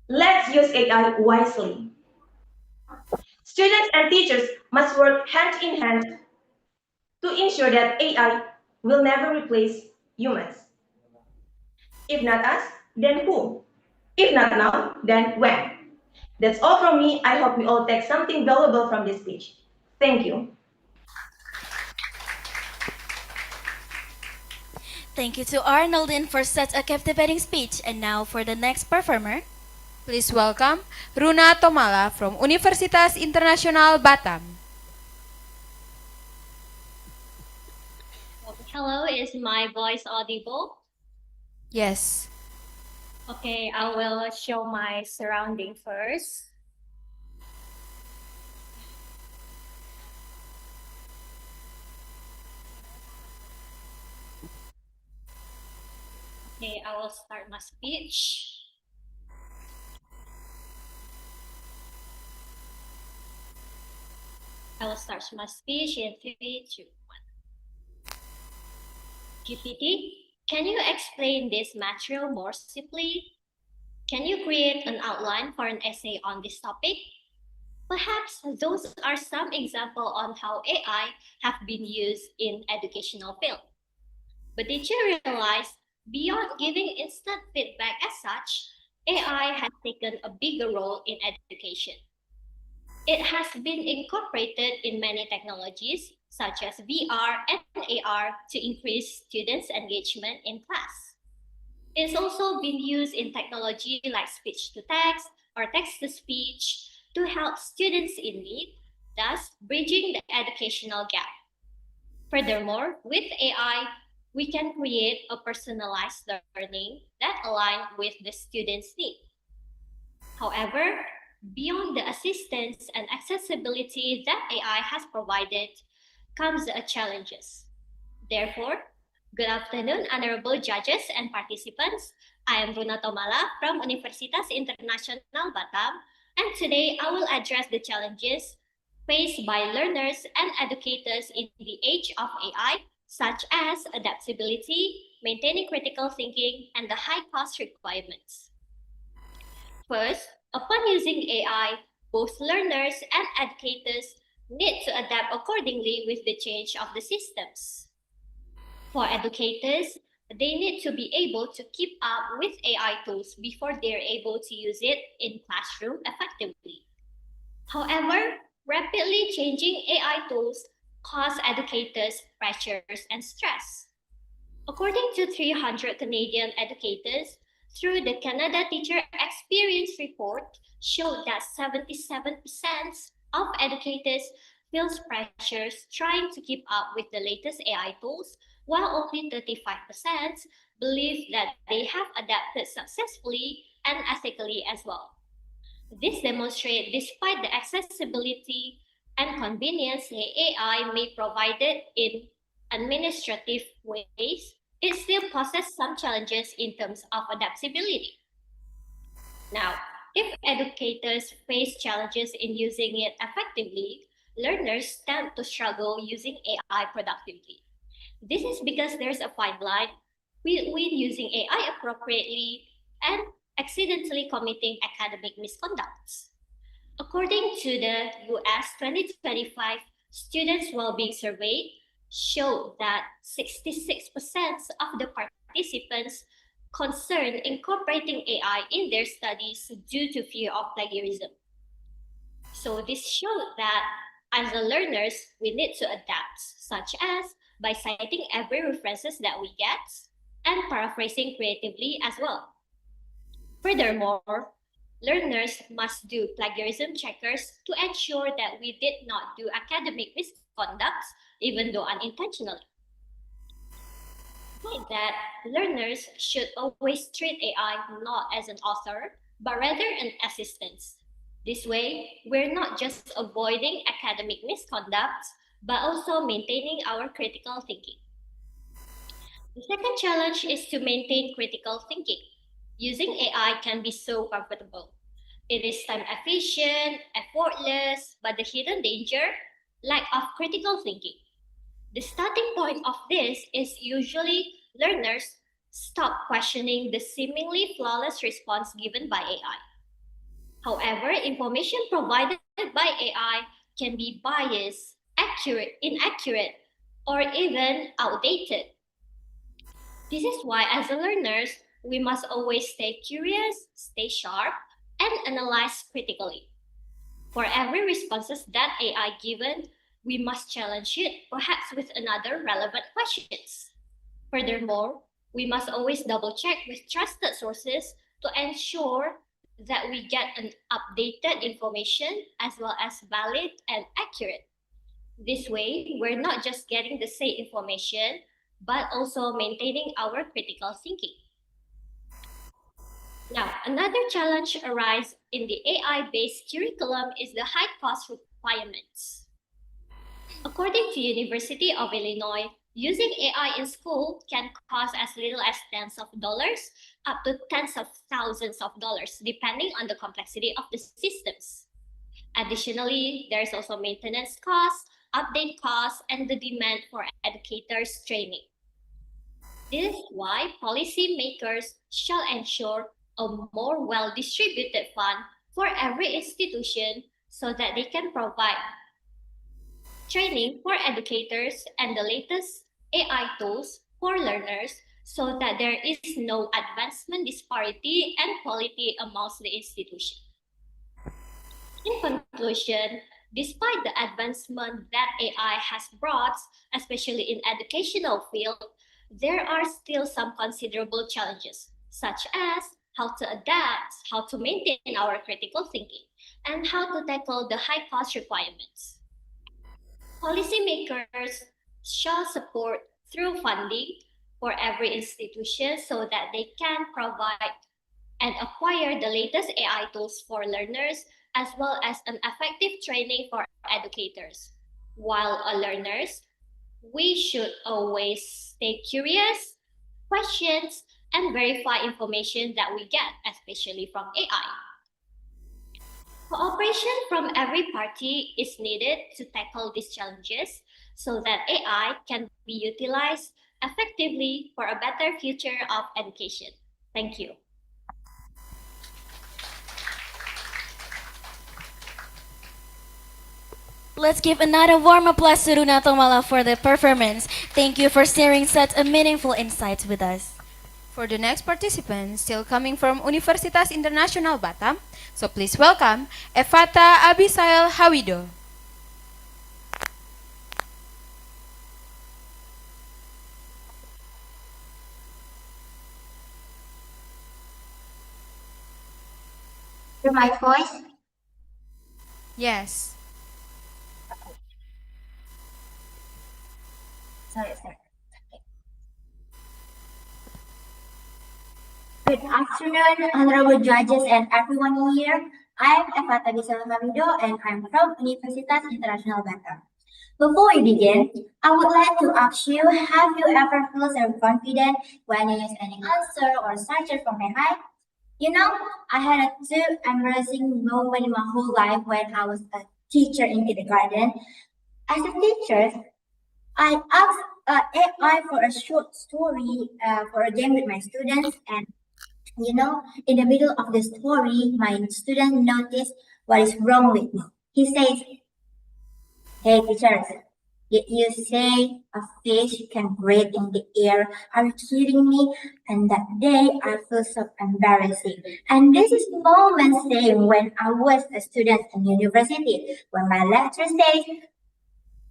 Speaker 17: let's use AI wisely. Students and teachers must work hand in hand to ensure that AI will never replace humans. If not us, then who? If not now, then when? That's all from me. I hope you all take something valuable from this speech. Thank you.
Speaker 1: Thank you to Arnoldin for such a captivating speech. And now for the next performer.
Speaker 2: Please welcome Runa Tomala from Universitas Internasional Batam.
Speaker 18: Hello, is my voice audible?
Speaker 2: Yes.
Speaker 18: Okay, I will show my surrounding first. Okay, I will start my speech. I will start my speech in 3, 2, 1. GPT, can you explain this material more simply? Can you create an outline for an essay on this topic? Perhaps those are some examples on how AI have been used in educational field. But did you realize, beyond giving instant feedback as such, AI has taken a bigger role in education. It has been incorporated in many technologies, such as VR and AR, to increase students' engagement in class. It's also been used in technology like speech to text or text to speech to help students in need, thus bridging the educational gap. Furthermore, with AI, we can create a personalized learning that aligns with the student's need. However, beyond the assistance and accessibility that AI has provided comes the challenges. Therefore, good afternoon, honorable judges and participants. I am Runa Tomala from Universitas Internasional Batam, and today I will address the challenges faced by learners and educators in the age of AI, such as adaptability, maintaining critical thinking, and the high cost requirements. First, upon using AI, both learners and educators need to adapt accordingly with the change of the systems. For educators, they need to be able to keep up with AI tools before they're able to use it in classroom effectively. However, rapidly changing AI tools cause educators pressures and stress. According to 300 Canadian educators, through the Canada Teacher Experience Report, showed that 77% of educators feels pressures trying to keep up with the latest AI tools, while only 35% believe that they have adapted successfully and ethically as well. This demonstrates despite the accessibility and convenience the AI may provide in administrative ways, it still poses some challenges in terms of adaptability. Now, if educators face challenges in using it effectively, learners tend to struggle using AI productively. This is because there's a fine line between using AI appropriately and accidentally committing academic misconducts. According to the US 2025 Students Wellbeing Survey, showed that 66% of the participants concerned incorporating AI in their studies due to fear of plagiarism. So this showed that as the learners, we need to adapt, such as by citing every references that we get and paraphrasing creatively as well. Furthermore, learners must do plagiarism checkers to ensure that we did not do academic misconducts, even though unintentionally. Like that, learners should always treat AI not as an author, but rather an assistant. This way, we're not just avoiding academic misconduct, but also maintaining our critical thinking. The second challenge is to maintain critical thinking. Using AI can be so comfortable. It is time efficient, effortless, but the hidden danger, lack of critical thinking. The starting point of this is usually learners stop questioning the seemingly flawless response given by AI. However, information provided by AI can be biased, inaccurate, or even outdated. This is why, as learners, we must always stay curious, stay sharp, and analyze critically. For every responses that AI given, we must challenge it, perhaps with another relevant questions. Furthermore, we must always double check with trusted sources to ensure that we get an updated information as well as valid and accurate. This way, we're not just getting the same information, but also maintaining our critical thinking. Now, another challenge arises in the AI-based curriculum is the high cost requirements. According to University of Illinois, Using AI in school can cost as little as tens of dollars up to tens of thousands of dollars, depending on the complexity of the systems. Additionally, there's also maintenance costs, update costs, and the demand for educators' training. This is why policymakers shall ensure a more well-distributed fund for every institution so that they can provide training for educators and the latest AI tools for learners so that there is no advancement disparity and quality amongst the institution. In conclusion, despite the advancement that AI has brought, especially in educational field, there are still some considerable challenges, such as how to adapt, how to maintain our critical thinking, and how to tackle the high cost requirements. Policymakers shall support through funding for every institution so that they can provide and acquire the latest AI tools for learners as well as an effective training for educators. While learners, we should always stay curious, questions, and verify information that we get, especially from AI. Cooperation from every party is needed to tackle these challenges so that AI can be utilized effectively for a better future of education. Thank you.
Speaker 1: Let's give another warm applause to Runa Tomala for the performance. Thank you for sharing such a meaningful insights with us.
Speaker 2: For the next participant, still coming from Universitas Internasional Batam, so please welcome Evata Abisail Hawido.
Speaker 19: Hear my voice?
Speaker 2: Yes.
Speaker 19: Sorry. Good afternoon, honorable judges and everyone here. I'm Evata Bisel Hawido and I'm from Universitas Internasional Batam. Before we begin, I would like to ask you, have you ever felt so confident when you use any answer or structure from AI? You know, I had a two embarrassing moment in my whole life when I was a teacher in kindergarten. As a teacher, I asked AI for a short story for a game with my students, and you know, in the middle of the story, my student noticed what is wrong with me. He says, "Hey, teachers, did you say a fish can breathe in the air? Are you kidding me?" And that day, I feel so embarrassing. And this is moment same when I was a student in university, when my lecturer says,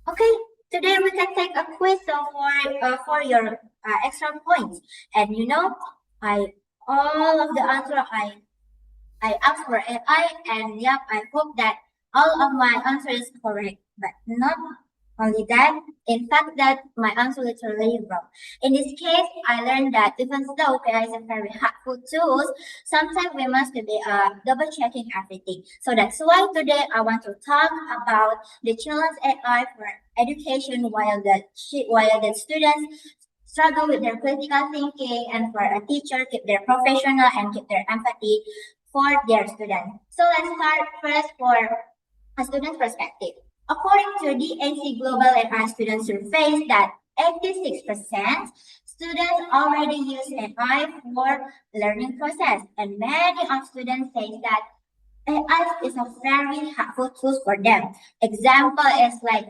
Speaker 19: "Okay, today we can take a quiz for your extra points." And you know, all of the answer I asked for AI, and yep, I hope that all of my answer is correct. But not only that, in fact, that my answer is literally wrong. In this case, I learned that even though AI is a very helpful tool, sometimes we must be double checking everything. So that's why today I want to talk about the challenge AI for education while the students struggle with their critical thinking, and for a teacher keep their professional and keep their empathy for their students. So let's start first for a student's perspective. According to the AC Global AI Student Survey, that 86% students already use AI for learning process, and many of students say that AI is a very helpful tool for them. Example is like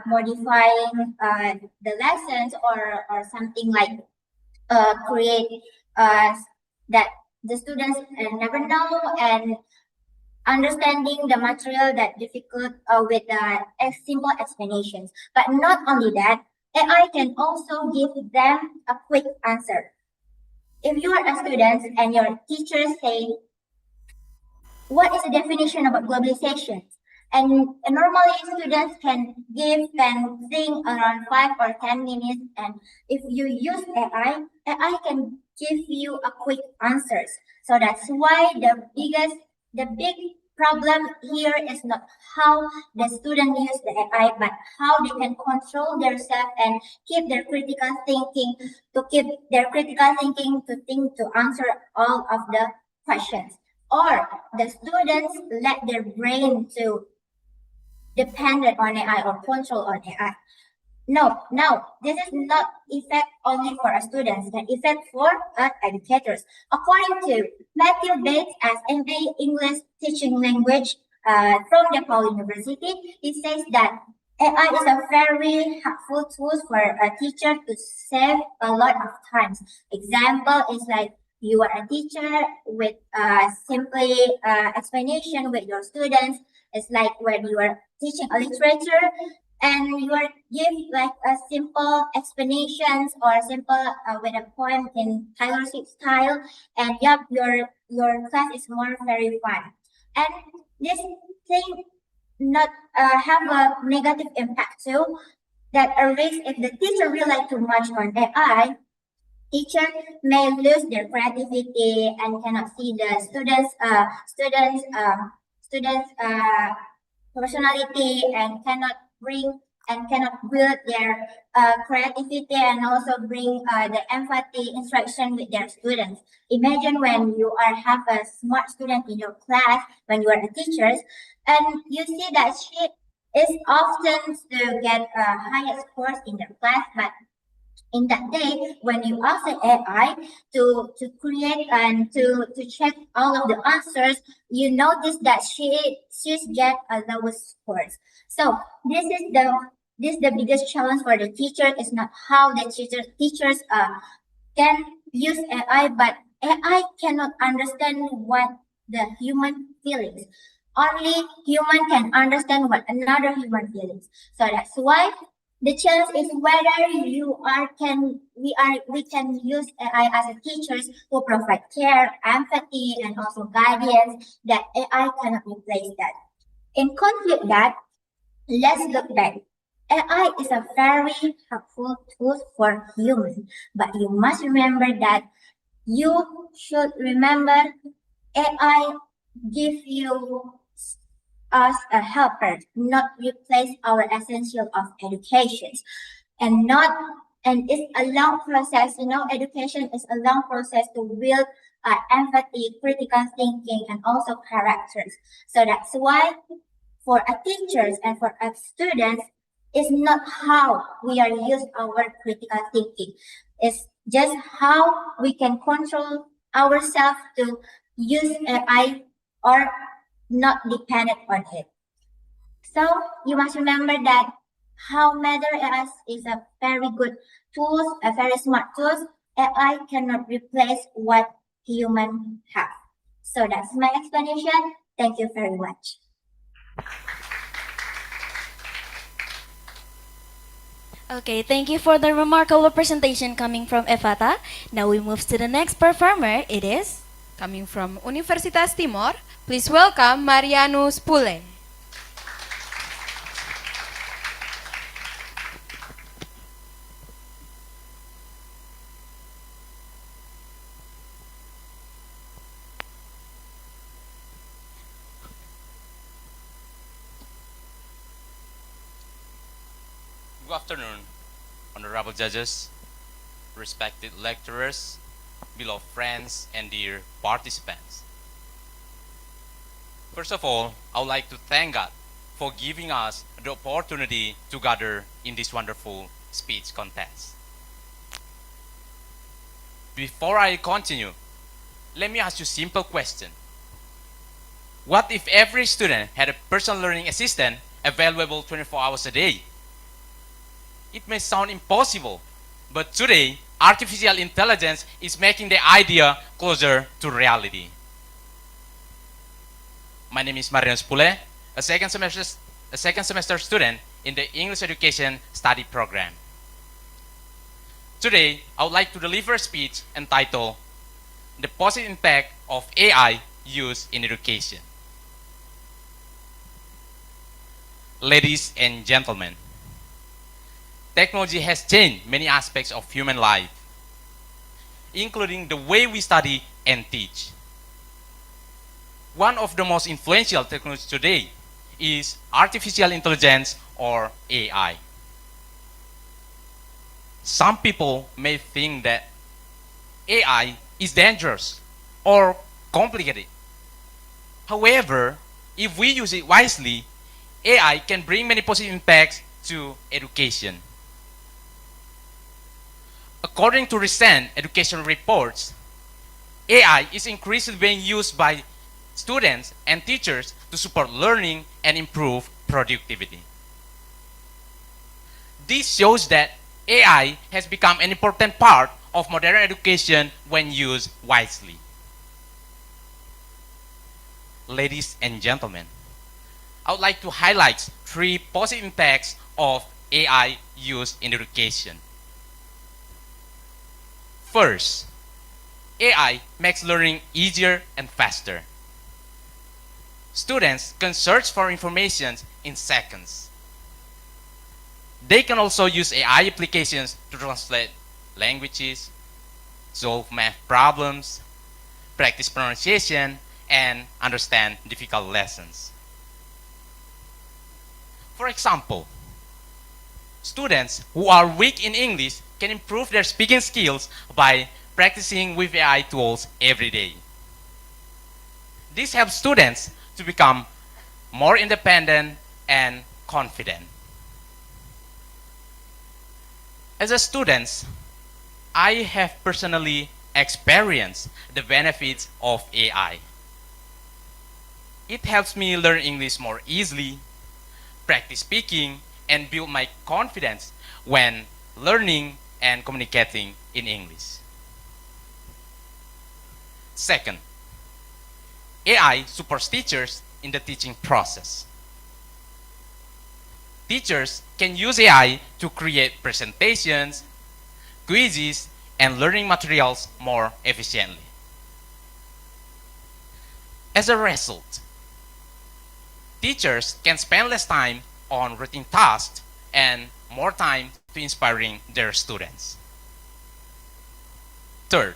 Speaker 19: modifying the lessons or something like create that the students never know, and understanding the material that difficult with simple explanations. But not only that, AI can also give them a quick answer. If you are a student and your teacher say, "What is the definition about globalization?" And normally students can think around 5 or 10 minutes, and if you use AI can give you a quick answers. So that's why the big problem here is not how the student use the AI, but how they can control themselves and keep their critical thinking, to think to answer all of the questions. Or the students let their brain to dependent on AI or control on AI. No, this is not effect only for students, but effect for educators. According to Matthew Bates as MA English Teaching Language from DePaul University, he says that AI is a very helpful tool for a teacher to save a lot of times. Example is like you are a teacher with simply explanation with your students. It's like when you are teaching a literature and you are give like a simple explanations or simple with a poem in Taylor Swift style, and yep, your class is more very fun. And this thing not have a negative impact too, that arise if the teacher rely too much on AI. Teacher may lose their creativity and cannot see the students personality and cannot build their creativity and also bring the empathy interaction with their students. Imagine when you are have a smart student in your class when you are a teacher, and you see that she is often to get highest scores in their class, but in that day when you ask the AI to create and to check all of the answers, you notice that she's get a lowest scores. So this is the biggest challenge for the teacher. Is not how the teachers can use AI, but AI cannot understand what the human feelings. Only human can understand what another human feelings. So that's why the challenge is whether we can use AI as a teachers who provide care, empathy, and also guidance that AI cannot replace that. In conclude that, let's look back. AI is a very helpful tool for humans, but you must remember that you should remember AI give you as a helper, not replace our essential of education, and it's a long process. Education is a long process to build empathy, critical thinking, and also characters. So that's why for a teachers and for a students, it's not how we are use our critical thinking. It's just how we can control ourselves to use AI or not dependent on it. So you must remember that how matter AI is a very good tool, a very smart tool. AI cannot replace what human have. So that's my explanation. Thank you very much.
Speaker 1: Okay, thank you for the remarkable presentation coming from Efata. Now we move to the next performer. It is
Speaker 2: coming from Universitas Timor. Please welcome Marianus Pule.
Speaker 20: Good afternoon, honorable judges, respected lecturers, beloved friends, and dear participants. First of all, I would like to thank God for giving us the opportunity to gather in this wonderful speech contest. Before I continue, let me ask you a simple question. What if every student had a personal learning assistant available 24 hours a day? It may sound impossible, but today, artificial intelligence is making the idea closer to reality. My name is Marianus Pule, a second semester student in the English Education Study Program. Today, I would like to deliver a speech entitled The Positive Impact of AI Used in Education. Ladies and gentlemen, technology has changed many aspects of human life, including the way we study and teach. One of the most influential technologies today is artificial intelligence or AI. Some people may think that AI is dangerous or complicated. However, if we use it wisely, AI can bring many positive impacts to education. According to recent education reports, AI is increasingly being used by students and teachers to support learning and improve productivity. This shows that AI has become an important part of modern education when used wisely. Ladies and gentlemen, I would like to highlight 3 positive impacts of AI used in education. First, AI makes learning easier and faster. Students can search for information in seconds. They can also use AI applications to translate languages, solve math problems, practice pronunciation, and understand difficult lessons. For example, students who are weak in English can improve their speaking skills by practicing with AI tools every day. This helps students to become more independent and confident. As a student, I have personally experienced the benefits of AI. It helps me learn English more easily, practice speaking, and build my confidence when learning and communicating in English. Second, AI supports teachers in the teaching process. Teachers can use AI to create presentations, quizzes, and learning materials more efficiently. As a result, teachers can spend less time on routine tasks and more time to inspiring their students. Third,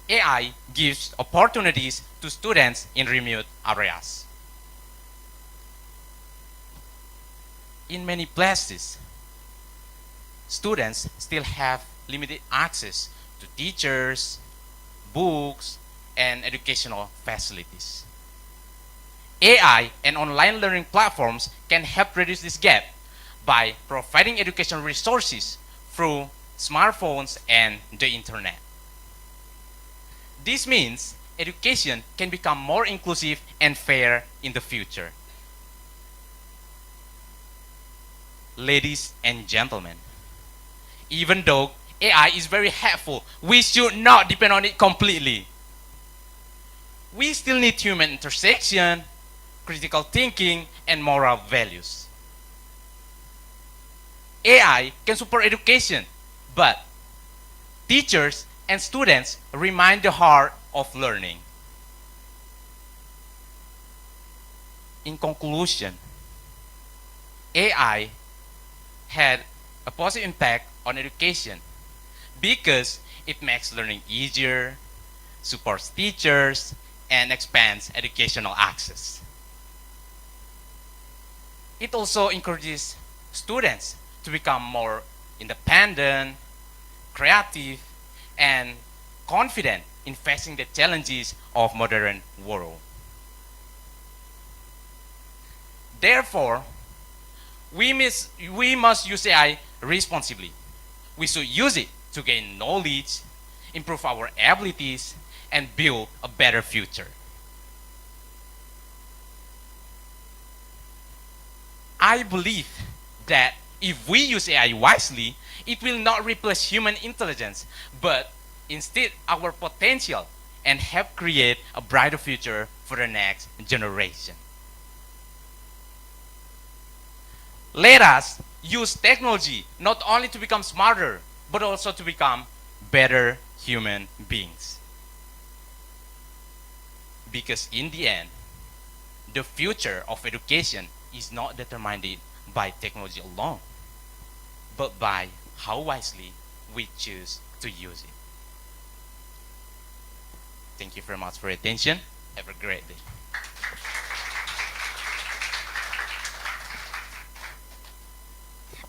Speaker 20: AI gives opportunities to students in remote areas. In many places, students still have limited access to teachers, books, and educational facilities. AI and online learning platforms can help reduce this gap by providing educational resources through smartphones and the internet. This means education can become more inclusive and fair in the future. Ladies and gentlemen, even though AI is very helpful, we should not depend on it completely. We still need human intersection, critical thinking, and moral values. AI can support education, but teachers and students remain the heart of learning. In conclusion, AI had a positive impact on education because it makes learning easier, supports teachers, and expands educational access. It also encourages students to become more independent, creative, and confident in facing the challenges of modern world. Therefore, we must use AI responsibly. We should use it to gain knowledge, improve our abilities, and build a better future. I believe that if we use AI wisely, it will not replace human intelligence, but instead our potential and help create a brighter future for the next generation. Let us use technology not only to become smarter, but also to become better human beings. Because in the end, the future of education is not determined by technology alone, but by how wisely we choose to use it. Thank you very much for your attention. Have a great day.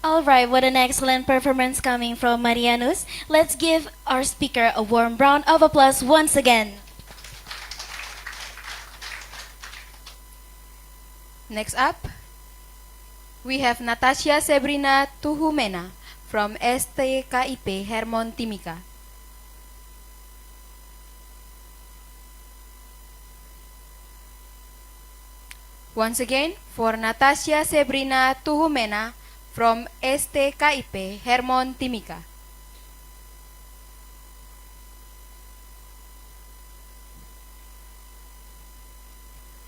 Speaker 1: Alright, what an excellent performance coming from Marianus. Let's give our speaker a warm round of applause once again.
Speaker 2: Next up, we have Natasha Sabrina Tuhumena from STKIP Hermon Timika. Once again, for Natasha Sabrina Tuhumena from STKIP Hermon Timika.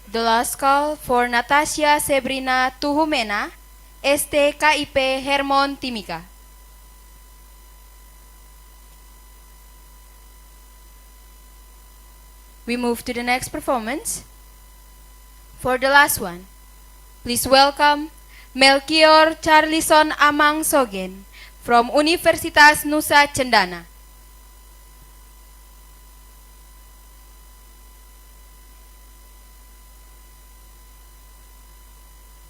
Speaker 2: The last call for Natasha Sabrina Tuhumena, STKIP Hermon Timika. We move to the next performance. For the last one, please welcome Melchior Charlison Amang Sogen from Universitas Nusa Cendana.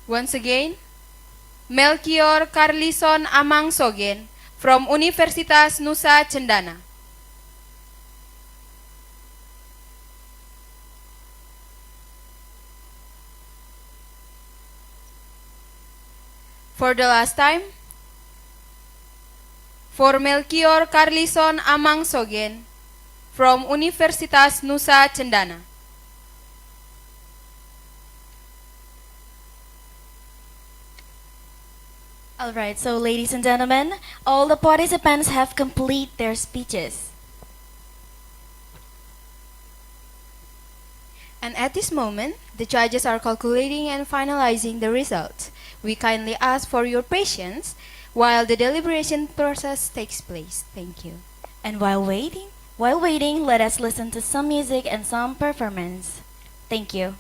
Speaker 2: Once again, Melchior Carlison Amang Sogen from Universitas Nusa Cendana. For the last time, for Melchior Carlison Amang Sogen from Universitas Nusa Cendana.
Speaker 1: Alright, so ladies and gentlemen, all the participants have completed their speeches.
Speaker 2: And at this moment, the judges are calculating and finalizing the results. We kindly ask for your patience while the deliberation process takes place. Thank you.
Speaker 1: And while waiting, let us listen to some music and some performance. Thank you.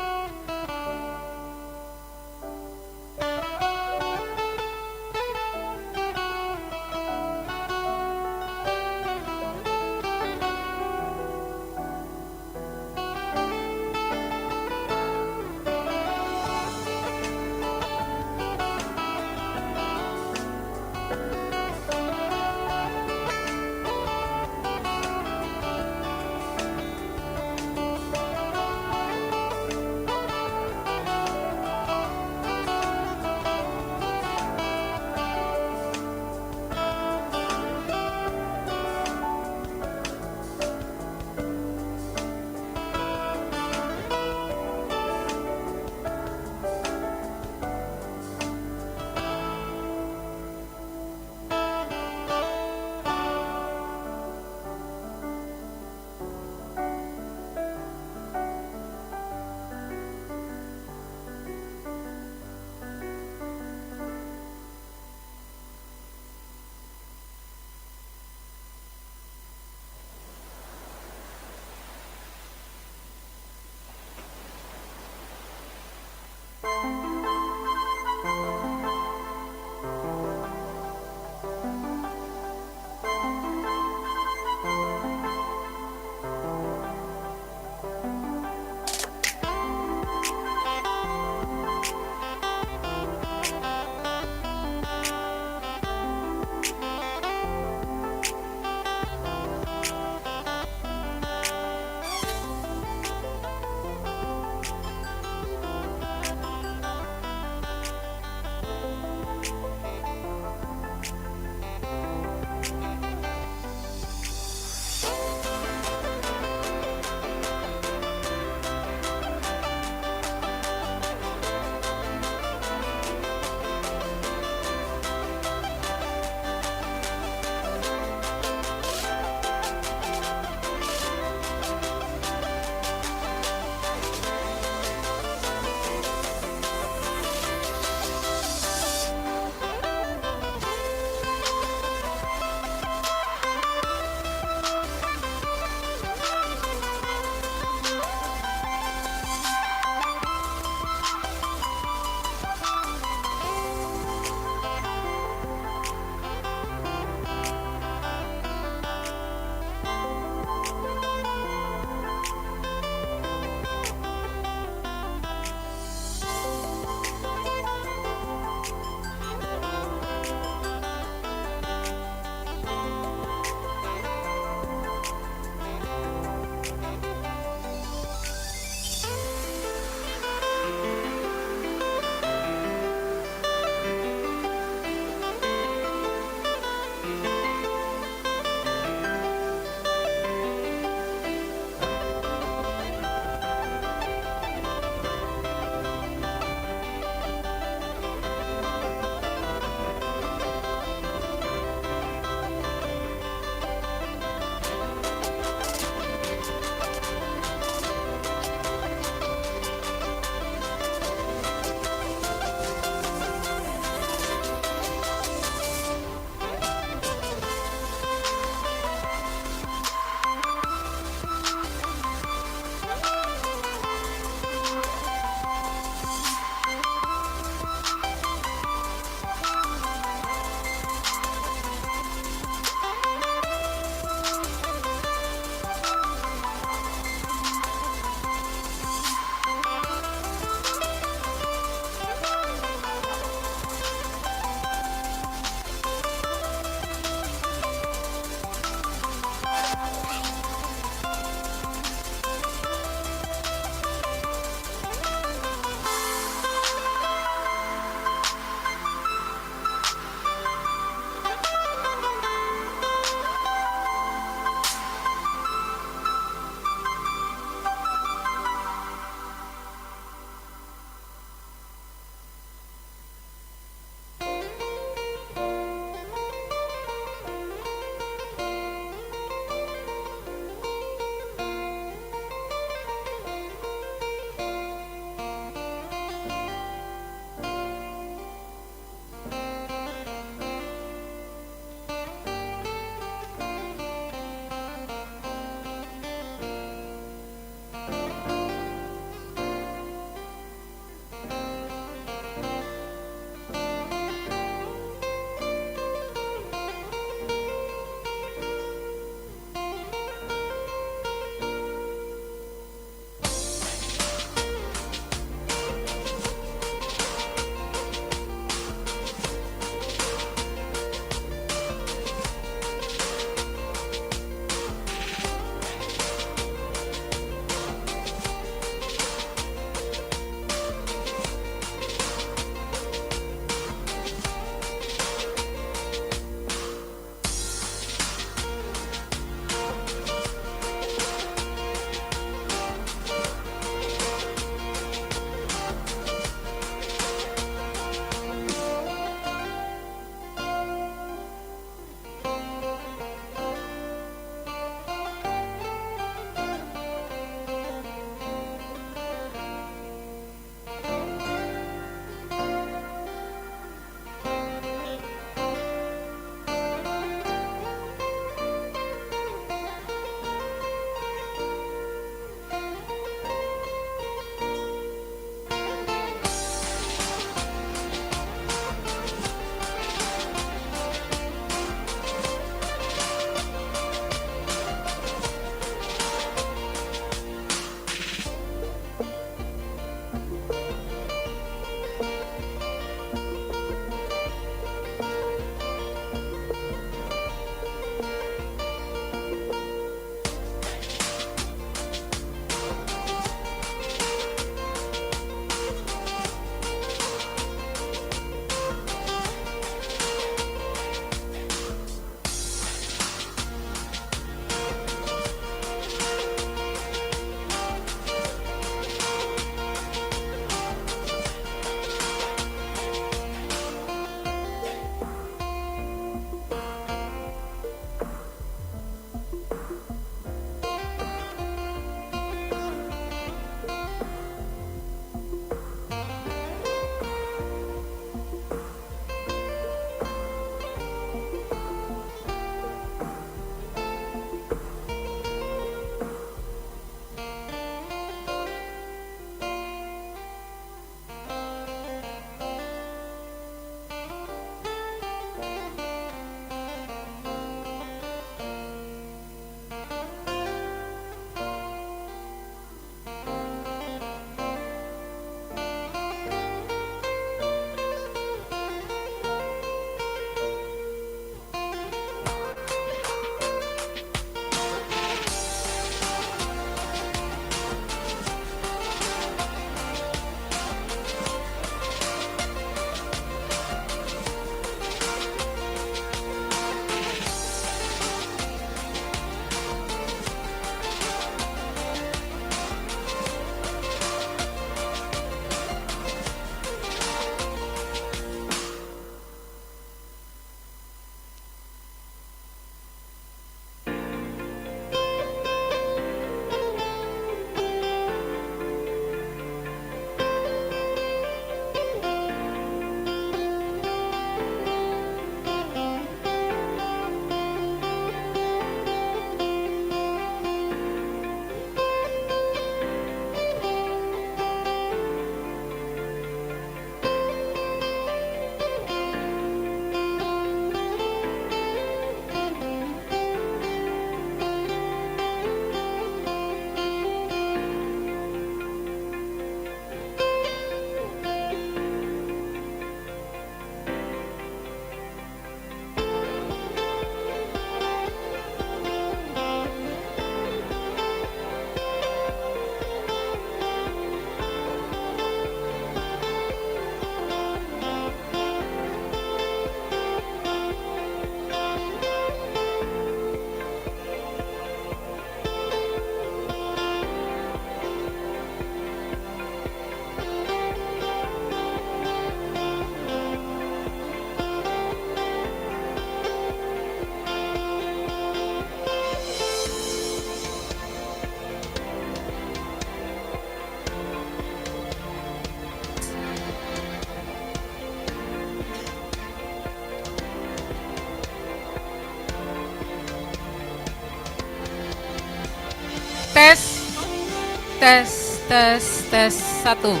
Speaker 15: tes 1.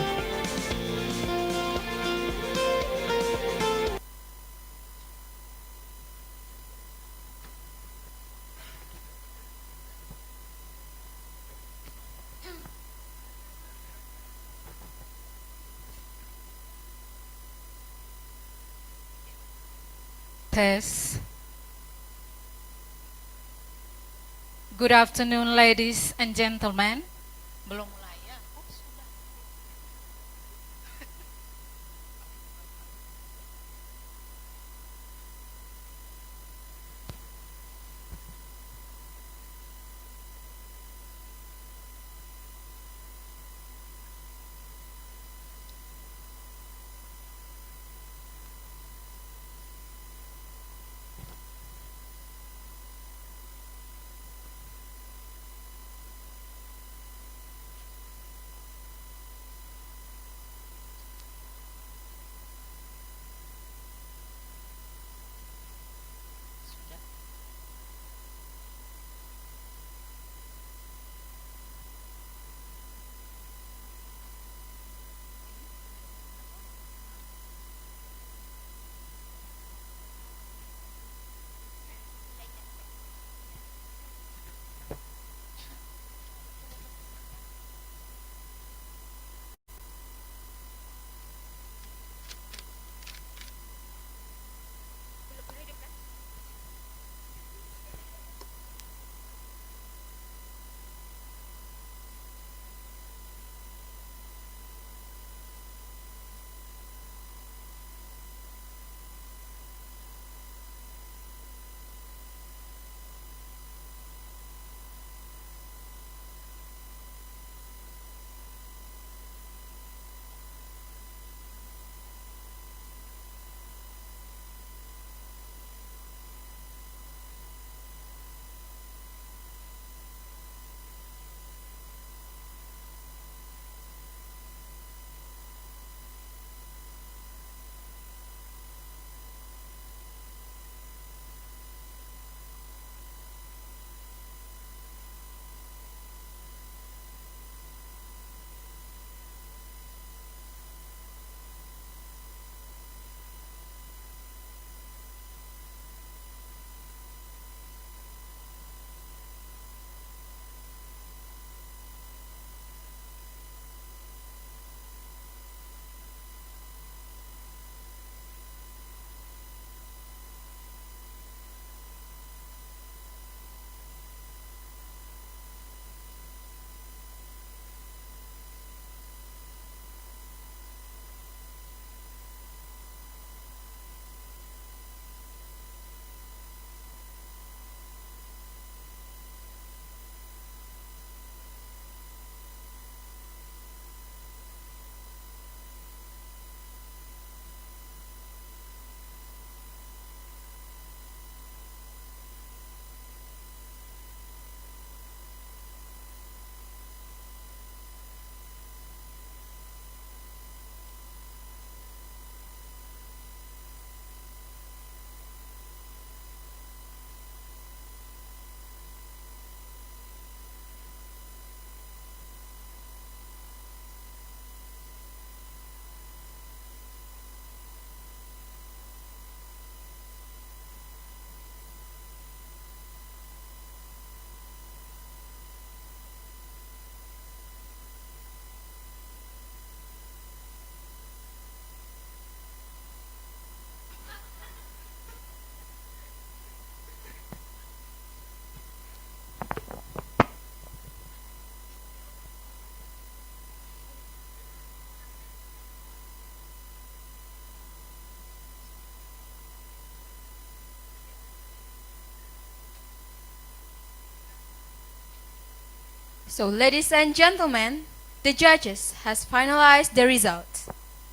Speaker 15: Tes. Good afternoon, ladies and gentlemen. Belum mulai ya? Oh, sudah.
Speaker 2: So, ladies and gentlemen, the judges has finalized the results.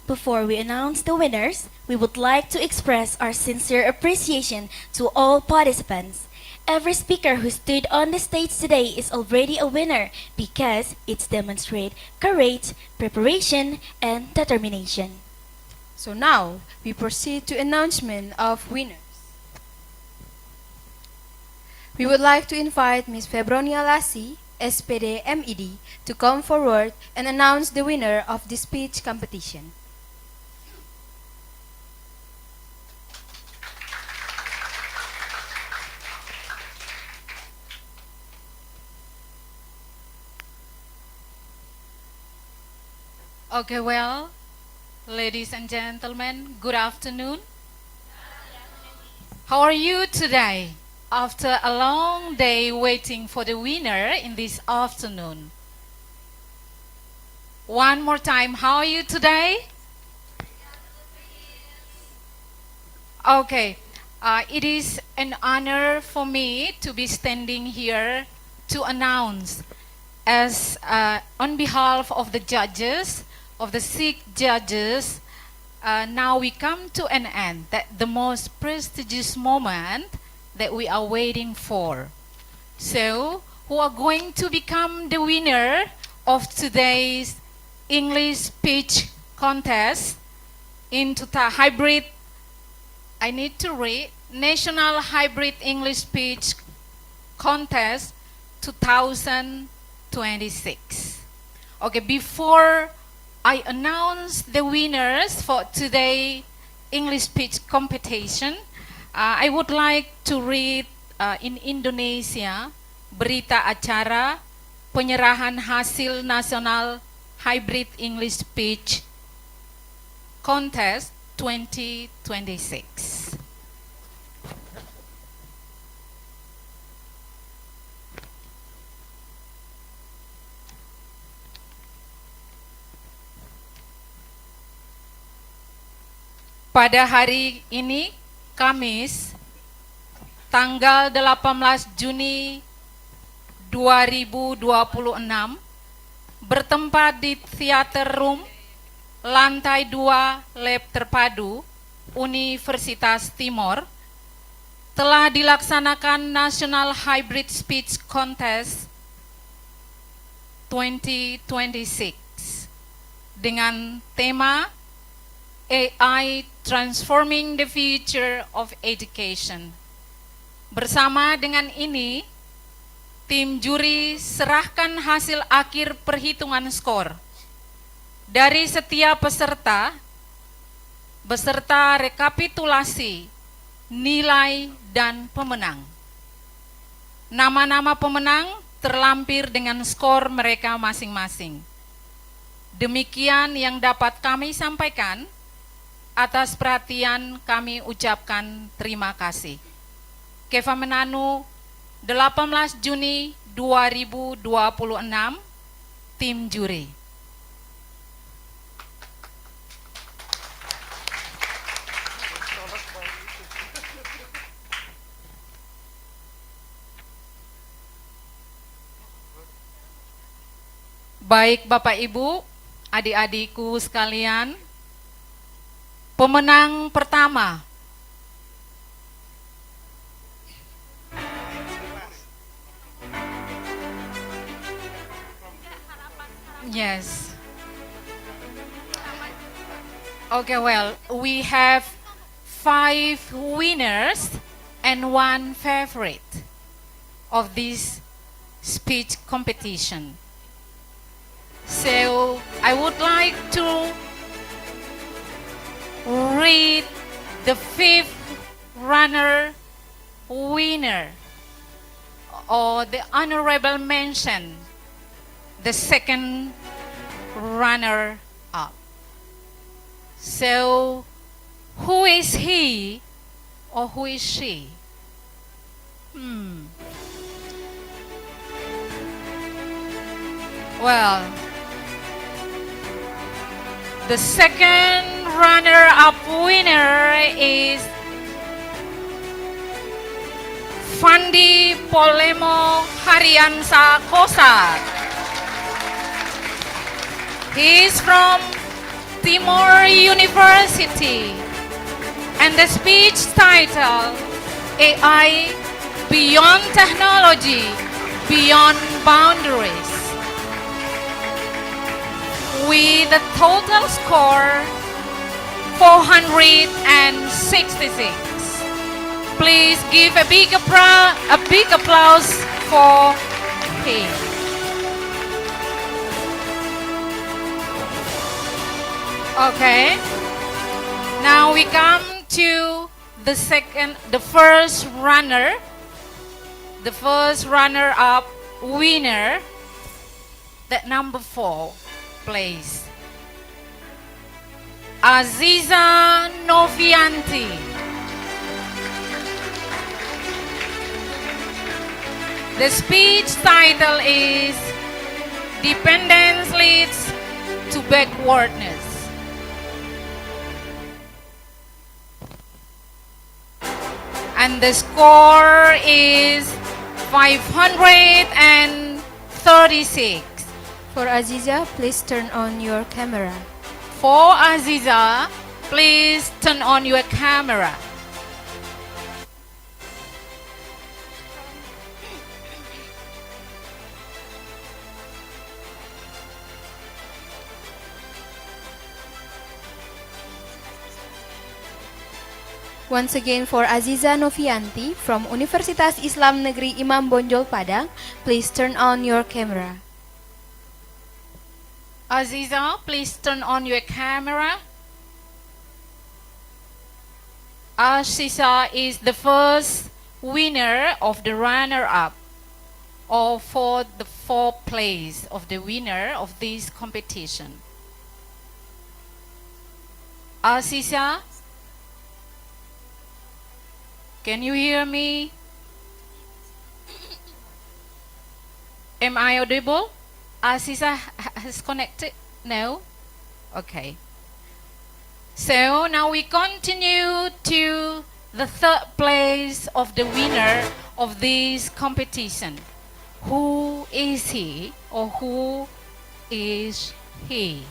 Speaker 1: Before we announce the winners, we would like to express our sincere appreciation to all participants. Every speaker who stood on the stage today is already a winner because it's demonstrate courage, preparation, and determination.
Speaker 2: So now, we proceed to announcement of winners. We would like to invite Ms. Febronia Lassi SPD MED, to come forward and announce the winner of the speech competition.
Speaker 15: Okay, well, ladies and gentlemen, good afternoon. How are you today? After a long day waiting for the winner in this afternoon. One more time, how are you today? Okay, it is an honor for me to be standing here to announce as on behalf of the judges, of the 6 judges, now we come to an end, that the most prestigious moment that we are waiting for. So, who are going to become the winner of today's English speech contest into the hybrid, I need to read, National Hybrid English Speech Contest 2026. Okay, before I announce the winners for today English speech competition, I would like to read in Indonesia berita acara penyerahan hasil nasional hybrid English speech contest 2026. Pada hari ini, Kamis, tanggal 18 Juni 2026, bertempat di Theater Room, lantai 2 Lab Terpadu, Universitas Timor, telah dilaksanakan National Hybrid Speech Contest 2026 dengan tema AI Transforming the Future of Education. Bersama dengan ini, tim juri serahkan hasil akhir perhitungan skor dari setiap peserta beserta rekapitulasi nilai dan pemenang. Nama-nama pemenang terlampir dengan skor mereka masing-masing. Demikian yang dapat kami sampaikan. Atas perhatian kami ucapkan terima kasih. Keva Menanu, 18 Juni 2026, tim juri. Baik Bapak Ibu, adik-adikku sekalian, pemenang pertama yes. Okay, well, we have 5 winners and 1 favorite of this speech competition. So, I would like to read the 5th runner winner, or the honorable mention, the 2nd runner up. So, who is he or who is she? Well, the 2nd runner-up winner is Fandi Polemo Hariansa Kosak. He is from Timor University, and the speech title, AI Beyond Technology, Beyond Boundaries. With a total score 466. Please give a big applause for him. Okay. Now we come to the first runner-up winner, that number 4 place. Aziza Novianti. The speech title is Dependence Leads to Backwardness. And the score is 536.
Speaker 2: For Aziza, please turn on your camera.
Speaker 15: For Aziza, please turn on your camera.
Speaker 2: Once again for Aziza Novianti from Universitas Islam Negeri Imam Bonjol Padang, please turn on your camera.
Speaker 15: Aziza, please turn on your camera. Aziza is the first winner of the runner-up, or for the 4th place of the winner of this competition. Aziza, can you hear me? Am I audible? Aziza has connected? No? Okay. So now we continue to the 3rd place of the winner of this competition. Who is he or who is he?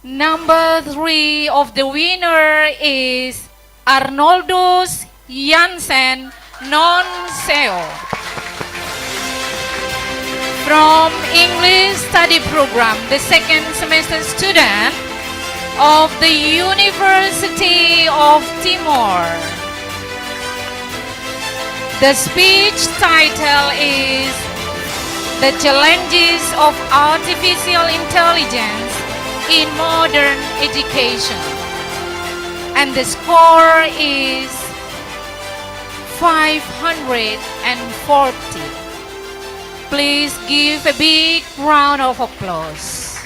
Speaker 15: Number 3 of the winner is Arnoldus Jansen Non-SEO from English Study Program, the 2nd semester student of the University of Timor. The speech title is The Challenges of Artificial Intelligence in Modern Education, and the score is 540. Please give a big round of applause.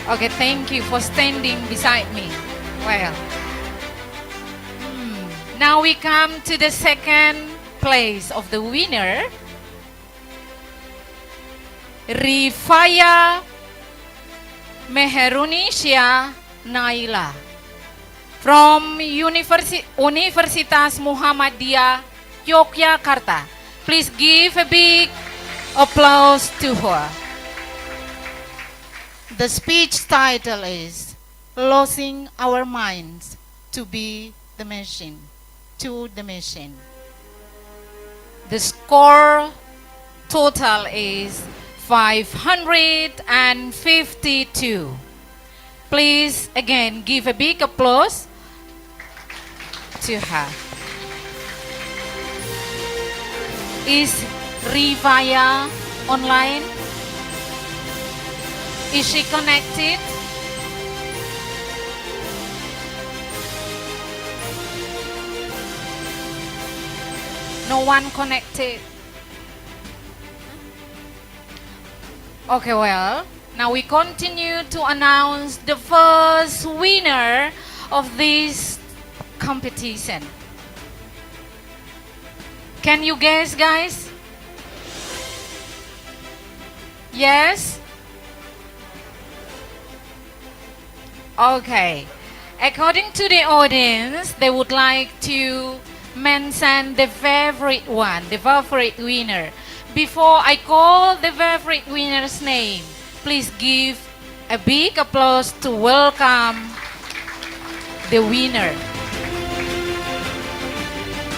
Speaker 15: Okay, thank you for standing beside me. Well, now we come to the 2nd place of the winner, Rifaya Meherunisha Naila from Universitas Muhammadiyah Yogyakarta. Please give a big applause to her. The speech title is Losing Our Minds to Be the Machine, to the Machine. The score total is 552. Please again give a big applause to her. Is Rivaya online? Is she connected? No one connected. Okay, well, now we continue to announce the first winner of this competition. Can you guess, guys? Yes? Okay. According to the audience, they would like to mention the favorite one, the favorite winner. Before I call the favorite winner's name, please give a big applause to welcome the winner.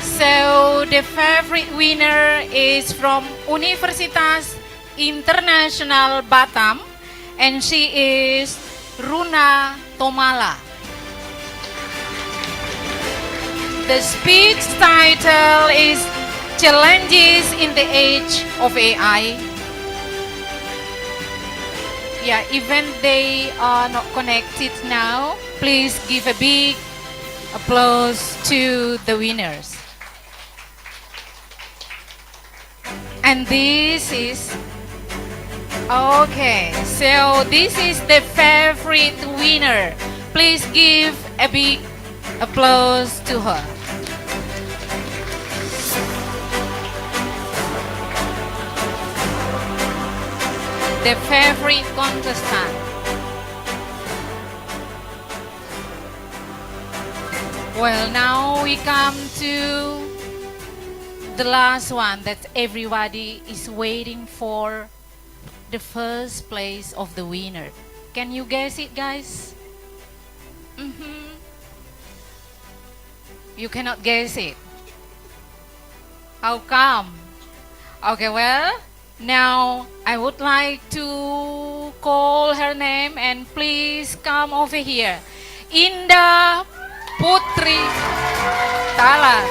Speaker 15: So the favorite winner is from Universitas International Batam, and she is Runa Tomala. The speech title is Challenges in the Age of AI, Yeah, even they are not connected now, please give a big applause to the winners. And this is okay. So this is the favorite winner. Please give a big applause to her. The favorite contestant. Well, now we come to the last one that everybody is waiting for, the first place of the winner. Can you guess it, guys? You cannot guess it. How come? Okay, well, now I would like to call her name and please come over here. Indah Putri Tala.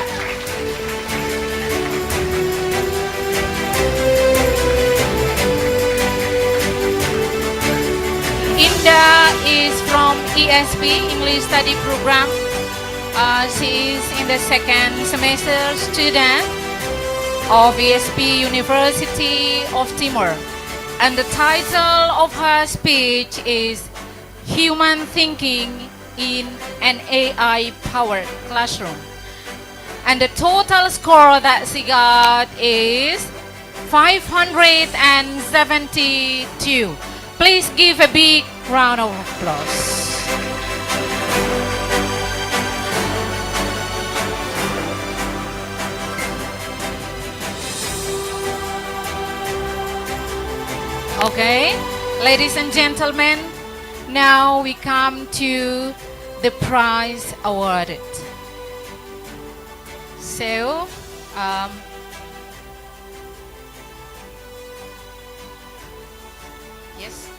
Speaker 15: Indah is from ESP, English Study Program. She is in the second semester student of ESP University of Timor. And the title of her speech is Human Thinking in an AI-powered classroom. And the total score that she got is 572. Please give a big round of applause. Okay, ladies and gentlemen, now we come to the prize awarded. So, yes.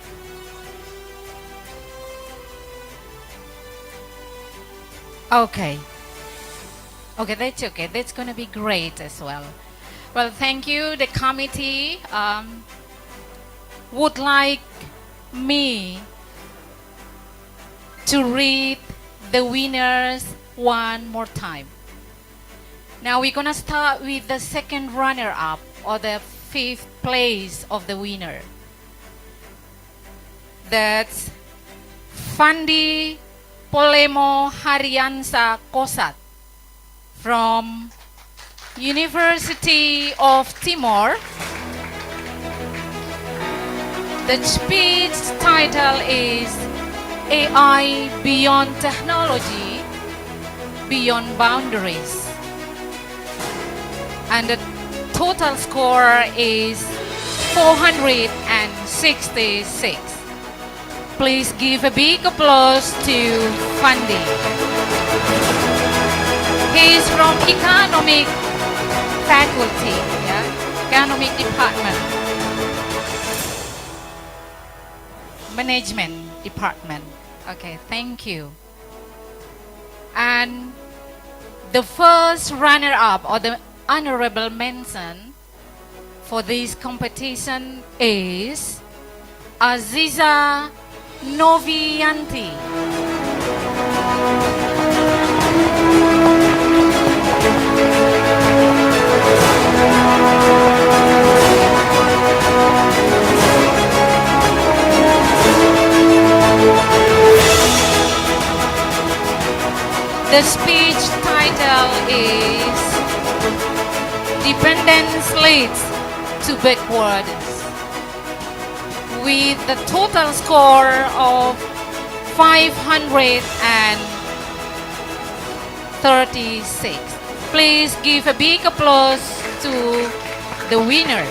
Speaker 15: Okay. Okay, that's okay. That's gonna be great as well. Well, thank you. The committee would like me to read the winners one more time. Now we're gonna start with the second runner-up or the fifth place of the winner. That's Fandi Polemo Haryansa Kosat from University of Timor. The speech title is AI Beyond Technology, Beyond Boundaries. And the total score is 466. Please give a big applause to Fandi. He is from Economic Faculty, Economic Department. Management Department. Okay, thank you. And the first runner-up or the honorable mention for this competition is Aziza Novianti. The speech title is Dependence Leads to Backwardness, with the total score of 536. Please give a big applause to the winner.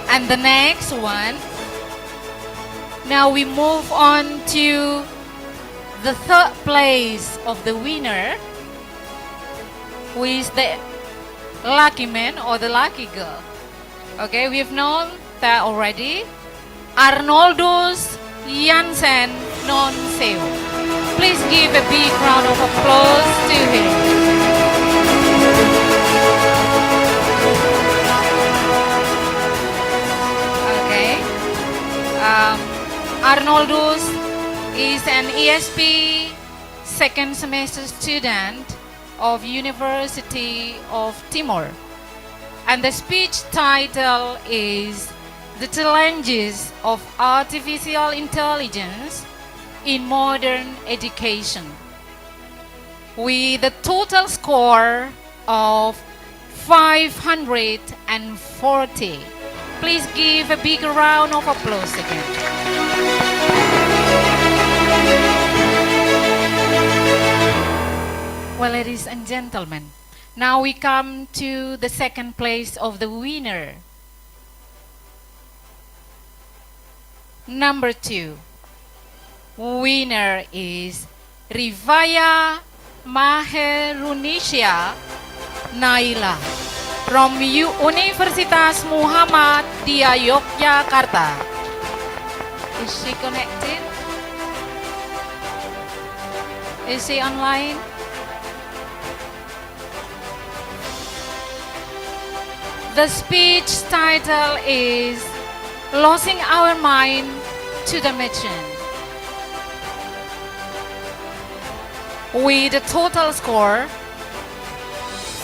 Speaker 15: And the next one, now we move on to the third place of the winner, who is the lucky man or the lucky girl. Okay, we've known that already. Arnoldus Jansen Nonseu. Please give a big round of applause to him. Arnoldus is an ESP second semester student of University of Timor. And the speech title is The Challenges of Artificial Intelligence in Modern Education, with a total score of 540. Please give a big round of applause again. Well, ladies and gentlemen, now we come to the second place of the winner. Number 2. Winner is Rivaya Maherunisha Naila from Universitas Muhammadiyah Yogyakarta. Is she connected? Is she online? The speech title is Losing Our Mind to the Machine, with a total score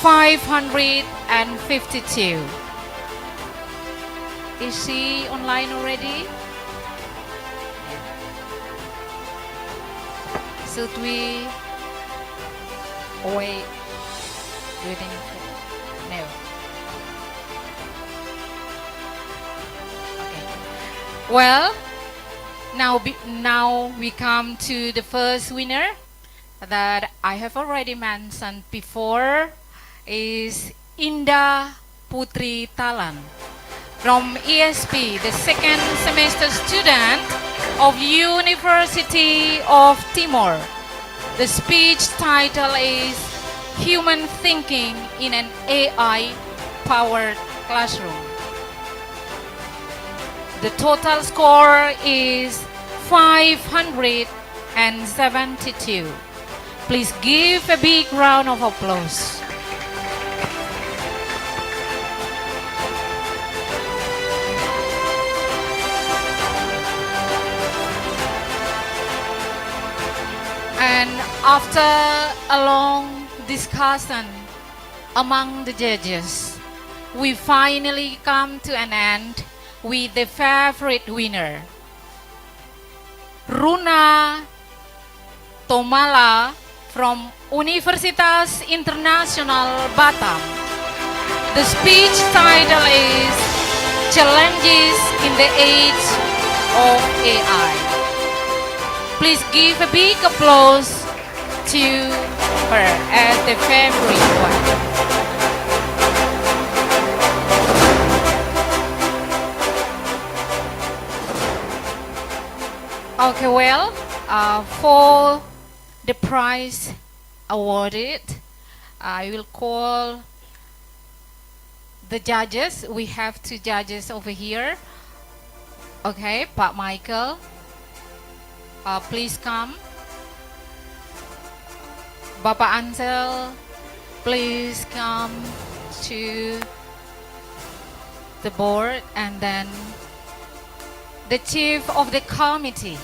Speaker 15: 552. Is she online already? Should we wait? Waiting for no. Well, now we come to the first winner that I have already mentioned before is Indah Putri Talan from ESP, the second semester student of University of Timor. The speech title is Human Thinking in an AI-Powered Classroom. The total score is 572. Please give a big round of applause. And after a long discussion among the judges, we finally come to an end with the favorite winner, Runa Tomala from Universitas Internasional Batam. The speech title is Challenges in the Age of AI. Please give a big applause to her as the favorite one. Okay, well, for the prize awarded, I will call the judges. We have 2 judges over here. Okay, Pak Michael, please come. Bapak Ansel, please come to the board, and then the chief of the committee.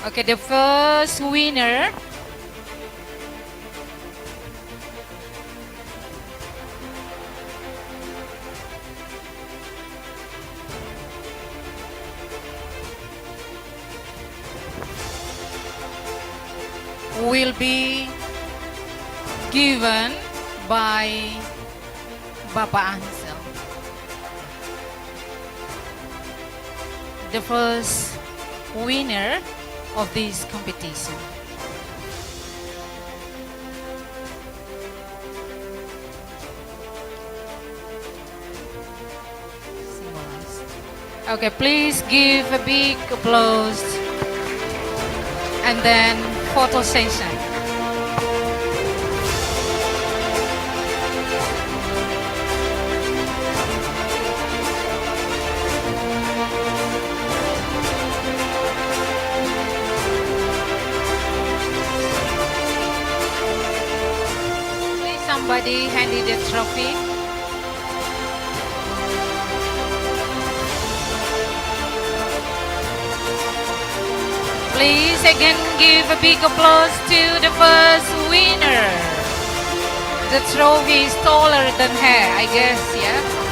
Speaker 15: Okay, the first winner will be given by Bapak Ansel. The first winner of this competition. Okay, please give a big applause, and then photo session. somebody handed the trophy? Please again give a big applause to the first winner. The trophy is taller than her, I guess, yeah?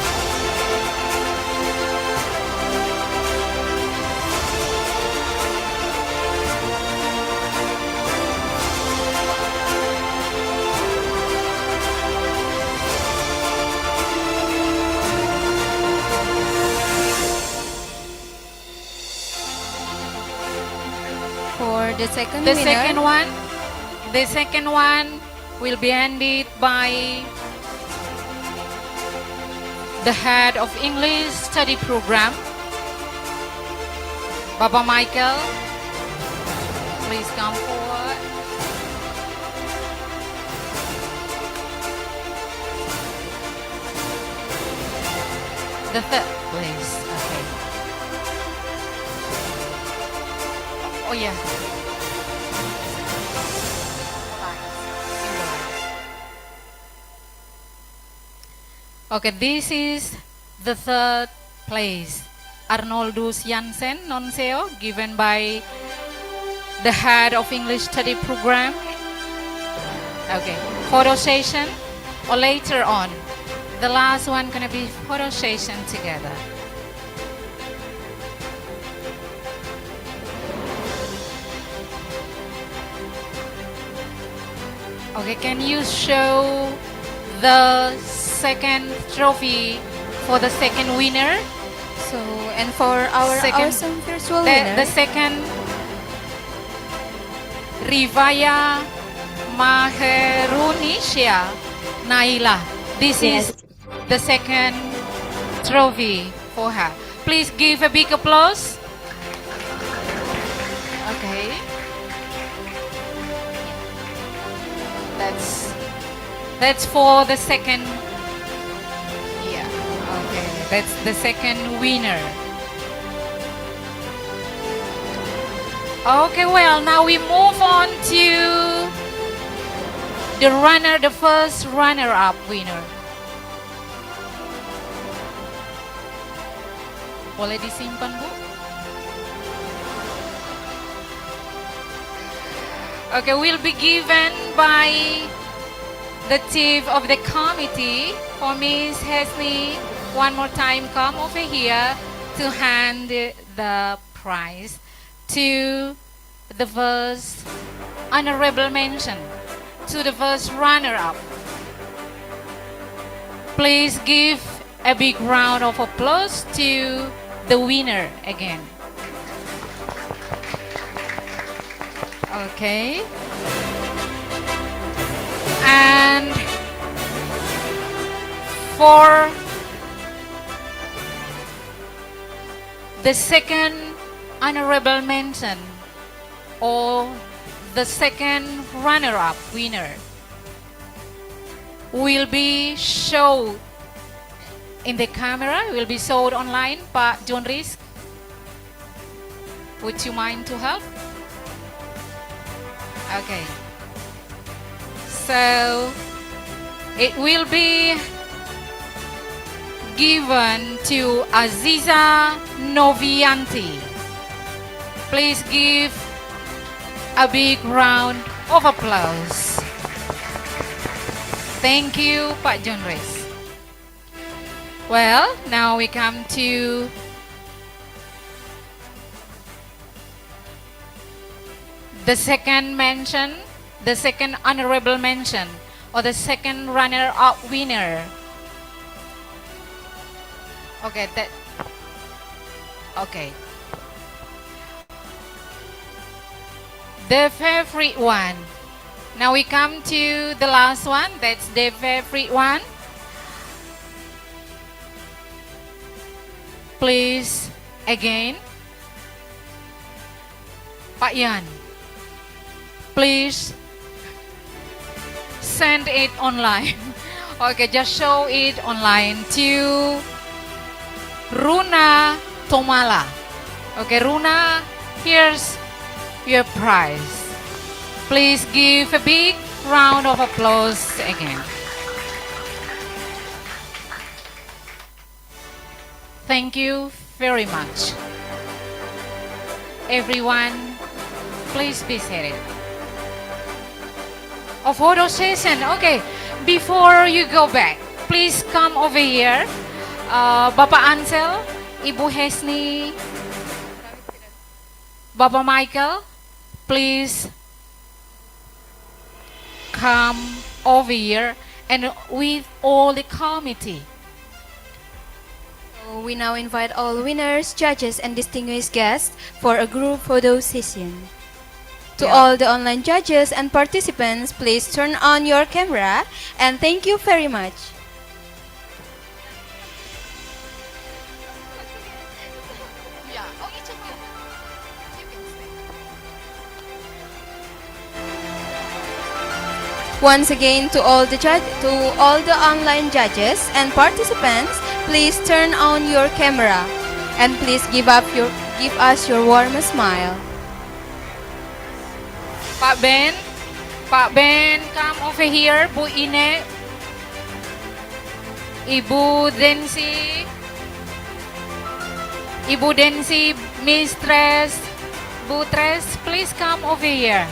Speaker 2: For the second
Speaker 15: The
Speaker 2: winner,
Speaker 15: second one will be handed by the head of English study program, Bapak Michael. Please come forward. The third place. Okay. Oh yeah. Okay, this is the third place. Arnoldus Jansen Nonseo, given by the head of English study program. Okay, photo session or later on. The last one gonna be photo session together. Okay, can you show the second trophy for the second winner?
Speaker 2: so and for our awesome virtual winner,
Speaker 15: The second, Rivaya Maherunisha Naila. This is the second trophy for her. Please give a big applause. Okay. That's for the second. Yeah. Okay. That's the second winner. Okay, well, now we move on to the first runner-up winner. Boleh disimpan, Bu? Okay, will be given by the chief of the committee. For Miss Hesley, one more time, come over here to hand the prize to the first honorable mention, to the first runner-up. Please give a big round of applause to the winner again. Okay. And for the second honorable mention or the second runner-up winner will be showed in the camera, will be showed online. Pak John Risk, would you mind to help? Okay. So it will be given to Aziza Novianti. Please give a big round of applause. Thank you, Pak John Risk. Well, now we come to the second mention, the second honorable mention, or the second runner-up winner. Okay, okay. The favorite one. Now we come to the last one, that's the favorite one. Please, again. Pak Yan, please send it online. Okay, just show it online to Runa Tomala. Okay, Runa, here's your prize. Please give a big round of applause again. Thank you very much. Everyone, please be seated. A photo session. Okay, before you go back, please come over here. Bapak Ansel, Ibu Hesni, Bapak Michael, please come over here and with all the committee.
Speaker 2: So we now invite all winners, judges, and distinguished guests for a group photo session. To all the online judges and participants, please turn on your camera and thank you very much. Once again, to all the online judges and participants, please turn on your camera and please give us your warmest smile.
Speaker 15: Pak Ben, come over here. Bu Ine, Ibu Densi, Mistress, Bu Tres, please come over here.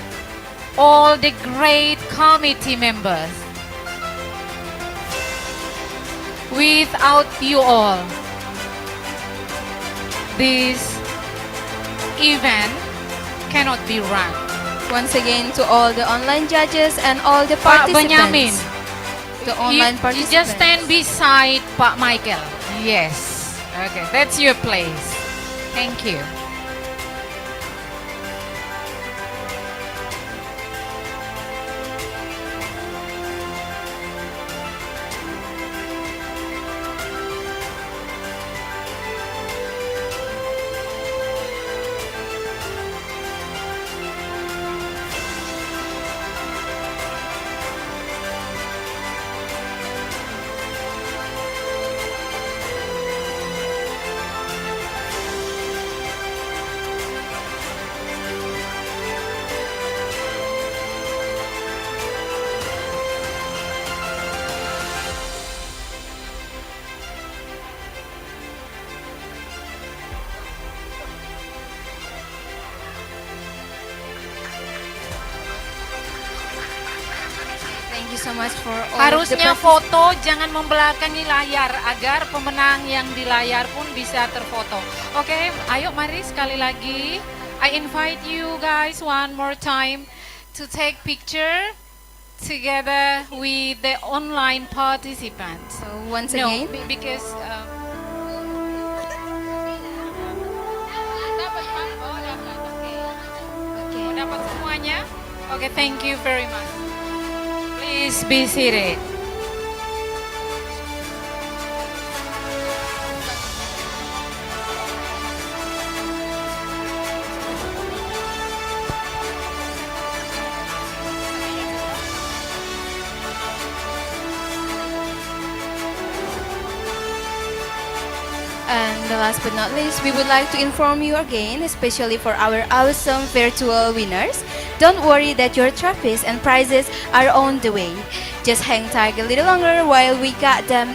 Speaker 15: All the great committee members. Without you all, this event cannot be run.
Speaker 2: Once again, to all the online judges and all the
Speaker 15: Pak
Speaker 2: participants.
Speaker 15: Benyamin,
Speaker 2: The online
Speaker 15: you
Speaker 2: participants.
Speaker 15: just stand beside Pak Michael. Yes. Okay, that's your place. Thank you.
Speaker 2: Thank you so much for all
Speaker 15: Harusnya
Speaker 2: the
Speaker 15: foto jangan membelakangi layar agar pemenang yang di layar pun bisa terfoto. Oke, ayo mari sekali lagi. I invite you guys one more time to take picture together with the online participants.
Speaker 2: So once
Speaker 15: No,
Speaker 2: again,
Speaker 15: because dapat semuanya. Oke, thank you very much. Please be seated.
Speaker 2: And the last but not least, we would like to inform you again, especially for our awesome virtual winners. Don't worry that your trophies and prizes are on the way. Just hang tight a little longer while we got them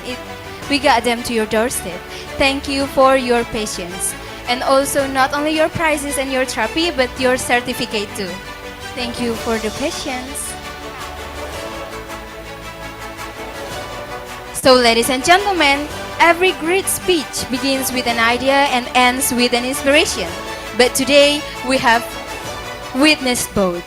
Speaker 2: to your doorstep. Thank you for your patience. And also not only your prizes and your trophy, but your certificate too. Thank you for the patience. So ladies and gentlemen, every great speech begins with an idea and ends with an inspiration. But today we have witnessed both.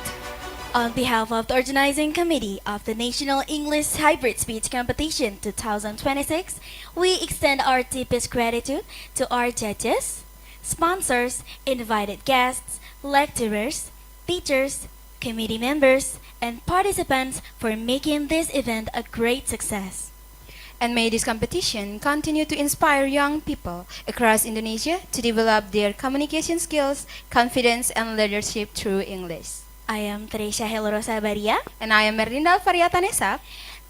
Speaker 1: On behalf of the organizing committee of the National English Hybrid Speech Competition 2026, we extend our deepest gratitude to our judges, sponsors, invited guests, lecturers, teachers, committee members, and participants for making this event a great success.
Speaker 2: And may this competition continue to inspire young people across Indonesia to develop their communication skills, confidence, and leadership through English.
Speaker 1: I am Teresia Helorosa Baria.
Speaker 2: And I am Merlinda Variatanesa.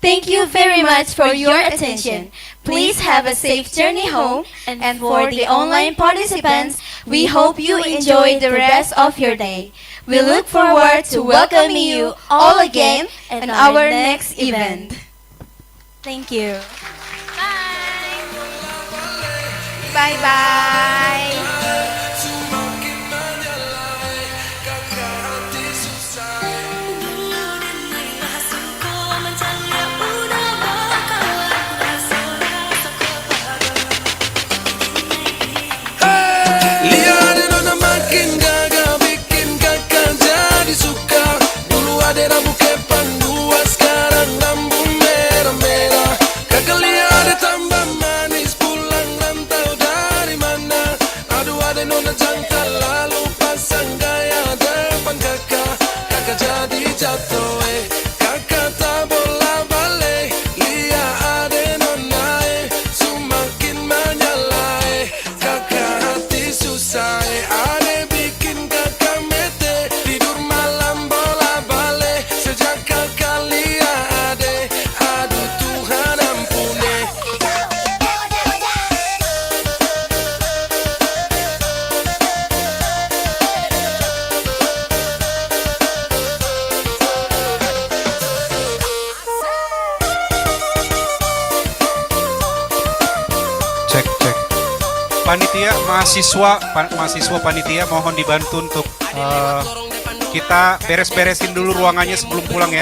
Speaker 1: Thank you very much for your attention. Please have a safe journey home. And for the online participants, we hope you enjoy the rest of your day. We look forward to welcoming you all again in our next event. Thank you.
Speaker 15: Bye.
Speaker 2: Bye-bye.
Speaker 21: Lihat nona makin gagal bikin kakak jadi suka. Dulu ada rambut kepang dua, sekarang rambut merah-merah. Kakak lihat tambah manis, pulang rantau dari mana? Aduh ada nona jantan lalu pasang gaya depan kakak. Kakak jadi jatuh kakak tak bola balik. Lihat ada nona semakin menyala kakak hati susah ada bikin kakak mete. Tidur malam bola balik sejak kakak lihat ada. Aduh Tuhan ampuni.
Speaker 22: Cek. Panitia, mahasiswa panitia mohon dibantu untuk kita beres-beresin dulu ruangannya sebelum pulang ya.